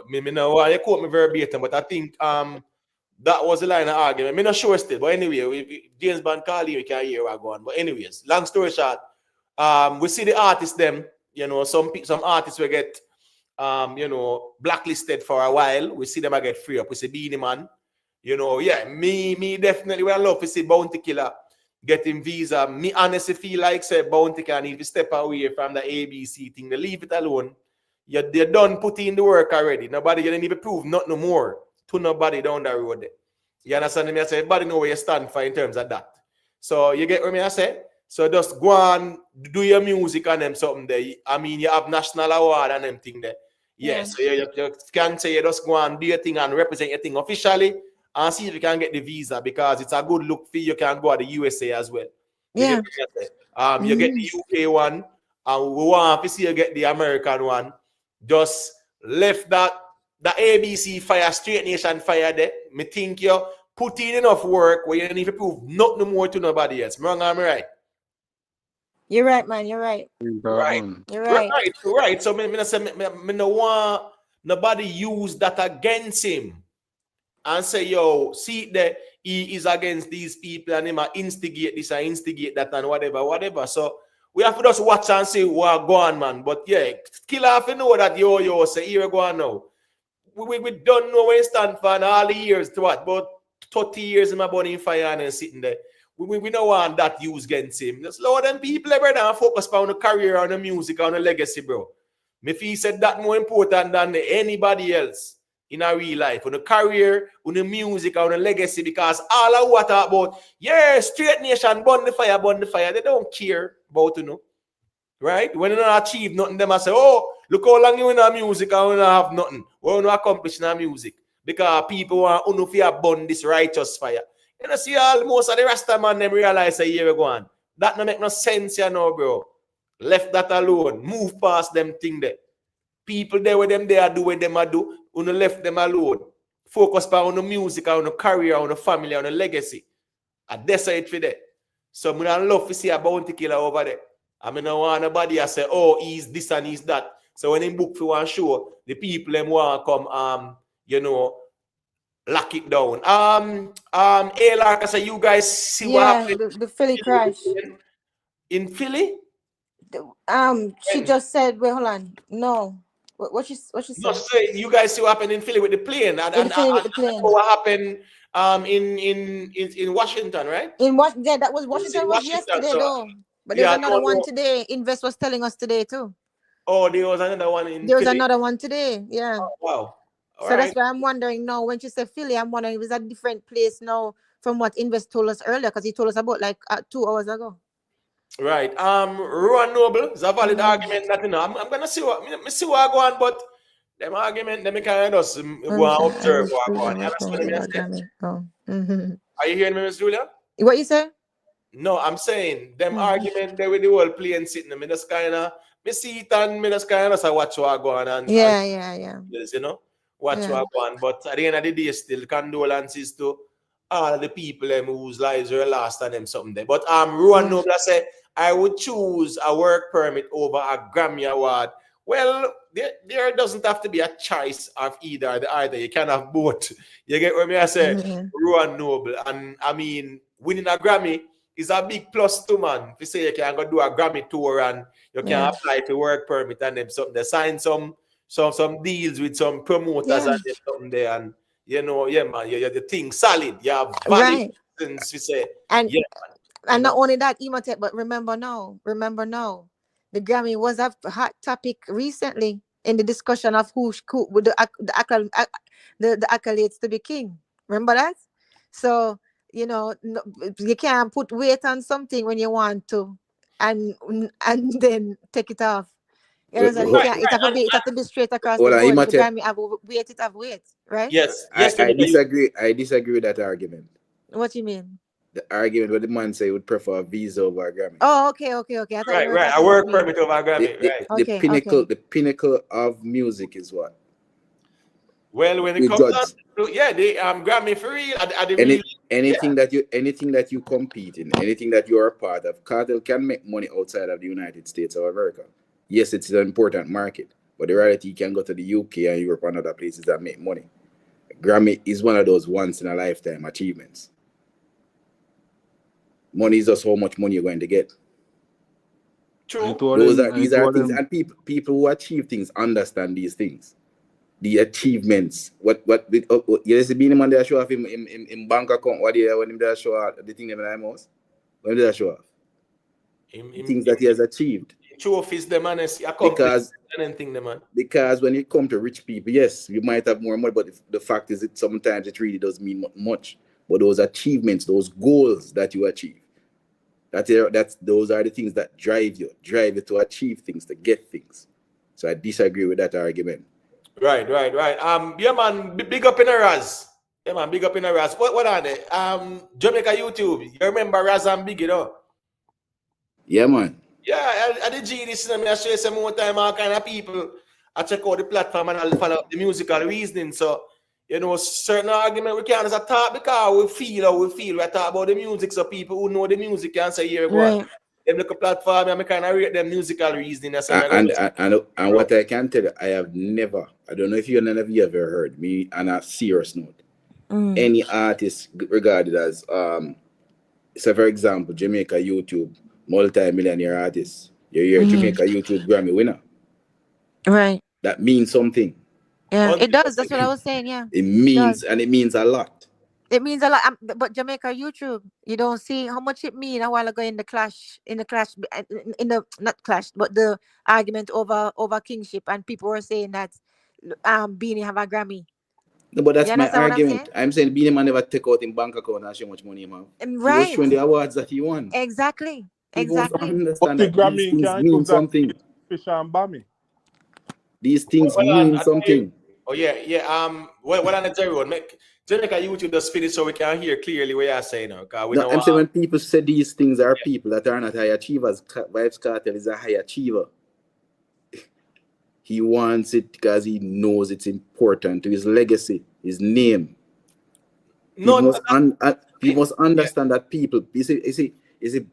Me know why you quote me verbatim, but I think that was the line of argument. I'm not sure still, but anyway, if James Bond call you, we can hear what going on. But anyways, long story short, we see the artists them, you know, some artists will get you know, blacklisted for a while. We see them get free up. We see Beanie Man, you know, me definitely would love to see Bounty Killer getting visa. Me honestly feel like say Bounty can need to step away from the ABC thing. They leave it alone. They're done putting in the work already. Nobody didn't even prove not no more to nobody down the road there. You understand me? I say everybody know where you stand for in terms of that. So you get what I say? So just go on, do your music and them something there. I mean, you have national award and them thing there. Yes, so you can say you just go and do your thing and represent your thing officially and see if you can get the visa, because it's a good look for you. You can go to the USA as well. Yeah. You get the UK one, and we want to see you get the American one. Just left the ABC fire, Straight Nation fire there. Me think you put in enough work where you don't need to prove nothing more to nobody else. Wrong or right? You're right, man. You're right. You're right. So me no want nobody use that against him and say, yo, see that he is against these people and he might instigate this and instigate that and whatever. So we have to just watch and see what go on, man. But yeah, Killer have to know that yo say here we go on now. We don't know where you stand for in all the years to what, about 30 years in my burning fire and sitting there. We don't want that use against him. Just lower them people, brother, and focus on the career, on the music, on the legacy, bro. Me feel said that more important than anybody else in our real life. On the career, on the music, on the legacy, because all of what about, Straight Nation, burn the fire. They don't care about, you know. Right? When you don't achieve nothing, them I say, oh, look how long you in our music and we don't have nothing. We don't accomplish in our music. Because people want to burn this righteous fire. You know, see most of the Rasta man them realize a year ago on. That no make no sense, you know, bro. Left that alone. Move past them thing there. People there with them there do what them do. You left them alone. Focus on the music, on the career, on the family, on the legacy. And that's it for that. So I love to see a Bounty Killer over there. I mean, I want nobody to say, oh, he's this and he's that. So when he book for one show, the people them want come lock it down. Lark, I say you guys see what happened the Philly crash. in Philly? She just said, wait, hold on. No. What she No, said? so you guys see what happened in Philly with the plane, With the plane. what happened in Washington, right? That was It's Washington in was Washington, yesterday so though. But there was yeah, another one today. Invest was telling us today too. Oh, there was another one in There was Philly. another one today. Yeah. Oh, wow. So that's why I'm wondering now. When she said Philly, I'm wondering if it's a different place now from what Invest told us earlier, because he told us about like 2 hours ago. Right. Rowan Noble is a valid argument that I'm gonna see what I go on, but them argument them kind of just go and observe what I go on. You understand me? Are you hearing me, Miss Julia? What you say? No, I'm saying them argument there with the whole plane sitting. Me just kind of see it and me just kind of watch what I go on and you know watch what I go on. But at the end of the day, still condolences to all the people them whose lives were lost and them something there. But Rowan Noble say I would choose a work permit over a Grammy award. Well, there doesn't have to be a choice of either. You can have both. You get what I say? Rowan Noble, and I mean winning a Grammy is a big plus too, man. If you say you can go do a Grammy tour and you can apply for work permit and them something, they sign some deals with some promoters and them something there, and man, the thing solid. You have valid reasons, you say, and not only that, Imhotep, but remember now, the Grammy was a hot topic recently in the discussion of who with the accolades to be king. Remember that? So you can't put weight on something when you want to, and then take it off. It have to be straight across the board. The Grammy have weight, it have weight, right? Yes. I disagree. I disagree with that argument. What do you mean? The argument where the man say would prefer a visa over a Grammy. Oh, okay. I right. A work permit over a Grammy. The pinnacle of music is what? Well, when it comes down to the Grammy for real, anything that you compete in, anything that you are a part of, Kartel can make money outside of the United States of America. Yes, it's an important market, but the reality, you can go to the UK and Europe and other places that make money. Grammy is one of those once in a lifetime achievements. Money is just how much money you're going to get. True. These are things, and people who achieve things understand these things. The achievements. You see being man there show off in bank account. What when him there show off the thing them in the house? When there show off? Things that he has achieved. Trophies them and because when you come to rich people, yes, you might have more money, but the fact is that sometimes it really doesn't mean much. But those achievements, those goals that you achieve, those are the things that drive you to achieve things, to get things. So I disagree with that argument. Right. Man, big up in a Raz. Yeah, man, big up in a Raz. What are they? Jamaica YouTube. You remember Raz and Big, Yeah, man. Yeah, I did this and I show you some more time all kind of people. I check out the platform and I'll follow up the musical reasoning. So, certain argument we can't just talk because we feel how we feel. We talk about the music, so people who know the music can say, here, go on. Them look a platform and I kind of rate them musical reasoning. And what I can tell you, I have never, I don't know if none of you ever heard me on a serious note, any artist regarded as, so for example, Jamaica YouTube, multi-millionaire artist, you're Jamaica YouTube Grammy winner. Right. That means something. Yeah, it does. That's what I was saying. Yeah. It means a lot. It means a lot. But Jamaica YouTube, you don't see how much it mean a while ago in the argument over kingship, and people were saying that Beanie have a Grammy. No, but that's my argument. I'm saying Beanie Man never take out in bank account and show much money, man. Right. He was showing the awards that he won. Exactly. People understand that these things mean something. Fish and Bammy. These things mean something. Oh yeah. What on the Jerry make Jamaica YouTube just finish so we can hear clearly what you're saying now. I'm saying when people say these things are people that are not high achievers, Vybz Kartel is a high achiever. He wants it because he knows it's important to his legacy, his name. He must understand that people. You see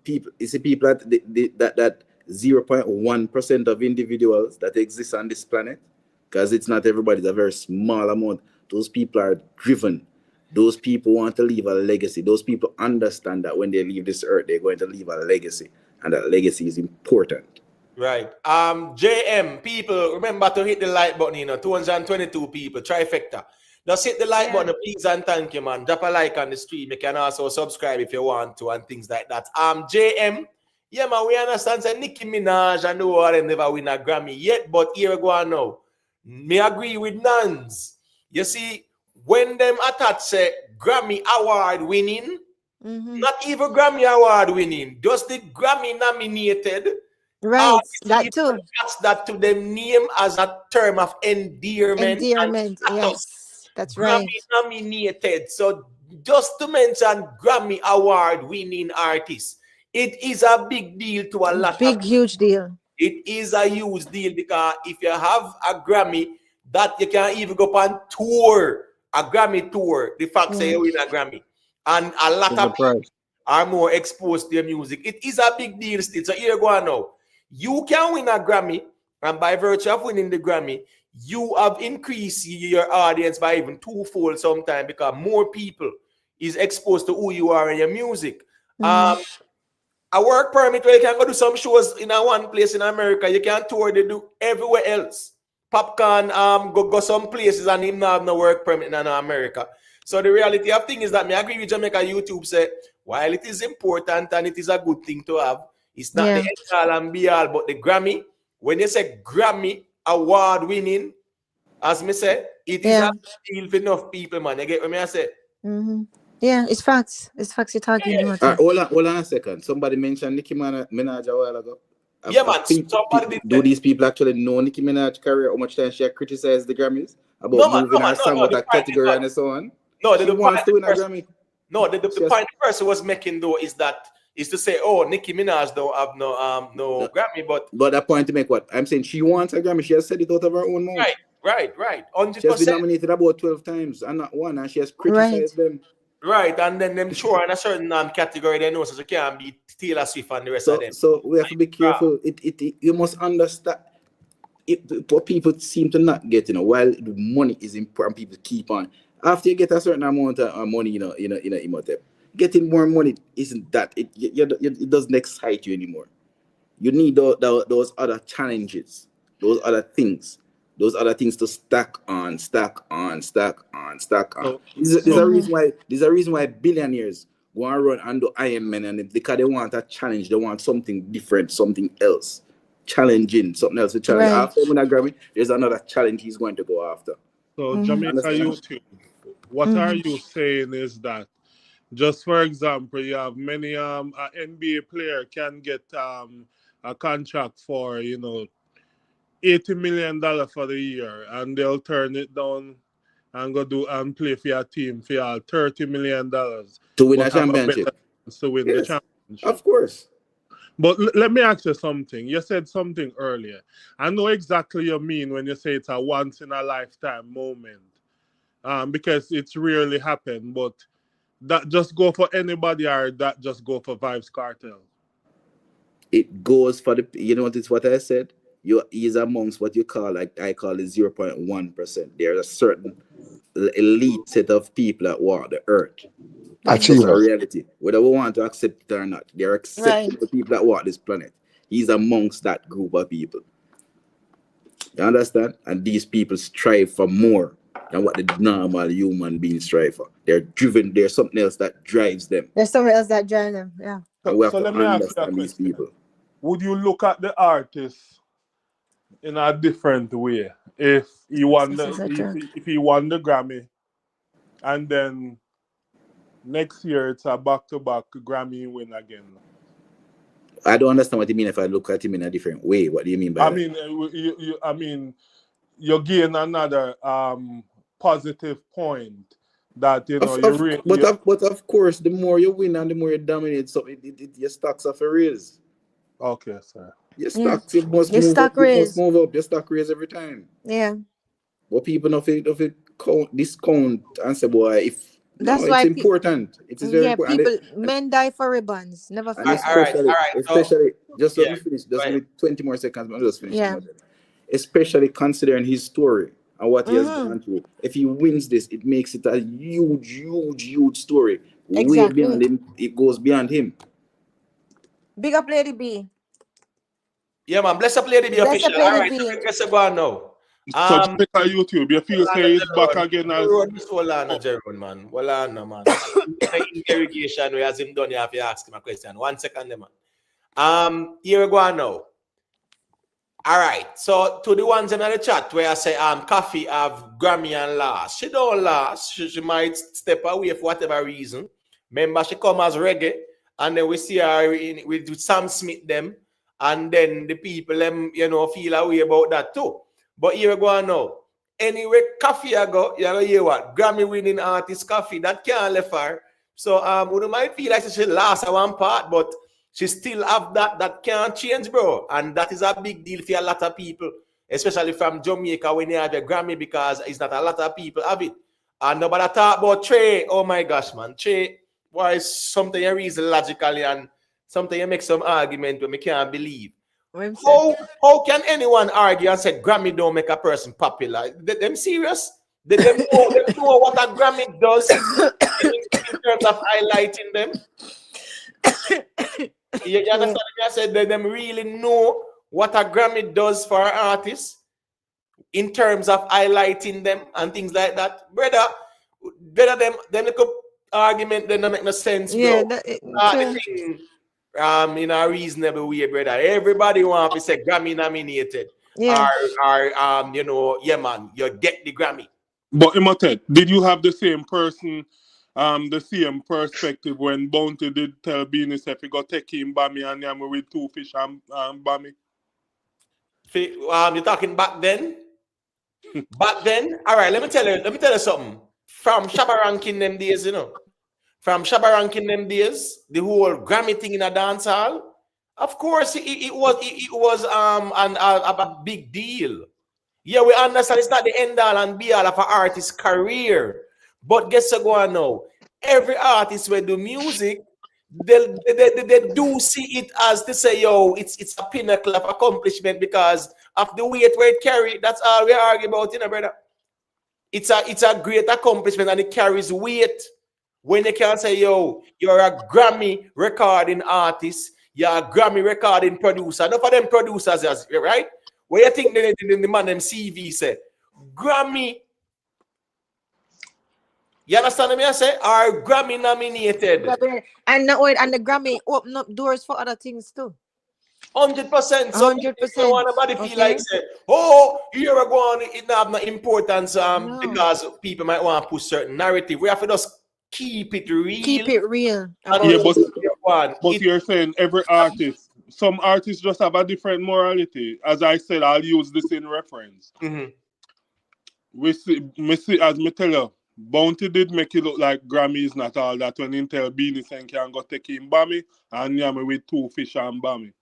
people that 0.1% of individuals that exist on this planet, because it's not everybody, it's a very small amount. Those people are driven. Those people want to leave a legacy. Those people understand that when they leave this earth, they're going to leave a legacy, and that legacy is important. Right. JM, people, remember to hit the like button, 222 people, trifecta. Just hit the like button, please, and thank you, man. Drop a like on the stream. You can also subscribe if you want to, and things like that. JM, yeah, man, we understand that Nicki Minaj and no one never win a Grammy yet, but here we go now. Me agree with Nans. You see, when them attach say Grammy award winning, not even Grammy award winning, just the Grammy nominated. Right, that too. That to them name as a term of endearment. Yes, that's right. Grammy nominated. So just to mention Grammy award winning artists, it is a big deal to a lot. Huge deal. It is a huge deal because if you have a Grammy, that you can even go on tour, a Grammy tour. The fact say you win a Grammy, and a lot of people are more exposed to your music. It is a big deal still. So here you go now. You can win a Grammy, and by virtue of winning the Grammy, you have increased your audience by even twofold sometimes because more people is exposed to who you are and your music. A work permit where you can go do some shows in a one place in America, you can tour they do everywhere else. Popcorn go some places and him not have no work permit in America. So the reality of thing is that me agree with Jamaica YouTube say while it is important and it is a good thing to have, it's not the end all and be all, but the Grammy, when you say Grammy award winning, as me say, it is a deal for enough people, man. You get what me I say? Yeah, it's facts. It's facts you're talking about. Hold on a second. Somebody mentioned Nicki Minaj a while ago. Yeah, man. Do these people actually know Nicki Minaj's career? How much time she criticized the Grammys about moving her song with a category and so on? No, she wants to win a Grammy. No, the point the person was making though is to say, oh, Nicki Minaj don't have no Grammy, but that point to make what I'm saying, she wants a Grammy. She has said it out of her own mouth. Right. 100%. She has been nominated about 12 times and not one, and she has criticized them. Right, and then them sure in a certain category they know, so you can't be Taylor Swift and the rest of them. So we have to be careful. You must understand. What people seem to not get, while the money is important, people keep on. After you get a certain amount of money, in a Imhotep, getting more money isn't that it doesn't excite you anymore. You need those other challenges, those other things to stack on. There's a reason why billionaires go and run and do Ironman, and because they want a challenge, they want something different, something else, challenging, something else to challenge. After winning a Grammy, there's another challenge he's going to go after. So Jamaica YouTube, what are you saying is that, just for example, you have many an NBA player can get a contract for $80 million for the year, and they'll turn it down and go do and play for your team for $30 million to win a championship. To win the championship, of course. But let me ask you something. You said something earlier. I know exactly what you mean when you say it's a once in a lifetime moment, because it's rarely happened. But that just go for anybody, or that just go for Vybz Kartel? It goes for what I said. Is amongst what you call, like I call it 0.1%. There's a certain elite set of people that walk the earth. That's just a reality. Whether we want to accept it or not, they're accepting the people that walk this planet. He's amongst that group of people. You understand? And these people strive for more than what the normal human beings strive for. They're driven. There's something else that drives them. There's something else that drives them. Yeah. So let me ask you a question. These people. Would you look at the artist in a different way if he won if he won the Grammy, and then next year it's a back-to-back Grammy win again? I don't understand what you mean if I look at him in a different way. What do you mean by that? I mean, you gain another positive point that But of course, the more you win and the more you dominate, so your stocks are for raise. Okay, sir. Your stocks must move up. Your stock raise every time. Yeah. But people don't discount and say, boy, if That's No, it's why important. It is very yeah, important. people men die for ribbons, never And flowers. especially, just let yeah, me finish. go Just give ahead. me 20 more seconds. I'll just finish. Yeah. Especially considering his story and what he has Mm-hmm. gone through. If he wins this, it makes it a huge, huge, huge story. Way Exactly. beyond him. It goes beyond him. Big up Lady B. Yeah, man. Bless up, Lady B Bless official. up, All Lady right, B. let's go on now. So Jamaica YouTube, you feel say he's back again as Hold on, Jerome, man. Hold on, no, man. Interrogation where as him done, you have to ask him a question. 1 second, man. Here we go on now. All right. So to the ones in the chat where I say Coffee have Grammy and last. She don't last. She might step away for whatever reason. Remember, she come as reggae, and then we see her with Sam Smith them, and then the people them, you know, feel a way about that too. But here we go on now. Anyway, Coffee I go, you know, hear what? Grammy winning artist Coffee, that can't left her. So we might feel like she lost at one part, but she still have that can't change, bro. And that is a big deal for a lot of people, especially from Jamaica when you have a Grammy, because it's not a lot of people have it. And nobody talk about Trey. Oh my gosh, man. Trey, why is something you reason logically and something you make some argument when we can't believe. How can anyone argue and say Grammy don't make a person popular? Them serious? They know what a Grammy does in terms of highlighting them. You understand what I said? They them really know what a Grammy does for an artist in terms of highlighting them and things like that. Brother, them little argument they don't make no sense, bro. Yeah, The thing, in a reasonable way, brother. Everybody want to say Grammy nominated. Yeah. Or you know, yeah, man, you get the Grammy. But Imotet, did you have the same person, the same perspective when Bounty did tell Beanie if he got take him Bammy and Yami with two fish and Bammy? You're talking back then? Back then? All right, let me tell you something. From Shabba Rankin them days, you know. From Shabba Rankin them days, the whole Grammy thing in a dance hall, of course, it was a big deal. Yeah, we understand it's not the end all and be all of an artist's career. But guess what going on now? Every artist will do music, they do see it as to say, yo, it's a pinnacle of accomplishment because of the weight where it carries. That's all we argue about, you know, brother. It's a great accomplishment and it carries weight. When they can say, yo, you're a Grammy recording artist, you're a Grammy recording producer. Enough of them producers, right? What you think the man them CV say? Grammy. You understand me? I say are Grammy nominated. And the Grammy open up doors for other things too. 100%. So 100%. Nobody feel like say, oh, here we go on. It not have no importance because people might want to push certain narrative. We have to just keep it real. Keep it real. Yeah, but you're saying every artist, some artists just have a different morality. As I said, I'll use this in reference. Mm-hmm. We see, as me tell you, Bounty did make it look like Grammy is not all that when Intel Beanie saying can go take him Bammy and Yami with two fish and Bammy.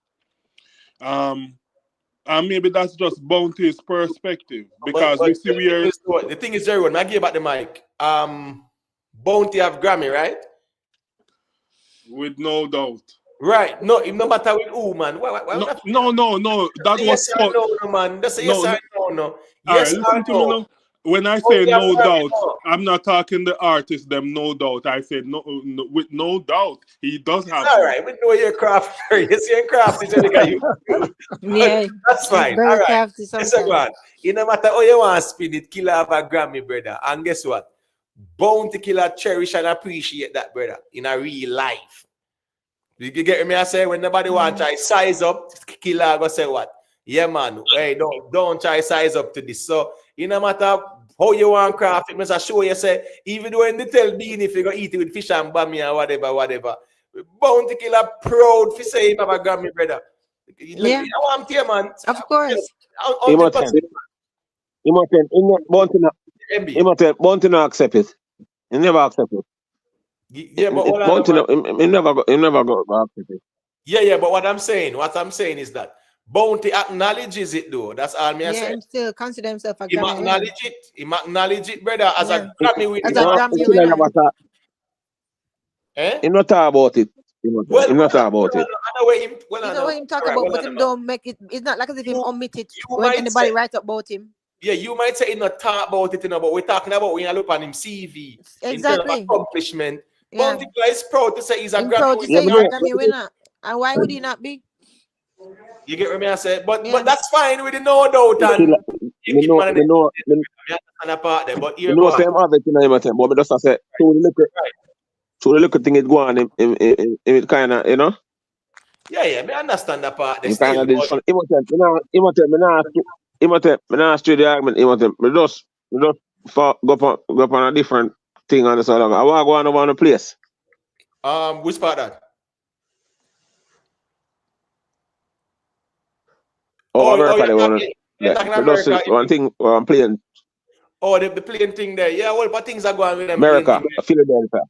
And maybe that's just Bounty's perspective because we see the thing is, everyone, I give back the mic. Bounty have Grammy, right? With no doubt. Right. No matter with who, man. Why no. That yes was no, man. That's a yes or no. Yes all right, listen to me now. When I say no doubt, I'm not talking the artist, them no doubt. I said no with no doubt. He does have. All right, we know you're crafty. Yes, you're crafty. Yeah, that's fine. Very all right. crafty sometimes. You no matter how you want to spin it, Killer have a Grammy, brother. And guess what? Bound to Killer cherish and appreciate that, brother, in a real life. You get me? I say when nobody want to try size up, Killer go say what? Yeah, man. Hey, don't try size up to this. So it no matter how you want craft it, Mr. Show you say, even when they tell Beanie if you go eat it with fish and bammy or whatever. Bounty Killer proud to say him have a Grammy, brother. Yeah. I want to man. Of course. Bounty not accept it. He never accept it. Yeah, but he never go accept it. Yeah, but what I'm saying is that Bounty acknowledges it though. That's all me I say. He still consider himself a He Grammy acknowledge it, brother, as a Grammy winner. Eh? Him not talk about it. Him not talk about it. I know where him. You know what him talk about, but him don't make it. It's not like as if him omit it when anybody write about him. Yeah, you might say he not talk about it, but we're talking about when you look on him CV. Exactly. In terms of accomplishment. Yeah. Bounty Boy is proud to say he's a Grammy proud to say he's a Grammy winner. And why would he not be? You get what I say? But that's fine with the no doubt. And you know, but here you know, same other thing I say, but just say, so the little thing it go on, it kind of, you know. Yeah, I understand that part. He kind of did. He must straight the argument. He must go on a different thing on the side. I want to go on over on the place. Which part that? America, they want to. One thing I'm playing. Oh, the playing thing there. Yeah, well, but things are going with them. America, Philadelphia.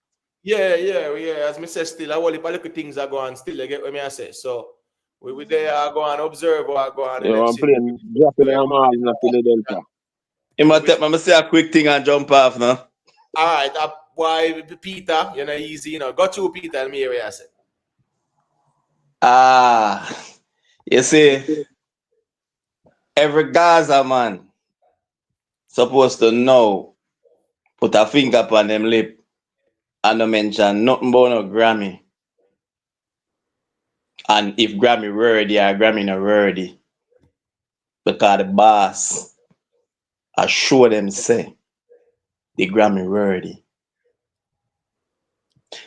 Yeah. As me say, still, a whole heap of little things are going still. You get what I say? So we there are going observe or go on. I'm playing dropping them all in Philadelphia. I'm say a quick thing and jump off now. All right, why Peter? You know, easy. You know, got you, Peter. And me area. I say. You see, every Gaza man supposed to know, put a finger upon them lip and no mention nothing about no Grammy. And if Grammy worthy or Grammy not worthy, because the boss assure them say the Grammy worthy.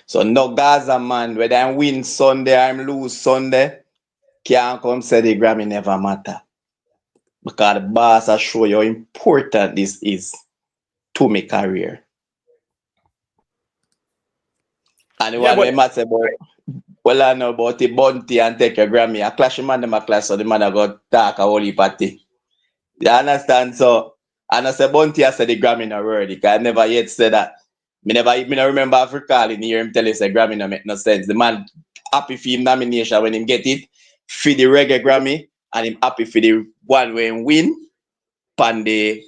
So no Gaza man, whether I win Sunday or I lose Sunday, can't come say the Grammy never matter. Because the boss assure you how important this is to my career. And the one they might say about, well, I know about the bounty and take your Grammy. I clash him and them a clash, so the man I got talk a whole heap of thing. You understand? So, and I say bounty, I say the Grammy not worthy. Because I never yet said that. Me never remember Africa in here him tell you say Grammy no make no sense. The man happy for him nomination when him get it for the reggae Grammy, and him happy for the one when him win on the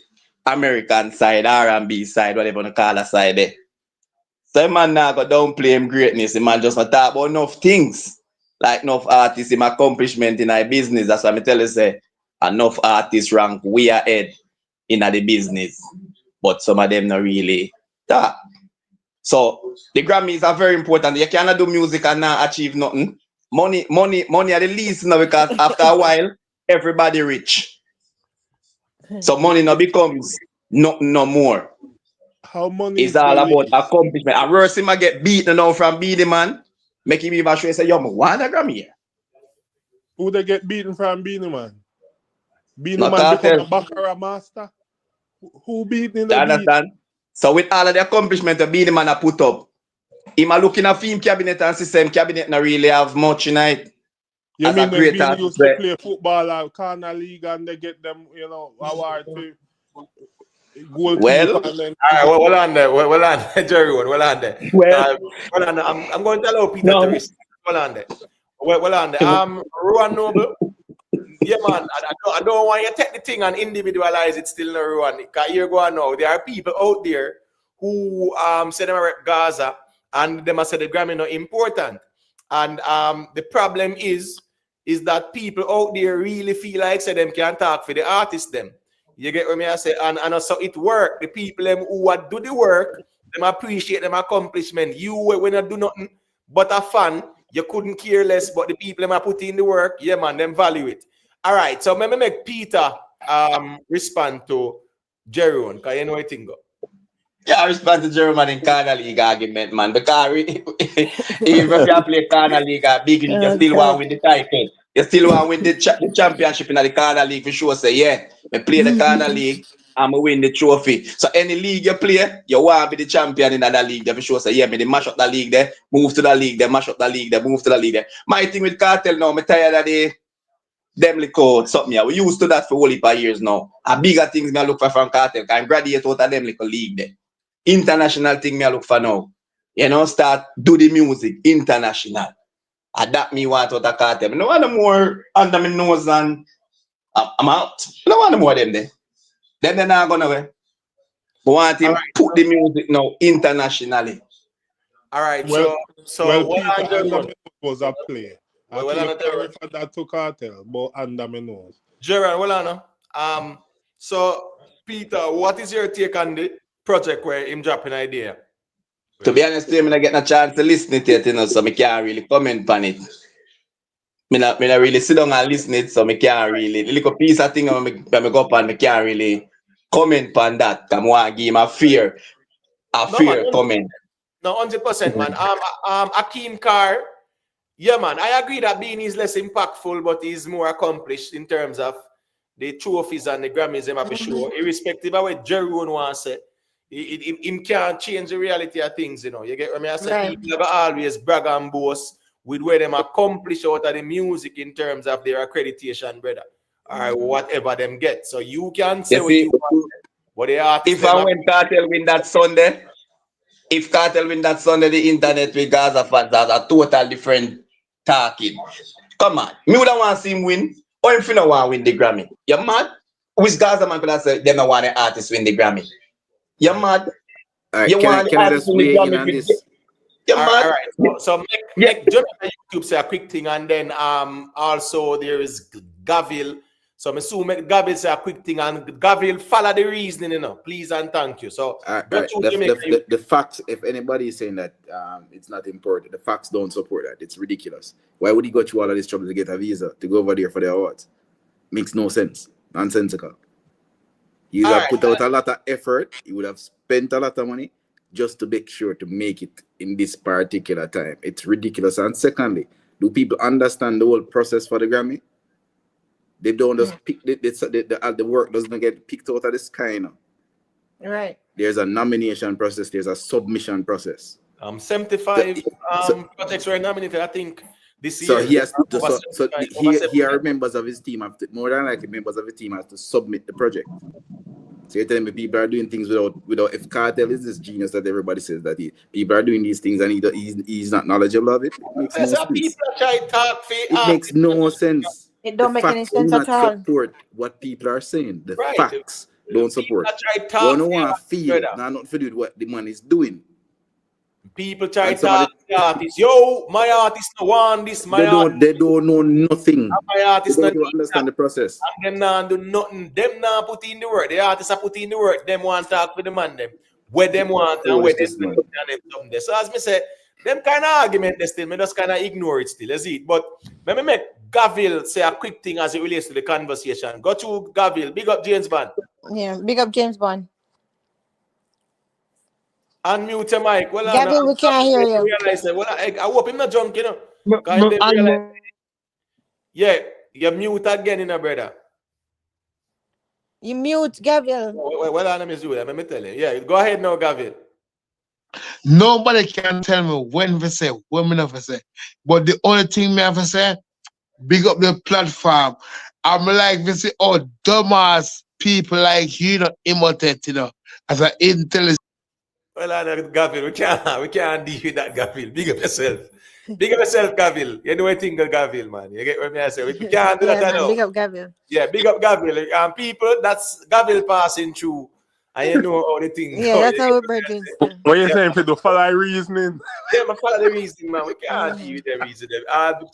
American side, R&B side, whatever you call the side there. So the man now go downplay him greatness. The man just not talk about enough things. Like enough artists, him accomplishment in our business. That's why I tell you say enough artists rank way ahead in the business. But some of them not really talk. So the Grammys are very important. You cannot do music and not achieve nothing. Money are the least now because after a while, everybody rich. So money now becomes nothing no more. How money it's all about accomplishment. And worse him get beaten now from Beanie Man. Make him even sure say, yo, I want a Grammy here. Who they get beaten from Beanie Man? Beanie Man become a Baccarat master? Who beating the understand? So with all of the accomplishment the Beanie Man put up, him a looking at film cabinet and system cabinet not really have much in it. You mean when Beanie used to play football at Kartel League and they get them, you know, award to well, all right, well on there, Jerry, well on there. Well on there. I'm going to allow Peter to respond. Well on there. Well on there. Rowan Noble. Yeah, man, I don't want you to take the thing and individualize it still, no, Rowan. Because here go on now. There are people out there who say them rep Gaza and them say the Grammy not important. And the problem is that people out there really feel like say them can't talk for the artists them. You get what I say? And so it work. The people them who do the work, them appreciate them accomplishment. You when you do nothing but a fan, you couldn't care less, but the people them put in the work, yeah man, them value it. All right, so let me make Peter respond to Jeroen, because you know what thing go. Yeah, I respond to Jeroen in Kartel League argument, man. Because even if you play Kartel League, big league, you still want to win the title. You still want to win the championship in the Kartel League for sure. Say, yeah, I play the Kartel League, I'm going to win the trophy. So any league you play, you want to be the champion in that league. There for sure. Say, yeah, me mash up the league there, move to the league there, mash up the league there, move to the league there. My thing with Kartel now, I'm tired of the them little something. Yeah, we used to that for a whole heap of years now. A bigger things me I look for from Kartel. I graduate out of them little league there. International thing me I look for now. You know, start do the music international. Adapt me want out of Kartel. No one more under my nose and I'm out. No one more them there. Them they're not gonna way. But want him put the music now internationally. All right, Well, so what Peter, I'm doing? under me was a play. I Well, feel I'm sorry for that to Kartel, but under me nose. Gerard, well, so Peter, what is your take on the project where him dropping idea? To be honest, I'm not getting a chance to listen it yet, so I can't really comment on it. Me not really sit down and listen it, so I can't really. The little piece of thing when I go up and I can't really comment on that. I want to give him a fair No, man, comment. No, 100%, man. Akeem Carr, yeah, man. I agree that Bean is less impactful, but he's more accomplished in terms of the trophies and the Grammys, I'm for sure. Irrespective of what Jerry wants to say, he can't change the reality of things, you know. You get what I say? Right. People never always brag and boast with where them accomplish out of the music in terms of their accreditation, brother, or whatever them get. So you can say what you want, but the artists. If I win Kartel win that Sunday, if Kartel win that Sunday, the internet with Gaza fans has a total different talking. Come on, me would want to see him win, or if you don't want to win the Grammy. You mad? Which Gaza man could have said they don't want the artist win the Grammy? You mad? All right, You want can I just win the weigh in Grammy on with this? you All mad? right. So make jump on YouTube say a quick thing, and then also there is Gavil. So I'm assuming Gavil say a quick thing, and Gavil follow the reasoning, you know. Please and thank you. So The facts, if anybody is saying that it's not important, the facts don't support that. It's ridiculous. Why would he go through all of this trouble to get a visa to go over there for the awards? Makes no sense. Nonsensical. He would have put out a lot of effort. He would have spent a lot of money just to make sure to make it in this particular time. It's ridiculous. And secondly, do people understand the whole process for the Grammy? They don't just pick the work doesn't get picked out of the sky, you know. Right. There's a nomination process, there's a submission process. 75 projects were nominated, I think, this year. So he has to, he are members of his team have to, more than likely members of his team have to submit the project. So you're telling me people are doing things without if Kartel is this genius that everybody says that people are doing these things and he's not knowledgeable of it. It makes no sense. It makes no sense. It don't make any sense at all. Support what people are saying. The facts don't support. One want to feel not to do with what the man is doing. People try to talk to the artist. Yo, my artist no want this. They don't know nothing. My artist they don't understand the process. And them not do nothing. Them not put in the work. The artists are put in the work. Them want to talk with the man. Them where them want and where them something. So as me say, them kind of argument they still. Me just kind of ignore it still. Is it? But let me make Gavil say a quick thing as it relates to the conversation. Go to Gavil. Big up James Bond. Yeah, big up James Bond. Unmute your mic. Well, Gavil, we can't hear you. I hope him not drunk, you know. Yeah, you're mute again, you know, brother. You mute, Gavil. Well, I'm Miss Julia. Let me tell you. Yeah, go ahead now, Gavil. Nobody can tell me when to say, when me not to say. But the only thing me have to say, big up the platform. I'm like to say, oh, dumbass people like you know, imitate, you know, as an intelligent. Well, Gavil, we can't deal with that, Gavil. Big up yourself. Big up yourself, Gavil. You know what I think of Gavil, man. You get what I say? We can't do that at all. Big up Gavil. Yeah, big up Gavil. People, that's Gavil passing through. And you know all the things. Yeah, that's how we're bridging. What you saying, Pedro? Follow reasoning? Yeah, I follow the reasoning, man. We can't deal with them reasoning.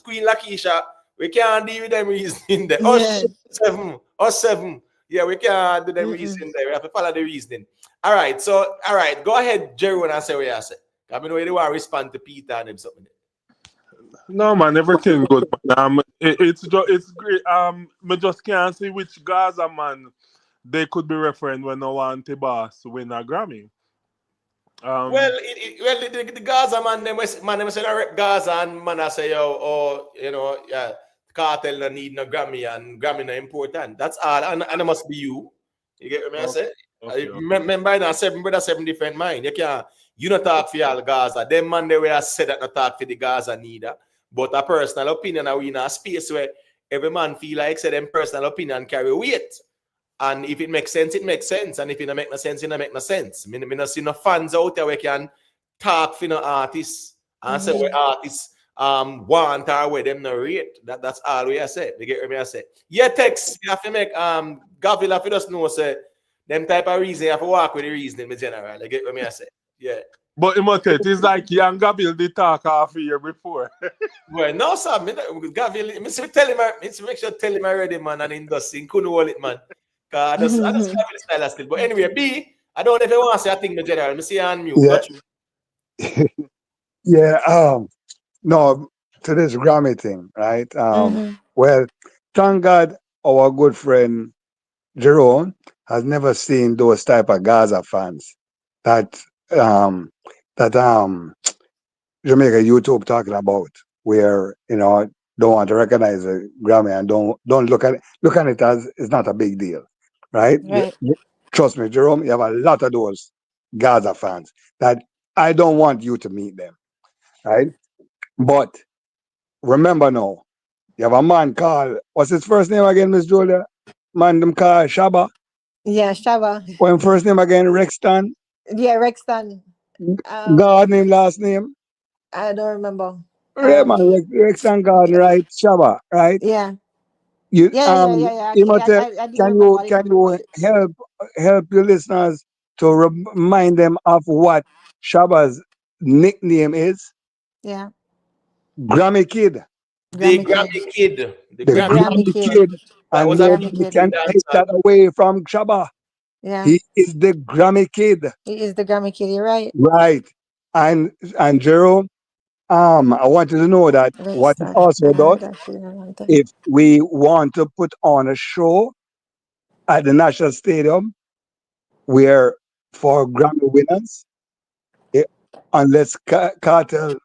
Queen Lakeisha, we can't deal with them reasoning there. Us seven. Yeah, we can't do them reasoning there. We have to follow the reasoning. All right, go ahead, Jerry, and say what you say. I mean, you want to respond to Peter and him something. No, man, everything good. It's great. I just can't see which Gaza man they could be referring when no one to boss win a Grammy. The Gaza man, them say Gaza and man I say Kartel no need no Grammy and Grammy no important. That's all, and it must be you. You get what I say? Okay. Remember now, seven different mind. You not talk for all Gaza. Them man they were said that not talk for the Gaza neither. But a personal opinion, are we in a space where every man feel like say them personal opinion carry weight. And if it makes sense, it makes sense. And if it don't make no sense, it don't make no sense. I not see no fans out there where can talk for no artists and say what artists want or where them no rate. That's all we say. You get what I say? Yeah, text you have to make Gavil if you just know say them type of reason you have to walk with the reasoning in general. You get what I say? Yeah. But it's like young Gabriel did talk half a year before. Well, no, sir. Gabriel, tell him, make sure tell him already, man, and in dusting couldn't hold it, man. I just Gabriel style still. But anyway, B, I don't know if you want to say a thing, general. Me see you on mute. Got you. Yeah. No, to this Grammy thing, right? Well, thank God our good friend Jerome has never seen those type of Gaza fans that Jamaica YouTube talking about, where don't want to recognize a Grammy and don't look at it as it's not a big deal, right? Right. Trust me, Jerome, you have a lot of those Gaza fans that I don't want you to meet them, right? But remember now, you have a man called, what's his first name again, Miss Julia? Man, them called Shaba. Yeah, Shaba. What his first name again? Rexton. Yeah, Rexton. God name, last name. I don't remember. Yeah, man, Rexton God, right? Shaba, right? Yeah. You Yeah. I didn't can remember. you help your listeners to remind them of what Shaba's nickname is? Yeah. Grammy Kid. The Grammy Kid. The Grammy Kid. That And was nobody can take that away from Shaba. Yeah. He is the Grammy Kid. He is the Grammy Kid, you're right. Right. And Jerome, I want you to know that what it also does, if we want to put on a show at the National Stadium where for Grammy winners, unless Kartel,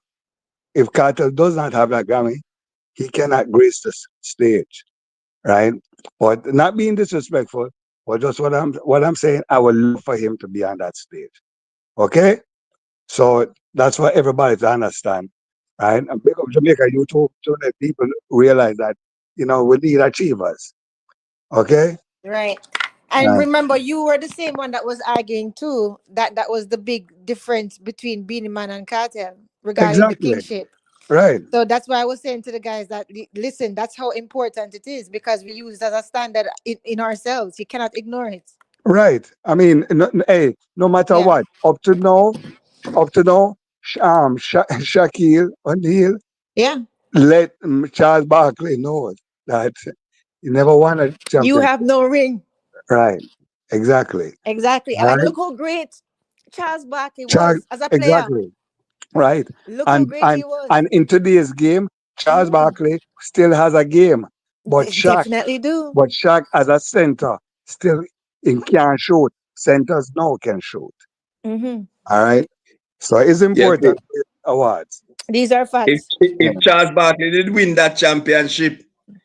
if Kartel does not have that Grammy, he cannot grace the stage, right? But not being disrespectful, but just what I'm saying, I would love for him to be on that stage. Okay? So that's for everybody to understand, right? And big up Jamaica YouTube so that people realize that, we need achievers. Okay? Right. And remember, you were the same one that was arguing too. That was the big difference between Beenie Man and Kartel regarding the kingship. Right. So that's why I was saying to the guys that listen, that's how important it is because we use it as a standard in ourselves. You cannot ignore it. Right. I mean, no matter what, up to now, Shaquille O'Neal, let Charles Barkley know that he never won a championship. You have no ring. Right. Exactly. Exactly. Right? And look how great Charles Barkley was as a player. Exactly. Right. Look how great he was. And in today's game, Charles Barkley still has a game. But Shaq definitely do. But Shaq as a center still can't shoot. Centers now can shoot. Mm-hmm. All right. So it's important awards. These are facts. If Charles Barkley did win that championship,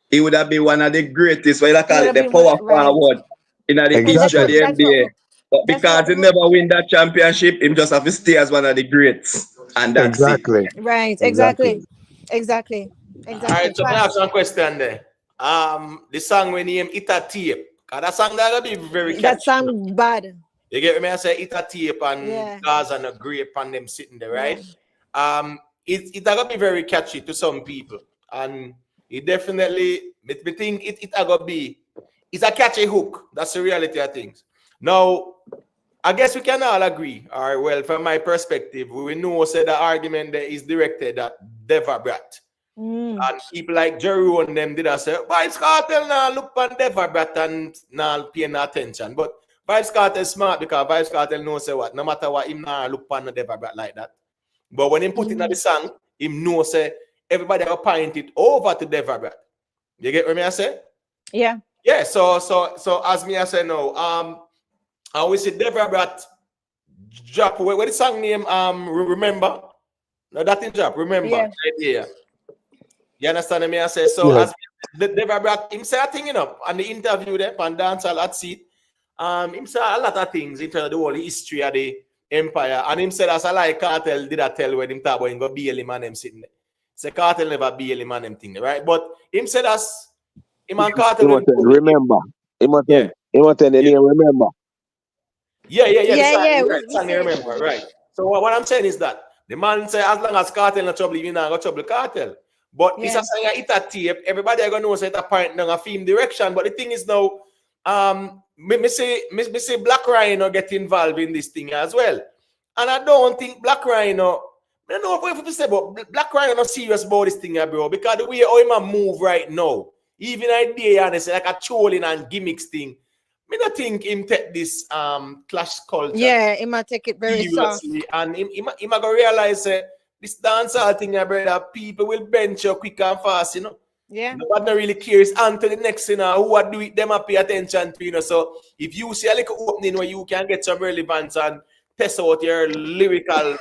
he would have been one of the greatest. What I call it, the power forward in the history of the NBA. But because he never win that championship, him just have to stay as one of the greats. And that's it. Right. Exactly. All right, so I have some question there. The song we name It a Tape. Cause that song that be very catchy. That song bad. You get me? I say It a Tape and Gaza and a grape and them sitting there, right? It gonna be very catchy to some people. And it definitely, me think it gonna be, it's a catchy hook. That's the reality of things. Now, I guess we can all agree, all right, well, from my perspective, we know say the argument there is directed at Deva Bratt. And people like Jeru and them did say, Vybz Kartel now look on Deva Bratt and now paying attention. But Vybz Kartel smart because Vybz Kartel knows say what, no matter what, him now look on the Deva Bratt like that. But when he put it in the song, him know say everybody will point it over to Deva Bratt. You get what me I say? Yeah. Yeah, so as me I say now, I we see Deva Bratt drop what the song name remember? No, that in drop, remember. Yeah. You understand me? I say so as Deva Bratt him say a thing, on the interview there on Dancehall at Seat. Him say a lot of things in terms of the whole history of the empire. And him said as I like Kartel did I tell when him talk about him go bail him and them sitting there. Say Kartel never bail him and them thing, right? But him said as him and Kartel remember. Him the name remember. Yeah. Remember, right. So what I'm saying is that the man say as long as Kartel no trouble, you not got trouble Kartel. But it's a song it a tape. Everybody are gonna know say it a point down a film direction. But the thing is now, me say Black Ryan get involved in this thing as well. And I don't think Black Rhino, I don't know what you say, but Black Rhino not serious about this thing, bro. Because the way how him move right now, even idea and say like a trolling and gimmicks thing, I don't think him take this clash culture. Yeah, he might take it very soft. And he might go realize this dancehall thing, brother, people will bench you quick and fast, you know. Yeah. Nobody not really cares. And to the next thing, who are do it, them pay attention to, you know. So if you see a little opening where you can get some relevance and test out your lyrical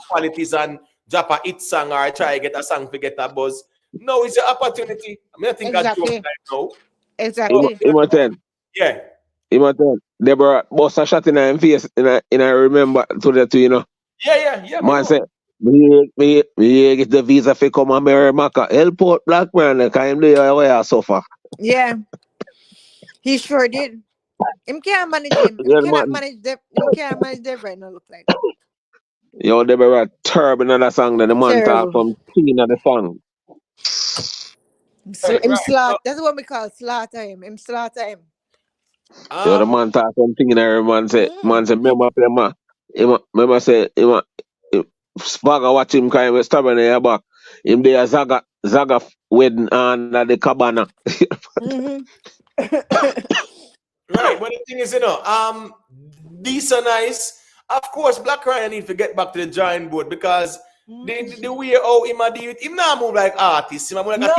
qualities and drop a hit song or try to get a song to get a buzz. No, it's an opportunity. I mean, I think exactly. I joke right now. Exactly. Yeah. Deborah bust a shot in her face, and I remember to that too, you know. Yeah. Man said, me get the visa for come America. Help out Black man, because him there where I suffer. Yeah. He sure did. Him can't manage him. Him cannot manage Dev. Him can't manage Dev right now, look like. Yo, Deborah terrible in that song that the man talk from singing at the song. Him slaughter. That's what we call slaughter him. Him slaughter him. Yo, the man talk something in there, man say, remember say, Spagga watch him kind of stubborn in your back. Him there Zaga wedding and the cabana. Right, but the thing is, you know, these are nice. Of course, Black Ryan need to get back to the drawing board because the way how him a deal with him now move like artist. Him move like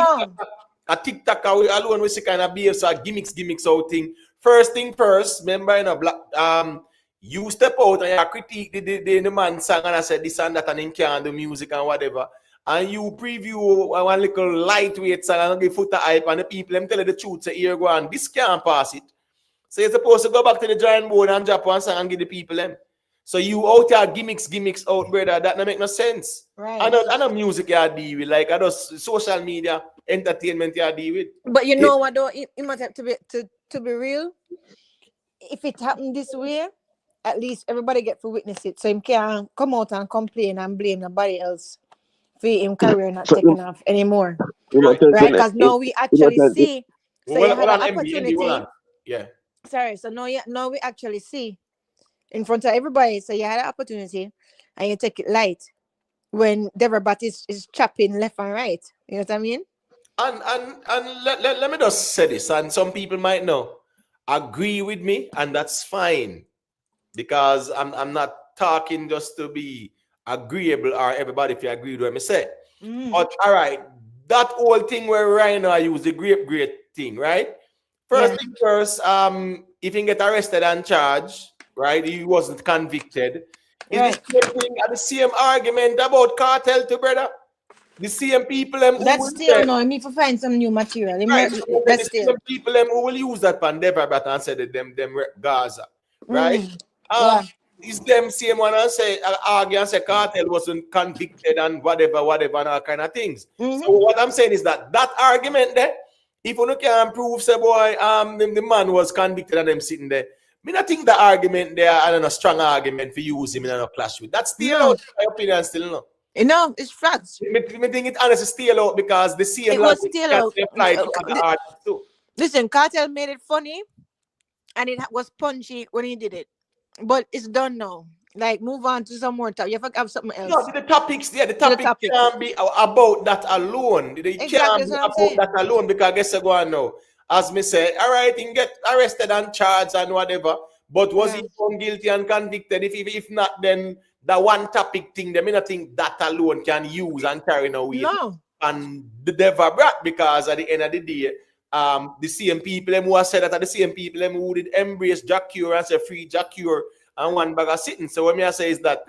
a TikToker alone with the kind of behave so gimmicks out thing. First thing first, remember, you know, Black you step out and you critique the man song and I said this and that and him can't do music and whatever. And you preview one little lightweight song and give foot hype and the people them tell you the truth, say here go on, this can't pass it. So you're supposed to go back to the drawing board and drop one song and give the people them. So you out here gimmicks out, brother, that don't make no sense. Right. I know music you deal with, like I know social media, entertainment you deal with. But you know what though, it must have to be real. If it happened this way, at least everybody get to witness it. So him can't come out and complain and blame nobody else for him career not taking off anymore. Right? Because now we actually see. So you had an opportunity. Yeah. Sorry, so now we actually see in front of everybody. So you had an opportunity and you take it light when Deva Bratt is chopping left and right. You know what I mean? And let me just say this, and some people might know, agree with me, and that's fine. Because I'm not talking just to be agreeable or everybody if you agree with what I say. But all right, that whole thing where Rhino use the great thing, right? First thing first, if he get arrested and charged, right? He wasn't convicted. Is the same argument about Kartel to brother? The same people that's still no. I need to find some new material. Right. The same people who will use that pan Deva Bratt and say that them Gaza, right? Is them same one and say argue and say Kartel wasn't convicted and whatever and all kind of things. So what I'm saying is that argument there, if you can prove say boy the man was convicted and them sitting there, I mean I think the argument there and a strong argument for use him in a clash with. That's still out, my opinion still no. No, it's facts. I think it honestly still out because the same was still out. Applied to other artists too. Listen, Kartel made it funny and it was punchy when he did it. But it's done now. Like, move on to some more topic. You have to have something else. No, the topic can't be about that alone. It can't be about that alone because guess what go on now. As me say, all right, he can get arrested and charged and whatever. But was he found guilty and convicted? If not, then the one topic thing, they may not think that alone can use and carry no weight. No. And the Deva Bratt, because at the end of the day, the same people who have said that are the same people who did embrace Jack Cure and say free Jack Cure and one bag of sitting. So what me I say is that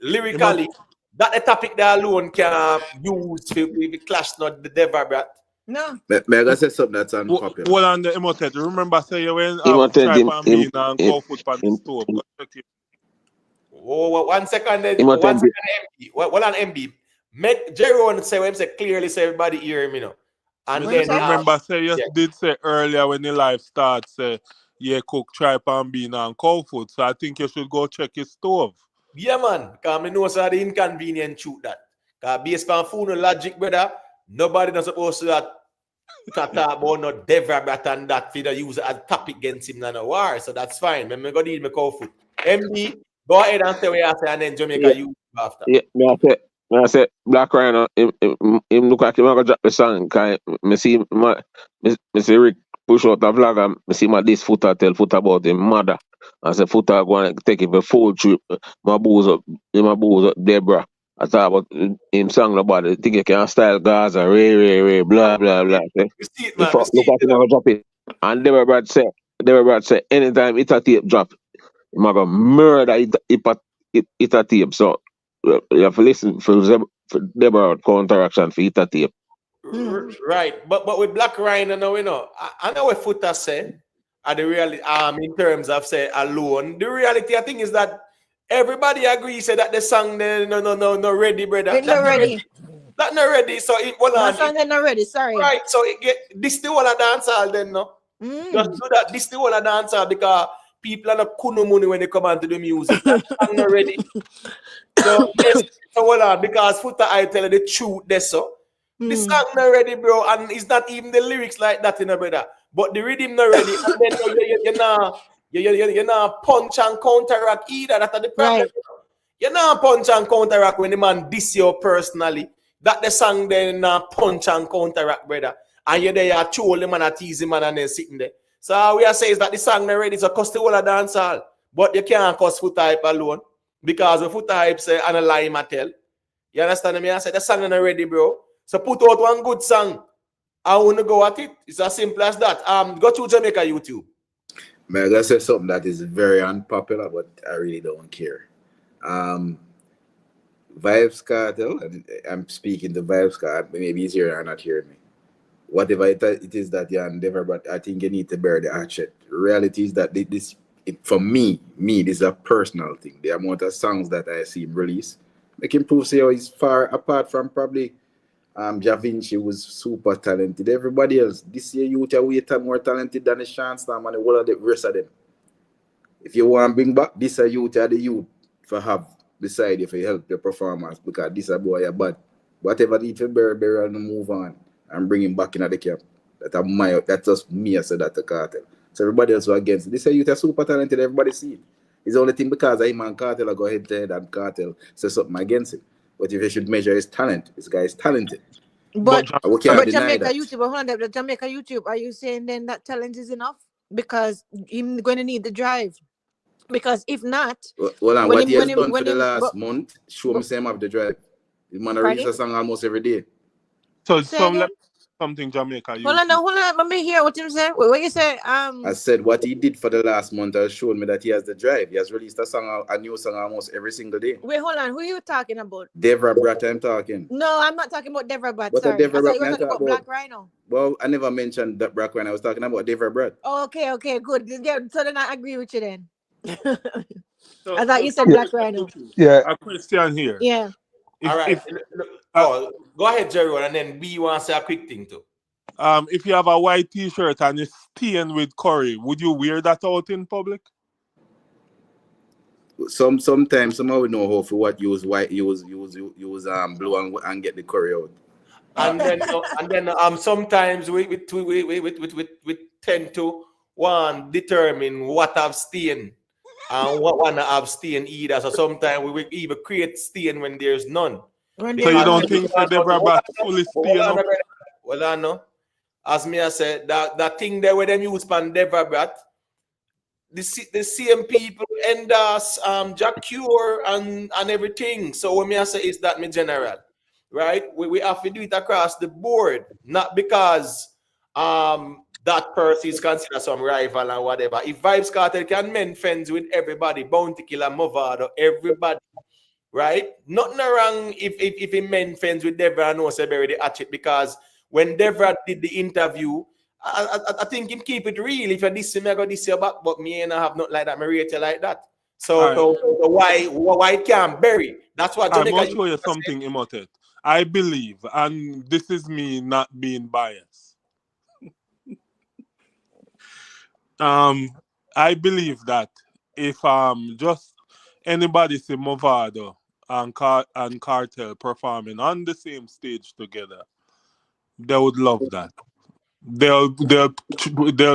lyrically, that the topic that alone can use to clash not the Deva Bratt. No. May I say something that's unpopular? Well, on the Emotet, remember say you went out try and bean and go foot on the stove. Oh, 1 second. 1 second, MB. Well, on MB. Make Jerome say when say clearly so everybody hear him, you know. And then remember say you did say earlier when the live starts say cook tripe and bean and cow food. So I think you should go check your stove. Yeah, man. Because I know so the inconvenient truth that. Because based on food and logic, brother, nobody not supposed to talk about no Deva Bratt and that for the use as topic against him in a war. So that's fine. When I go eat my cow food. MB, Go ahead and say what you say, and then Jamaica you after. Yeah, me I say Black Rhino, him look like him gonna drop the song. Cause me see Rick push out the vlog and me see this Footer tell Footer about him mother. I say Footer going to take him a full trip. My booze up Debra. I thought about him song about it. Think you can style Gaza, Ray, blah blah blah. You see it, man. You see Look like him gonna drop it. And Deva Bratt say anytime it a tape drop, him gonna murder it a tape. So you have to listen for Deborah counteraction for it a tape. Right, but with Black Rhino now, I know what Footer say. The reality, in terms of say alone, the reality I think is that everybody agrees say that the song no ready, brother. It's not ready. That not ready. So it not ready. Sorry. Right, so it get this the whole of dancehall then no. Just do that. This the whole of dancehall because people are not kuno money when they come on to the music. That song not ready. So yes, so hold on, because Footer I tell you the truth there so. The song not ready, bro, and it's not even the lyrics like that, brother. But the rhythm not ready, and then you're not punch and counteract either. That's the problem. Right. You're not punch and counteract when the man diss you personally. That the song then punch and counteract, brother. And you're there, you troll him and a tease him and then sitting there. So we are saying is that the song not ready, so cost the whole of dancehall. But you can't cost Footer hype alone. Because the Footer hype say and a lie tell. You understand me? I say the song not ready, bro. So put out one good song. I want to go at it. It's as simple as that. Go to Jamaica YouTube. Man, I gotta say something that is very unpopular, but I really don't care. Vybz Kartel, and I'm speaking to Vybz Kartel, maybe he's here or not hearing me. Whatever it is that you're endeavor, but I think you need to bear the hatchet. The reality is that for me, this is a personal thing. The amount of songs that I see him release, make him prove say he's far apart from probably Ja Vinci was super talented. Everybody else, this year youth are way more talented than the Sean Storm and the whole of the rest of them. If you want to bring back this youth are the youth for have beside you for help your performance because this a boy are bad. Whatever need to bury and move on and bring him back in the camp. That's just me I said that to Kartel. So everybody else was against it. This youth are super talented, everybody see it. It's the only thing because him and Kartel go head to head and Kartel say something against it. But if you should measure his talent, this guy is talented. But Jamaica YouTube, hold on, the Jamaica YouTube, are you saying then that talent is enough? Because he's going to need the drive. Because if not, well, what he has done for the last month, show me same of the drive. The man release a song almost every day. So something Jamaica. Hold on. Let me hear what you said. What you say? I said what he did for the last month has shown me that he has the drive. He has released a new song almost every single day. Wait, hold on. Who are you talking about? Deva Bratt, I'm talking. No, I'm not talking about Deva Bratt. What Sorry, Deva I thought Bratt you were talking about Black Rhino. Well, I never mentioned that Black Rhino. I was talking about Deva Bratt. Oh, okay, good. Yeah, so then I agree with you then. I thought you said Black Rhino. Yeah. A question here. Yeah. All right. Go ahead, Jerry, and then we want to say a quick thing too. If you have a white T-shirt and it's stained with curry, would you wear that out in public? Sometimes somehow we know how for what use white use blue and get the curry out. And then sometimes we tend to determine what have stain and what one have stain either. So sometimes we will even create stain when there's none. So you don't think that Deva Bratt fully stain? Well, I know. As me I said, that thing there where them use pan Deva Bratt, the same people end us Jack Cure and everything. So what me I say is that me general, right? We have to do it across the board, not because that person is considered some rival and whatever. If Vybz Kartel can mend friends with everybody, Bounty Killer, Movado, everybody, right? Nothing wrong if he mend friends with Deva and say bury the hatchet, because when Deva did the interview, I think him keep it real. If you diss him, I go diss you back, but me and I have not like that. Me rate you like that. So why it can't bury? That's what Jamaica. I'm going to show you something, Imhotep. I believe, and this is me not being biased. I believe that if just anybody see Movado and Kartel performing on the same stage together, they would love that. They'll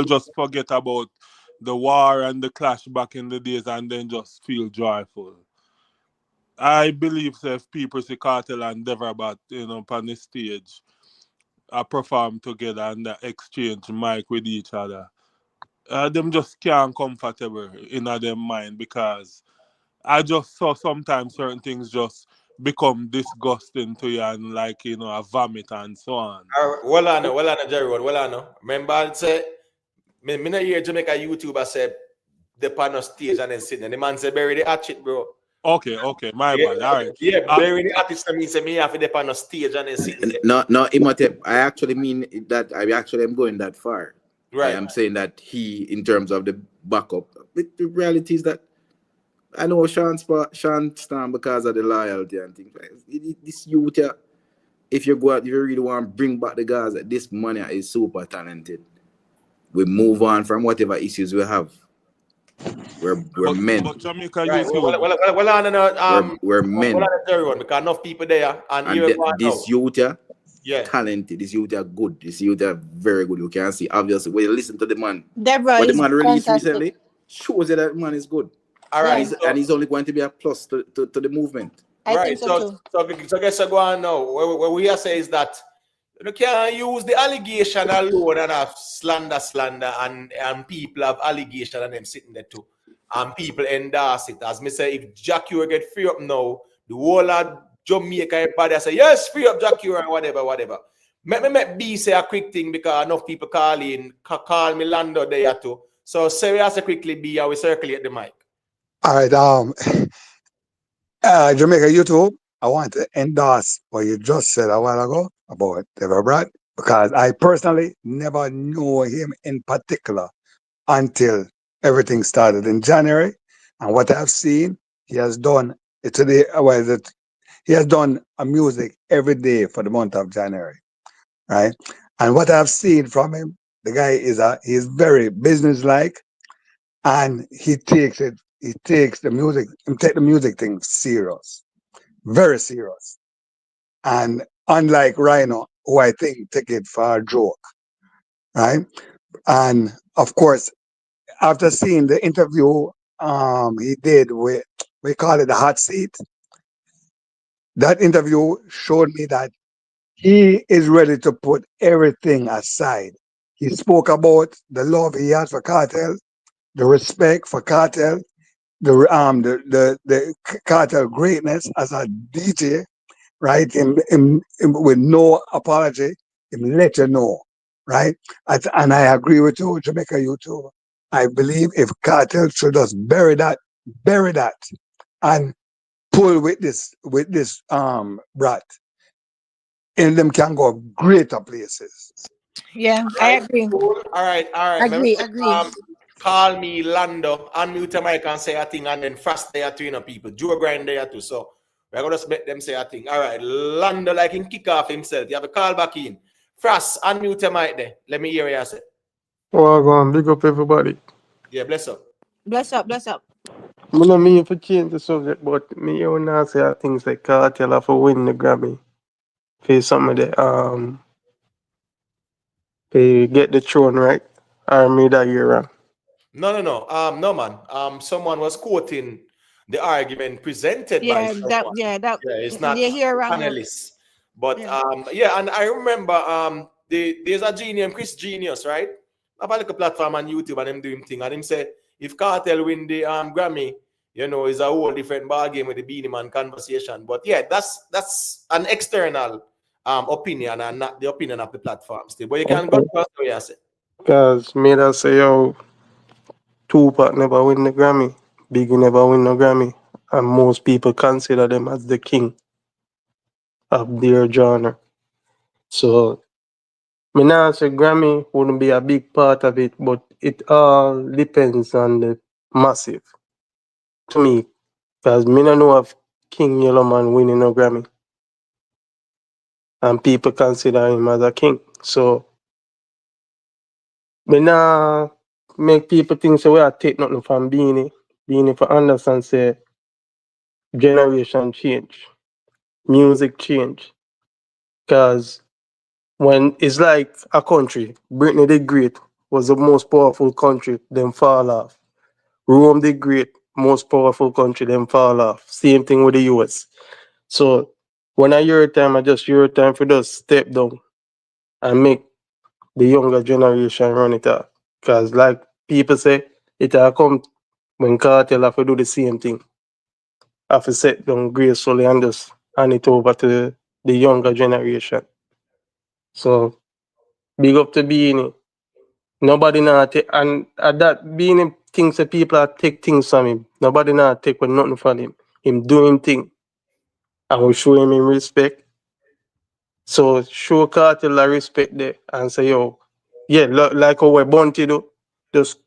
just forget about the war and the clash back in the days and then just feel joyful. I believe that if people see Kartel and Deva Bratt, on the stage, perform together and exchange mic with each other, them just can't comfortable in their mind, because I just saw sometimes certain things just become disgusting to you and a vomit and so on. Well, I know, Jerry. Well, I know. Remember, I say, me not hear Jamaica YouTuber say the pan on stage and then sitting. And the man say bury the hatchet, bro. Okay, my bad. All right. Yeah, bury the hatchet. So means me have to dip on the stage and then sitting. No, Imhotep, I actually mean that I actually am going that far. Right. I am saying that he, in terms of the backup, the reality is that I know Sean stand because of the loyalty and things. This youth, if you really want to bring back the guys, this money is super talented. We move on from whatever issues we have. We're men. But Jamaica right. We're men. Everyone, because enough people there, and this youth, talented. This youth are good. This youth are very good. You can see, obviously, when you listen to the man, what the man released recently shows you that man is good. All right, and he's only going to be a plus to the movement. I think so guess I go on now. What we are saying is that you can't use the allegation alone and have slander, and people have allegation and them sitting there too. And people endorse it. As me say, if Jack Ure get free up now, the whole of Jamaica, everybody say, yes, free up Jack Ure and whatever. Let me B say a quick thing, because enough people call me Lando there too. So say we also quickly B, and we circulate the mic. All right, Jamaica YouTube, I want to endorse what you just said a while ago about Deva Bratt, because I personally never knew him in particular until everything started in January. And what I've seen, he has done today. He has done a music every day for the month of January, right? And what I've seen from him, the guy he's very businesslike, and he takes the music thing serious, very serious. And unlike Rhino, who I think take it for a joke, right? And of course, after seeing the interview he did with, we call it the hot seat, that interview showed me that he is ready to put everything aside. He spoke about the love he has for Kartel, the respect for Kartel, the Kartel greatness as a DJ, right? With no apology, him let you know, right? And I agree with you, Jamaica YouTube. I believe if Kartel should just bury that, and pull with this Bratt, and them can go greater places. Yeah, I agree. All right. Agree. Call me Lando, unmute the mic and say a thing, and then fast there too, people. Joe grind there too. So we're gonna make them say a thing. All right, Lando, like him kick off himself. You have a call back in. Frost, unmute the mic there. Let me hear what you say. Well, go on, big up everybody. Yeah, bless up. Bless up. I don't mean to change the subject, but me when I say things like Kartel have to win the Grammy for some of the they get the throne right. I made that year wrong. No, no, man. Someone was quoting the argument presented by someone. It's not panelists. But and I remember there's a genius, Chris Genius, right? I have a little platform on YouTube and him doing thing, and him say if Kartel win the Grammy, it's a whole different ball game with the Beanie Man conversation. But yeah, that's an external opinion and not the opinion of the platform still. But you can go to what you say. Because me that say yo, Tupac never win the Grammy, Biggie never win the Grammy, and most people consider them as the king of their genre. So me now say Grammy wouldn't be a big part of it, but it all depends on the massive. To me, because me don't know of King Yellowman winning a Grammy, and people consider him as a king. So me now make people think so we are take nothing from Beanie for understand say generation change, music change. Because when it's like a country, Britney did great was the most powerful country, then fall off. Rome the Great, most powerful country, then fall off. Same thing with the US. So when I hear time, I just hear time for just step down and make the younger generation run it up. Because like people say, it will come when Kartel have to do the same thing. Have to set down gracefully and just hand it over to the younger generation. So big up to Beanie. Nobody now take, and at that Beanie thinks that people are take things from him. Nobody now take with nothing from him. Him doing thing. And we show him respect. So show Kartel the respect there and say, yo, yeah, like how we Bounty do. Just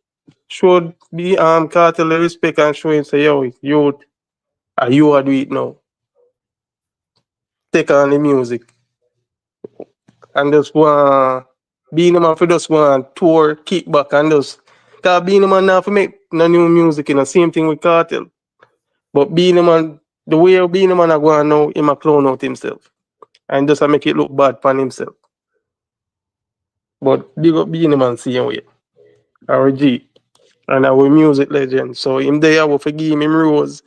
show the Kartel the respect and show him say, yo, you are do it now. Take on the music. And just want Beanie Man for just want tour, kick back and just cause Beanie Man now for make no new music in the same thing with Kartel. But Beanie Man, the way Beanie Man are going now, he might clone out himself. And just make it look bad for himself. But big up Beanie Man same way. RG. And our music legend. So him there I will forgive him rose.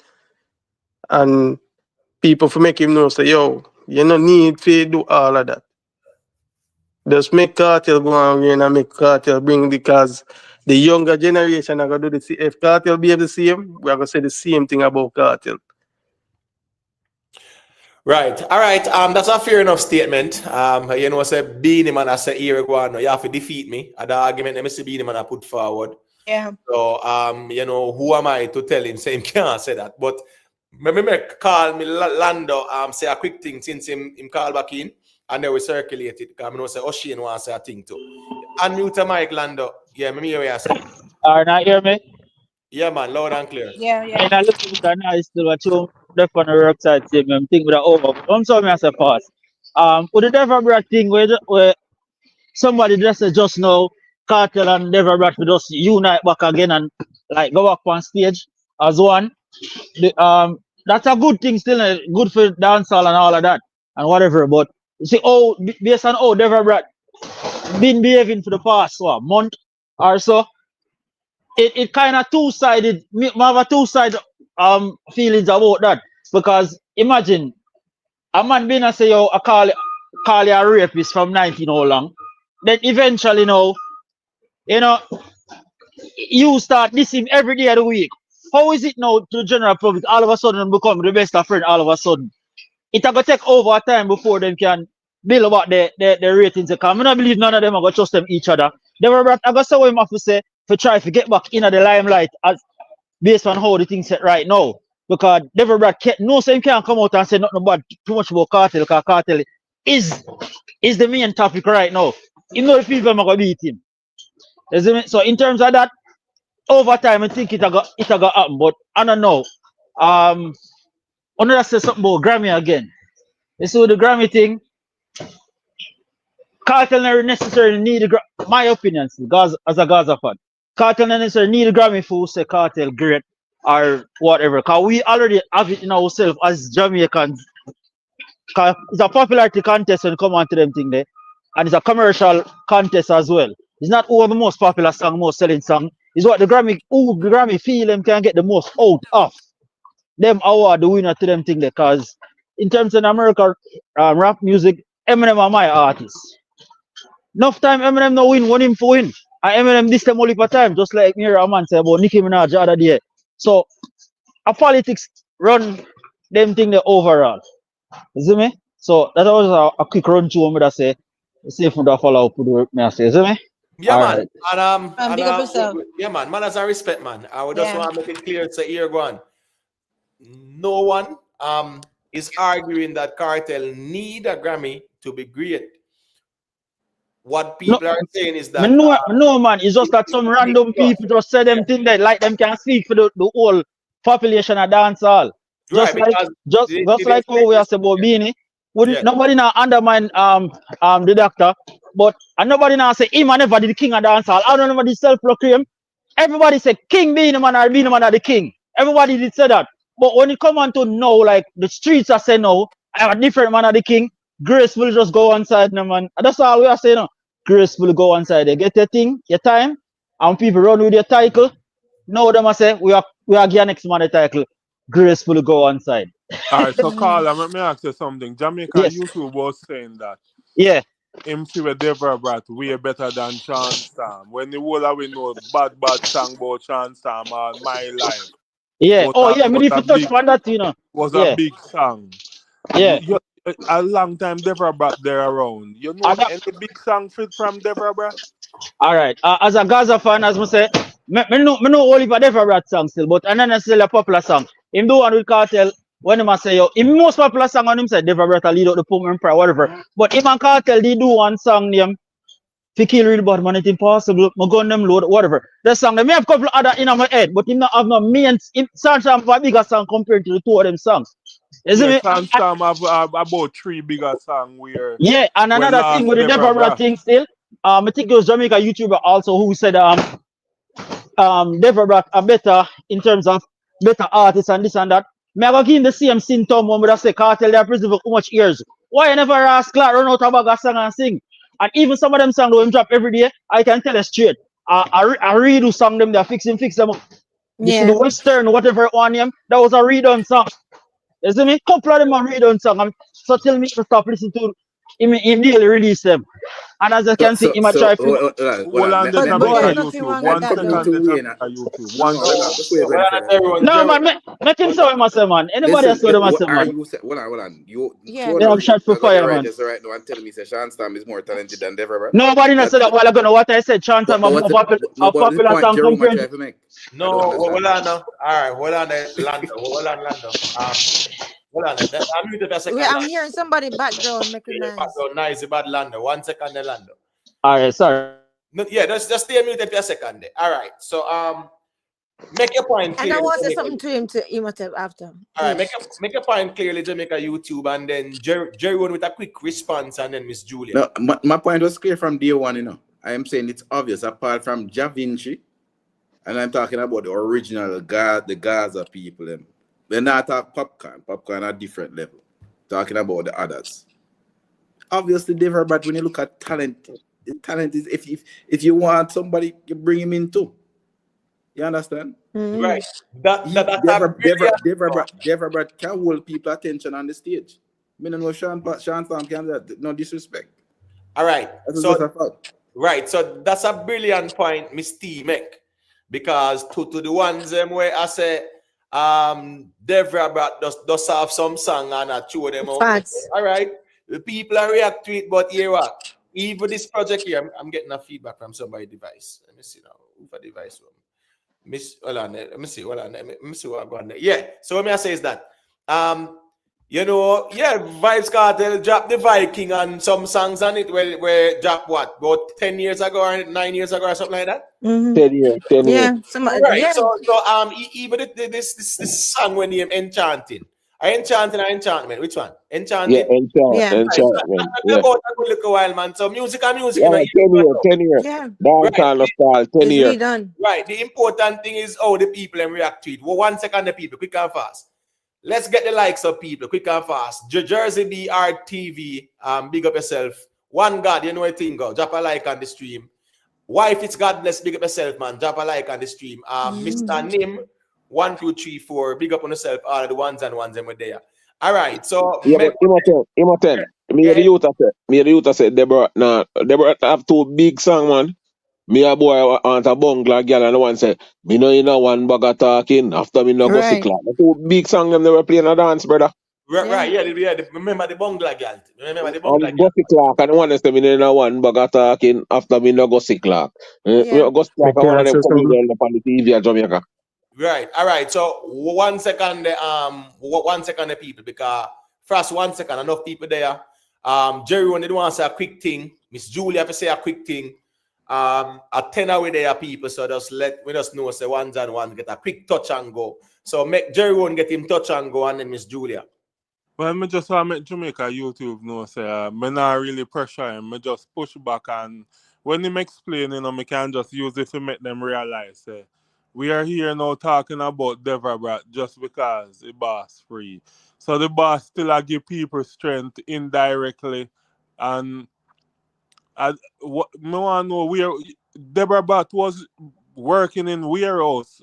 And people for make him know say, yo, you no need to do all of that. Just make Kartel go on and make Kartel bring because the younger generation are gonna do the same. If Kartel behave the same, we're gonna say the same thing about Kartel. Right. All right. That's a fair enough statement. You know, say Beanie Man I say here go on, you have to defeat me. At the argument let me see Beanie Man I put forward. Yeah. So you know, who am I to tell him say him can't say that? But me call me Lando say a quick thing since him call back in and then we circulate it. Because I know say O'Shane wants to say a thing too. Unmute the mic, Lando. Yeah, me hear what you say. Are not hear me? Yeah, man, loud and clear. Yeah. And I look at the nice still what you left on the work side team and think with the over. I'm sorry I say pass. With the Deva Bratt thing where somebody just know Kartel and Deva Bratt will just unite back again and like go up on stage as one. That's a good thing still, good for dancehall and all of that and whatever. But you see, based on how Deva Bratt been behaving for the past month or so, it kind of two-sided. Me have a two-sided feelings about that because imagine a man being a say yo, I call you a rapist from 19 how long, then eventually you start dissing every day of the week. How is it now to the general public all of a sudden become the best of friend all of a sudden? It's going to take over time before them can build about the ratings. I don't believe none of them are going to trust them each other. They were I got to him have to say to try to get back into the limelight as based on how the things set right now. Because Deva Bratt no same can't come out and say nothing about too much about Kartel, because Kartel is the main topic right now. You know the people are going to beat him. So in terms of that, over time I think it got happen, but I don't know. I want to say something about Grammy again. You see with the Grammy thing, Kartel never necessarily need my opinion as a Gaza fan. Kartel never necessarily need a Grammy for say Kartel great or whatever. Because we already have it in ourselves as Jamaicans. Cause it's a popularity contest when it come on to them thing there. And it's a commercial contest as well. It's not who the most popular song, most selling song. It's what the Grammy feel them can get the most out of. Them award the winner to them thing there. Cause in terms of American rap music, Eminem are my artist. Enough time Eminem no win him for win. And Eminem this time only for time, just like me a man say about Nicki Minaj the other day. So a politics run them thing the overall. You see me? So that was a quick run through what I say. See if we don't follow up with the work me I say, you see me? Yeah, All man. right. And Big up yourself. yeah, man. Man has a respect, man. I would just Yeah. want to make it clear to here go on. No one is arguing that Kartel need a Grammy to be great. What people are saying is that No man, it's just that some random people just say them thing that like them can speak for the whole population of dancehall. Just right, like just like how we are saying about Beanie. Nobody now undermine the doctor, but and nobody now say him and never the king of dancehall. I don't know nobody self-proclaim. Everybody say King Beanie Man or Beanie Man are the king. Everybody did say that. But when it come on to know, like the streets are saying no, I have a different man of the king. Grace will just go on side, no man. And that's all we are saying now. gracefully go one side. You get your thing, your time, and people run with your title. Now them I say we are getting next man the title. Gracefully go one side. All right, so Carl, let me ask you something. Jamaica Yes. YouTube was saying that Yeah. him see with Deva Bratt way better than Sean Sam. When the whole of we know bad song about Sean Sam and My Life Yeah. Oh yeah, me was need a to touch big on that, you know. Yeah. song. Yeah. A long time Deva Bratt there around. You know any big song fit from Deva Bratt? All right. As a Gaza fan, as I say, me know only for Deva Bratt song still, but not necessarily a popular song. Him do one with Kartel when him a say yo, him most popular song on him say Deva Bratt a lead out the Puma Empire, whatever. But him and Kartel they do one song name Fi Kill Real Bad Man, It Impossible, my gun them load, whatever. The song, they may have a couple other in my head, but him not have no main song have a bigger song compared to the two of them songs. You see me? Sean Sam have about 3 bigger songs where Yeah, and another thing with the Deva Bratt thing still, I think it was Jamaica YouTuber also who said Deva Bratt are better in terms of better artists and this and that. Me I go give him the same symptom when I say Kartel they are prison for how much years. Why you never ask Clark run out of a song and sing? And even some of them songs when drop every day, I can tell you straight. I redo song them, they fix them up. Yeah. The Western, whatever one name, that was a redone song. You see me? Couple of them are redone song. So tell me to stop listening to him daily release them. And as I can see, he might try to. Hold on, the But Jamaica there's nothing YouTube. wrong with 1 that second, though. the Jamaica YouTube. 1 second. No man, make him say myself, man. Anybody else say myself, man. Hold on. You Yeah. They have shot for got the fire, man. right right now and telling me say Sean Stam is more talented than Deva, bro. Nobody not said that while ago. What I said, chant But of what's the popular point song Jerome compared try to. to make? No, hold on now. All right, hold on there, Lando. Hold on, Lando. Hold on there. I'm muted a second. I'm hearing somebody background making noise. Background noise about Lando. 1 second there, Lando. All right, sorry. No, yeah, just stay muted for a second there. All right. So make your point And I clearly. want to say something to him to Imhotep after. All right, make a point clearly, Jamaica YouTube, and then Jerry one with a quick response, and then Miss Julia. No, my point was clear from day one, you know. I am saying it's obvious, apart from Da Vinci, and I'm talking about the original the Gaza people. Them. We're not talking popcorn. Popcorn at a different level. Talking about the others. Obviously, Deva Bratt, when you look at talent, the talent is if you want somebody, you bring him in too. You understand? Mm-hmm. Right. Deva Bratt can hold people attention on the stage. I don't know Sean Sam can do that. No disrespect. All right. That's just a fact. Right. So that's a brilliant point, Miss T make. Because to the ones where I say Deva Bratt does have some song and I throw them out. Facts. All right. The people are react to it, but here what? Even this project here, I'm getting a feedback from somebody's device. Let me see now. Who's a device one? Hold on. Let me see. Hold on. Let me see what I'm going there. Yeah. So what I say is that you know, yeah, Vybz Kartel dropped the Viking and some songs on it where dropped what? About 10 years ago or 9 years ago or something like that? Mm-hmm. 10 years. Yeah. Right. Yeah. So even this song when you're enchanting. Enchantment. Which one? Enchanting? Yeah. Enchantment. Yeah. About a good little while, man. So music and music. Yeah, 10 years. Yeah. Dancehall style, 10 It's years. redone. Right. The important thing is how the people react to it. Well, 1 second, the people, quick and fast. Let's get the likes of people, quick and fast. Jersey BRTV, big up yourself. One God, you know a thing, go. Drop a like on the stream. Wife, it's God bless, big up yourself, man. Drop a like on the stream. Mr. Nim, 1, 2, 3, 4, big up on yourself. All of the ones and ones and we're there. All right, so Yeah, but Imhotep. Me the youth said Debra have 2 big song, man. Me a boy want a bungla girl and the one say, me no in a one bag of talking after me no go Right. sick like. The 2 big song them they were playing a dance, brother. Right, yeah. Remember the bungla girl. And go sick like and the one say me no in a one bag of talking after me no go sick like. Me Yeah. no go sick like Can one I of say them something? comedians up on the TV at Jamaica. Right. All right. So 1 second, 1 second, the people, because first 1 second, enough people there. Jerry, when they want to say a quick thing, Miss Julia have to say a quick thing. A 10 away there people, so just let me just know say ones and ones get a quick touch and go. So make Jerry won't get him touch and go, and then Miss Julia. Well, me just want to make Jamaica YouTube know, say, me not really pressure him. Me just push back and when him explain, you know, me can just use it to make them realize, say, we are here now talking about Deva Bratt just because the boss free. So the boss still give people strength indirectly and No one know where Deborah Bratt was working in warehouse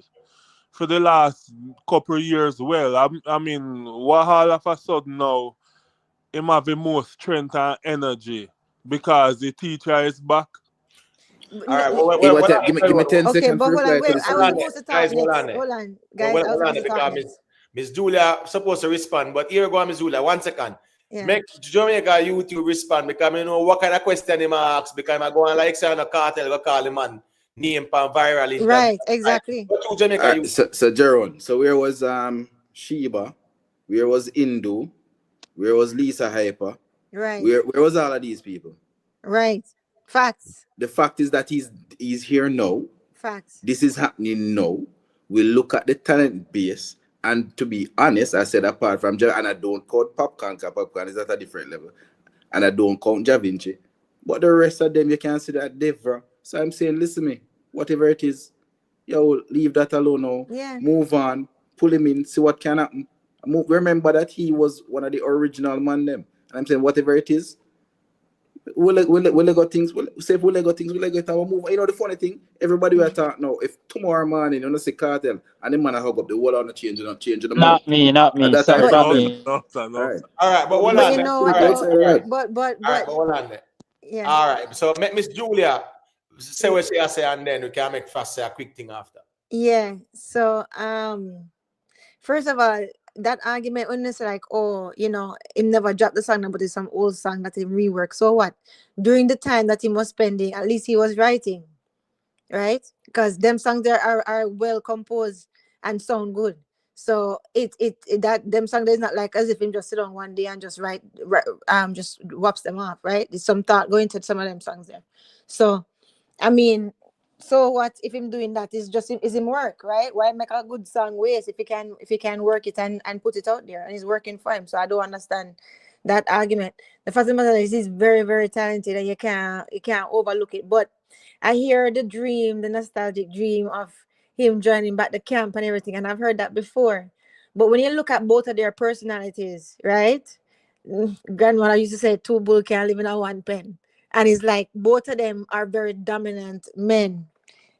for the last couple of years. Well, I mean, what all of a sudden now him have more strength and energy because the teacher is back. All right, well, Give me 10 Okay, seconds but to hold on, reply to wait. this. I was supposed to talk guys, hold next. on there. Hold on, guys. I was Hold on supposed to there, talk because next. Miss Julia supposed to respond, but here go Miss Julia. 1 second. Yeah. Make Jamaica YouTube respond, because I know what kind of question him ask, because I go on like say on a cartel, go call him man name pan viral interview. Right, exactly. Go to Jamaica Alright, YouTube. so Jeron, so where was Sheba? Where was Indu? Where was Lisa Hyper? Right. Where was all of these people? Right. Facts. The fact is that he's here now. Facts. This is happening now. We look at the talent base, and to be honest, I said apart from and I don't count Popcorn, because Popcorn is at a different level, and I don't count Ja Vinci, but the rest of them you can see that Deva. So I'm saying, listen me, whatever it is, yo, leave that alone now. Yeah. Move on, pull him in, see what can happen. Remember that he was one of the original man them. And I'm saying whatever it is, we'll got things. We'll get our move. You know the funny thing, everybody will talk now. If tomorrow morning you know see Kartel and the man hug up the wall on the change the Not me, not me. that's Sorry, our not problem. me. All right, but hold But on. you there. know All what? right, Though? all right. But All right, but hold on there. yeah. All right, so make Miss Julia say what she say, and then we can make fast say a quick thing after. Yeah. So first of all, that argument when it's like, oh, you know, him never dropped the song, but it's some old song that he reworked. So what? During the time that he was spending, at least he was writing, right? Because them songs there are well composed and sound good. So it that them songs there is not like as if him just sit on one day and just write just whops them off, right? There's some thought going to some of them songs there. So I mean, so what if him doing that is just is him work, right? Why make a good song waste if he can work it and put it out there and it's working for him? So I don't understand that argument. The fact of the matter is he's very, very talented and you can't overlook it. But I hear the nostalgic dream of him joining back the camp and everything, and I've heard that before. But when you look at both of their personalities, right? Grandmother used to say 2 bulls can't live in a 1 pen. And it's like both of them are very dominant men,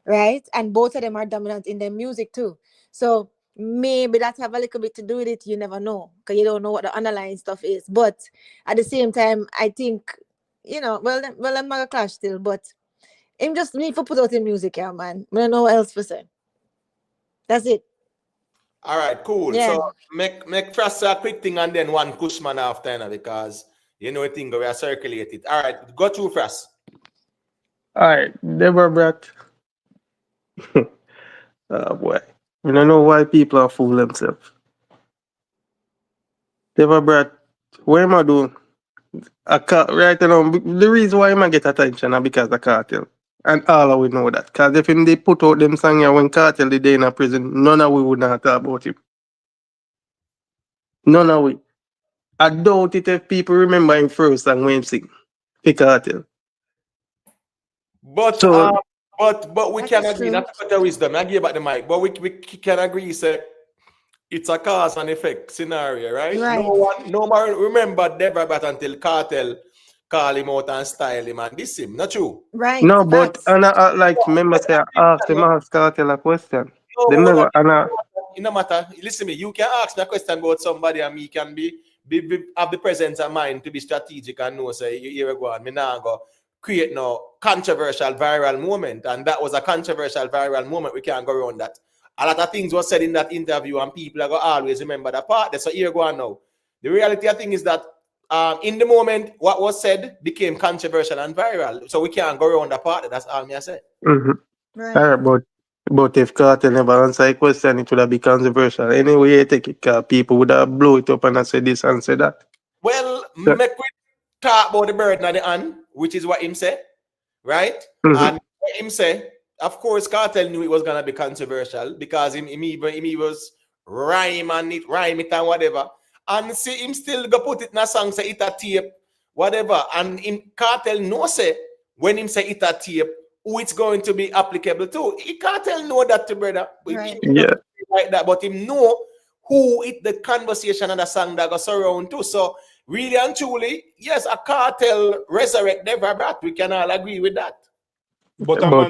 right? And both of them are dominant in their music too. So maybe that have a little bit to do with it. You never know, because you don't know what the underlying stuff is. But at the same time, I think, you know, I'm not a clash still, but him just need to put out in music, yeah, man. I don't know what else to say. That's it. All right, cool. Yeah. So make first a quick thing and then one Kushman after now, because you know thing we are circulated. All right, go through first. All right, Deborah Bratt. Oh boy, I don't know why people are fool themselves. Deborah Bratt, what am I doing? Right now, the reason why I get attention is because of Kartel. And all of we know that. Because if they put out them song here when Kartel the day in a prison, none of we would not talk about him. None of we. I doubt it if people remember him first song when him sing. For Kartel. But So, but we can agree, not to cut the wisdom. I give back the mic, but we can agree say it's a cause and effect scenario, right? No more remember Deva Bratt until Kartel call him out and style him and diss him. Not true. Right. no, but and I like remember say I asked them ask Kartel a question. They never It no matter. Listen me, you can ask me a question about somebody and me can be have the presence of mind to be strategic and know say here we go on. Me now go create no controversial viral moment, and that was a controversial viral moment. We can't go around that. A lot of things were said in that interview, and people are going to always remember that part. So here go on now. The reality of thing is that in the moment, what was said became controversial and viral. So we can't go around that part. That's all me I say. Right. All right, but if Kartel never answer a question, it would have been controversial. Anyway, you take it, people would have blow it up and I say this and say that. Well, make we talk about the bird and the hand, which is what him say, right? And what him say, of course, Kartel knew it was gonna be controversial because him was rhyme it and whatever. And see him still go put it in a song, say it a tape, whatever. And in Kartel no say when him say it a tape, who it's going to be applicable to. He Kartel know that to brother. Right. Like that, but him know who it the conversation and the song that goes around to. So really and truly, yes, a cartel resurrect Deva Bratt. We can all agree with that. But a man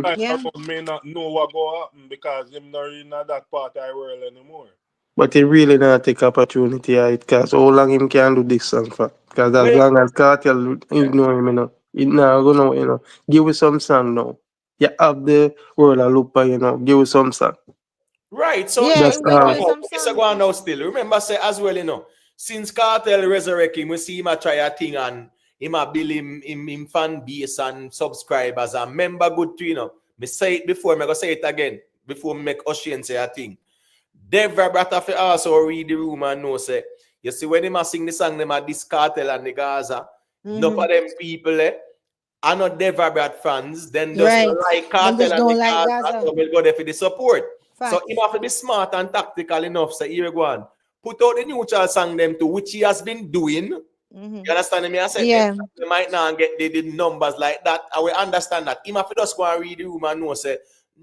But him, may not know what go happen because him not in that part of the world anymore. but he really not take opportunity of it, cause how long him can do this song for? Cause as long as Kartel ignore him, it not gonna, give us some song now. You have the world a look for, give us some song. Right, so yeah, that's I'm going to all. do some it's song. going now still. Remember, say as well, since Kartel resurrect him, we see him a try a thing and him a build him fan base and subscribers and member good to, me say it before, me go say it again before me make Ocean say a thing. Deva Bratt also read the room and know say, you see when him a sing the song, them a this Kartel and the Gaza, none of them people are not Deva Bratt fans, then just Right. like Them Kartel just and don't the like Gaza, Gaza. so we'll go there for the support. Facts. So him have to be smart and tactical enough. So here we go on. Put out the neutral song them to which he has been doing. You understand me? I said Yeah. they might not get the numbers like that. I will understand that. Him have to just go and read the room and know say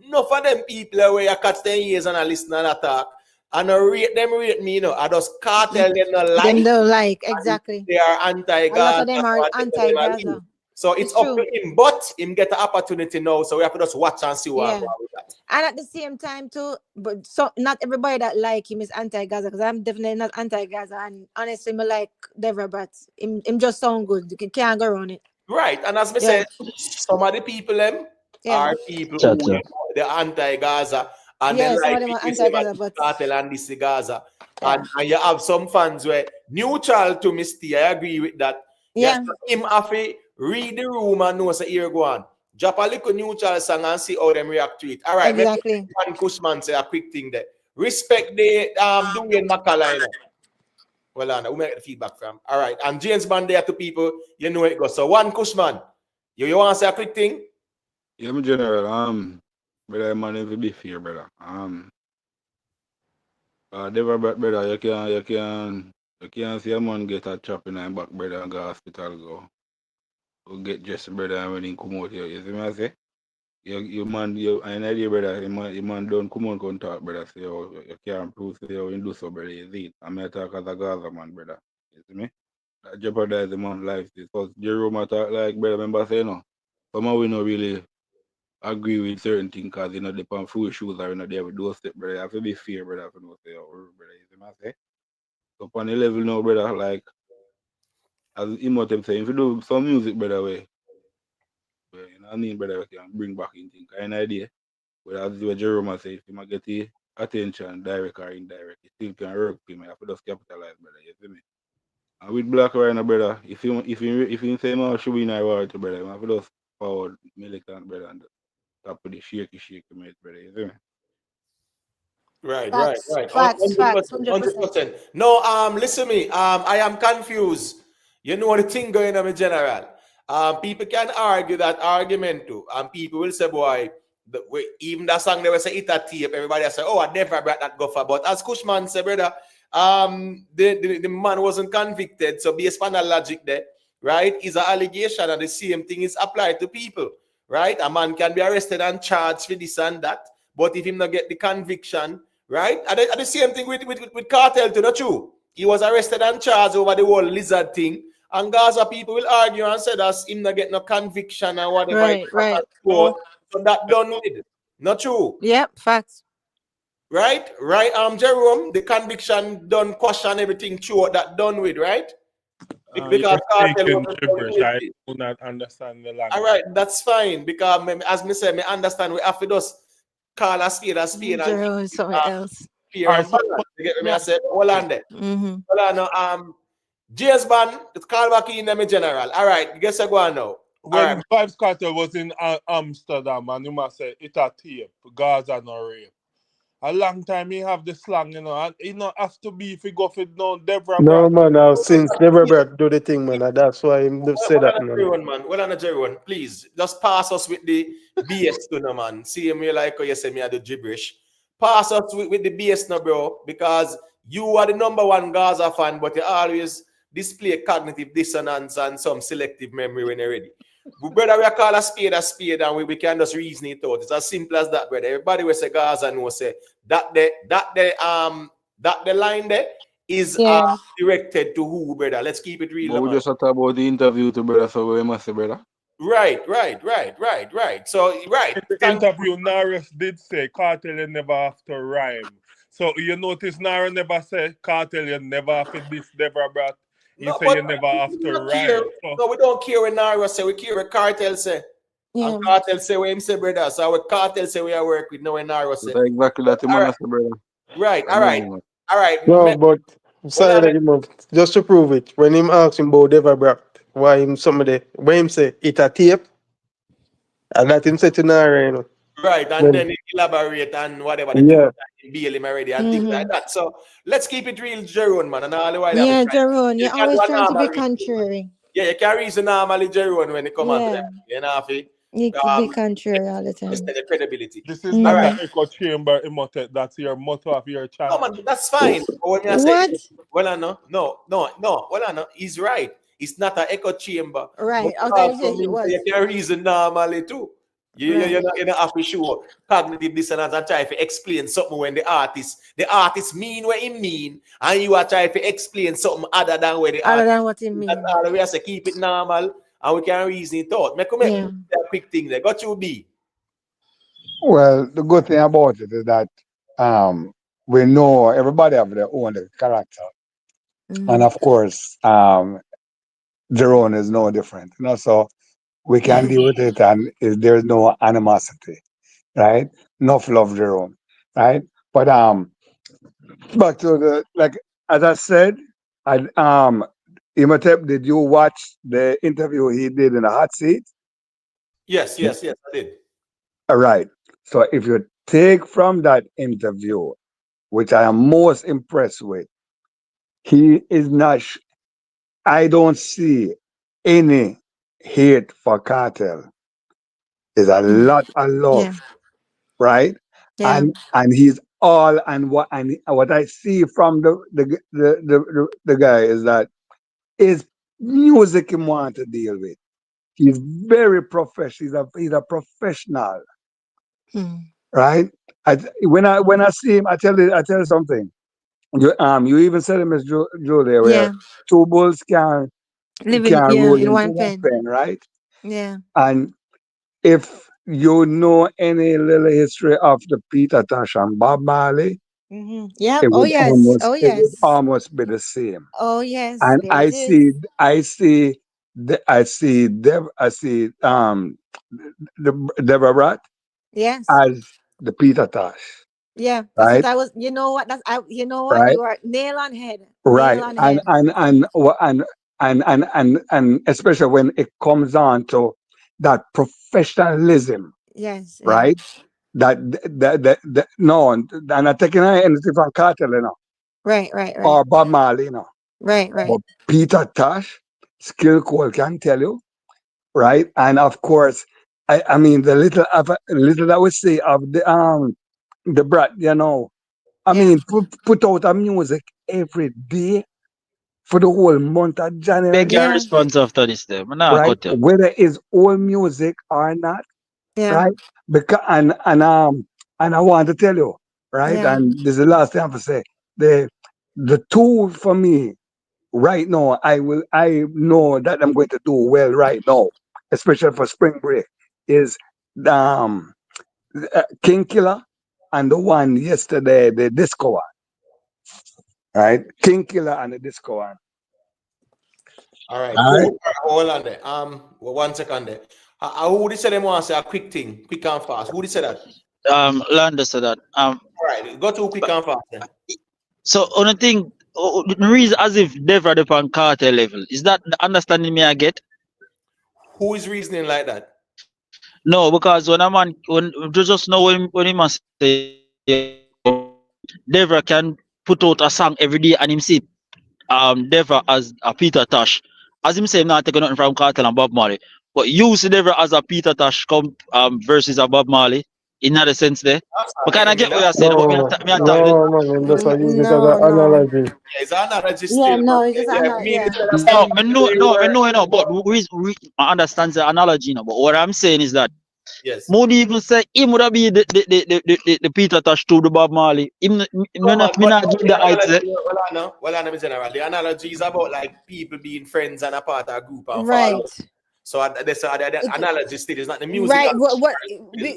enough of them people where you catch 10 years and I listen and attack. And I rate me, I just Kartel them not like. Them don't like, exactly. They are anti-Gaza. A lot of them are anti-Gaza. So it's up to him, but him get the opportunity now. So we have to just watch and see what happens with that. And at the same time too, but so not everybody that like him is anti-Gaza, because I'm definitely not anti-Gaza. And honestly, me like Deva Bratt. Him just sound good. You can't go around it. Right, and as me said, some of the people are people who they're anti-Gaza and they some like of them are it, say, anti-Gaza, but Kartel and this Gaza. And you have some fans where neutral to Misty. I agree with that. Yeah. Yes, him have to read the room and know say here go on. Drop a little neutral song and see how them react to it. All right, exactly. One Cushman say a quick thing there. Respect the doing Makala. Well, on, we make the feedback from. All right, and James Bond there to people, you know it goes. So one Cushman, you want to say a quick thing? Yeah, my general, brother, man, if you be fair, brother. Deva Bratt, brother, you can see a man get a chop in back, brother, and go hospital go get dressed, brother, and when he come out here, you see me I say? You man, I know brother, you man don't come on come talk, brother, say you can't prove say you do so, brother, you see it. I'm here talk as a Gaza man, brother. You see me? That jeopardize the man's life. Because Jerome talk like, brother, remember say no. Some of we not really agree with certain things because you know they on full shoes or you know they have a doorstep, brother. You have to be fair, brother, for no say brother. You see me I say? So on the level now, brother, like as Imhotep say, if you do some music, brother, way, you know what I mean, brother, we can bring back in things. Kind of idea. But as what Jerome say, if you might get the attention, direct or indirect, you still can work with him. You have to just capitalize, brother. You see me? And with Black right now, brother, if you say man should win our war to brother, you have to just forward militant, brother, and top of the shaky mate, brother. You see me? Right. Facts, 100%. No, listen to me. I am confused. You know the thing going on in general. People can argue that argument too, and people will say, boy, even that song they will say it a tape. Everybody will say, oh, I never brought that go for. But as Cushman said, brother, the man wasn't convicted. So based on the logic there, right, is an allegation, and the same thing is applied to people, right? A man can be arrested and charged for this and that, but if him not get the conviction, right? And the same thing with Kartel too, not true. He was arrested and charged over the whole lizard thing. And Gaza people will argue and say that him not get no conviction and whatever. Right. So that done with. Not true. Yep, facts. Right, Jerome, the conviction done question everything true that done with, right? Because Kartel was gibberish. I do not understand the language. all right, that's fine. Because as me say, me understand we have to just call a spade Jerome is something else. Fear and balance. You get me? I said, hold on there. Hold on, James Bond, it's call back in the general. All right, guess I go on now. When Vybz Kartel was in Amsterdam, and you must say it a tape, Gaza no rape. A long time he have the slang, and he not have to be if he go for no Deva No, Bratt. man, now since Deva Bratt do the thing, man, and that's why him say that, man. Well, Jerry, please, just pass us with the BS to no, man. See me like you say me I do gibberish. Pass us with the BS now, bro, because you are the #1 Gaza fan, but you always display cognitive dissonance and some selective memory when you're ready. Brother, we call a spade, and we can just reason it out. It's as simple as that, brother. Everybody will say Gaza and will say that the line there is Yeah. directed to who, brother? Let's keep it real, But we man. just talk about the interview to brother, so we must say, brother. Right. So, right. In the Thank interview, Naras did say Kartel you never have to rhyme. So you notice Nara never say Kartel you never have to diss Deva Bratt. He No, say but you never have we to don't care. rhyme. So No, we don't care when Naira say. We care what Kartel say. And Yeah. Kartel say what him say, brother. So our Kartel say we are work with no when Naira say. That's exactly that the All man right. say, brother. Right. I All know right. you, man. All right. No, but Hold on. sorry, just to prove it, when him asked him about Deva Bratt, why him somebody when him say it a tape, and that him say to Nara, you know. Right, and then he elaborate on whatever the two Yeah. bail him already and things like that. So let's keep it real, Jeroen, man. And all the while Yeah, I'm trying. Jerome, You you're can do always a trying to normal be reason, man. contrary. Yeah, you can reason normally, Jeroen, when it come on to Yeah. that. You know, fi, You could be contrary all the just time. the credibility. this is All not right. an echo chamber, Imhotep. That's your motto of your No, channel. man, that's fine. But when I say, What? well, I know, no, well, I know, he's right. It's not an echo chamber. Right. But Okay, you also say it means that was. you can reason normally too. Right. You're not have to show cognitive dissonance and try to explain something when the artist mean what he mean, and you are trying to explain something other than what the Other artist than what it mean. That's means. all we have to keep it normal and we can reason it out. Make Yeah. a quick thing there. Got you be. Well, the good thing about it is that we know everybody have their own character, and of course, Jerome is no different. You know, so we can deal with it, and there's no animosity, right? Enough love, Jerome, right? But back to the like as I said, Imhotep, did you watch the interview he did in the hot seat? Yes, I did. All right. So if you take from that interview, which I am most impressed with, he is not. I don't see any hate for Cartel. There's a lot of love, Yeah. right? Yeah. And he's all and what I see from the guy is that is music he want to deal with. He's very professional. He's a professional, right? When I see him, I tell you something. You even said it, Miss Julia, where Yeah. two bulls can Living, yeah, roll in into one one pen. pen, right? Yeah. And if you know any little history of the Peter Tosh and Bob Marley, Yeah. it Oh would yes. Oh yes. almost be the same. Oh yes. And There it is. I see the Deborah Bratt Yes. as the Peter Tosh, Yeah. That's what right? I was. You know what? You know what? Right? You are nail on head. Right. Nail on head. And especially when it comes on to that professionalism, Yes. Yeah. right? That no, and I'm taking anything from Cartel, you know, Right. Right. Right. or Bob Marley, you know. Right. But Right. Peter Tosh, Skill Cole can tell you, right? And of course, I mean the little that we see of the Brat, you know. I Yeah. mean, put out a music every day for the whole month of Beg January, your Yeah. response after this, then. I'm not right? cut you. Whether it's old music or not, Yeah. right? Because and I want to tell you, right? Yeah. And this is the last thing I have to say. The tool for me right now, I know that I'm going to do well right now, especially for spring break, is um King Killer and the one yesterday, the disco one, right? King Killer and the disco one. All right, All cool. right. All right, hold on there. Well, 1 second there. Who did say them want to say a quick thing, quick and fast? Who did say that? Landa said that. All right, go to quick and fast then. So only thing, the reason as if Deva on Cartel level is that the understanding me I get. Who is reasoning like that? No, because when a man when you just know when he must say Deva can put out a song every day and him see Deva as a Peter Tosh. As him say him not taking nothing from Kartel and Bob Marley. But you see Deva as a Peter Tosh come versus a Bob Marley in that sense there. That's But not kind of enemy. get what That's you're saying, but me, No, me I talk no, man, I'm just use it as No. an No. analogy. yeah, it's an analogy Yeah. still, No. but It's just yeah, not. me Yeah. instead of no, saying me know, they no, me were. know, you know, but I understand the analogy, you know. But what I'm saying is that Yes. Moody even say him would have be the Peter Tosh to the Bob Marley. Him No, man, me but not give the the height say. analogy, well, I know, general. The analogy is about like people being friends and a part of a group and follow. Right. So the analogy still is not the music. Right.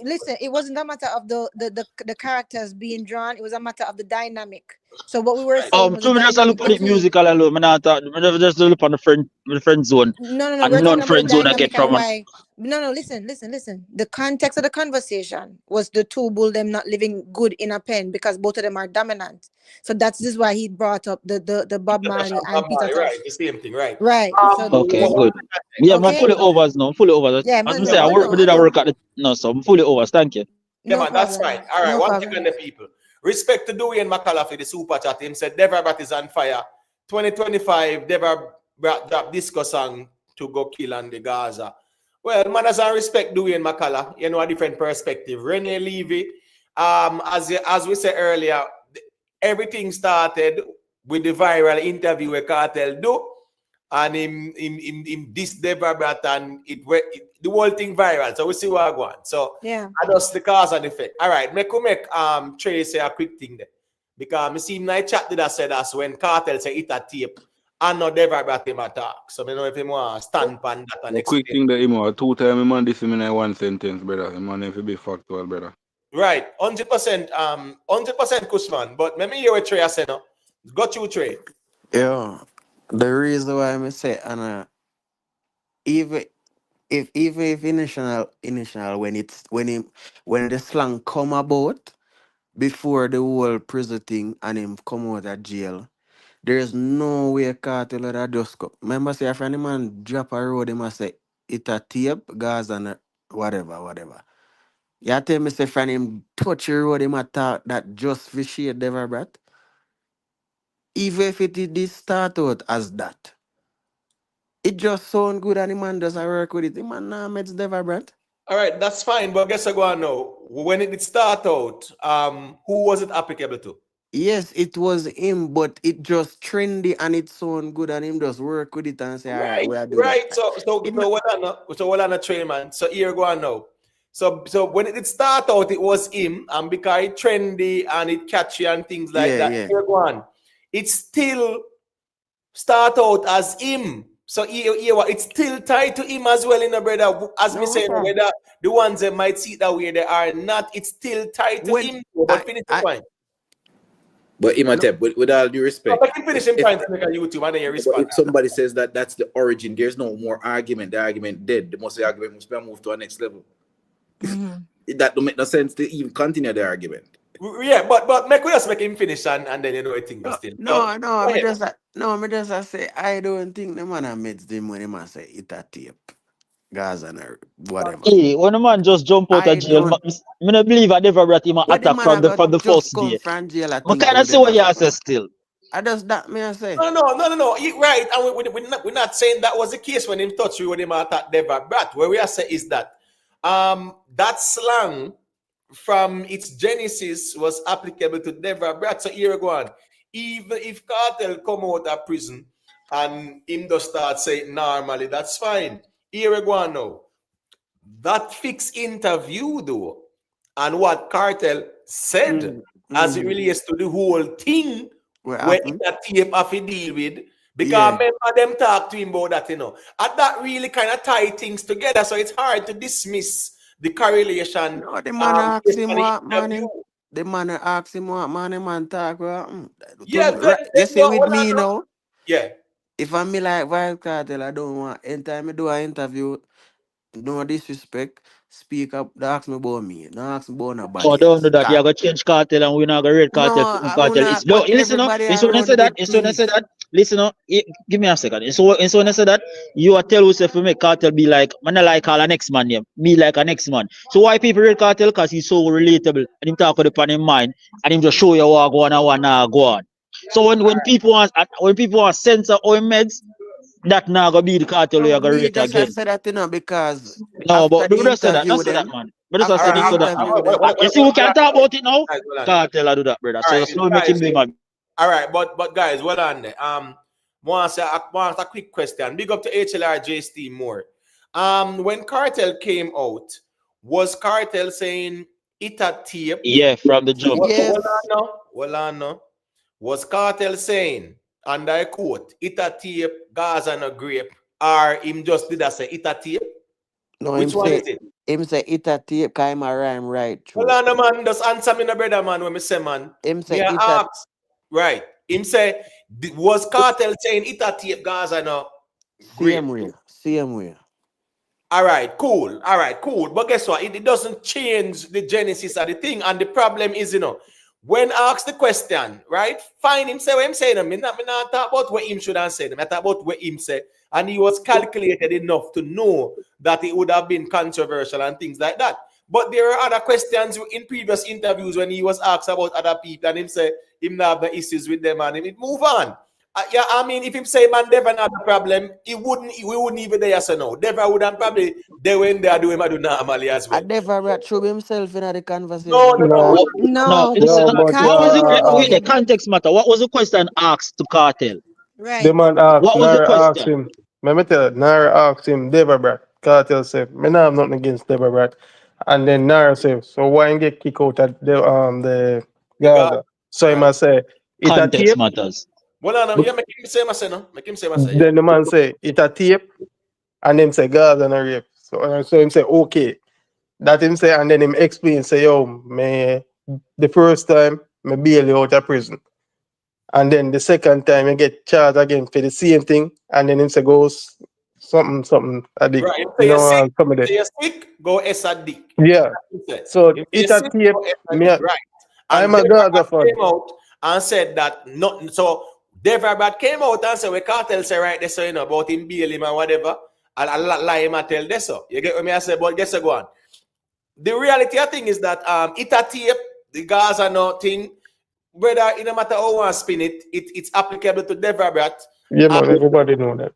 Listen, it wasn't a matter of the characters being drawn, it was a matter of the dynamic. So what we were saying was the So me just a dynamic look on it between musical alone. Me not talk, me just look on the friend zone. no, And we're non talking about the friend zone I get dynamic and from man. why. No, listen. The context of the conversation was the two bull them not living good in a pen because both of them are dominant. So that's just why he brought up the Bob Marley and Peter Tosh. Right, the same thing, right? Right. So Okay, good. Yeah, I'm fully overs now. Fully over. Yeah, As man, I say, I did work at the no, so I'm fully overs. Thank you. Yeah, No man, that's problem. fine. All right, No one problem. thing on the people. Respect to Dewey and McCullough for the super chat. Him said, Deva Bratt is on fire. 2025, Deva Bratt drop disco song to go kill on the Gaza. Well, man, as I respect Dewey and McCullough, you know, a different perspective. Rene Levy, as we said earlier, everything started with the viral interview with Kartel do, and him this Deva Bratt, and the whole thing viral. So we see what I want. So yeah, that's the cause and effect. All right, make Trey say a quick thing there. Because I see my chat did I say that's when Kartel say it a tape and not Deva Bratt him attack. So I know if him want stand on that and A quick thing that him 2 times man this him in one sentence, brother. Him man if be factual, brother. Right, 100%, 100% Kushman. But let me hear what Trey say now. Got you, Trey. Yeah, the reason why I say, and even if initial when the slang come about before the whole prison thing and him come out of jail, there's no way Cartel would have just go. Remember say if any man drop a road, he must say it a tape, gas and whatever. You tell me say if him touch a road, he might talk that just for shade Deva Bratt. Even if it did start out as that. It just sound good and the man doesn't work with it. The man now meets Deva Bratt. All right, that's fine. But guess I go on now. When it did start out, who was it applicable to? Yes, it was him, but it just trendy and it sound good and him just work with it and say, all right, we'll do Right. that. So what on a train, man. So here go on now. So when it did start out, it was him, and because it trendy and it catchy and things like that. Yeah. Here go on. It still start out as him. So it's still tied to him as well, brother. As me saying, whether the ones that might see it that way they are not, it's still tied to him. But finish the point. But Imhotep, with all due respect, I can finish in point to make a YouTube and then you respond. If somebody says that that's the origin, there's no more argument. The argument dead. The most of the argument must be moved to a next level. That don't make no sense to even continue the argument. Yeah, but make us make him finish and then you know I think still. I just say I don't think the man met them when the man say it a tape. Gas and whatever. Hey, when a man just jump out of jail, I don't believe I never brought him an attack from the first day. I can't say what you say still. I just that me I say. No. Right, and we're not saying that was the case when him touch you when him attack Deva Bratt. Where we are saying is that that slang from its genesis was applicable to Deva Bratt. So here we go on. Even if Kartel come out of prison and him just start saying normally, that's fine. Here we go on now. That fixed interview though, and what Kartel said as it relates to the whole thing, where that tape have to deal with, because remember them talk to him about that, and that really kind of tie things together. So it's hard to dismiss the correlation. No, the man asked him what man. The man asked him what man talk. You see with me now. Yeah. If I'm me like Vybz Kartel, I don't want anytime I do an interview, no disrespect, speak up, don't ask me about me. Don't ask me about nobody. Oh, don't do that. You're going to change Kartel and we're not going to read Kartel. No, listen, when I say that, listen, give me a second. So when I say that, you are tell yourself to make Kartel be like, man, I like all an next man, me like a next man. So why people read Kartel? Because he's so relatable and him talk upon his mind and him just show you what go on and what not go on. So when people want censor or meds, that now gonna be the Kartel you're gonna rate again. I said that because but don't say that. Don't say that, man. But just say that. You see, we can talk about it now. Kartel, I do that, brother. So slow make him be man. All right, but guys, well on there. Want a quick question. Big up to HLRJ's team more. When Kartel came out, Was Kartel saying it a tape? Yeah, from the jump. Yes. Well, I know. Was Kartel saying, and I quote, it a tape, Gaza and a grape, or him just did I say it a tape? No, Which one is it? him say it a tape, cause him a rhyme right through. Well, I know, man, just answer me, no brother, man, when me say, man. Him say Me it ask, right. Him say, was Kartel saying it a tape, Gaza and a grape? Same way. All right, cool. All right, cool. But guess what? It doesn't change the genesis of the thing. And the problem is, when asked the question, right? Find him say what him saying. Me not talk about what him should have said. I talk about what him said. And he was calculated enough to know that it would have been controversial and things like that. But there are other questions in previous interviews when he was asked about other people and him say him not have the issues with them and him move on. Yeah, I mean, if him say man Deva not a problem, we wouldn't even there so now. Deva would have probably they when they are doing do normally as well. And Deva Bratt threw himself in the conversation. No. Wait, the context matter. What was the question asked to Kartel? Right. The man asked, What was the Nara asked question? him, let me tell you, Nara asked him, Deva Bratt. Kartel said, me not have nothing against Deva Bratt. And then Nara said, so why you get kicked out at the Gaza? So he must say, it a Context tape. matters. Well, no, yeah, make him say my say no. Make him say my say. Then the man say, it a tape. And him say, Gaza and a rape. So him say, okay. That him say, and then him explain, say, yo, me, the first time, me bail you out of prison. And then the second time, you get charged again for the same thing. And then him say, goes something, addict. Right. You know, some of that. Say you're sick, go SRD. Yeah. So it a tape. Right. I'm And a Gaza fan. came out and said that not so Deva Bratt came out and said we Kartel say right there, so about him bail him and whatever. I'll lie him and tell this so. You get what me I say, but guess go on. The reality I think is that it a tape, the Gaza no thing, whether it no matter how one spin it's applicable to Deva Bratt. Yeah, man, everybody know that.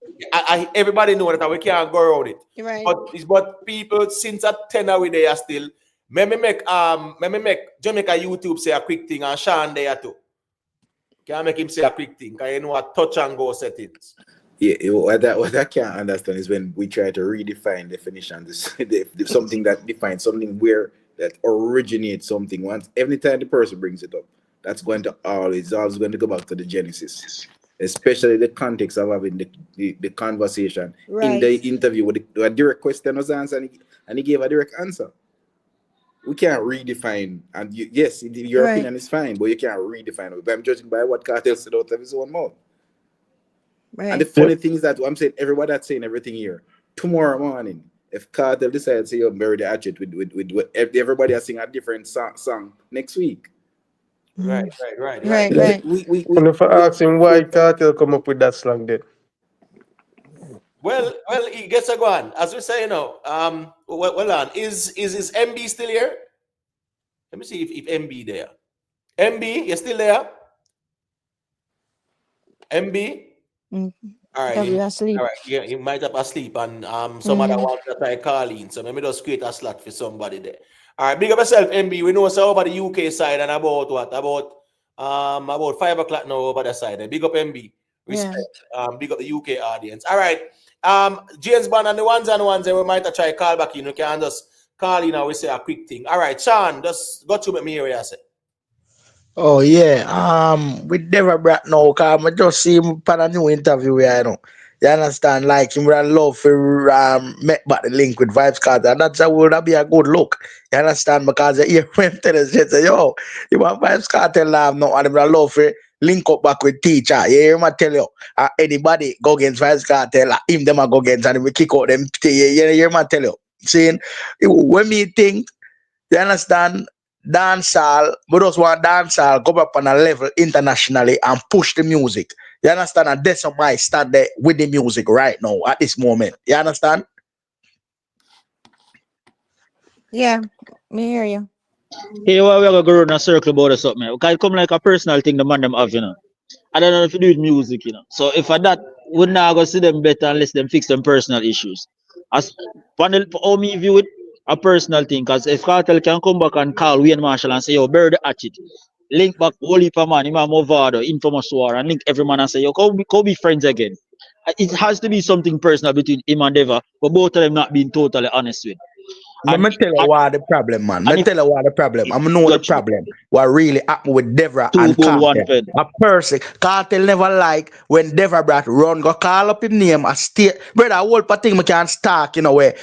Everybody know that we can't go around it. Right. But people since at 10 away they are still. Let me make Jamaica YouTube say a quick thing and Sean there too. Can I make him say a quick thing? Because you know what touch and go settings. Yeah, what I can't understand is when we try to redefine definitions, something that defines something where that originates something. Once every time the person brings it up, that's going to always going to go back to the genesis, especially the context of having the conversation in the interview with a direct question was answered and he gave a direct answer. We can't redefine, and yes, your opinion is fine, but you can't redefine it. But I'm judging by what Kartel said out of his own mouth. Right. And the funny thing is that I'm saying everybody that's saying everything here. Tomorrow morning, if Kartel decides to bury the hatchet with everybody has sing a different song next week. Right. And if I ask him why Kartel come up with that slang then. Well, he gets a go on. As we say, well on. Is MB still here? Let me see if MB there. MB, you still there? MB? All right. Probably asleep. All right. Yeah, he might have asleep and some other one that I call in. So maybe just create a slot for somebody there. All right, big up yourself, MB. We know so over the UK side and about what? About 5 o'clock now over the side. And big up MB. Respect. Big up the UK audience. All right. James Bond and the ones and we might try call back in. You can just call in and we say a quick thing. All right, Sean, just go to me here, I say. Oh yeah, with Deva Bratt now, cause I just see him for a new interview here, you know. You understand? Like him would have love for make back the link with Vybz Kartel. That's would be a good look. You understand? Because you hear him tell us, say, yo, you want Vybz Kartel now, no, and him would love for link up back with teacher. You hear him tell you, anybody go against Vybz Kartel, him them a go against and we kick out them. You hear him tell you, saying when me think, you understand? Dancehall, we just want dancehall go up on a level internationally and push the music. You understand? And that's why I start there with the music right now at this moment. You understand? Yeah, me hear you. Hey, why we gonna go around a circle about or something? Because it come like a personal thing the man them have, you know. I don't know if you do with music, you know. So if I that, we're not gonna see them better unless them fix them personal issues. As panel for me view it a personal thing, because if Kartel can come back and call Wayne Marshall and say, yo, bury the hatchet, link back whole heap of man, Imam Movado, Infamous War, and link every man and say, yo, go be friends again. It has to be something personal between him and Deva, but both of them not being totally honest with. Let me tell you what the problem, man. and Me if tell you what the problem. I'm know the got problem. What really happened with Deva two and goal, one Kartel. pen. A person, Kartel never like when Deva Bratt run, go call up him name a state. Brother, whole thing me can stalk, you know, where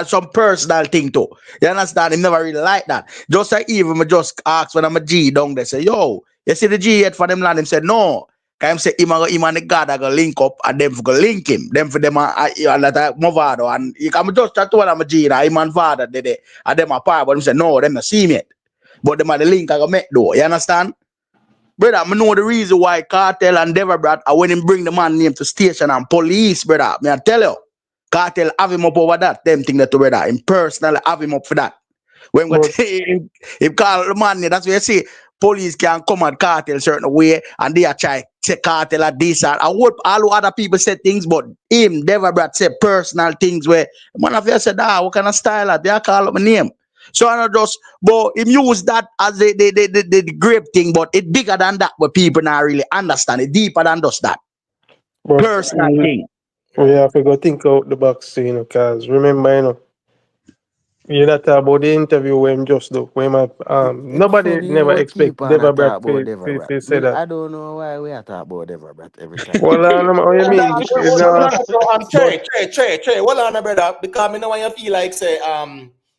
some personal thing too. You understand? Him never really like that. Just like even me just ask when I'm a G down there, say, yo, you see the G yet for them land? Him said, no. Him say him and the God are gonna link up and them for go link him. Them for them that Movado and you can just chat to one of my G him and father did it and them apart, but him say no, them not see me yet. But them are the link I go make though. You understand? Brother, I know the reason why Kartel and Deva Bratt are when him bring the man name to station and police, brother. Me I tell you. Kartel have him up over that, them thing that to brother. Him personally have him up for that. When we him call the man, that's where you see police can come at Kartel certain way and they are try say Kartel at this and I would all other people say things, but him, Deva Bratt say personal things where man of you said, what kind of style that they call up my name. So I not just, but him use that as the grape thing, but it bigger than that, but people not really understand it, deeper than just that. But Personal thing. we have to go think out the box, you know, because remember, you know, you not talk about the interview when just do when nobody Funny never how expect people Deva wanna Bratt talk about Deva Bratt. to say that. I don't know why we are talking about Deva Bratt every time. Well, what you mean? You know, Trey, hold on, brother, because I know when you feel like say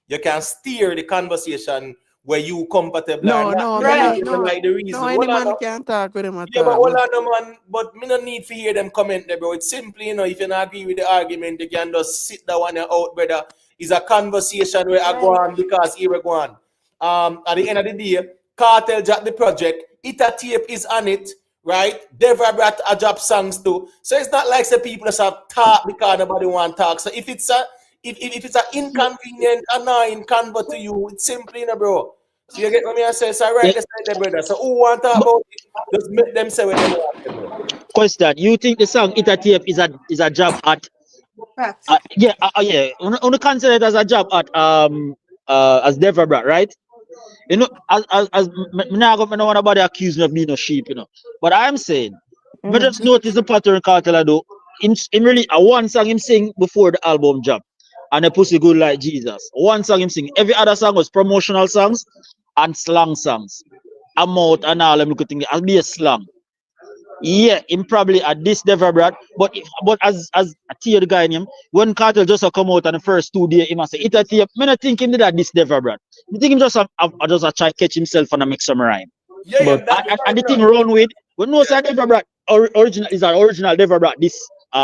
you can steer the conversation where you comfortable No, or not. no, Me me not not, even no, like the no, reason. any Hold on, man now. can talk with him at Yeah, but all. hold on, no, man. But me no need to hear them comment there, bro. It's simply, you know, if you not agree with the argument, you can just sit that one out, brother. It's a conversation where I go on because here we go on. At the end of the day, Kartel drop the project. Ita tape is on it, right? Deva Bratt a drop songs too. So it's not like the people just have talk because nobody want to talk. So if it's a if it's an inconvenient, annoying convo to you, it's simply, you know, bro. So you get what I say? So right, let's say there, brother. So who want to talk about it? Just make them say what them want to, bro. Question: you think the song "Ita Tape" is a job at? Yeah. On consider it as a job at as Deva Bratt, right? You know, as me now go, me no want nobody accuse me of being a sheep, you know. But I'm saying, me just notice the pattern Kartel do. Him really one song him sing before the album drop, and a pussy good like Jesus. One song him sing. Every other song was promotional songs and slang songs. I'm out and all them good thing. I'll be a slang. Yeah, him probably at this Deva Bratt, but as a tier the guy in him, when Kartel just a come out on the first 2 days, he must say, "It a tape." Me not think him did that this Deva Bratt. I think him just a try catch himself and a make some rhyme. Yeah, And the thing run with, we know say Deva Bratt original is an original Deva Bratt, this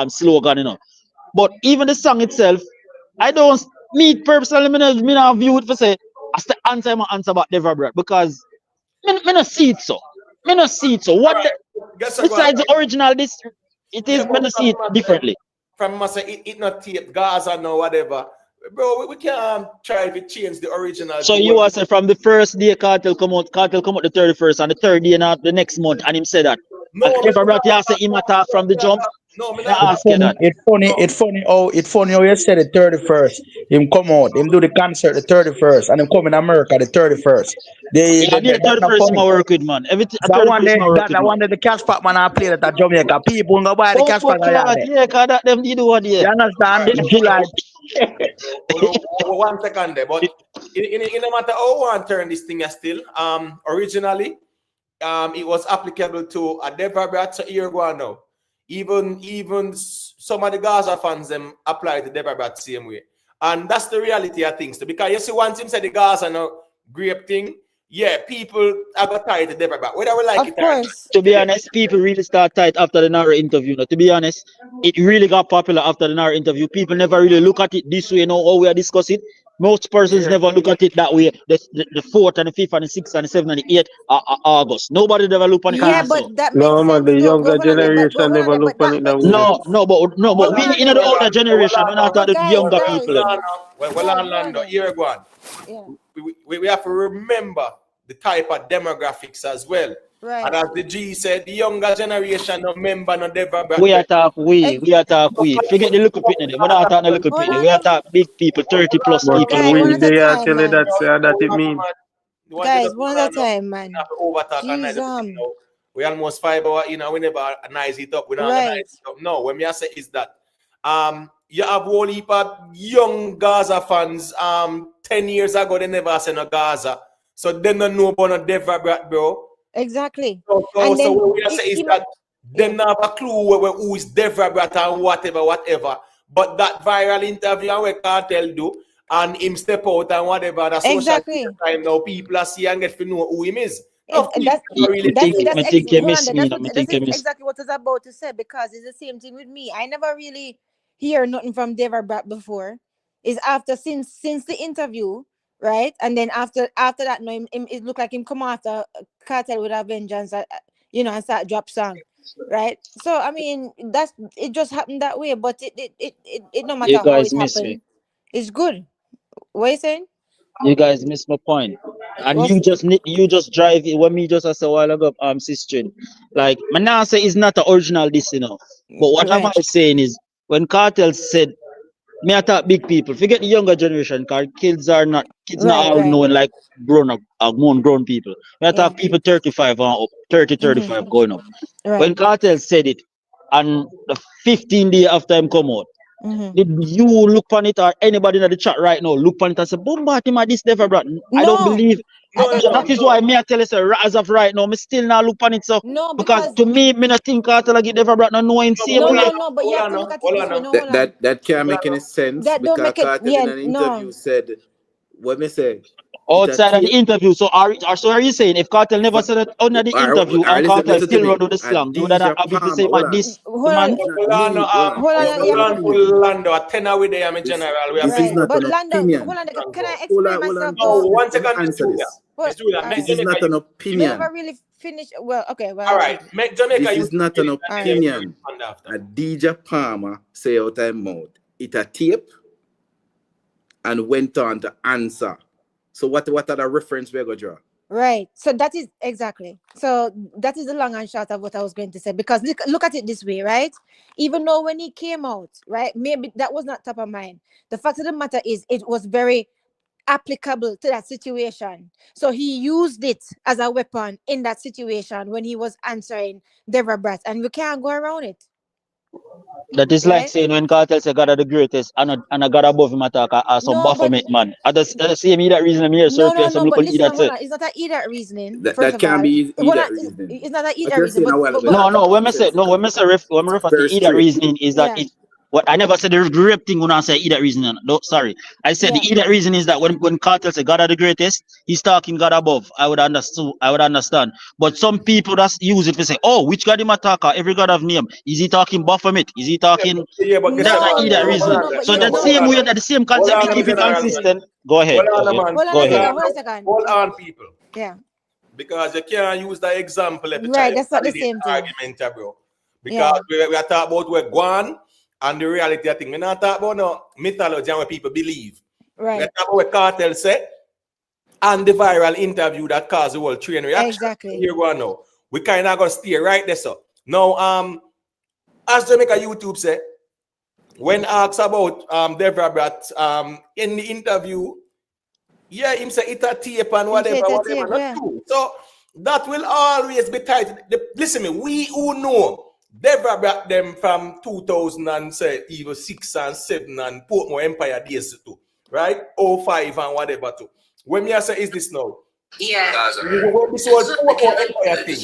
slogan, you know. But even the song itself, I don't, me personally, me not view it for say, I still answer my answer about Deva Bratt because me not see it so. Me not see it so. What besides the original, this it is. Me not see it differently. From must say it not tape Gaza no whatever. Bro, we can't try to change the original. So you are say from the first day Kartel come out the 31st, and the third day not the next month, and him say that. No, And Deva Bratt, you say him attack from the jump. No, me I not. ask you that. It's funny how you said the 31st. Him come out, him do the concert the 31st, and him come in America the 31st. Yeah, the That's not 31st my funny. work with man. Everything at That one 31st my work with that man. one the cash pack man I played at Jamaica. People go buy the Oh, cash for pack clock, there. yeah, cause that them did what yeah. You understand? July. One second there, but in no matter how one turn this thing still, originally, it was applicable to a Deva Bratt, so here go on now. Even some of the Gaza fans them apply to Deva Bratt same way, and that's the reality of things. Because you see, once him said the Gaza no grape thing, yeah, people are got tired to Deva Bratt, whether we like it or not. To be honest, people really start tight after the Nara interview. Now, to be honest, it really got popular after the Nara interview. People never really look at it this way, you know, how we are discussing. Most persons never look at it that way. The 4th and the 5th and the 6th and the 7th and the 8th of August. Nobody never look on it. Yeah, So. but that makes no man, sense the though. younger generation never look on it that way. No, but we in the older generation, we're not talking the younger people. Well, Orlando, here go on. Yeah. We have to remember the type of demographics as well. Right. And as the G said, the younger generation no member no Deva Bratt. We attack we. Forget the little pitney. We're not talking the little pitney. We attack big people, 30 plus But people. Guys, one we at a they are time, tell you man. that it mean. Guys, one at a time, man. Jeez, we almost 5 hours, you know, we never nice it up. We not Right. nice it up. No, what me I say is that you have whole heap of young Gaza fans. 10 years ago, they never seen a Gaza. So they don't know about no Deva Bratt, bro. Exactly. So And then what we say is that they don't have a clue who is Deva Bratt and whatever. But that viral interview and what Kartel do, and him step out and whatever, the social media time now, people are see and get to know who him is. No, That's you miss me. that's exactly what I was about to say, because it's the same thing with me. I never really hear nothing from Deva Bratt before. Is after since the interview, right? And then after that, no, it looked like him come after Kartel with a vengeance, and start drop song, right? So I mean, it just happened that way. But it no matter You how guys it miss happened, me. it's good. What you saying? You guys miss my point. And What's you just drive it when me just as a while ago, sister. Like Manasseh is not the original this, But what am I Right. saying is when Kartel said me attack big people, forget the younger generation, cause kids not all Right. knowing like grown people. Me attack Yeah. people 35 and up, 30, 35 going up. Right. When Kartel said it, and the 15 day after him come out, did you look on it or anybody in the chat right now look on it and say, Bombard him at this Deva Bratt? I don't believe. That is why me I tell you, sir, as of right now, me still not look on it. So No, because to me not think Kartel like Deva Bratt no in same way. No, but you have to look at it this way. No, hold on. That can't make any sense That don't because make it. Kartel Yeah, in an interview said, what me say? Outside of the interview, so are you saying if Kartel never said it under the interview and Kartel still run with the slang, you would have happy to say about this the man? Lando, a 10 with them in general. This is not an opinion. Hold on, can I Hold explain on, myself? boss. One second, Let me answer this. This is not an Me opinion. never really finished. Well, okay. Well, all right. Make Jamaica. This is not an opinion. A DJ Palmer say out of mouth. It a tape and went on to answer. So what are the reference we go draw? Right. So that is exactly. So that is the long and short of what I was going to say. Because look at it this way, right? Even though when he came out, right, maybe that was not top of mind. The fact of the matter is, it was very applicable to that situation. So he used it as a weapon in that situation when he was answering Deva Bratt, and we can't go around it. That is like saying when Kartel say God are the greatest and a God above him attack some Baphomet man. I just see me that reason I'm here circle some look but on listen, idiot say. it's not an idiot reasoning. That can't be idiot reasoning. It's not an idiot reasoning. No, when me refer to idiot reasoning is that it what I never said the great thing when I say idiot reasoning. No, sorry. I said the idiot reason is that when Kartel say God are the greatest, he's talking God above. I would understand. But some people that use it to say, oh, which God him attack? Every God have name. Is he talking Baphomet? Is he talking that's an idiot reasoning. So that same way that the same concept we keep it consistent. Go ahead. Go ahead. Hold on a second. Hold on, people. Yeah. Because you can't use the example to right, that's not the same thing. Argument, bro. Because we are talking about where gone and the reality of things. We're not talking about no mythology and what people believe. Right. We're talking about what Kartel said and the viral interview that caused the whole train reaction. Exactly. Here we now. We kind of gonna stay right there. So now, as Jamaica YouTube said, when asked about Deva Bratt in the interview, him say it a tape and whatever. Not true. So that will always be tight. Listen me, we who know Deva Bratt them from 2000 and say even 6 and 7 and Portmore Empire days too, right? 05 and whatever too. When me say is this now? Yeah. This was Portmore Empire thing.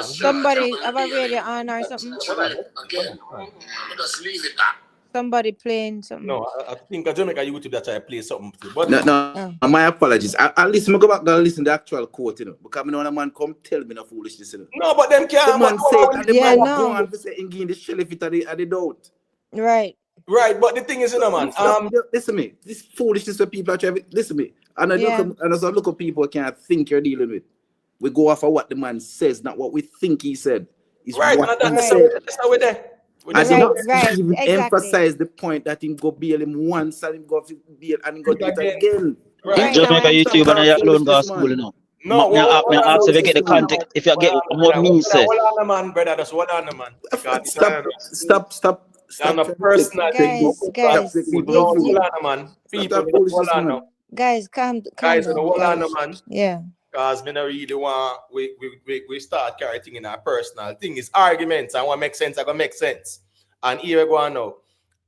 Somebody have a radio on or something. Just leave it that. Somebody playing something. No, I think a Jamaica YouTube that I play something. But no. My apologies. I listen. I go back and listen to the actual quote, because I know a man come tell me no foolishness. No, but them can't. The man said, the man go on to say, "Engin the shell if it at the doubt." Right. Right, but the thing is, man. Listen me. This foolishness that people are trying. Listen me. And I look at people can't think you're dealing with. We go off of what the man says, not what we think he said. It's right, what and he said. That's how we're there. I did not even emphasize the point that him go bail him once and him go bail and him go do it again. Right. Jamaica YouTube and you alone go to school, you know. No, me ask if you get the context, if you get what me say. Hold on, man, brother. Just hold on, man. Stop. On a personal thing. Guys, hold on, man. People, hold on now. Guys, calm guys, down. Hold on, man. Yeah. Because we don't really want we start carrying in our personal thing. It's arguments and what makes sense, I gonna make sense. And here we go on now.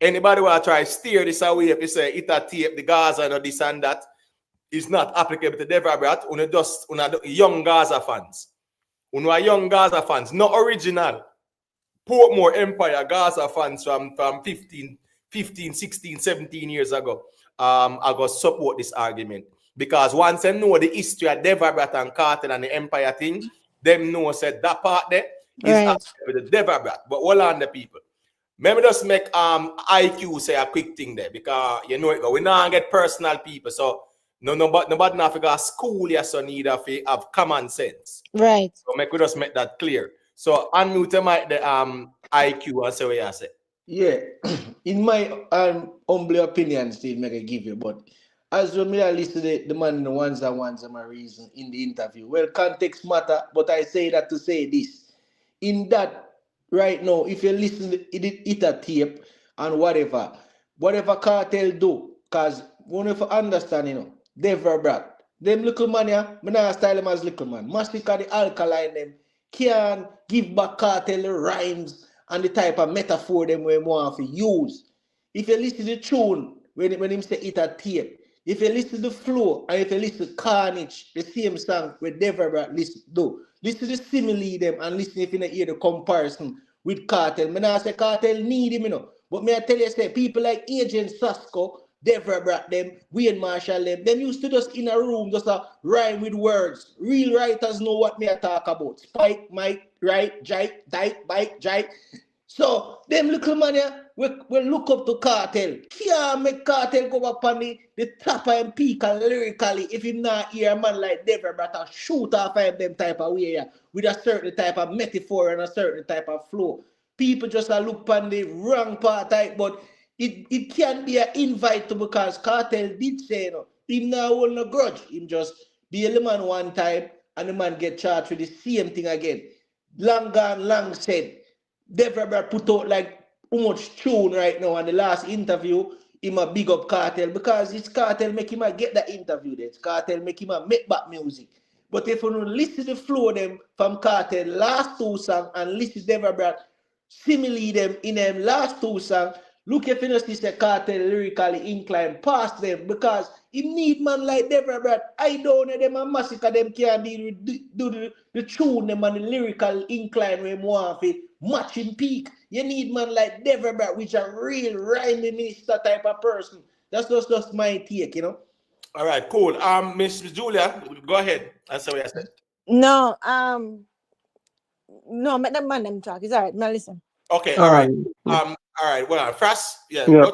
Anybody want to try steer this away if you say it a tape, the Gaza and this and that is not applicable to Deva Bratt, una young Gaza fans. Una young Gaza fans, not original. Portmore Empire Gaza fans from 15, 16, 17 years ago. I go support this argument. Because once they know the history of Deva Bratt and Kartel and the Empire thing, them know said that part there is with the Deva Bratt. But hold on the people. Maybe just make IQ say a quick thing there because you know it. We now get personal people, so nobody not figure school yes so need have common sense. Right. So we just make that clear. So unmute the IQ and say what you say. Yeah, in my humble opinion, Steve, make I give you, but as when me I listen to the man in the ones and my reason in the interview. Well, context matter, but I say that to say this. In that right now, if you listen to it a tape and whatever Kartel do, cause one of understand, Deva Bratt, them little man yeah, me not style them as little man. Masicka the alkaline them can give back Kartel the rhymes and the type of metaphor them we want to use. If you listen to the tune when him say it a tape, if you listen to the flow and if you listen to Carnage, the same song with Deva Bratt listen to simile them and listen if you not hear the comparison with Kartel. Me not say Kartel need him, but me I tell you say people like Agent Sasko, Deva Bratt them, Wayne Marshall them used to just in a room just a rhyme with words. Real writers know what me I talk about. Spike, Mike, right, Jike, Dyke, Bike, Jike. So them little man we look up to Kartel. Can't make Kartel go up on the top and peak and lyrically if him not hear a man like Deva Bratt shoot off of them type of way with a certain type of metaphor and a certain type of flow. People just look on the wrong part type, but it can be an invite to because Kartel did say him now hold no grudge. Him just be a man one time and the man get charged with the same thing again. Long gone, long said. Deva Bratt put out like how much tune right now on the last interview. Him a big up Kartel because it's Kartel make him a get that interview there. It's Kartel make him a make back music. But if you don't listen to the flow them from Kartel last two songs and listen to Deva Bratt simile them in them last two songs, look if you know see Kartel lyrically inclined past them because he need man like Deva Bratt. I don't know them and Masicka them can deal with do the tune them and the lyrical incline when want to match in peak. You need man like Deva Bratt, which a real rhyming minister type of person. That's just my take, All right, cool. Miss Julia, go ahead. That's what I said. No, no, let them man them talk. It's all right. Now listen. Okay, all right. All right. Well, Fras, yeah.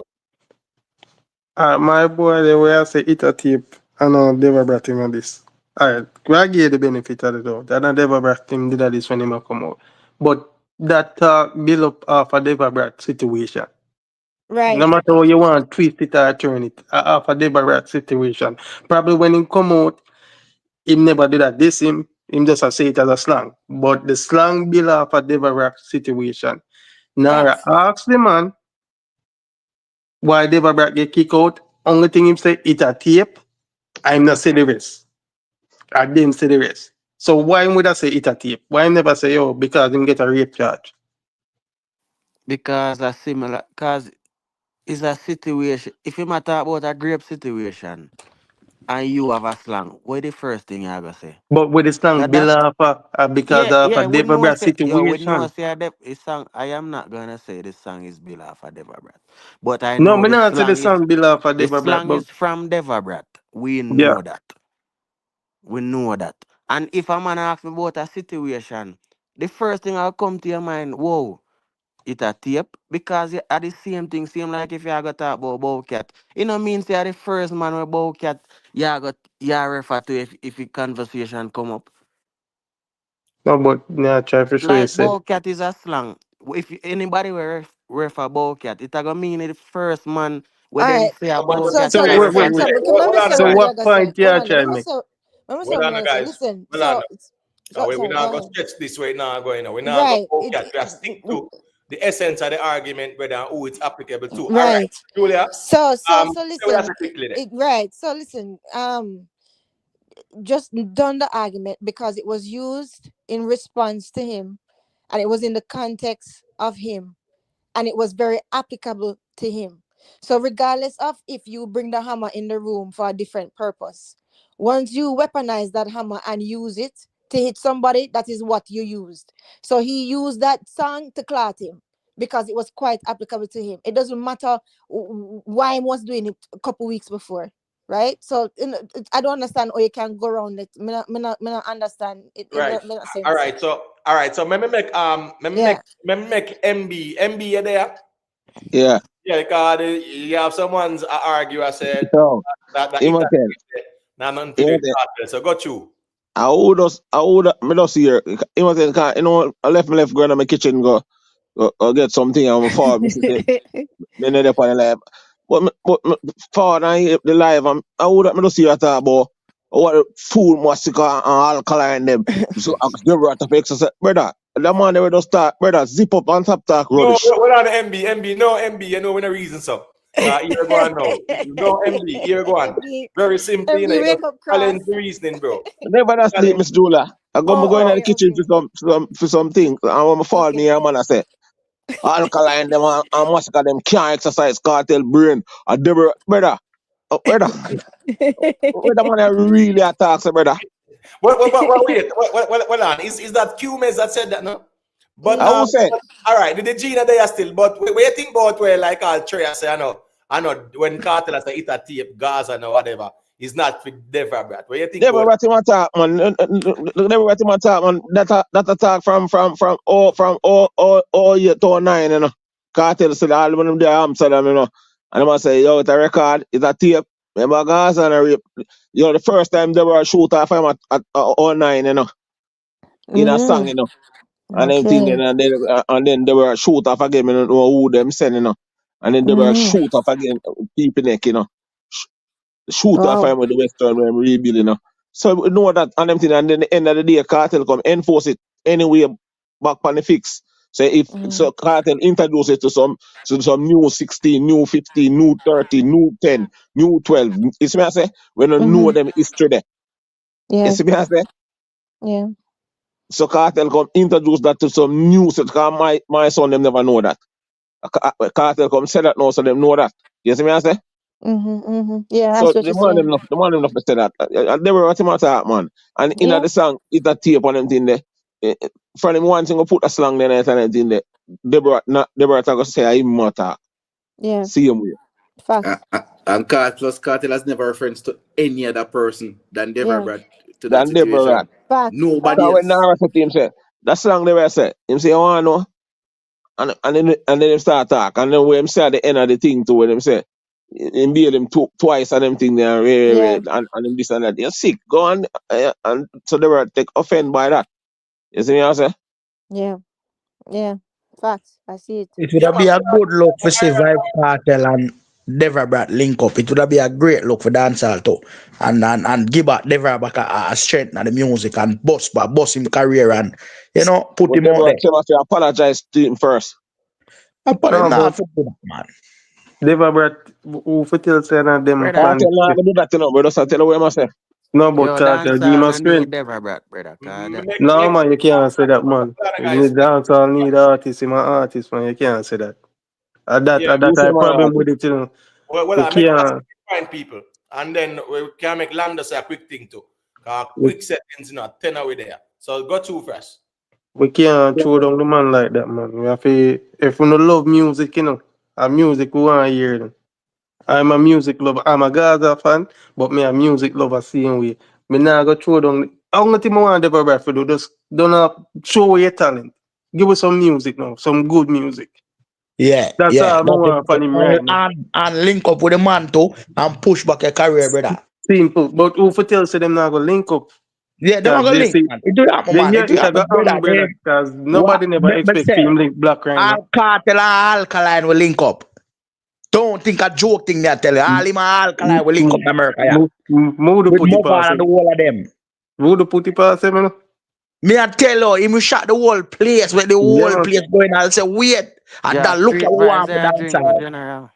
My boy, the way I say it a tape, I know Deva Bratt him on this. Alright, we give the benefit of the doubt. That Deva Bratt him did this when him come out. But that build up of a Deva Bratt situation. Right. No matter how you want to twist it or turn it, of a Deva Bratt situation. Probably when him come out, him never did that. This him just a say it as a slang. But the slang build off a Deva Bratt situation. Now ask the man why Deva Bratt get kicked out. Only thing him say it a tape. I'm not say the rest. I didn't say the rest. So why would I say it a tape? Why never say because him get a rape charge? Because it's a situation. If you talk about a grape situation and you have a slang, what the first thing you gonna say? But with the slang bill because of a We Deva know Bratt say we know situation. say it's song. I am not gonna say this song is built off of Deva Bratt, but I No, know me not say the song bill off a the Deva Bratt, slang but is from Deva Bratt. We yeah. know that. We know that. And if a man ask me about a situation, the first thing I'll come to your mind, whoa, it a tape because you are the same thing, same like if you are gonna talk about Bowcat. You know means you are the first man with Bowcat you refer to if the conversation come up. No, but yeah, try for sure you Like say. Bowcat is a slang. If anybody will refer Bowcat, it a gonna mean the first man where All them right. say a So Bowcat so you wait, listen. wait, refer wait. So to. let me say So what me what I gonna say. point you Hold are on. Let trying to me make? say. Let me say Hold what on, me gonna say. guys. Listen. Hold on. So We're sorry. not Go going to ahead. stretch this way now. Going on. We're not Right. going to we are stick to the essence of the argument, whether who it's applicable to. All right, Right. Julia. So Say what I listen. say quickly then. Right. So listen. Just done the argument because it was used in response to him, and it was in the context of him, and it was very applicable to him. So regardless of if you bring the hammer in the room for a different purpose, once you weaponize that hammer and use it to hit somebody, that is what you used. So he used that song to clout him because it was quite applicable to him. It doesn't matter why he was doing it a couple weeks before, right? So I don't understand how you can go around it. Me not understand it. Right. It not sense. All right. So let me make MB you there. Yeah. Yeah, because you have someone's argue. I said So, that him a tell. nah, nothing to do with Kartel. So got you. I would just here. Him a tell, you know, I left go in my kitchen go get something and my father me say me know up on the live. But father and the live I would me just see at about what fool Masicka and alkaline them. So I was never at the exercise. Brother, that man they will just start, brother, zip up and stop talk rubbish. No, we're on the MB. No MB, you know when a reason so. Here go on now. No MB, here go on. Very simple, you know, you challenge the reasoning, bro. Never that sleep, Miss Jula. I go in the kitchen for something. And when I fall me and man I say alkaline them and Masicka them can't exercise cartel brain. I never brother. Brother man I really attack, so brother. Wait, hold on. Is that Q-Mez that said that, no? But I will say. All right, the Gina there still, but where you think about where like all three I say, I know when Kartel has hit a tape, Gaza or whatever, it's not with Deva, Bratt. Where you think Never let him attack, man. Never let him attack, man. That attack from all year to 9, you know. Kartel said all when them there Amsterdam, you know. And them say, yo, it's a record, it's a tape. Remember Gaza and a rape. You know, the first time they were shoot off him at 09, you know. In a song, you know. And then thing then and then they were shoot off again, you know who them send, you know. And then they were shoot off again, people neck, you know. Shoot off him with the Western when rebuild, you know. So we know that and them thing, and then the end of the day, Kartel come enforce it anyway back on the fix. So if so Kartel introduce it to some new 16, new 15, new 30, new 10, new 12. You see me I say? We don't know them history there. You see me I say? Yeah. So Kartel come introduce that to some new set. Because my son them never know that. Kartel come say that now, so them know that. You see me I say? Yeah, So that's what the you're saying. man enough to say that. I never what him attack, man. And in the song, it's a tape on them thing there. For him one thing, I put a slang there and everything there. Deborah to say him attack. Yeah. See him with. And Kartel has never referenced to any other person than Deva Bratt to Than that situation. Deborah. Nobody So else. when Nara said to him, say, that song they were say, him say, oh no. And then him start talk. And then when him say at the end of the thing too, when him say, him beat him twice and them thing there, and him this and that. You're sick. Go on. And so they were take offend by that. You see me I say? Yeah. Facts. I see it. It would be a good look for see Vybz Kartel and Deva Bratt link up. It would be a great look for dancehall too. And give back Deva back a strength and the music and bust him career and you know put him out there. To apologize to him first. No, but man. Deva Bratt, who for tell say that them Brother. fans. Kartel do that, you know, but just tell you what I say. No, but Yo, Kartel give him a dancehall and need strength. Deva Bratt, brother. No, man, you can't say that, man. You dancehall need artists, him an artist, man. You can't say that. That I problem with it, you know. Well, I make find people, and then we can make Lambda say a quick thing too. Quick seconds, you know, 10 away there. So go to first. We can't throw down the man like that, man. We have to, if we don't love music, you know, and music we want to hear them. I'm a music lover. I'm a Gaza fan, but me a music lover same way. Me nah go throw down. Only thing I want Deva Bratt to do, just don't show your talent. Give us some music now, some good music. Yeah, that's all I want from him right now. And link up with the man too and push back your career, brother. Simple, but who for tell say them not gonna link up? Yeah, they want to link. Man. It do that, man. It do that, brother. Because nobody never expect him link Black right now. Kartel and Alkaline will link up. Don't think a joke thing they tell you. All him and Alkaline will link up in America, yeah. Voodoo with put pass and the whole of them. Voodoo put pass him, you know? Me I tell you, him shot the whole place where the whole place going. I'll say, wait. And that look at one for that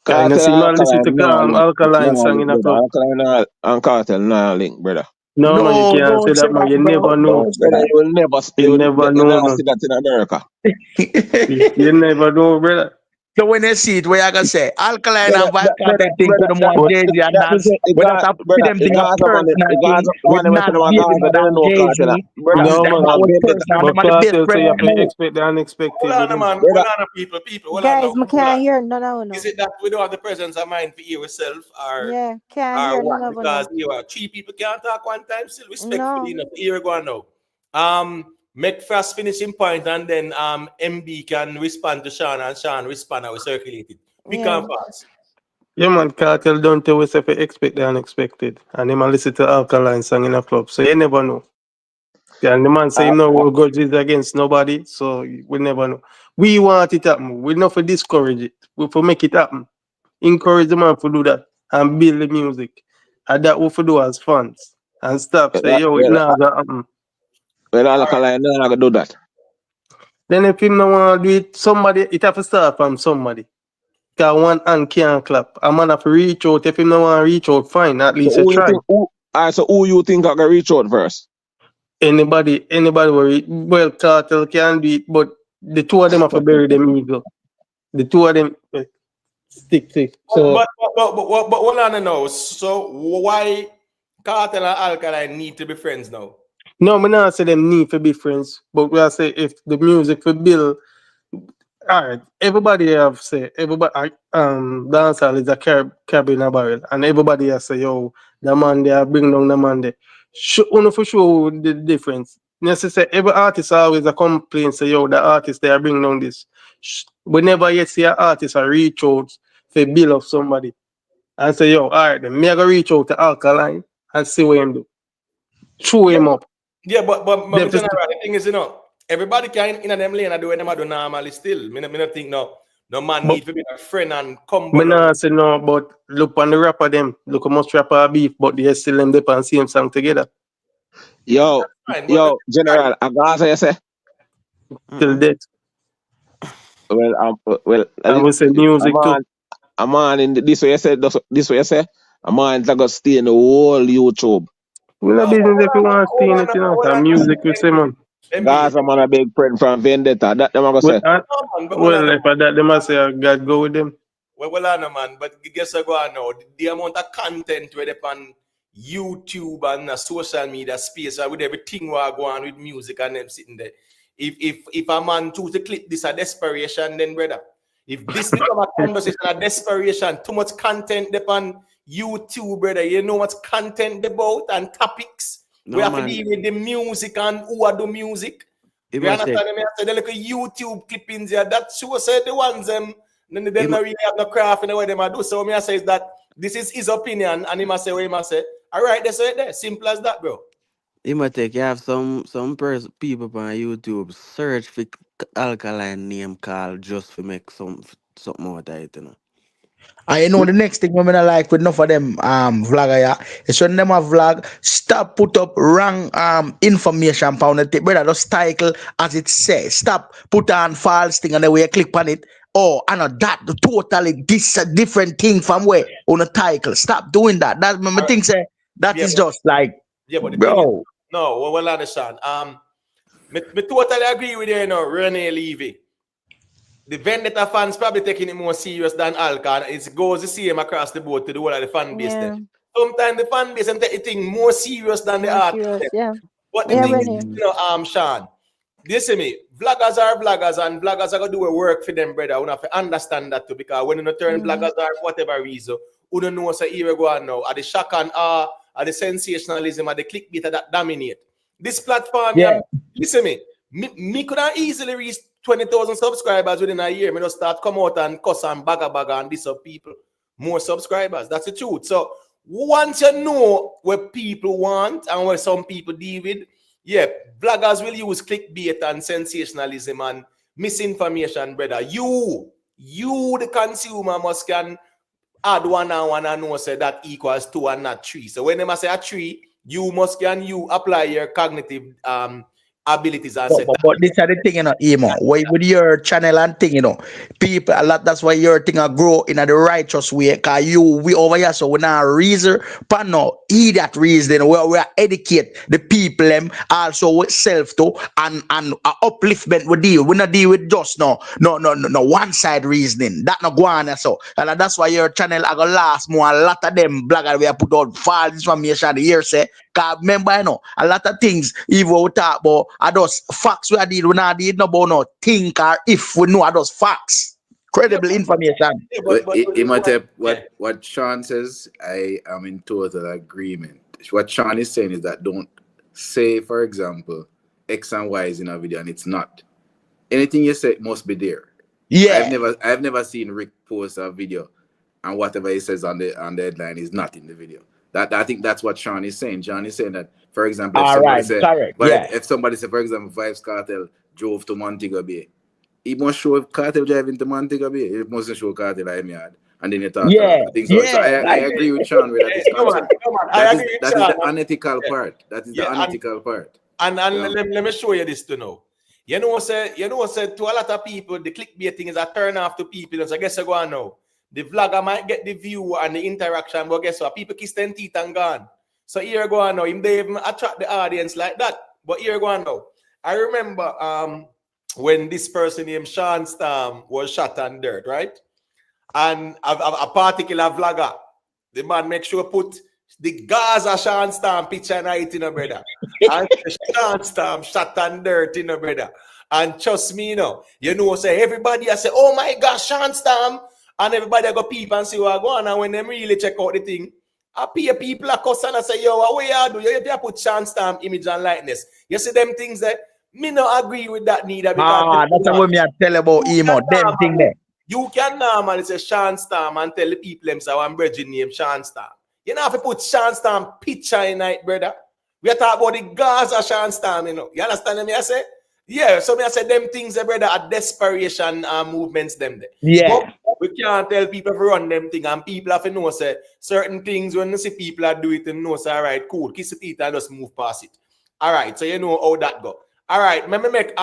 Can you see man listen to Alkaline song in a club? Alkaline and Kartel nah link, brother. No, man, you No, can't say don't say that, man. that, You bro. never know. Don't say that. You never You know, never man. see that in America. You never know, brother. So when they see it, what you gonna say? Alkaline and Vibe Brother, Cartel thing to the more But Jay-Z and that means dance. it We just got, have to see brother, them it thing a got some money, personal it got thing some with money, not them a Baby Gaza, they Mother don't and know cartel. Jay-Z. Brother, And no, them man. are I'm our vendetta. personal, But them are the best Cartel friend say you have them to out. expect the unexpected Hold with on, him. man. Brother, Hold on, people. Hold on Guys, now. I Hold on. can't hear none of Is no. it that we don't have the presence of mind for yourself Yeah, can't hear what? none of Because no. you are three people can't talk one time, still respectfully No. enough. Here we go now. Make fast finishing point and then MB can respond to Sean and Sean respond and we circulate it. Quick Yeah. and fast. Yeah, man, Cartel don't tell us if you expect the unexpected. And they man listen to Alkaline song in a club. So you never know. Yeah, and the man say no we'll go against nobody. So we never know. We want it happen. We not for discourage it. We for make it happen. Encourage the man to do that and build the music. And that we for do as fans. And stop say, yo, it now that happen. well, Alkaline, they're not gonna do that. Then if him no want to do it, somebody, it have to start from somebody. Because one hand can't clap. A man have to reach out. If him no want to reach out, fine. At So least you who you try. think, so who you think are gonna reach out first? Anybody worry. Well, Cartel can do it, but the two of them have to bury them ego. The two of them stick. So But hold on now. So why Kartel and Alkaline need to be friends now? no, me not say them need to be friends, but we are say if the music for Bill, all right, everybody have say everybody dancehall is a cab in a barrel, and everybody has say yo the man there bring down the man there. Only for sure the difference. Necessary every artist always a complain say yo the artist they are bring down this. We never yet see an artist a reach out for bill of somebody and say yo all right then me I go reach out to Alkaline and see what him do. Chew him up. Yeah, but Them general, the thing is, everybody can in them lane and do what them do normally still. Me not think no man But need to be a friend and come me down. not say no, but look on the rapper them. Look how much rapper beef, but they still them dep and same song together. Yo, General, a Gaza, you say? Till death. Well, I will say music too. A man in this way you say, this way you say, a man that got stay in the whole YouTube. We not business if you want to stay in it, Cause music we say man. Gaza man a big friend from Vendetta. That them I go say. Well, if that them I say God go with them. Well, I know, man, but guess what go on now? The amount of content where they on YouTube and social media space with everything we go on with music and them sitting there. If a man choose to clip this a desperation, then brother. If this become a conversation of desperation, too much content on YouTube, brother. You know what's content about and topics. No, we have man. to deal with the music and who are the music. It You must understand me? I said the little YouTube clippings here. That show said the ones them. Then they don't really have no craft in the way they might do. So me I say is that this is his opinion, and he must say what he must say. All right, they say it there. Simple as that, bro. It might take you have some people on YouTube search for Alkaline name call just to make something out of it, you know. And you know the next thing women are like with enough of them vlogger yeah, is when them a vlog, stop put up wrong information pound the brother just title as it says. Stop put on false thing and then we click on it. Oh, I know that totally this a different thing from where on a title. Stop doing that. That my thing say that is just like but the thing is, bro. no, well understand. Me totally agree with you, Rene Levy. The Vendetta fans probably taking it more serious than Alka. It goes the same across the board to the whole of the fan base there. Sometimes the fan base and take it more serious than the art. Yeah. But the thing is, Sean, you see me, vloggers are vloggers and vloggers are going to do a work for them, brother. You have to understand that too, because when you turn vloggers are for whatever reason, you don't know say here we go on now. Are the shock and awe, are the sensationalism, are the clickbait that dominate. This platform, listen me could have easily reach 20,000 subscribers within a year. Me just start come out and cuss and bagger and diss up people. More subscribers. That's the truth. So once you know what people want and what some people deal with, bloggers will use clickbait and sensationalism and misinformation, brother. You the consumer must can add one and know say that equals 2 and not 3. So when they say a 3, you must can you apply your cognitive abilities and set But this is the thing, Emo. With your channel and thing, people a lot. That's why your thing grow in the righteous way. Cause we over here, so we not reason, but no, that reason. We are educate the people them also with self too and upliftment. We deal. We not deal with just no one side reasoning. That not go on so. And that's why your channel are gonna last more. A lot of them bloggers we have put out false information here say. Cause remember, a lot of things, even we talk about, are those facts we are dealing with, not dealing about no think or if we know are those facts. Credible information. Imhotep, what Sean says, I am in total agreement. What Sean is saying is that don't say, for example, X and Y is in a video and it's not. Anything you say must be there. Yeah. I've never seen Rick post a video and whatever he says on the headline is not in the video. I think that's what Sean is saying. John is saying that, for example, if somebody say, for example, Vybz Kartel drove to Montego Bay, he must show Kartel driving to Montego Bay. He mustn't show Kartel I'm yard. And then you talk about things. So I agree with Sean with that. That is the unethical part. That is the unethical part. And let me show you this to know. You know, to a lot of people, the clickbait thing is a turn off to people. So I guess I go on now. The vlogger might get the view and the interaction, but guess what? People kiss their teeth and gone. So here go on now. Him they even attract the audience like that. But here go on now. I remember when this person named Sean Storm was shot on dirt, right? And a particular vlogger, the man make sure put the Gaza Sean Storm picture and it in a brother. And Sean Storm shot on dirt in a brother. And trust me, say everybody I say, oh my gosh, Sean Storm. And everybody go peep and see what go on. And when them really check out the thing, I pay people a cuss and I say, yo, what you do? You have to put Sean Storm image and likeness. You see them things that me not agree with that neither. Because that's what me I tell about Emo. Them thing there. You can normally say Sean Storm and tell the people them say I'm bridging name Sean Storm. You don't have to put Sean Storm picture in night, brother. We are talking about the Gaza Sean Storm, You understand me? I say? Yeah, so I said them things, brother, are desperation movements, them there. Yeah. But we can't tell people to run them things, and people have to know say certain things when you see people are do it, and know say, all right, cool, kiss the teeth and just move past it. All right, so you know how that go. All right, let me make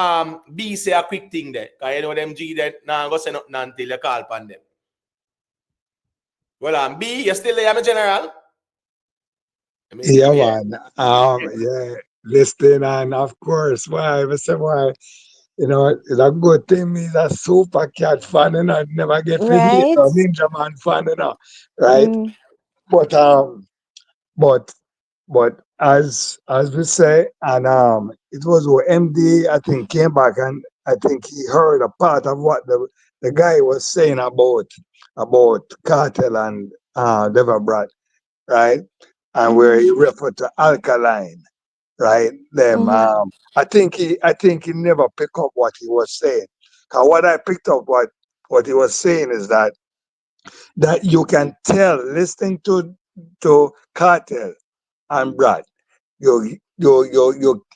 B say a quick thing there. Cause you know them G that now go say nothing until you call upon them. Well, B, you still there, my general? Yeah, man. Yeah, listening and of course, why? It's a good thing. Me's a super cat fan, never get to hate a Ninja Man fan, right? But as we say, and it was MD, I think, came back and I think he heard a part of what the guy was saying about Kartel and Deva Bratt, right? And where he referred to alkaline, right? Them I think he never picked up what he was saying. Cause what I picked up what he was saying is that you can tell listening to Kartel and Bratt, you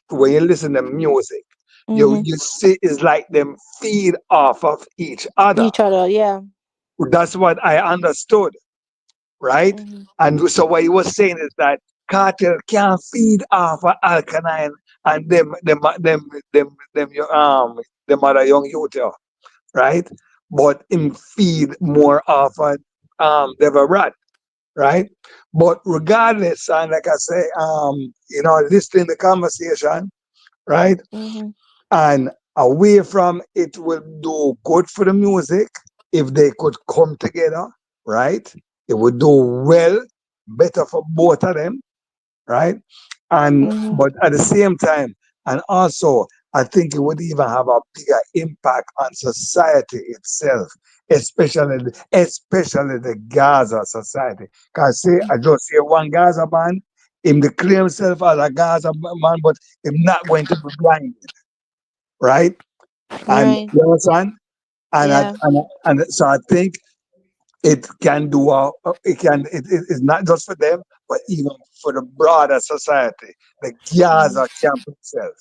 when you listen to music, you see it's like them feed off of each other. Yeah. That's what I understood, right? And so what he was saying is that Kartel can feed off of alkaline and them other young youth, right? But him feed more of Deva Bratt, right? But regardless, and like I say, listening to the conversation, right? And away from it will do good for the music if they could come together, right? It would do well, better for both of them, right? And but at the same time, and also I think it would even have a bigger impact on society itself, especially the Gaza society. Cause I just see one Gaza man, him declare himself as a Gaza man, but him not going to be blind, right? And you understand? And so I think it can do it's not just for them, but even for the broader society, the Gaza camp itself.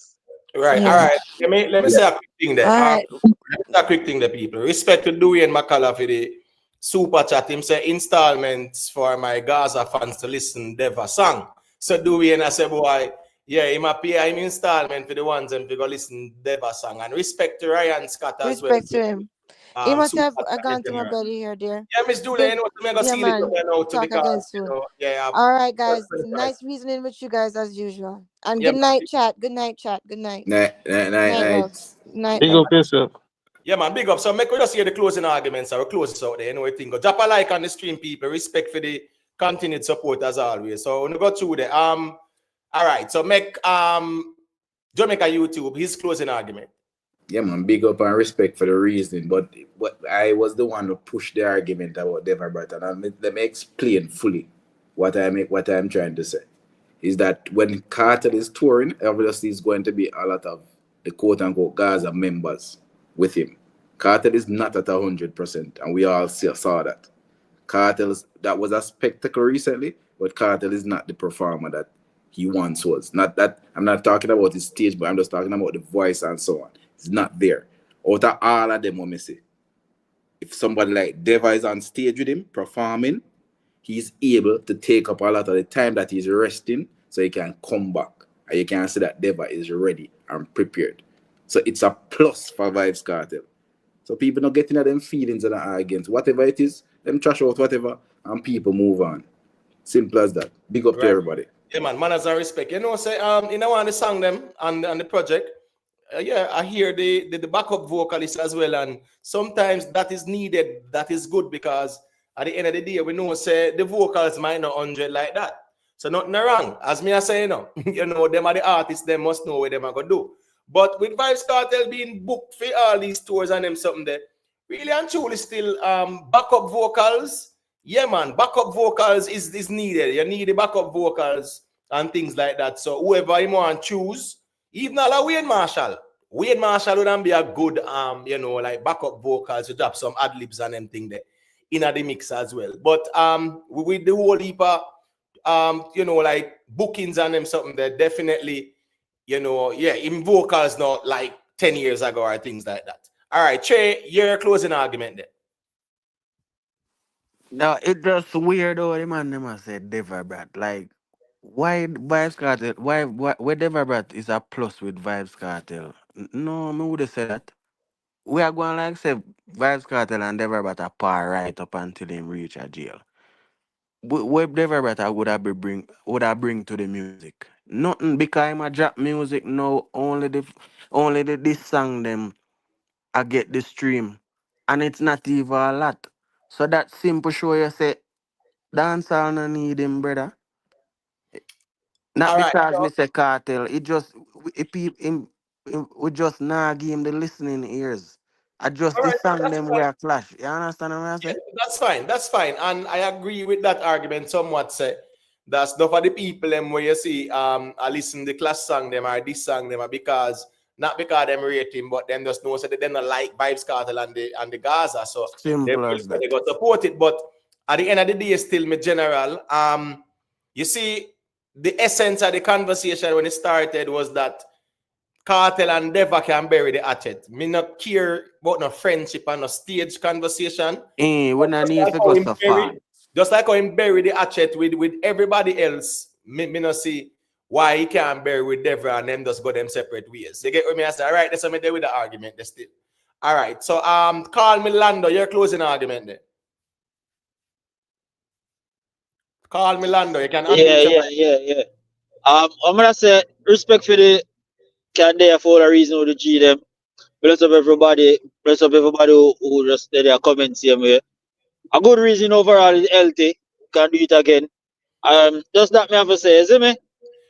Right, all right. Let me say a quick thing there. A quick thing there, people. Respect to Dewey and McCullough for the super chat. Him say installments for my Gaza fans to listen Deva song. So Dewey and I say, boy, Yeah, he might pay him installment for the ones and we go listen Deva song. And respect to Ryan Scott as well. Respect to him. He must have Superstar gone to my general. belly here, dear. Yeah, Miss Julia, Good. you know, I'm gonna Yeah, see it man. now too Talk again because soon. yeah. All right, guys. Nice reasoning with you guys as usual. And Yeah, good night, chat. Good night, chat. Good night. Night, Night. loves. Night, Big love. up yourself. Yeah, man, big up. So make we just hear the closing arguments. I will close this out there. You know, I think. Drop a like on the stream, people. Respect for the continued support as always. So when we go through there. All right. So make Jamaica YouTube his closing argument. Yeah, man, big up and respect for the reason. But I was the one who pushed the argument about Deva Bratt, and let me explain fully what I'm trying to say. Is that when Kartel is touring, obviously is going to be a lot of the quote unquote Gaza members with him. Kartel is not at 100%, and we all saw that. That was a spectacle recently, but Kartel is not the performer that he once was. Not that I'm not talking about his stage, but I'm just talking about the voice and so on. It's not there. Out of all of them, I say, if somebody like Deva is on stage with him performing, he's able to take up a lot of the time that he's resting so he can come back. And you can see that Deva is ready and prepared. So it's a plus for Vybz Kartel. So people not getting at them feelings and arguments. Whatever it is, them trash out whatever, and people move on. Simple as that. Big up to everybody. Yeah, man, manners and respect. You know, say you know when they sang them on the project. Yeah, I hear the backup vocalist as well, and sometimes that is needed. That is good because at the end of the day, we know say the vocals might not 100 like that. So nothing wrong. As me I say, you know, them are the artists. They must know what them are gonna do. But with Vybz Kartel being booked for all these tours and them something there, really and truly still backup vocals. Yeah, man, backup vocals is needed. You need the backup vocals and things like that. So whoever you want to choose, even like Wayne Marshall would be a good like backup vocals to drop some ad libs and them thing there in the mix as well. But with the whole heap of like bookings and them something there, definitely, in vocals not like 10 years ago or things like that. All right, Che, your closing argument there. No, it just weird though. The man never said Deva Bratt. Like, why Vybz Kartel? Why Deva Bratt is a plus with Vybz Kartel? No, me would have said that. We are going like say Vybz Kartel and Deva Bratt are par right up until him reach a jail. What Deva Bratt would I bring to the music? Nothing, because I'm a drop music now. Only this song them I get the stream, and it's not even a lot. So that simple show you say dancehall no need him, brother. Not All right, because so me say Kartel. It just we just not give him the listening ears. I just all the right, song that's them fine. where clash. You understand what I Yeah, say? that's fine. And I agree with that argument somewhat. Say that's not for the people them where you see I listen the class song them or this song them because not because them rate him, but them just know so that they don't like Vybz Kartel and the Gaza. So Simple as they that. got support it. But at the end of the day, still me general. You see, the essence of the conversation when it started was that Kartel and Deva can bury the hatchet. Me not care about no friendship and no stage conversation. We not need to go so far. Just like how him bury the hatchet with everybody else, me not see why he can't bury with Deva and them just go them separate ways. You get what me I say? All right, that's what me there with the argument. That's still. All right, so call me Lando, your closing argument there. Call me Lando, you can unmute your mic. Yeah. I'm gonna say respect for the can there for a reason with the G them. Bless up everybody. Bless up everybody who just did their comments here. Me. A good reason overall is healthy. Can do it again. Just that me have to say, is me?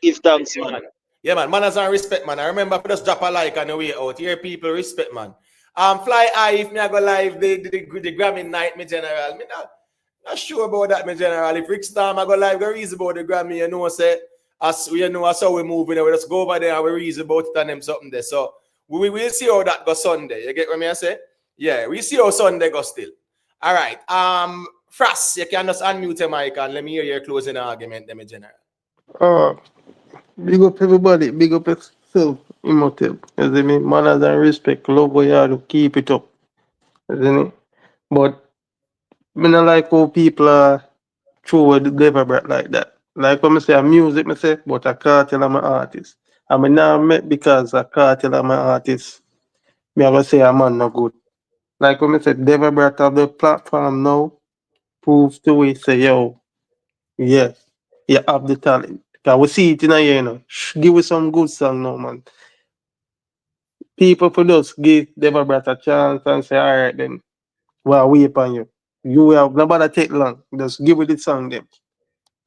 Give thanks, man. Yeah, man. Manners and respect, man. I remember for just drop a like on the way out. Here, people, respect, man. Fly high if me I go live the Grammy night, me general. Me not sure about that, me general. If Rick Storm I go live, go reason about the Grammy, you know, say as how we moving, we just go over there and we reason about it and them something there. So we will see how that goes Sunday. You get what me I say? Yeah, we see how Sunday goes still. All right. Fras, you can just unmute your mic and let me hear your closing argument, them general. Big up everybody, big up yourself, Imhotep. You see me? Manners and respect, love what you do, keep it up. You see me? But me not like how people are throw the Deva Bratt like that. Like when I say music, I say, but a Kartel am my artist. I mean now met because a Kartel am my artist. Me ever say a man no good. Like when I said Deva Bratt have the platform now, prove to we say, yo, yes, you have the talent. Cause we see it in a year now. Give us some good song now, man. People for just give Deva Bratt a chance and say, all right then, well, we upon you. You have nobody take long. Just give it the song then.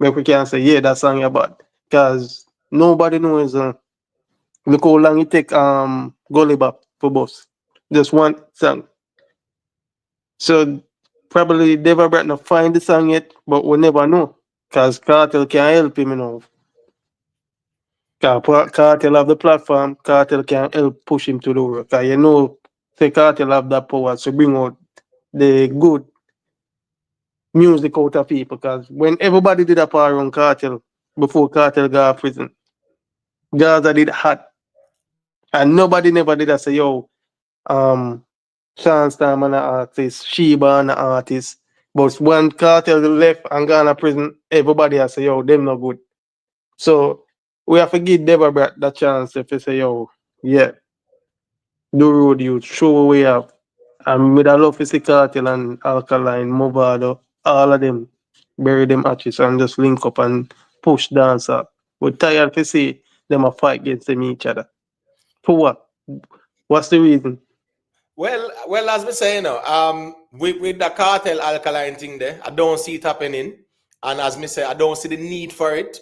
Make we can say, yeah, that song you bad. Cause nobody knows look how long it take Gully Bop for boss. Just one song. So probably Deva Bratt not find the song yet, but we never know. Cause Kartel can help him, you know. Kartel have the platform, Kartel can help push him to the work. Cause you know, say Kartel have that power to bring out the good music out of people. Cause when everybody did a power on Kartel before Kartel got out of prison, Gaza did hot. And nobody never did that say, yo, Sean Storm an artist, Sheba an artist. But when Kartel left and gone to prison, everybody has say, yo, them no good. So we have to give Deva Bratt that chance if they say, yo, yeah, do road youth, show what we have. And with a love to see Kartel and Alkaline, Movado, all of them, bury them ashes and just link up and push dancer. We're tired to see them a fight against them each other. For what? What's the reason? Well, as we say, you know, with the Kartel Alkaline thing there, I don't see it happening. And as me say, I don't see the need for it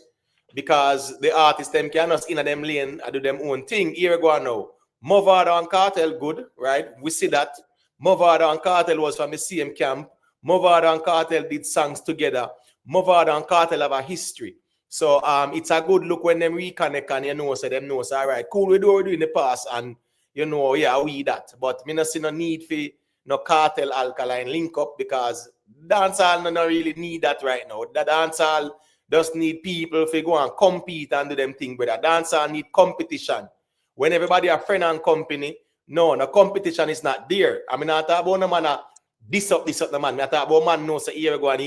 because the artists them can just in a them lane and do them own thing. Here we go now. Movado and Kartel good, right? We see that. Movado and Kartel was from the same camp. Movado and Kartel did songs together. Movado and Kartel have a history. So it's a good look when them reconnect and you know, so them know, so all right, cool, we do what we do in the past and you know, yeah, we that. But me not see no need for no Kartel Alkaline link up because dancehall no really need that right now. The dancehall just need people to go and compete and do them thing, but the dancehall need competition. When everybody are friend and company, no competition is not there. I mean, I talk about no man this up the man. I talk about man no say here we go and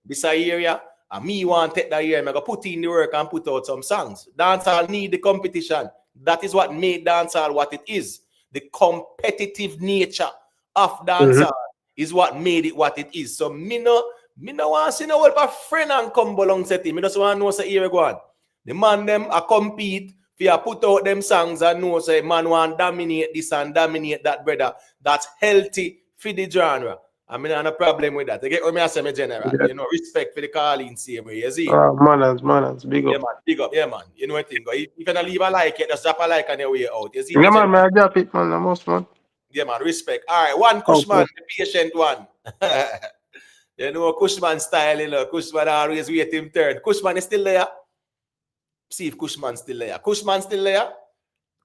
this area. And me want to take that here, I'm going to put in the work and put out some songs. Dancehall need the competition. That is what made dancehall what it is. The competitive nature of dancehall is what made it what it is. So me no want to see no a friend and come along set him. Me just want to know say here we go on. The man them a compete for put out them songs and know say man want dominate this and dominate that, brother. That's healthy for the genre. I mean, I have no problem with that. You get what me say, my general. Yeah. You know, respect for the calling same way. You see? Manners, big up. Yeah, man, big up. Yeah, man. You know what thing? If you don't leave a like, just drop a like on your way out. You see? Yeah, man, I drop it, man. Most man. Yeah, man, respect. All right, one Cushman, the patient one. You know, Cushman style, you know. Cushman always wait him turn. Cushman is still there. See if Cushman's still there. Cushman still there.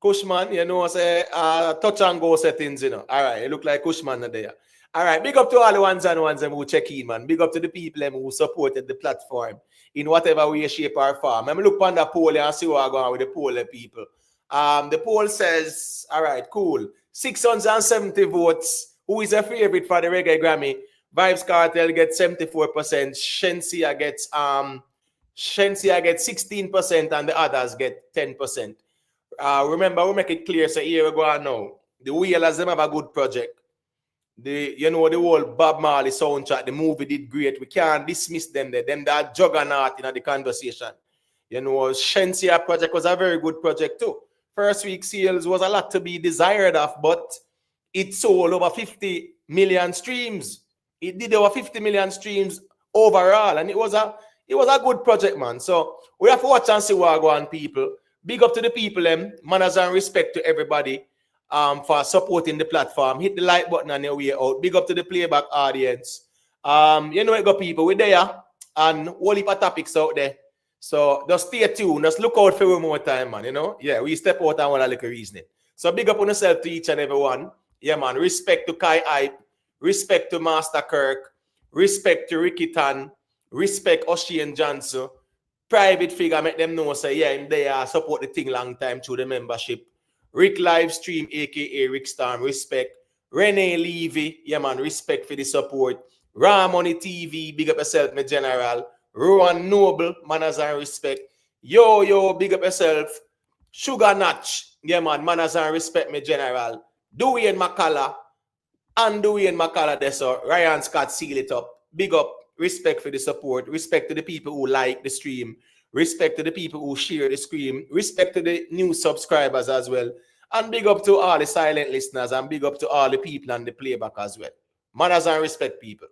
Cushman, you know, say touch and go settings, you know. All right, it look like Cushman are there. All right, big up to all the ones who check in, man. Big up to the people who supported the platform in whatever way, shape, or form. I'm look on the poll and see what going on with the poll people. The poll says, all right, cool. 670 votes. Who is a favorite for the Reggae Grammy? Vybz Kartel gets 74%. Shensia gets 16%, and the others get 10%. Remember, we make it clear. So here we go on now. The Wheelers them have a good project. The whole Bob Marley soundtrack, the movie did great. We can't dismiss them there. Them that juggernaut in the conversation. You know, Shensia project was a very good project too. First week sales was a lot to be desired of, but it sold over 50 million streams. It did over 50 million streams overall, and it was a good project, man. So we have to watch and see what go on, people. Big up to the people, manners and respect to everybody. For supporting the platform. Hit the like button on your way out. Big up to the playback audience. You know it got people. We're there and whole heap of topics out there. So just stay tuned. Just look out for one more time, man. You know? Yeah, we step out and want a little reasoning. So big up on yourself to each and every one. Yeah, man. Respect to Kai Hype. Respect to Master Kirk. Respect to Ricky Tan. Respect Ocean Johnson. Private figure, make them know, say, yeah, they support the thing long time through the membership. Rick Livestream, aka Rick Storm, respect. Renee Levy, yeah man, respect for the support. Raw Money TV, big up yourself, my general. Rowan Noble, manners and respect. Yo, big up yourself. Sugar Notch, yeah man, manners and respect me general. Dwayne McCullough and Dwayne McCullough there, so Ryan Scott seal it up. Big up, respect for the support, respect to the people who like the stream, respect to the people who share the stream, respect to the new subscribers as well, and big up to all the silent listeners, and big up to all the people on the playback as well. Manners and respect, people.